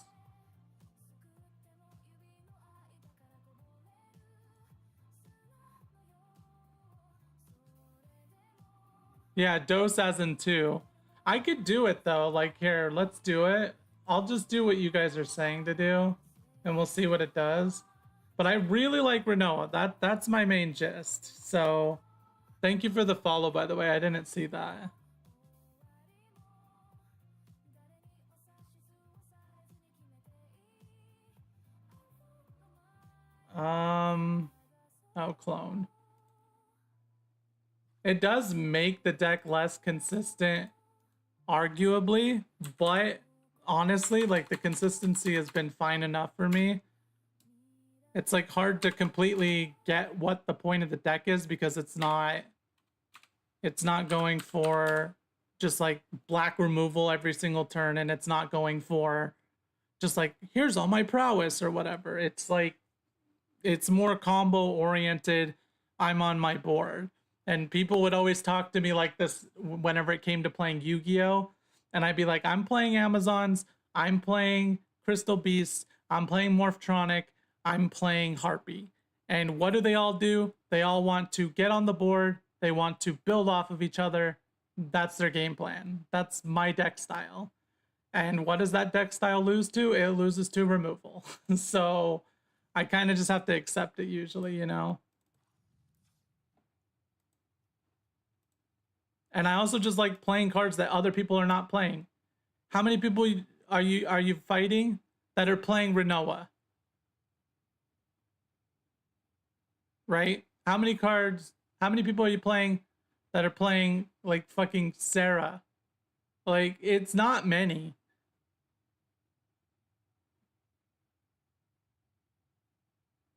Yeah, Dose as in 2. I could do it though. Like here, let's do it. I'll just do what you guys are saying to do, and we'll see what it does. But I really like Renoa. That's my main gist. So thank you for the follow, by the way. I didn't see that. Oh, clone. It does make the deck less consistent, arguably, but honestly, like the consistency has been fine enough for me. It's like hard to completely get what the point of the deck is because it's not going for just like black removal every single turn, and it's not going for just like here's all my prowess or whatever. It's like it's more combo oriented. I'm on my board. And people would always talk to me like this whenever it came to playing Yu-Gi-Oh! And I'd be like, I'm playing Amazons, I'm playing Crystal Beasts, I'm playing Morphtronic, I'm playing Harpy. And what do? They all want to get on the board, they want to build off of each other. That's their game plan. That's my deck style. And what does that deck style lose to? It loses to removal. So I kind of just have to accept it usually, you know? And I also just like playing cards that other people are not playing. How many people are you fighting that are playing Renoa? Right? How many people are you playing that are playing like fucking Sarah? Like it's not many.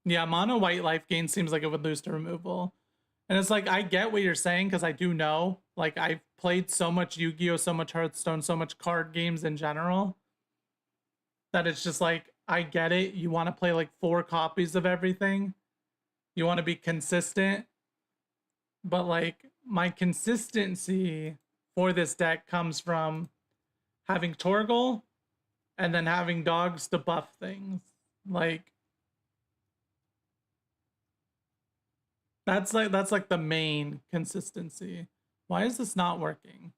Yeah, mono white life gain seems like it would lose to removal. And it's like I get what you're saying because I do know. Like I've played so much Yu-Gi-Oh, so much Hearthstone, so much card games in general that it's just like I get it. You want to play like 4 copies of everything. You want to be consistent. But like my consistency for this deck comes from having Torgal and then having dogs to buff things. Like that's like the main consistency. Why is this not working?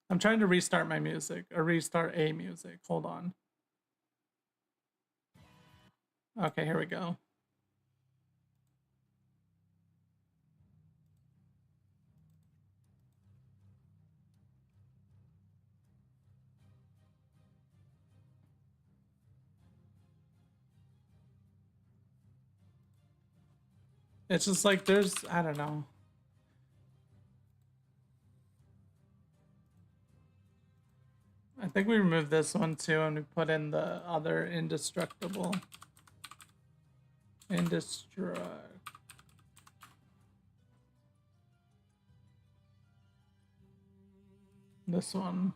I'm trying to restart my music or restart a music. Hold on. Okay, here we go. It's just like there's I don't know. I think we removed this one too and we put in the other indestructible. Indestruct. This one.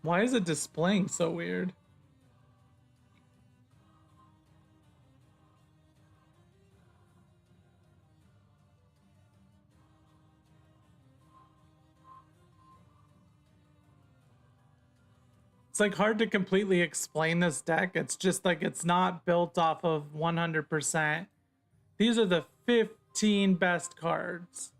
Why is it displaying so weird? It's like hard to completely explain this deck. It's just like it's not built off of 100%. These are the 15 best cards.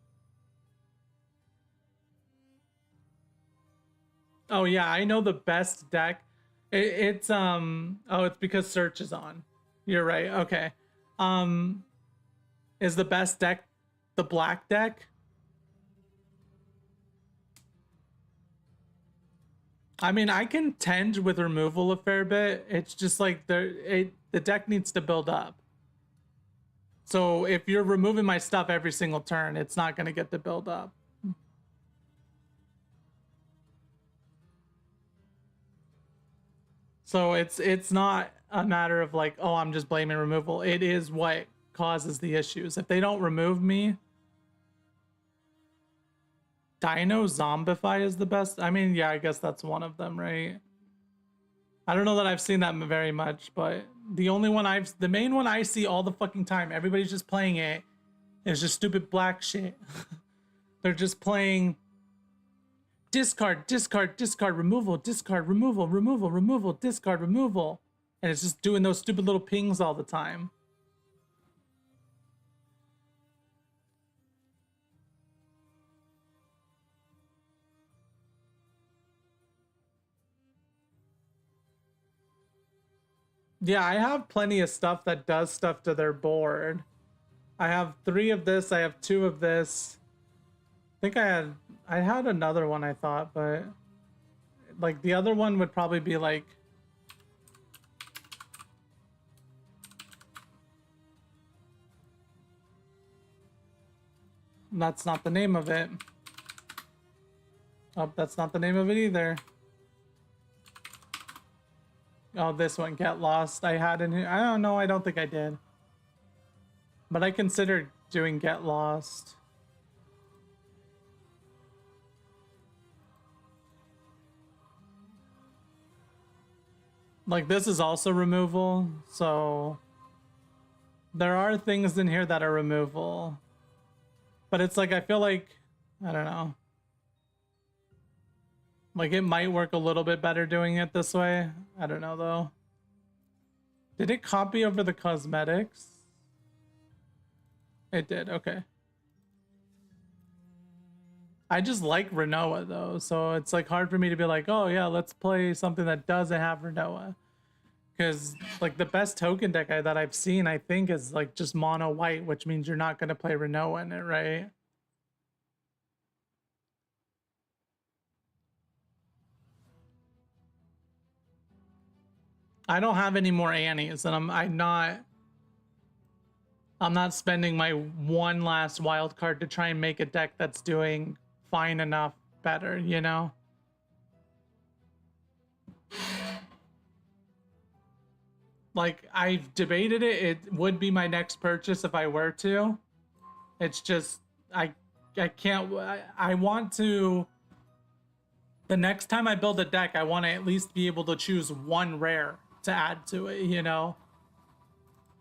Oh yeah, I know the best deck. It's oh, it's because search is on. You're right. Okay. Um is the best deck the black deck? I mean, I can tend with removal a fair bit. It's just like the deck needs to build up. So if you're removing my stuff every single turn, it's not going to get to build up. So it's not a matter of like, oh, I'm just blaming removal. It is what causes the issues. If they don't remove me, Dino Zombify is the best. I mean, yeah, I guess that's one of them, right? I don't know that I've seen that very much, but the main one I see all the fucking time, everybody's just playing it, is just stupid black shit. They're just playing discard, discard, discard, removal, discard, removal, removal, removal, discard, removal. And it's just doing those stupid little pings all the time. Yeah, I have plenty of stuff that does stuff to their board. I have 3 of this, I have 2 of this. I think I had another one I thought, but like the other one would probably be like that's not the name of it. Oh, that's not the name of it either. Oh, this one, Get Lost. I had in here. I don't know. I don't think I did. But I considered doing Get Lost. Like, this is also removal. So there are things in here that are removal. But it's like, I feel like, I don't know. Like, it might work a little bit better doing it this way. I don't know, though. Did it copy over the cosmetics? It did, okay. I just like Renoa, though, so it's, like, hard for me to be like, oh, yeah, let's play something that doesn't have Renoa. Because, like, the best token deck that I've seen, I think, is, like, just mono white, which means you're not going to play Renoa in it, right? I don't have any more Annies, and I'm not spending my one last wild card to try and make a deck that's doing fine enough better, you know? Like, I've debated it. It would be my next purchase if I were to. It's just I can't. I want to. The next time I build a deck, I want to at least be able to choose one rare to add to it, you know?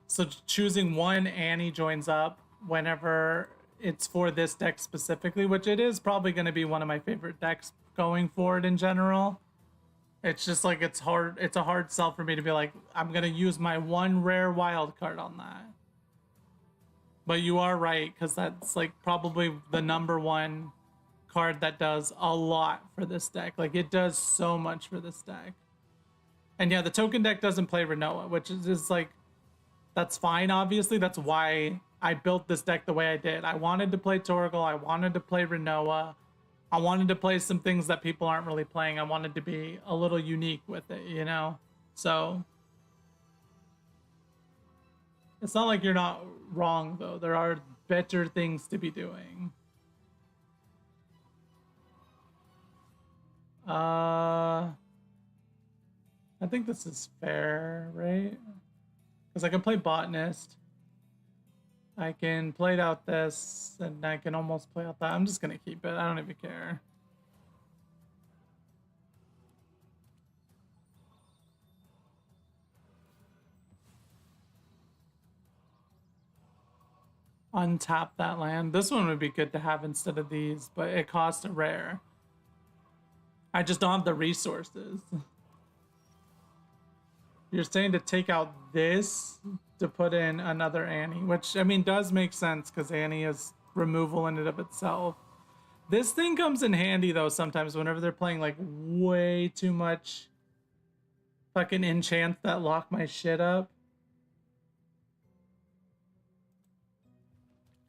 So choosing one Annie joins up whenever it's for this deck specifically, which it is probably going to be one of my favorite decks going forward in general. It's just like it's a hard sell for me to be like, I'm going to use my one rare wild card on that. But you are right, because that's like probably the #1 card that does a lot for this deck. Like, it does so much for this deck. And yeah, the token deck doesn't play Renoa, which is like, that's fine, obviously. That's why I built this deck the way I did. I wanted to play Torgal, I wanted to play Renoa, I wanted to play some things that people aren't really playing. I wanted to be a little unique with it, you know? So it's not like you're not wrong, though. There are better things to be doing. I think this is fair, right? Because I can play Botanist. I can play out this, and I can almost play out that. I'm just gonna keep it. I don't even care. Untap that land. This one would be good to have instead of these, but it costs a rare. I just don't have the resources. You're saying to take out this to put in another Annie, which I mean does make sense because Annie is removal in and of itself. This thing comes in handy though sometimes whenever they're playing like way too much fucking enchants that lock my shit up.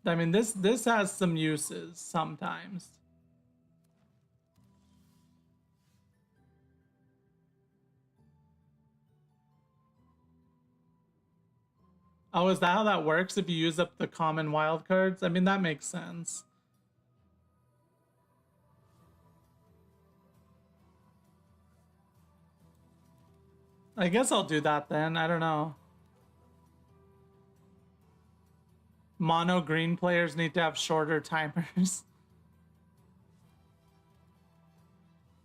I mean this has some uses sometimes. Oh, is that how that works if you use up the common wild cards? I mean, that makes sense. I guess I'll do that then. I don't know. Mono green players need to have shorter timers.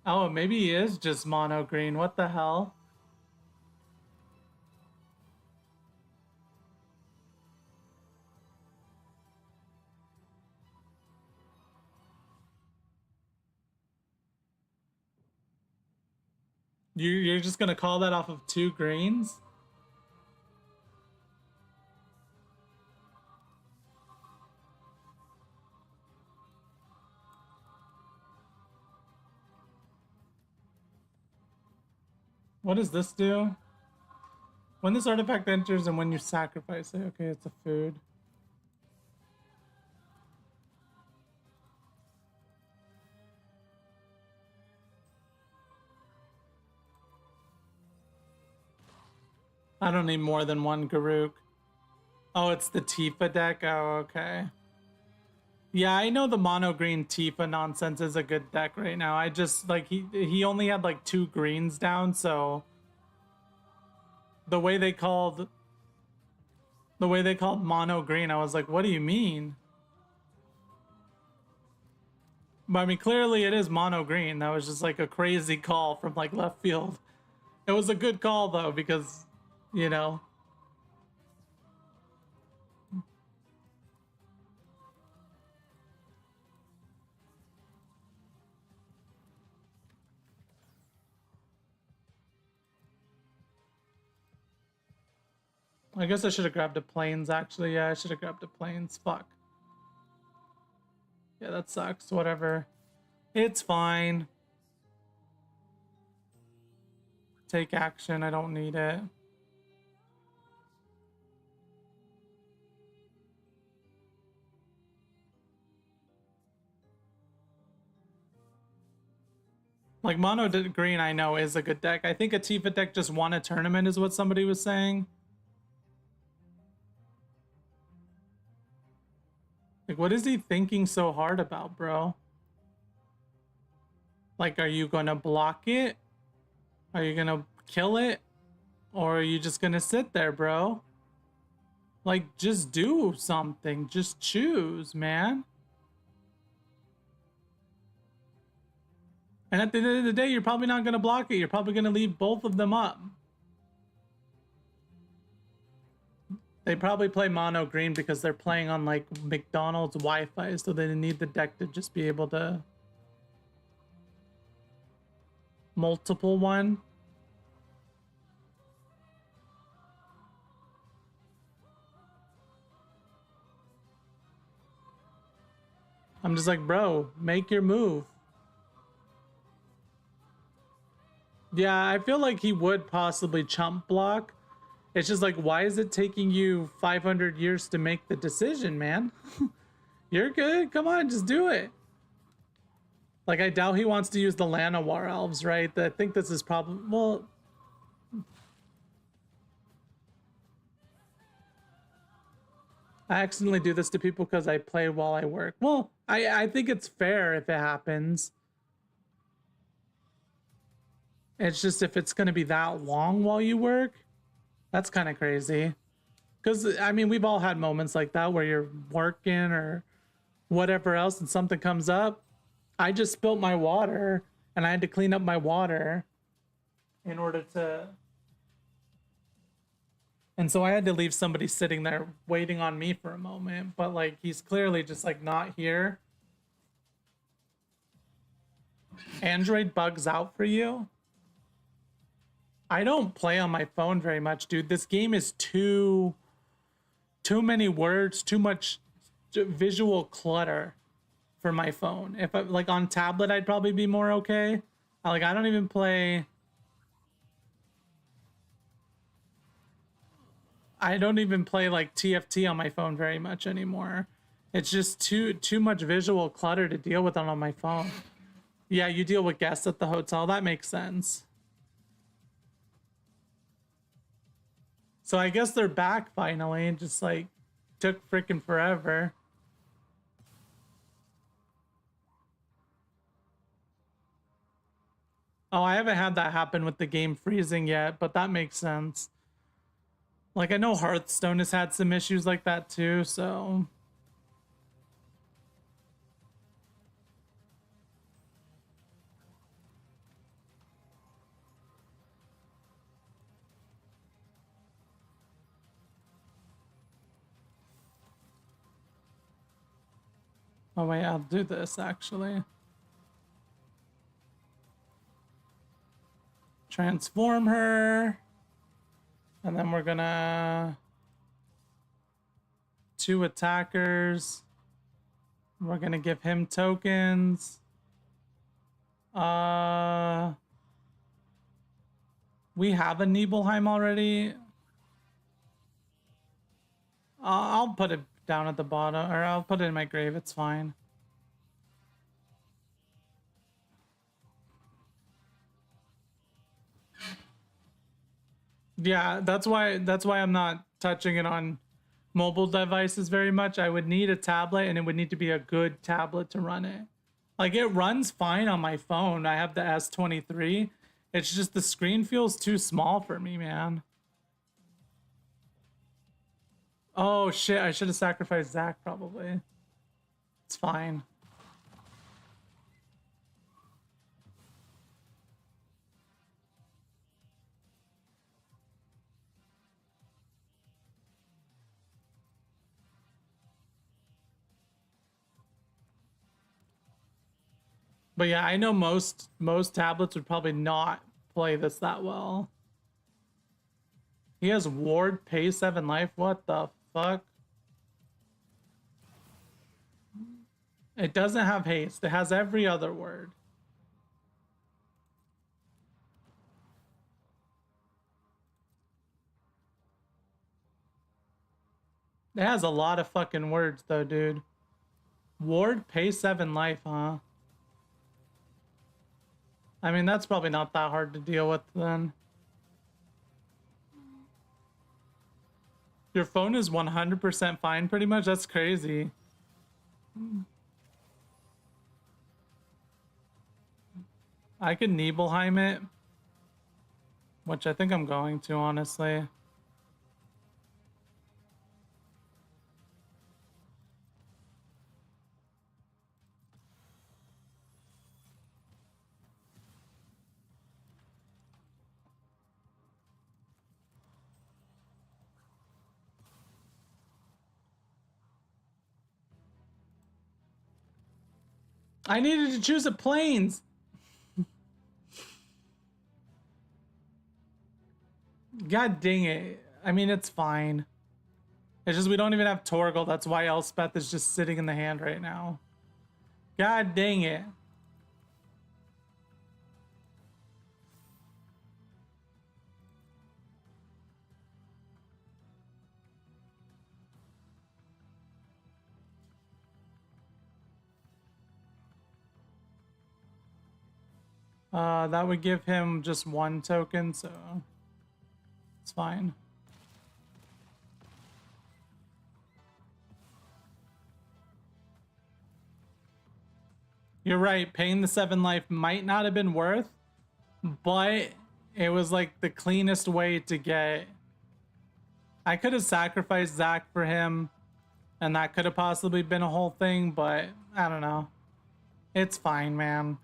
Oh, maybe he is just mono green. What the hell? You're just gonna call that off of 2 greens? What does this do? When this artifact enters and when you sacrifice it. Okay, it's a food. I don't need more than 1 Garuk. Oh, it's the Tifa deck? Oh, okay. Yeah, I know the mono green Tifa nonsense is a good deck right now. I just like he only had like 2 greens down, so the way they called mono green, I was like, what do you mean? But I mean, clearly it is mono green. That was just like a crazy call from like left field. It was a good call though, because you know. I guess I should have grabbed a planes actually. Yeah, I should have grabbed a planes. Fuck. Yeah, that sucks. Whatever. It's fine. Take action. I don't need it. Like mono green, I know is a good deck. I think a Tifa deck just won a tournament, is what somebody was saying. Like, what is he thinking so hard about, bro? Like, are you gonna block it? Are you gonna kill it? Or are you just gonna sit there, bro? Like, just do something. Just choose, man. And at the end of the day, you're probably not gonna block it. You're probably gonna leave both of them up. They probably play mono green because they're playing on like McDonald's Wi-Fi, so they need the deck to just be able to multiple one. I'm just like, bro, make your move. Yeah, I feel like he would possibly chump block. It's just like, why is it taking you 500 years to make the decision, man? You're good. Come on, just do it. Like, I doubt he wants to use the Llanowar elves, right? I think this is probably... Well... I accidentally do this to people because I play while I work. Well, I think it's fair if it happens. It's just if it's going to be that long while you work, that's kind of crazy. Because, I mean, we've all had moments like that where you're working or whatever else and something comes up. I just spilt my water and I had to clean up my water in order to... And so I had to leave somebody sitting there waiting on me for a moment. But, like, he's clearly just, like, not here. Android bugs out for you? I don't play on my phone very much, dude. This game is too many words, too much visual clutter for my phone. If I like on tablet, I'd probably be more okay. Like I don't even play. I don't even play like TFT on my phone very much anymore. It's just too much visual clutter to deal with on my phone. Yeah, you deal with guests at the hotel. That makes sense. So I guess they're back finally. It just like took freaking forever. Oh, I haven't had that happen with the game freezing yet, but that makes sense. Like I know Hearthstone has had some issues like that too, so oh wait, I'll do this actually. Transform her. And then we're gonna 2 attackers. We're gonna give him tokens. We have a Nibelheim already. I'll put it down at the bottom, or I'll put it in my grave. It's fine. Yeah, that's why I'm not touching it on mobile devices very much. I would need a tablet, and it would need to be a good tablet to run it. Like it runs fine on my phone. I have the S23. It's just the screen feels too small for me, man. Oh shit, I should have sacrificed Zach probably. It's fine. But yeah, I know most tablets would probably not play this that well. He has ward, pay 7 life. What the fuck? It doesn't have haste. It has every other word. It has a lot of fucking words though, dude. Ward, pay 7 life, huh? I mean, that's probably not that hard to deal with then. Your phone is 100% fine pretty much? That's crazy. I could Nibelheim it. Which I think I'm going to, honestly. I needed to choose a planes. God dang it. I mean, it's fine. It's just we don't even have Torgal. That's why Elspeth is just sitting in the hand right now. God dang it. That would give him just 1 token, so it's fine. You're right, paying the 7 life might not have been worth, but it was like the cleanest way to get. I could have sacrificed Zach for him, and that could have possibly been a whole thing, but I don't know. It's fine, man.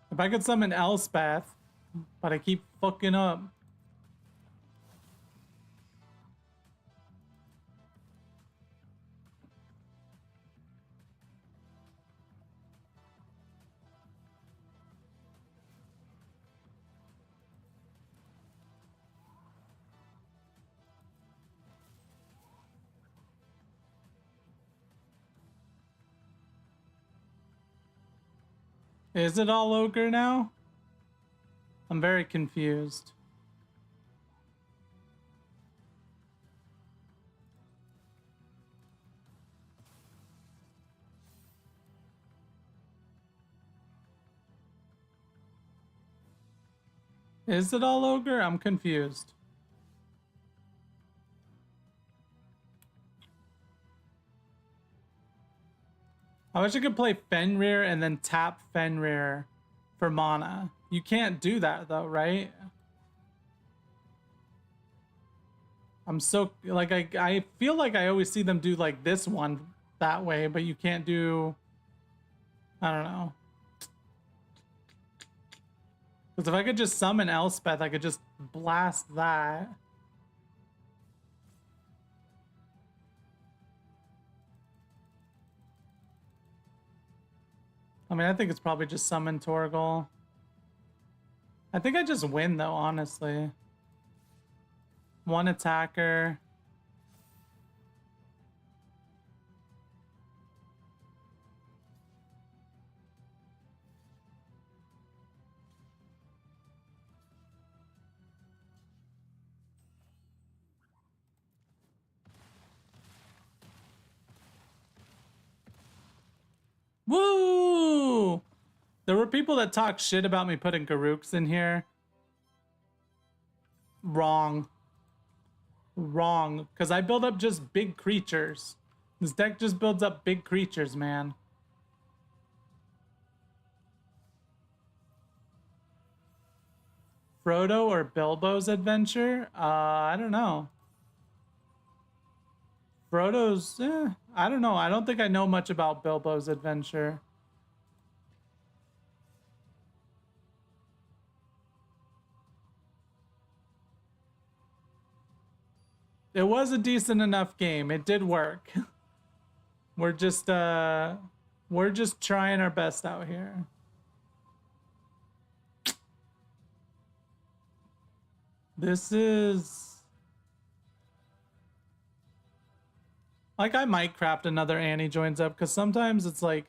If I could summon Elspeth, but I keep fucking up. Is it all ogre now? I'm very confused. Is it all ogre? I'm confused. I wish I could play Fenrir and then tap Fenrir for mana. You can't do that though, right? I'm so like I feel like I always see them do like this one that way, but you can't do, I don't know. Because if I could just summon Elspeth, I could just blast that. I mean, I think it's probably just summon Torgal. I think I just win though, honestly. One attacker. Woo! There were people that talk shit about me putting Garuks in here. Wrong. Wrong. Because I build up just big creatures. This deck just builds up big creatures, man. Frodo or Bilbo's adventure? I don't know. Frodo's, I don't know. I don't think I know much about Bilbo's adventure. It was a decent enough game. It did work. We're just trying our best out here. This is like, I might craft another Annie joins up because sometimes it's like,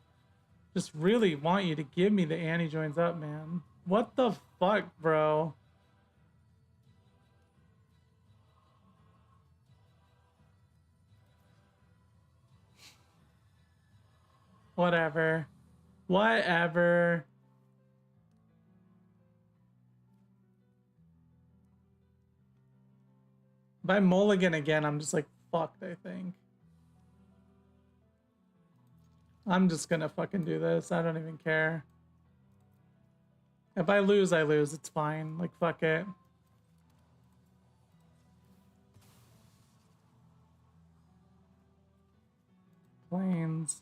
just really want you to give me the Annie joins up, man. What the fuck, bro? Whatever. Whatever. If I mulligan again, I'm just like, fucked, I think. I'm just gonna fucking do this. I don't even care. If I lose, I lose. It's fine. Like, fuck it. Planes.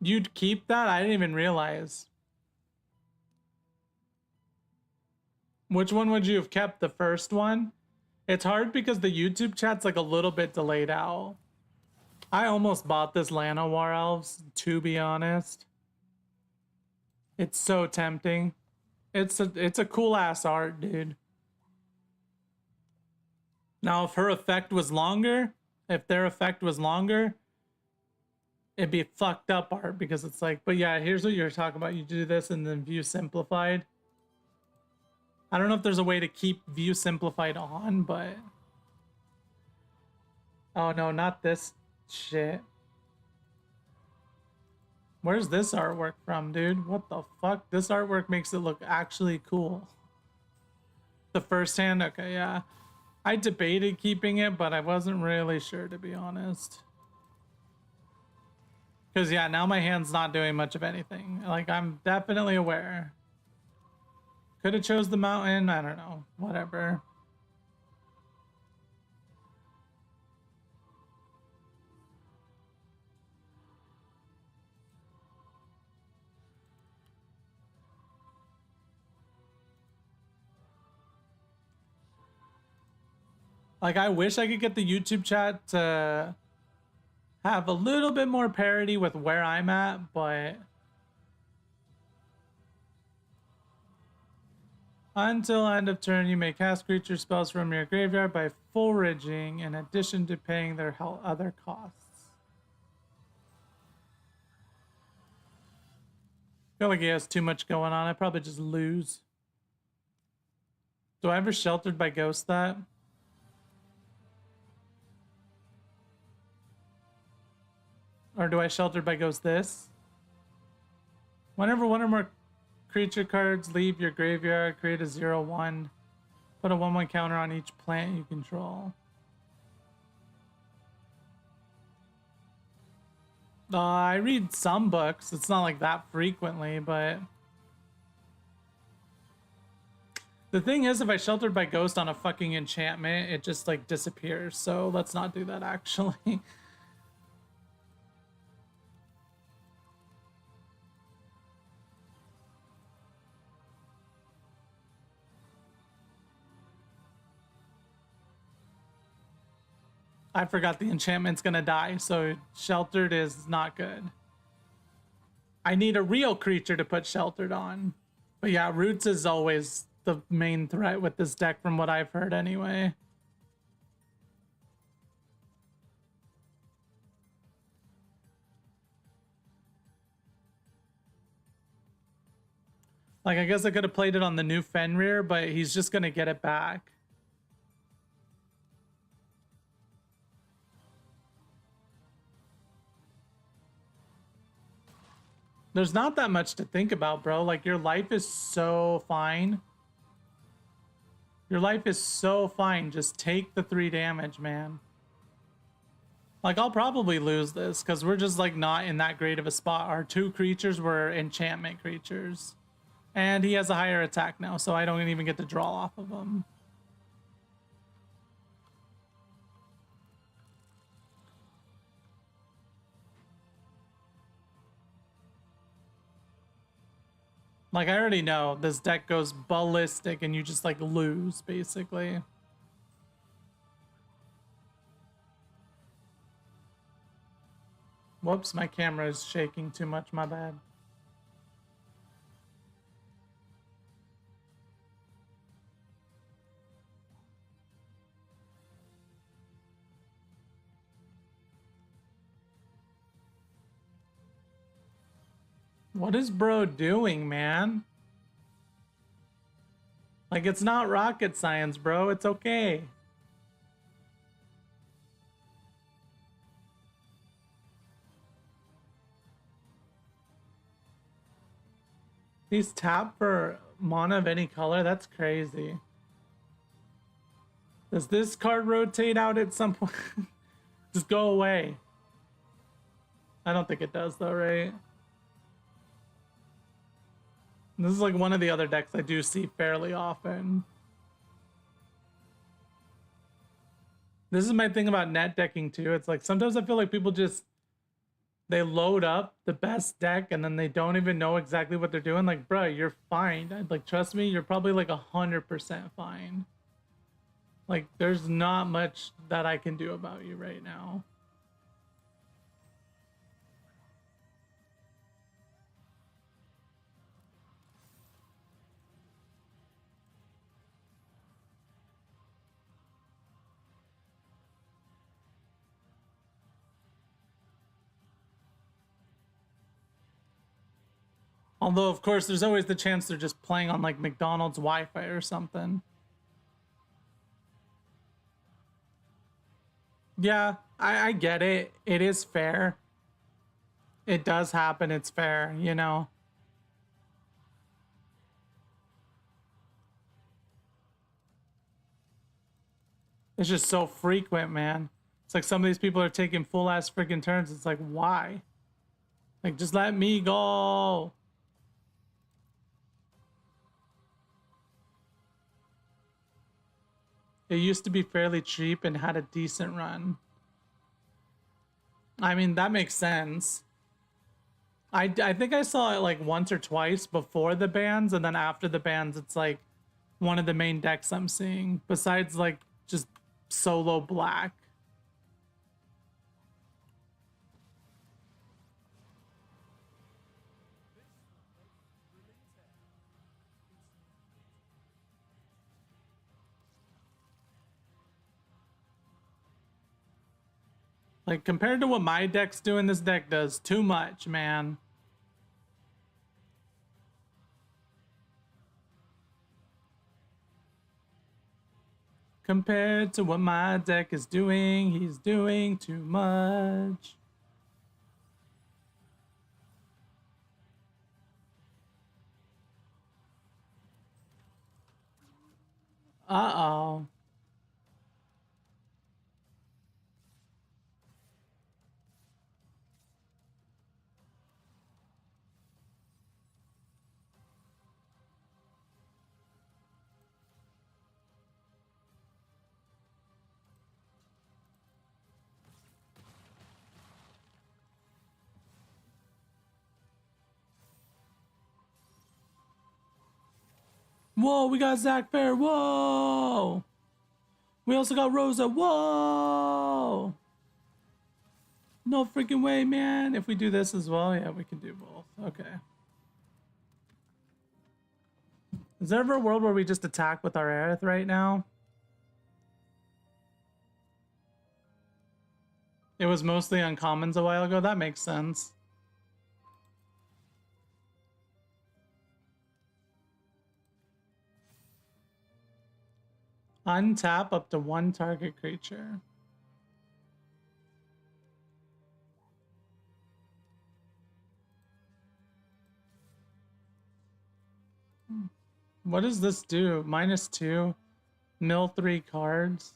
You'd keep that? I didn't even realize. Which one would you have kept? The first one? It's hard because the YouTube chat's like a little bit delayed out. I almost bought this Llanowar Elves, to be honest. It's so tempting. It's a cool ass art, dude. Now, if her effect was longer, if their effect was longer, it'd be fucked up art because it's like, but yeah, here's what you're talking about. You do this and then view simplified. I don't know if there's a way to keep view simplified on, but... Oh no, not this shit. Where's this artwork from, dude? What the fuck? This artwork makes it look actually cool. The first hand? Okay, yeah. I debated keeping it, but I wasn't really sure, to be honest. Because, yeah, now my hand's not doing much of anything. Like, I'm definitely aware. Could have chose the mountain. I don't know. Whatever. Like, I wish I could get the YouTube chat to have a little bit more parity with where I'm at, but... Until end of turn, you may cast creature spells from your graveyard by foraging in addition to paying their other costs. feel like he has too much going on. I probably just lose. Do I ever Sheltered by Ghost that? Or do I Sheltered by Ghost this? Whenever one or more creature cards leave your graveyard, create a 0/1. Put a 1/1 counter on each plant you control. I read some books. It's not like that frequently, but the thing is, if I Sheltered by Ghost on a fucking enchantment, it just like disappears. So let's not do that actually. I forgot the enchantment's gonna die, so Sheltered is not good. I need a real creature to put Sheltered on. But yeah, Roots is always the main threat with this deck from what I've heard anyway. Like, I guess I could have played it on the new Fenrir, but he's just gonna get it back. There's not that much to think about, bro. Like, your life is so fine. Your life is so fine. Just take the 3 damage, man. Like, I'll probably lose this because we're just, like, not in that great of a spot. Our 2 creatures were enchantment creatures. And he has a higher attack now, so I don't even get to draw off of him. Like, I already know this deck goes ballistic and you just, like, lose, basically. Whoops, my camera is shaking too much, my bad. What is bro doing, man? Like, it's not rocket science, bro. It's okay. He's tapped for mana of any color? That's crazy. Does this card rotate out at some point? Just go away. I don't think it does, though, right? This is like one of the other decks I do see fairly often. This is my thing about net decking too. It's like sometimes I feel like people just they load up the best deck and then they don't even know exactly what they're doing. Like, bro, you're fine. Like, trust me, you're probably like 100% fine. Like, there's not much that I can do about you right now. Although, of course, there's always the chance they're just playing on like McDonald's Wi-Fi or something. Yeah, I get it. It is fair. It does happen. It's fair, you know? It's just so frequent, man. It's like some of these people are taking full ass freaking turns. It's like, why? Like, just let me go. It used to be fairly cheap and had a decent run. I mean, that makes sense. I think I saw it like once or twice before the bans, and then after the bans, it's like one of the main decks I'm seeing, besides like just solo black. Like, compared to what my deck's doing, this deck does too much, man. Compared to what my deck is doing, he's doing too much. Uh-oh. Whoa, we got Zach Fair. Whoa. We also got Rosa. Whoa. No freaking way, man. If we do this as well, yeah, we can do both. Okay. Is there ever a world where we just attack with our Aerith right now? It was mostly uncommons a while ago. That makes sense. Untap up to one target creature. What does this do? -2, mill 3 cards.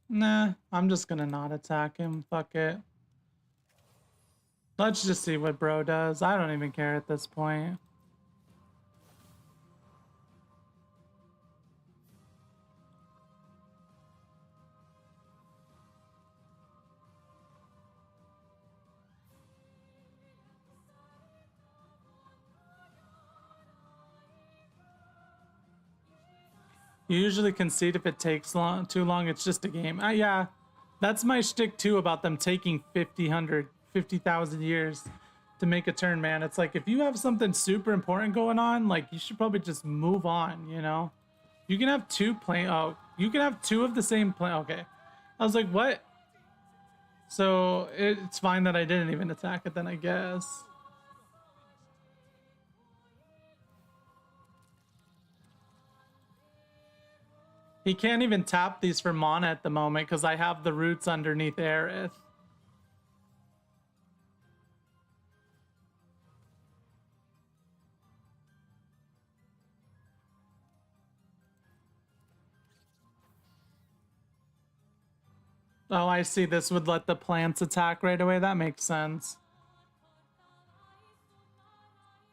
Nah, I'm just gonna not attack him. Fuck it. Let's just see what bro does. I don't even care at this point. You usually concede if it takes too long. It's just a game. Yeah, that's my shtick too about them taking 50,000 years to make a turn, man. It's like if you have something super important going on, like you should probably just move on, you know? You can have two plane. Oh, you can have two of the same plane. Okay. I was like, what? So it's fine that I didn't even attack it then, I guess. He can't even tap these for mana at the moment because I have the roots underneath Aerith. Oh, I see. This would let the plants attack right away. That makes sense.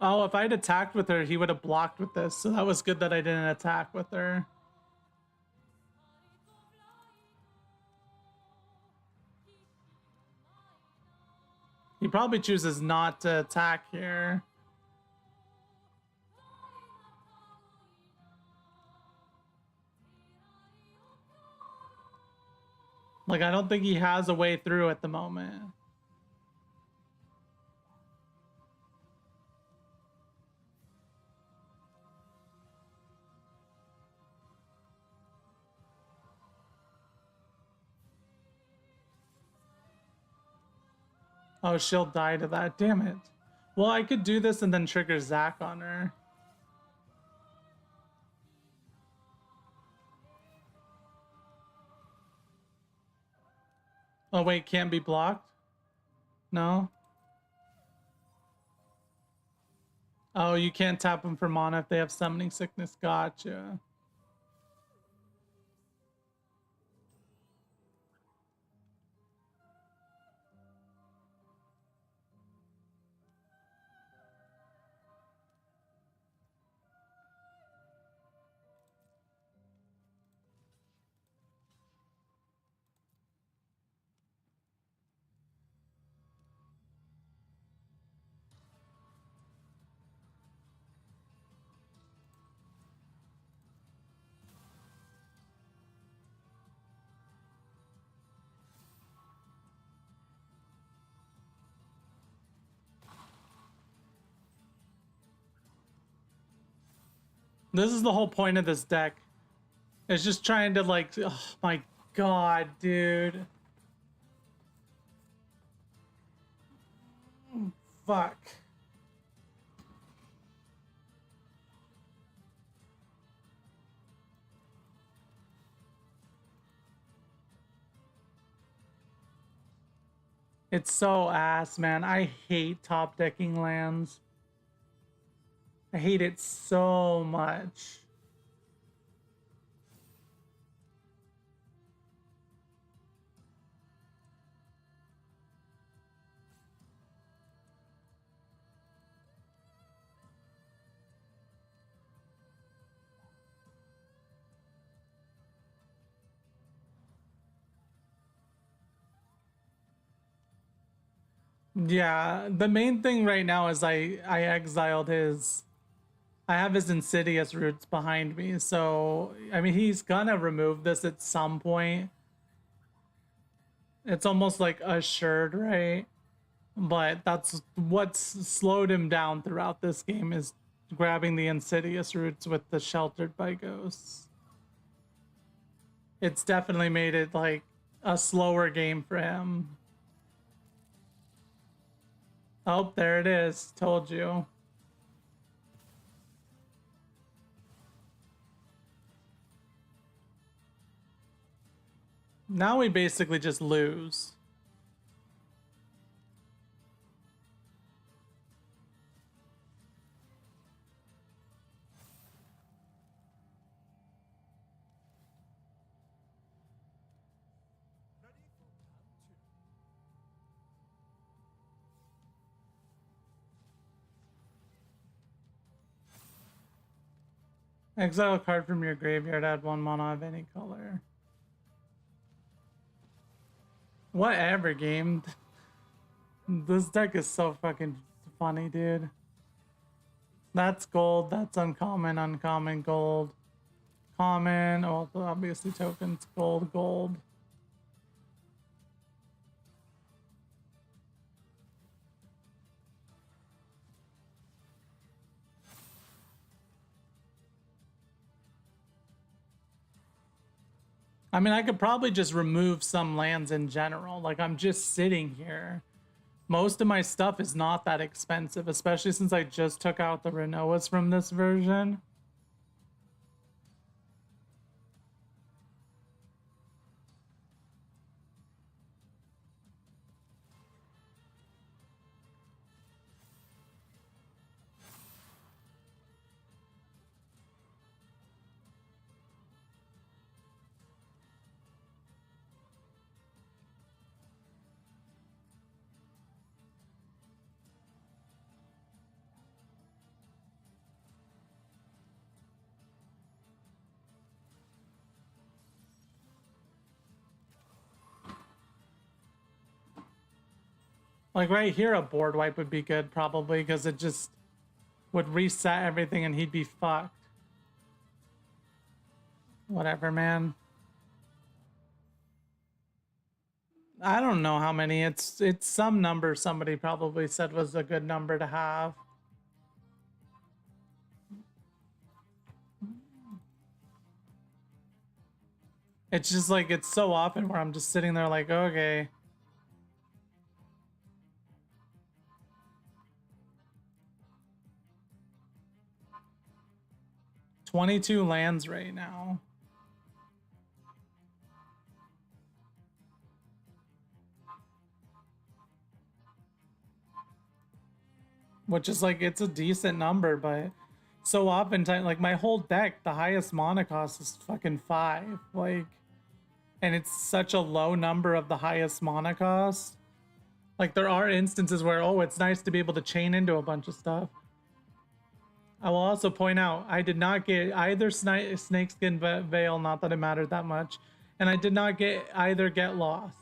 Oh, if I'd attacked with her, he would have blocked with this. So that was good that I didn't attack with her. He probably chooses not to attack here. Like, I don't think he has a way through at the moment. Oh, she'll die to that. Damn it. Well, I could do this and then trigger Zac on her. Oh, wait, can't be blocked? No? Oh, you can't tap them for mana if they have summoning sickness. Gotcha. This is the whole point of this deck. It's just trying to like, oh my god, dude. Fuck. It's so ass, man. I hate top decking lands. I hate it so much. Yeah, the main thing right now is I exiled his. I have his insidious roots behind me, so I mean he's gonna remove this at some point. It's almost like assured, right? But that's what's slowed him down throughout this game is grabbing the insidious roots with the sheltered by ghosts. It's definitely made it like a slower game for him. Oh, there it is. Told you. Now we basically just lose. Exile a card from your graveyard, add 1 mana of any color. Whatever, game. This deck is so fucking funny, dude. That's gold, that's uncommon, uncommon, gold. Common, oh, obviously tokens, gold, gold. I mean, I could probably just remove some lands in general. Like, I'm just sitting here. Most of my stuff is not that expensive, especially since I just took out the Renoas from this version. Like, right here, a board wipe would be good, probably, because it just would reset everything and he'd be fucked. Whatever, man. I don't know how many. It's some number somebody probably said was a good number to have. It's just like it's so often where I'm just sitting there like, okay. $22 lands right now. Which is like it's a decent number, but so oftentimes like my whole deck, the highest mana cost is fucking 5. Like, and it's such a low number of the highest mana cost. Like there are instances where, oh, it's nice to be able to chain into a bunch of stuff. I will also point out I did not get either Snakeskin Veil, not that it mattered that much, and I did not get either Get Lost.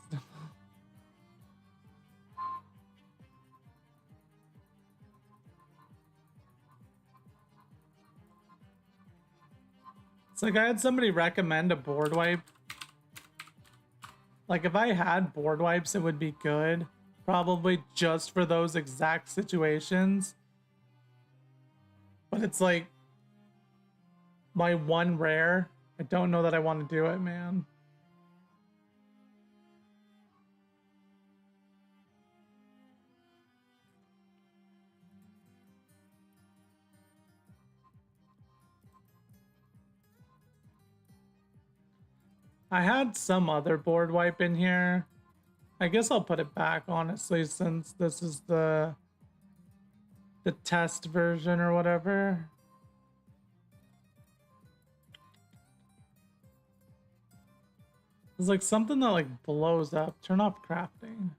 It's like I had somebody recommend a board wipe. Like if I had board wipes, it would be good. Probably just for those exact situations. But it's like my one rare. I don't know that I want to do it, man. I had some other board wipe in here. I guess I'll put it back, honestly, since this is the test version or whatever. It's like something that like blows up. Turn off crafting.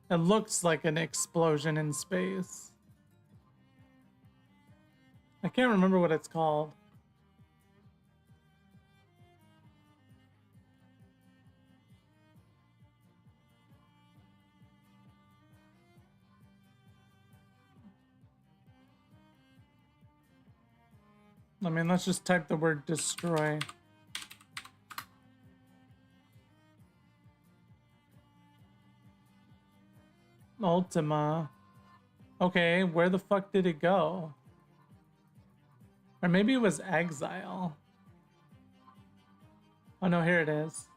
It looks like an explosion in space. I can't remember what it's called. I mean, let's just type the word destroy. Ultima. Okay, where the fuck did it go? Or maybe it was exile. Oh no, here it is.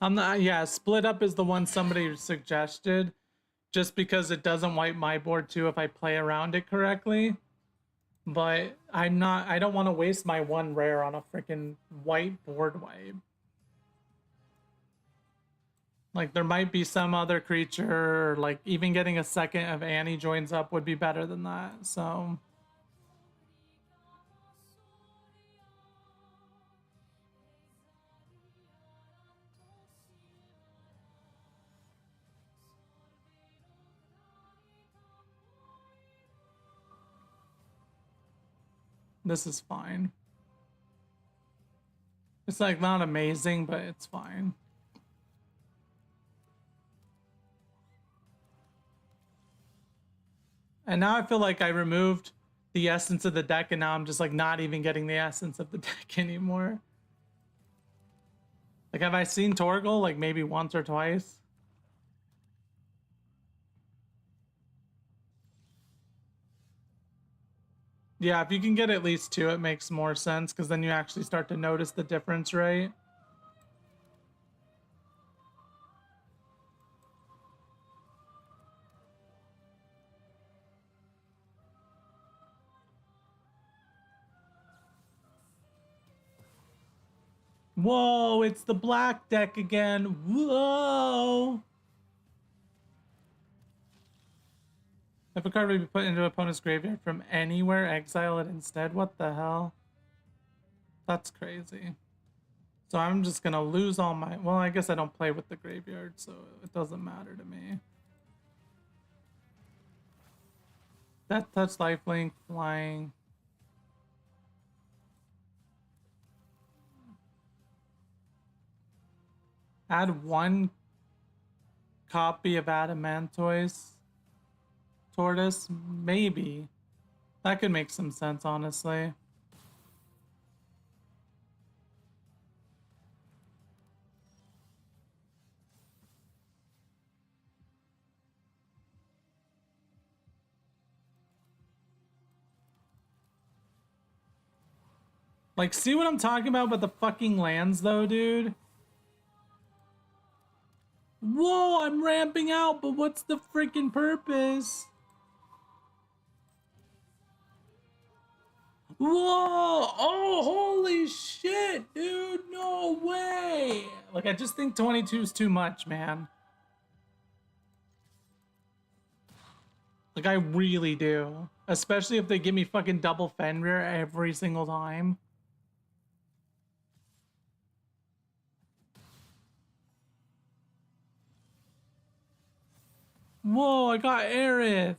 I'm not, yeah, split up is the one somebody suggested just because it doesn't wipe my board too if I play around it correctly. But I don't want to waste my one rare on a freaking white board wipe. Like there might be some other creature, like even getting a second of Annie joins up would be better than that. So this is fine. It's like not amazing, but it's fine. And now I feel like I removed the essence of the deck and now I'm just like not even getting the essence of the deck anymore. Like have I seen Torgal like maybe once or twice? Yeah, if you can get at least two, it makes more sense because then you actually start to notice the difference, right? Whoa, it's the black deck again. Whoa. If a card would be put into an opponent's graveyard from anywhere, exile it instead. What the hell? That's crazy. So I'm just gonna lose all my... Well, I guess I don't play with the graveyard, so it doesn't matter to me. Death Touch, Lifelink, Flying. Add one copy of Adamantoise Tortoise? Maybe. That could make some sense, honestly. Like, see what I'm talking about with the fucking lands, though, dude? Whoa, I'm ramping out, but what's the freaking purpose? Whoa! Oh, holy shit, dude! No way! Like, I just think 22 is too much, man. Like, I really do. Especially if they give me fucking double Fenrir every single time. Whoa, I got Aerith!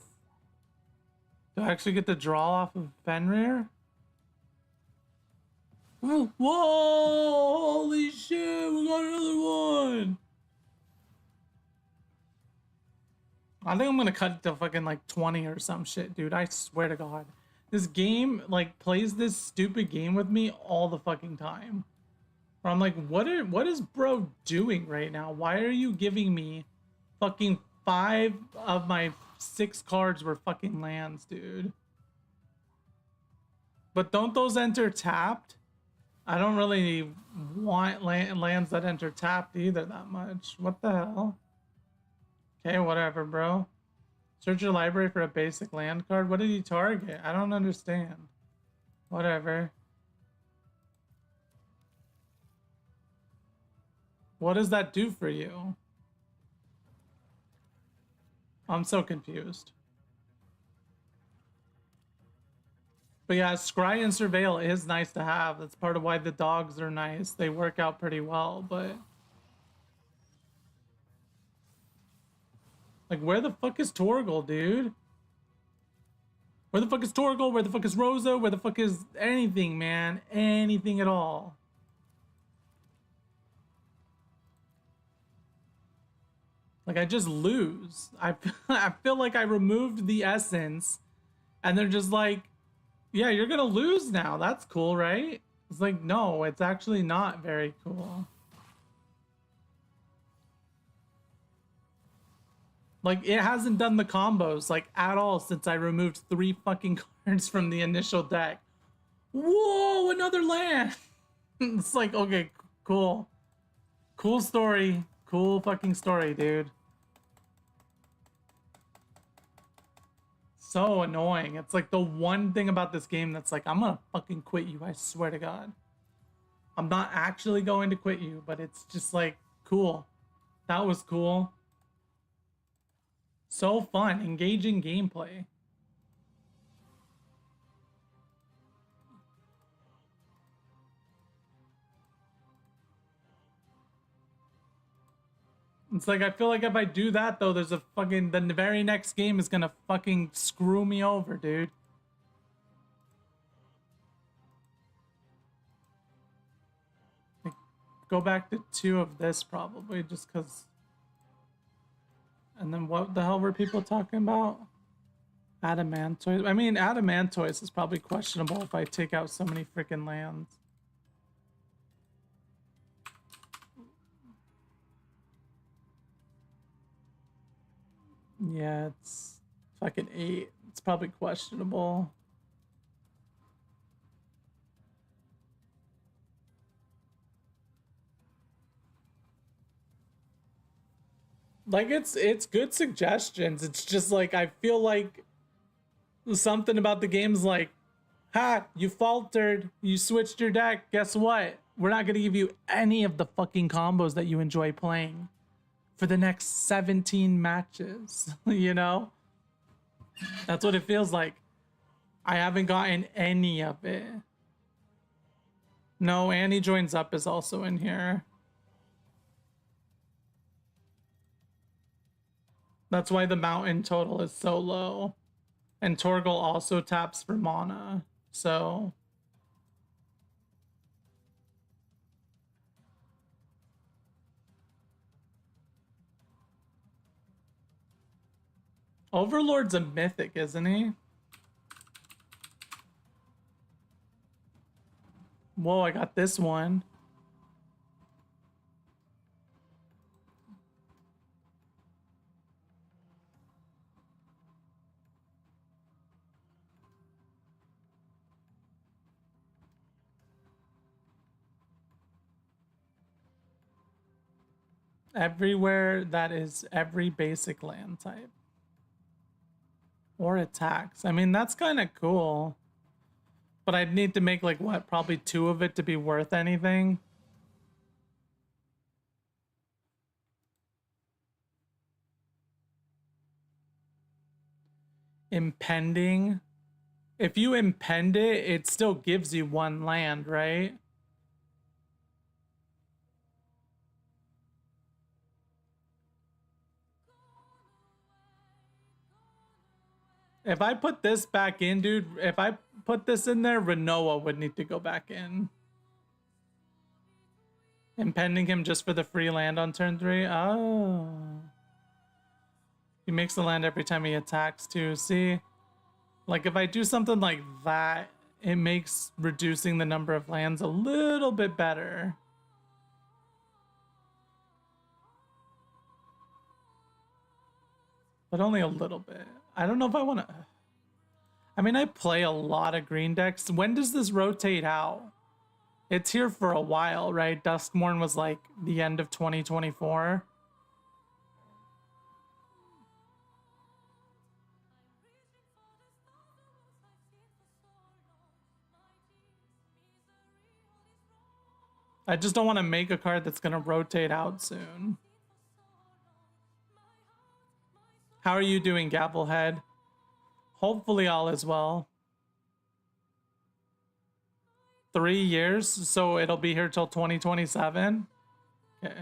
Do I actually get the draw off of Fenrir? Whoa, holy shit, we got another one! I think I'm gonna cut it to fucking like 20 or some shit, dude. I swear to God. This game, like, plays this stupid game with me all the fucking time. Where I'm like, what is bro doing right now? Why are you giving me fucking 5 of my 6 cards were fucking lands, dude? But don't those enter tapped? I don't really want lands that enter tapped either that much. What the hell? Okay, whatever, bro. Search your library for a basic land card. What did he target? I don't understand. Whatever. What does that do for you? I'm so confused. But yeah, Scry and Surveil is nice to have. That's part of why the dogs are nice. They work out pretty well, but... Like, where the fuck is Torgal, dude? Where the fuck is Torgal? Where the fuck is Rosa? Where the fuck is anything, man? Anything at all. Like, I just lose. I feel like I removed the essence, and they're just like, yeah, you're gonna lose now. That's cool, right? It's like, no, it's actually not very cool. Like, it hasn't done the combos, like, at all since I removed 3 fucking cards from the initial deck. Whoa, another land! It's like, okay, cool. Cool story. Cool fucking story, dude. So annoying. It's like the one thing about this game that's like, I'm gonna fucking quit you, I swear to God. I'm not actually going to quit you, but it's just like, cool. That was cool. So fun, engaging gameplay. It's like, I feel like if I do that though, there's a fucking, the very next game is gonna fucking screw me over, dude. Like, go back to 2 of this probably, just cause. And then what the hell were people talking about? Adamantoise. I mean, Adamantoise is probably questionable if I take out so many freaking lands. Yeah, it's fucking 8. It's probably questionable. Like, it's good suggestions. It's just like, I feel like something about the game's like, ha, you faltered, you switched your deck, guess what? We're not gonna give you any of the fucking combos that you enjoy playing for the next 17 matches, you know? That's what it feels like. I haven't gotten any of it. No, Annie Joins Up is also in here. That's why the mountain total is so low. And Torgal also taps for mana, so... Overlord's a mythic, isn't he? Whoa, I got this one. Everywhere that is every basic land type. Or attacks. I mean, that's kind of cool. But I'd need to make, like, what, probably 2 of it to be worth anything? Impending. If you impend it, it still gives you 1 land, right? If I put this back in, dude, if I put this in there, Renoa would need to go back in. Impending him just for the free land on turn 3? Oh. He makes the land every time he attacks too. See? Like, if I do something like that, it makes reducing the number of lands a little bit better. But only a little bit. I don't know if I want to... I mean, I play a lot of green decks. When does this rotate out? It's here for a while, right? Duskmorn was like the end of 2024. I just don't want to make a card that's going to rotate out soon. How are you doing, Gavelhead? Hopefully all is well. 3 years, so it'll be here till 2027. Okay.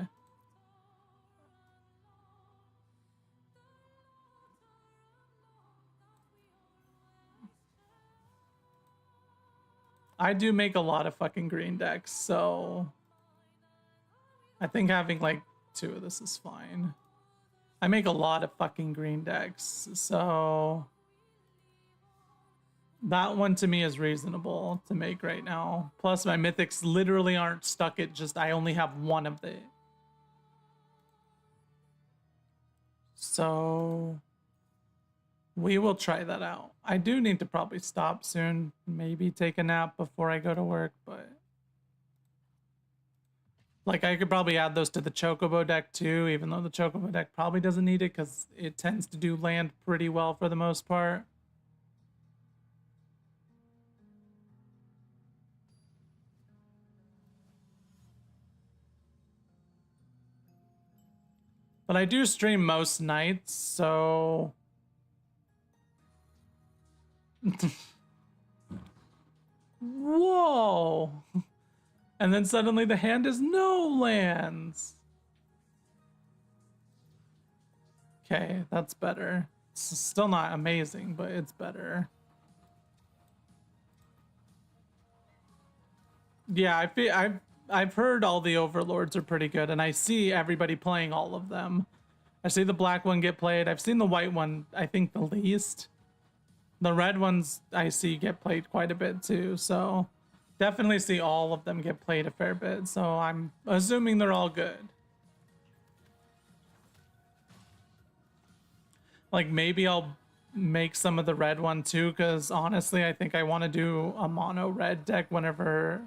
I do make a lot of fucking green decks, so I think having like 2 of this is fine. I make a lot of fucking green decks, so that one to me is reasonable to make right now. Plus my mythics literally aren't stuck at just, I only have 1 of it. So we will try that out. I do need to probably stop soon, maybe take a nap before I go to work, but like I could probably add those to the Chocobo deck too, even though the Chocobo deck probably doesn't need it because it tends to do land pretty well for the most part. But I do stream most nights, so whoa. And then suddenly the hand is no lands. Okay, that's better. It's still not amazing, but it's better. Yeah, I've heard all the overlords are pretty good, and I see everybody playing all of them. I see the black one get played. I've seen the white one, I think, the least. The red ones I see get played quite a bit too, so definitely see all of them get played a fair bit. So I'm assuming they're all good. Like maybe I'll make some of the red one too, because honestly, I think I want to do a mono red deck whenever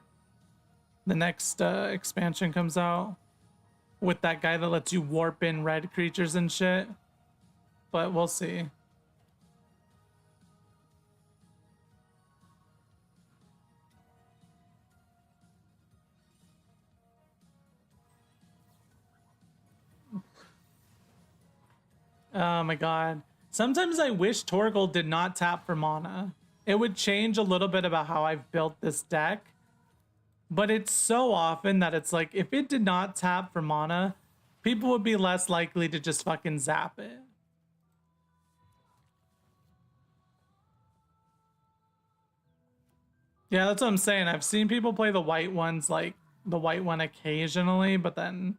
the next expansion comes out, with that guy that lets you warp in red creatures and shit. But we'll see. Oh my god. Sometimes I wish Torgal did not tap for mana. It would change a little bit about how I've built this deck. But it's so often that it's like, if it did not tap for mana, people would be less likely to just fucking zap it. Yeah, that's what I'm saying. I've seen people play the white ones, like the white one occasionally, but then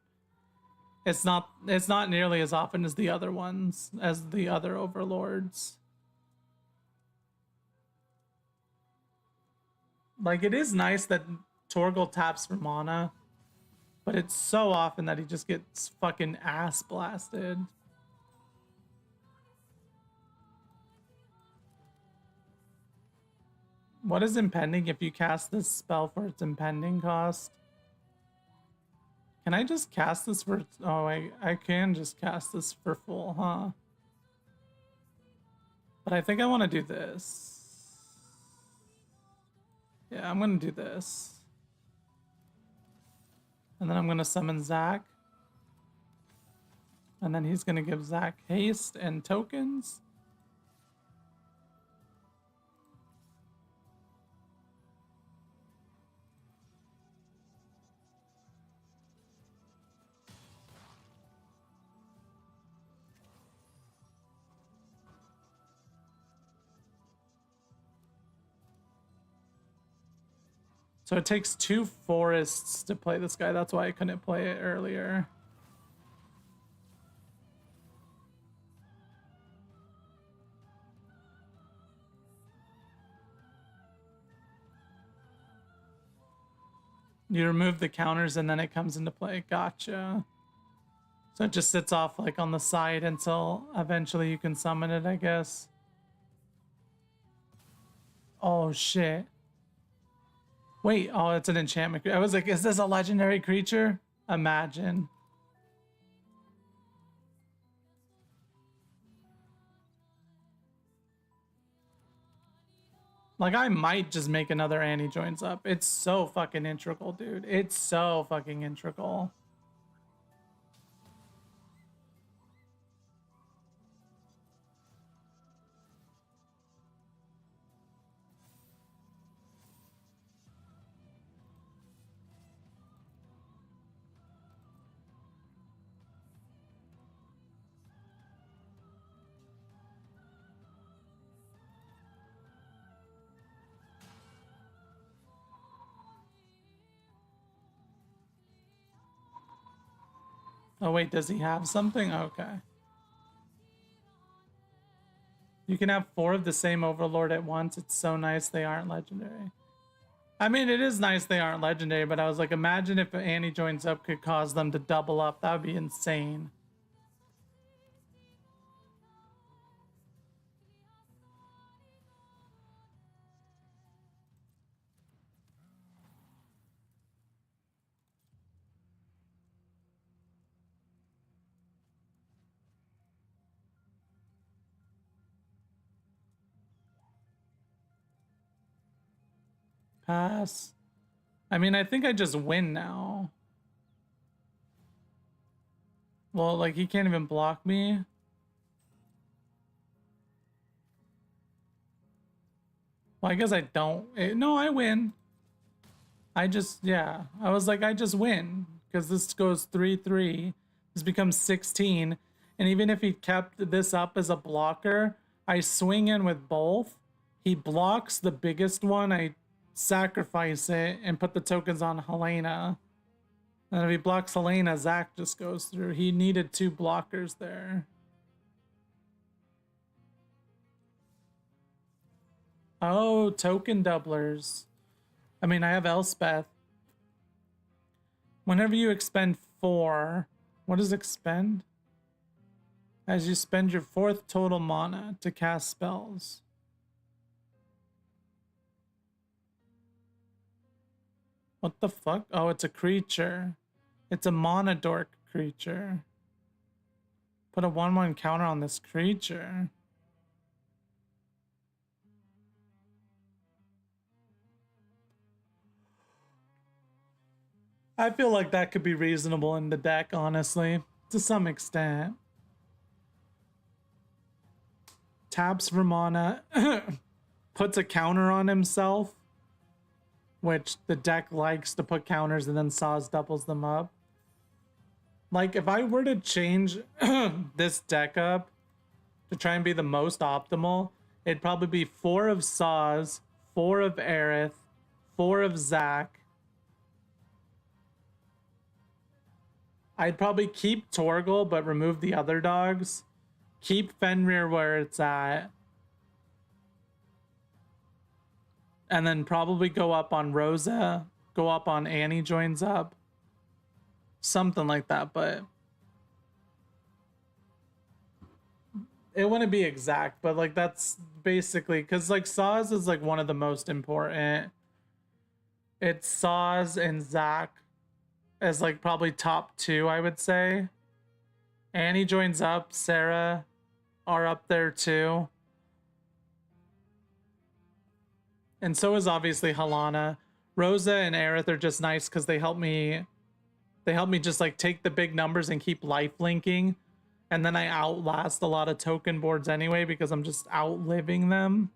it's not nearly as often as the other ones, as the other overlords. Like, it is nice that Torgal taps for mana, but it's so often that he just gets fucking ass blasted. What is impending if you cast this spell for its impending cost? Can I just cast this for... Oh, I can just cast this for full, huh? But I think I want to do this. Yeah, I'm going to do this. And then I'm going to summon Zach. And then he's going to give Zach haste and tokens. So it takes 2 forests to play this guy. That's why I couldn't play it earlier. You remove the counters and then it comes into play. Gotcha. So it just sits off like on the side until eventually you can summon it, I guess. Oh shit. Wait, oh, it's an enchantment. I was like, is this a legendary creature? Imagine. Like, I might just make another Annie joins up. It's so fucking integral, dude. It's so fucking integral. Oh, wait, does he have something? Okay. You can have 4 of the same Overlord at once. It's so nice they aren't legendary. I mean, it is nice they aren't legendary, but I was like, imagine if Annie joins up could cause them to double up. That would be insane. Pass. I mean, I think I just win now. Well, like, he can't even block me. Well, I guess I don't. No, I win. I just, yeah. I was like, I just win. Because this goes 3-3. This becomes 16. And even if he kept this up as a blocker, I swing in with both. He blocks the biggest one. I sacrifice it and put the tokens on Helena. And if he blocks Helena, Zach just goes through. He needed 2 blockers there. Oh, token doublers. I mean, I have Elspeth. Whenever you expend 4, what does expend? As you spend your 4th total mana to cast spells. What the fuck? Oh, it's a creature. It's a mana dork creature. Put a 1/1 counter on this creature. I feel like that could be reasonable in the deck, honestly, to some extent. Taps for mana, puts a counter on himself, which the deck likes to put counters, and then Saz doubles them up. Like, if I were to change this deck up to try and be the most optimal, it'd probably be 4 of Saz, 4 of Aerith, 4 of Zac. I'd probably keep Torgal, but remove the other dogs. Keep Fenrir where it's at. And then probably go up on Rosa. Go up on Annie joins up. Something like that, but... it wouldn't be exact, but like that's basically... because like Saz is like one of the most important. It's Saz and Zac as like probably top 2, I would say. Annie joins up, Sarah are up there too. And so is obviously Halana. Rosa and Aerith are just nice because they help me just like take the big numbers and keep life linking. And then I outlast a lot of token boards anyway because I'm just outliving them.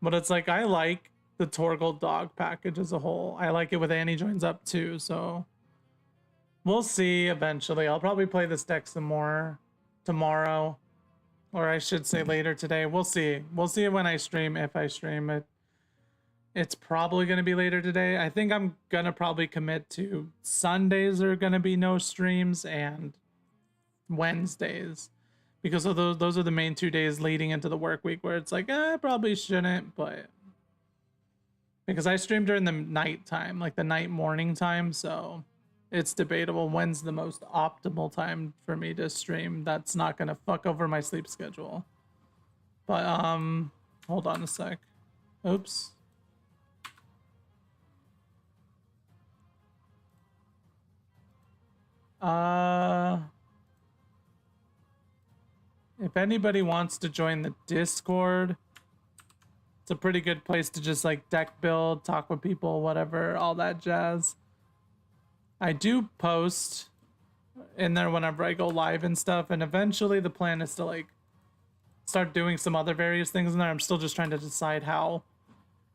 But it's like, I like the Torgal dog package as a whole. I like it with Annie joins up too, so we'll see eventually. I'll probably play this deck some more tomorrow, or I should say later today. We'll see. We'll see when I stream, if I stream it. It's probably going to be later today. I think I'm going to probably commit to Sundays are going to be no streams and Wednesdays, because of those are the main 2 days leading into the work week where it's like, I probably shouldn't, but because I stream during the night time, like the night morning time, so it's debatable when's the most optimal time for me to stream that's not going to fuck over my sleep schedule. But hold on a sec. Oops. If anybody wants to join the Discord, it's a pretty good place to just like deck build, talk with people, whatever, all that jazz. I do post in there whenever I go live and stuff, and eventually the plan is to like start doing some other various things in there. I'm still just trying to decide how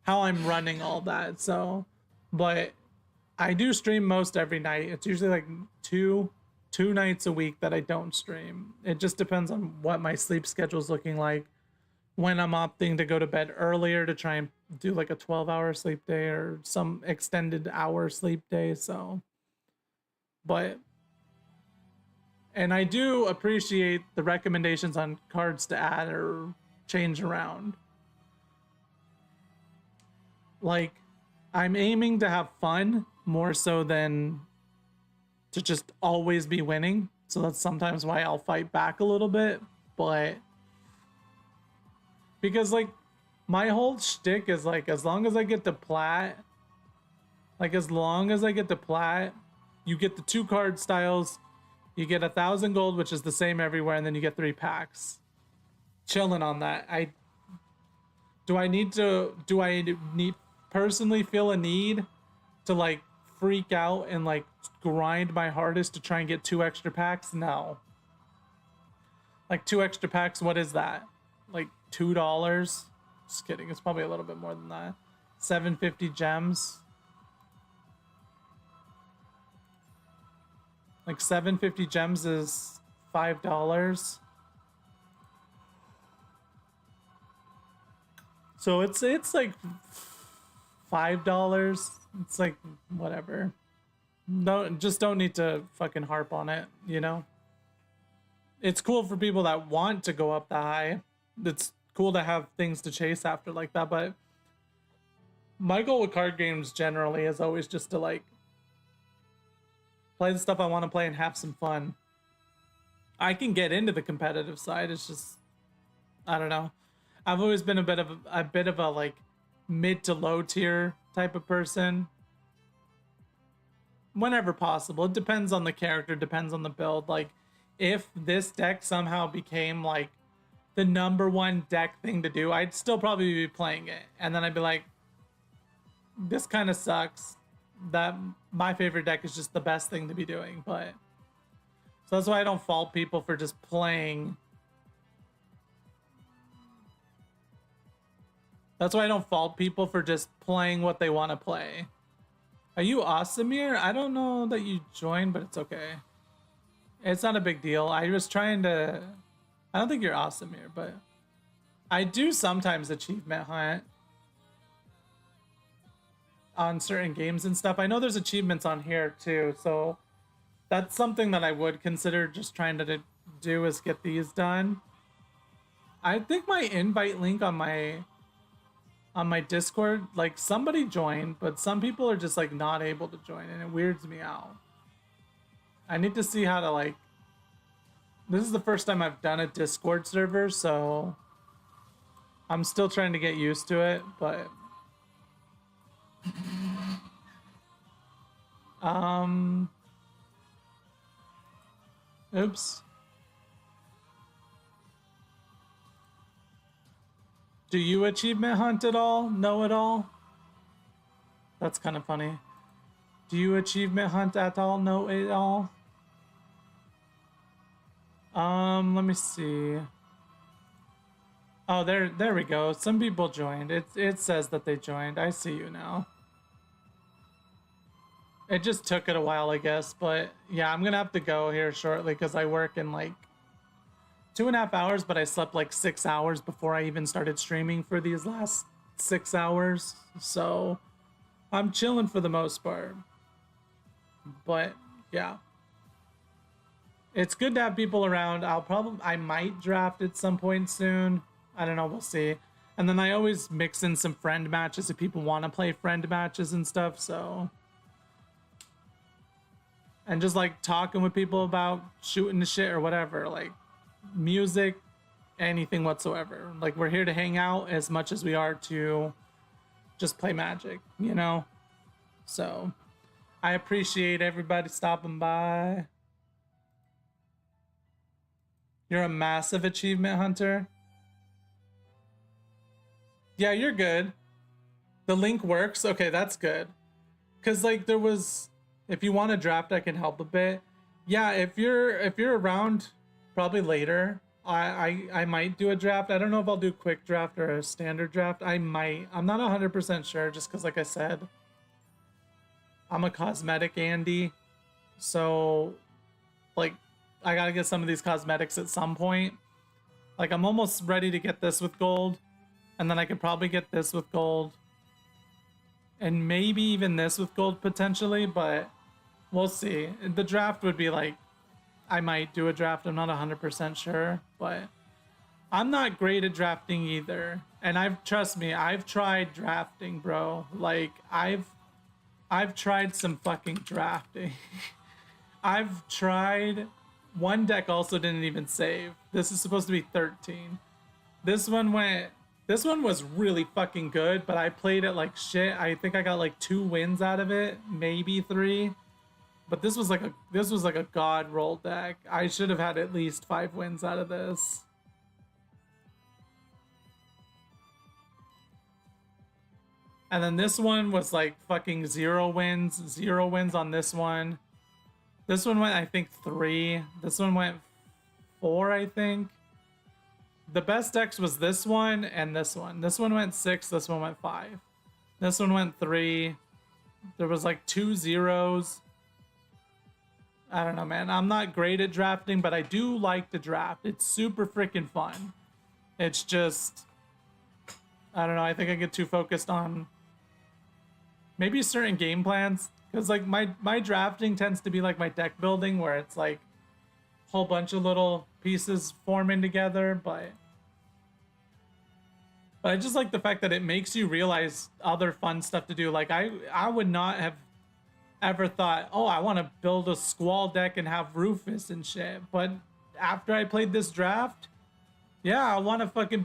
I'm running all that. So, but I do stream most every night. It's usually like two nights a week that I don't stream. It just depends on what my sleep schedule is looking like. When I'm opting to go to bed earlier to try and do like a 12-hour sleep day or some extended hour sleep day. So, but, and I do appreciate the recommendations on cards to add or change around. Like, I'm aiming to have fun more so than to just always be winning. So that's sometimes why I'll fight back a little bit, but because like my whole shtick is like, as long as I get to Plat, you get the 2 card styles, you get 1,000 gold, which is the same everywhere, and then you get 3 packs. Chilling on that. Do I personally feel a need to like freak out and like grind my hardest to try and get 2 extra packs? No. Like 2 extra packs, what is that? Like $2? Just kidding, it's probably a little bit more than that. 750 gems. Like 750 gems is $5. So it's like $5. It's like whatever. Don't need to fucking harp on it, you know? It's cool for people that want to go up that high. It's cool to have things to chase after like that, but my goal with card games generally is always just to like play the stuff I want to play and have some fun. I can get into the competitive side. It's just, I don't know. I've always been a bit of a like mid to low tier type of person. Whenever possible. It depends on the character, depends on the build. Like if this deck somehow became like the #1 deck thing to do, I'd still probably be playing it. And then I'd be like, this kind of sucks. That my favorite deck is just the best thing to be doing. But so that's why I don't fault people for just playing. That's why I don't fault people for just playing what they want to play. Are you Asamir? I don't know that you joined, but it's okay. It's not a big deal. I was trying to... I don't think you're Asamir, but I do sometimes achievement hunt on certain games and stuff. I know there's achievements on here too, so that's something that I would consider just trying to do, is get these done. I think my invite link on my Discord, like somebody joined, but some people are just like not able to join and it weirds me out. I need to see how to like, this is the first time I've done a Discord server, so I'm still trying to get used to it, but oops. Do you achievement hunt at all? Know it all? That's kind of funny. Do you achievement hunt at all? Know it all? Let me see. Oh, there we go. Some people joined. It says that they joined. I see you now. It just took it a while, I guess, but yeah, I'm gonna have to go here shortly because I work in like 2.5 hours, but I slept like 6 hours before I even started streaming for these last 6 hours. So I'm chilling for the most part. But yeah, it's good to have people around. I might draft at some point soon. I don't know, we'll see. And then I always mix in some friend matches if people want to play friend matches and stuff, so. And just like talking with people about shooting the shit or whatever, like music, anything whatsoever. Like, we're here to hang out as much as we are to just play Magic, you know? So I appreciate everybody stopping by. You're a massive achievement hunter. Yeah, you're good. The link works. Okay, that's good. Cause like there was, if you want to draft, I can help a bit. Yeah, if you're around, probably later. I might do a draft. I don't know if I'll do a quick draft or a standard draft. I might. I'm not 100% sure, just because, like I said, I'm a cosmetic Andy, so like I gotta get some of these cosmetics at some point. Like I'm almost ready to get this with gold, and then I could probably get this with gold, and maybe even this with gold potentially, but we'll see. The draft would be like, I might do a draft. I'm not 100% sure, but I'm not great at drafting either. And trust me, I've tried drafting, bro. Like I've tried some fucking drafting. I've tried. One deck also didn't even save. This is supposed to be 13. This one was really fucking good, but I played it like shit. I think I got like 2 wins out of it, maybe 3. But this was like a god roll deck. I should have had at least 5 wins out of this. And then this one was like fucking 0 wins. 0 wins on this one. This one went, I think, 3. This one went 4, I think. The best decks was this one and this one. This one went 6. This one went 5. This one went 3. There was like 2 zeros. I don't know, man. I'm not great at drafting, but I do like to draft. It's super freaking fun. It's just, I don't know. I think I get too focused on maybe certain game plans. Because like my drafting tends to be like my deck building, where it's like a whole bunch of little pieces forming together. But I just like the fact that it makes you realize other fun stuff to do. Like I would not have ever thought, oh, I want to build a Squall deck and have Rufus and shit. But after I played this draft, yeah, I want to fucking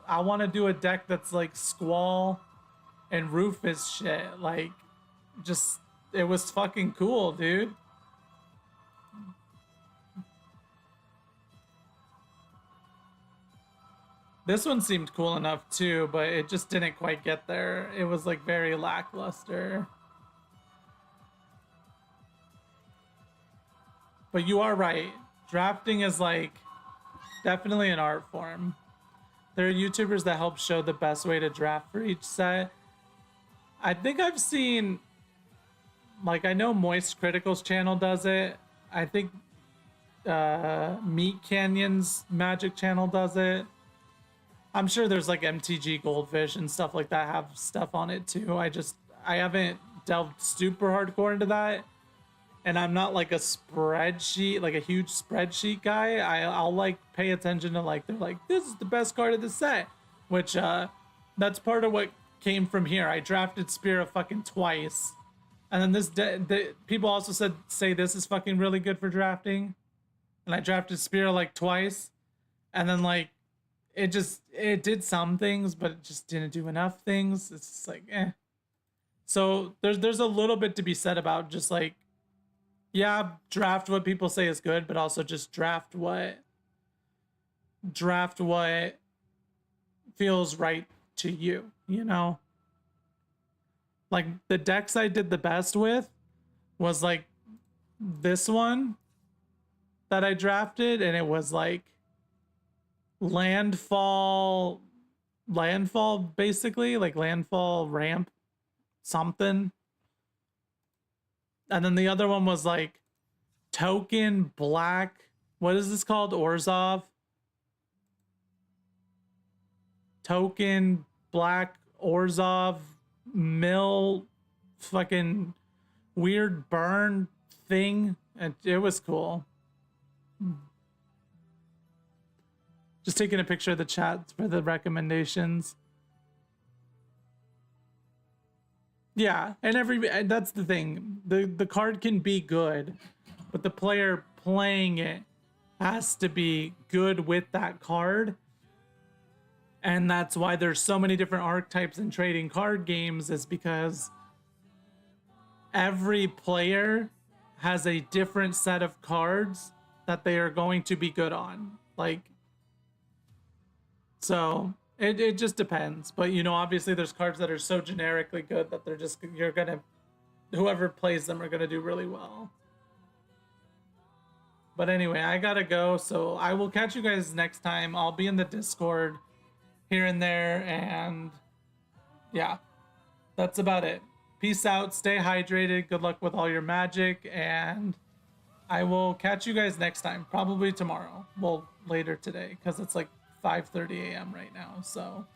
I want to do a deck that's like Squall and Rufus shit. Like, just, it was fucking cool, dude. This one seemed cool enough too, but it just didn't quite get there. It was like very lackluster. But you are right. Drafting is like definitely an art form. There are YouTubers that help show the best way to draft for each set. I think I've seen, like, I know Moist Critical's channel does it. I think Meat Canyon's Magic channel does it. I'm sure there's like MTG Goldfish and stuff like that have stuff on it too. I haven't delved super hardcore into that. And I'm not like a spreadsheet, like a huge spreadsheet guy. I'll like pay attention to like, they're like, this is the best card of the set, which that's part of what came from here. I drafted Spear fucking twice. And then people also say this is fucking really good for drafting. And I drafted Spear like twice. And then like, it did some things, but it just didn't do enough things. It's just like, eh. So there's a little bit to be said about just like, yeah, draft what people say is good, but also just draft what feels right to you, you know? Like the decks I did the best with was like this one that I drafted, and it was like landfall basically, like landfall ramp something. And then the other one was like token black. What is this called? Orzhov. Token black Orzhov mill fucking weird burn thing. And it was cool. Just taking a picture of the chat for the recommendations. Yeah, and that's the thing. The card can be good, but the player playing it has to be good with that card. And that's why there's so many different archetypes in trading card games, is because every player has a different set of cards that they are going to be good on. Like, so it just depends. But you know, obviously there's cards that are so generically good that they're just, you're gonna, whoever plays them are gonna do really well. But anyway, I gotta go, so I will catch you guys next time. I'll be in the Discord here and there, and yeah, that's about it. Peace out, stay hydrated, good luck with all your magic, and I will catch you guys next time, probably tomorrow. Well, later today, because it's like 5:30 a.m. right now, so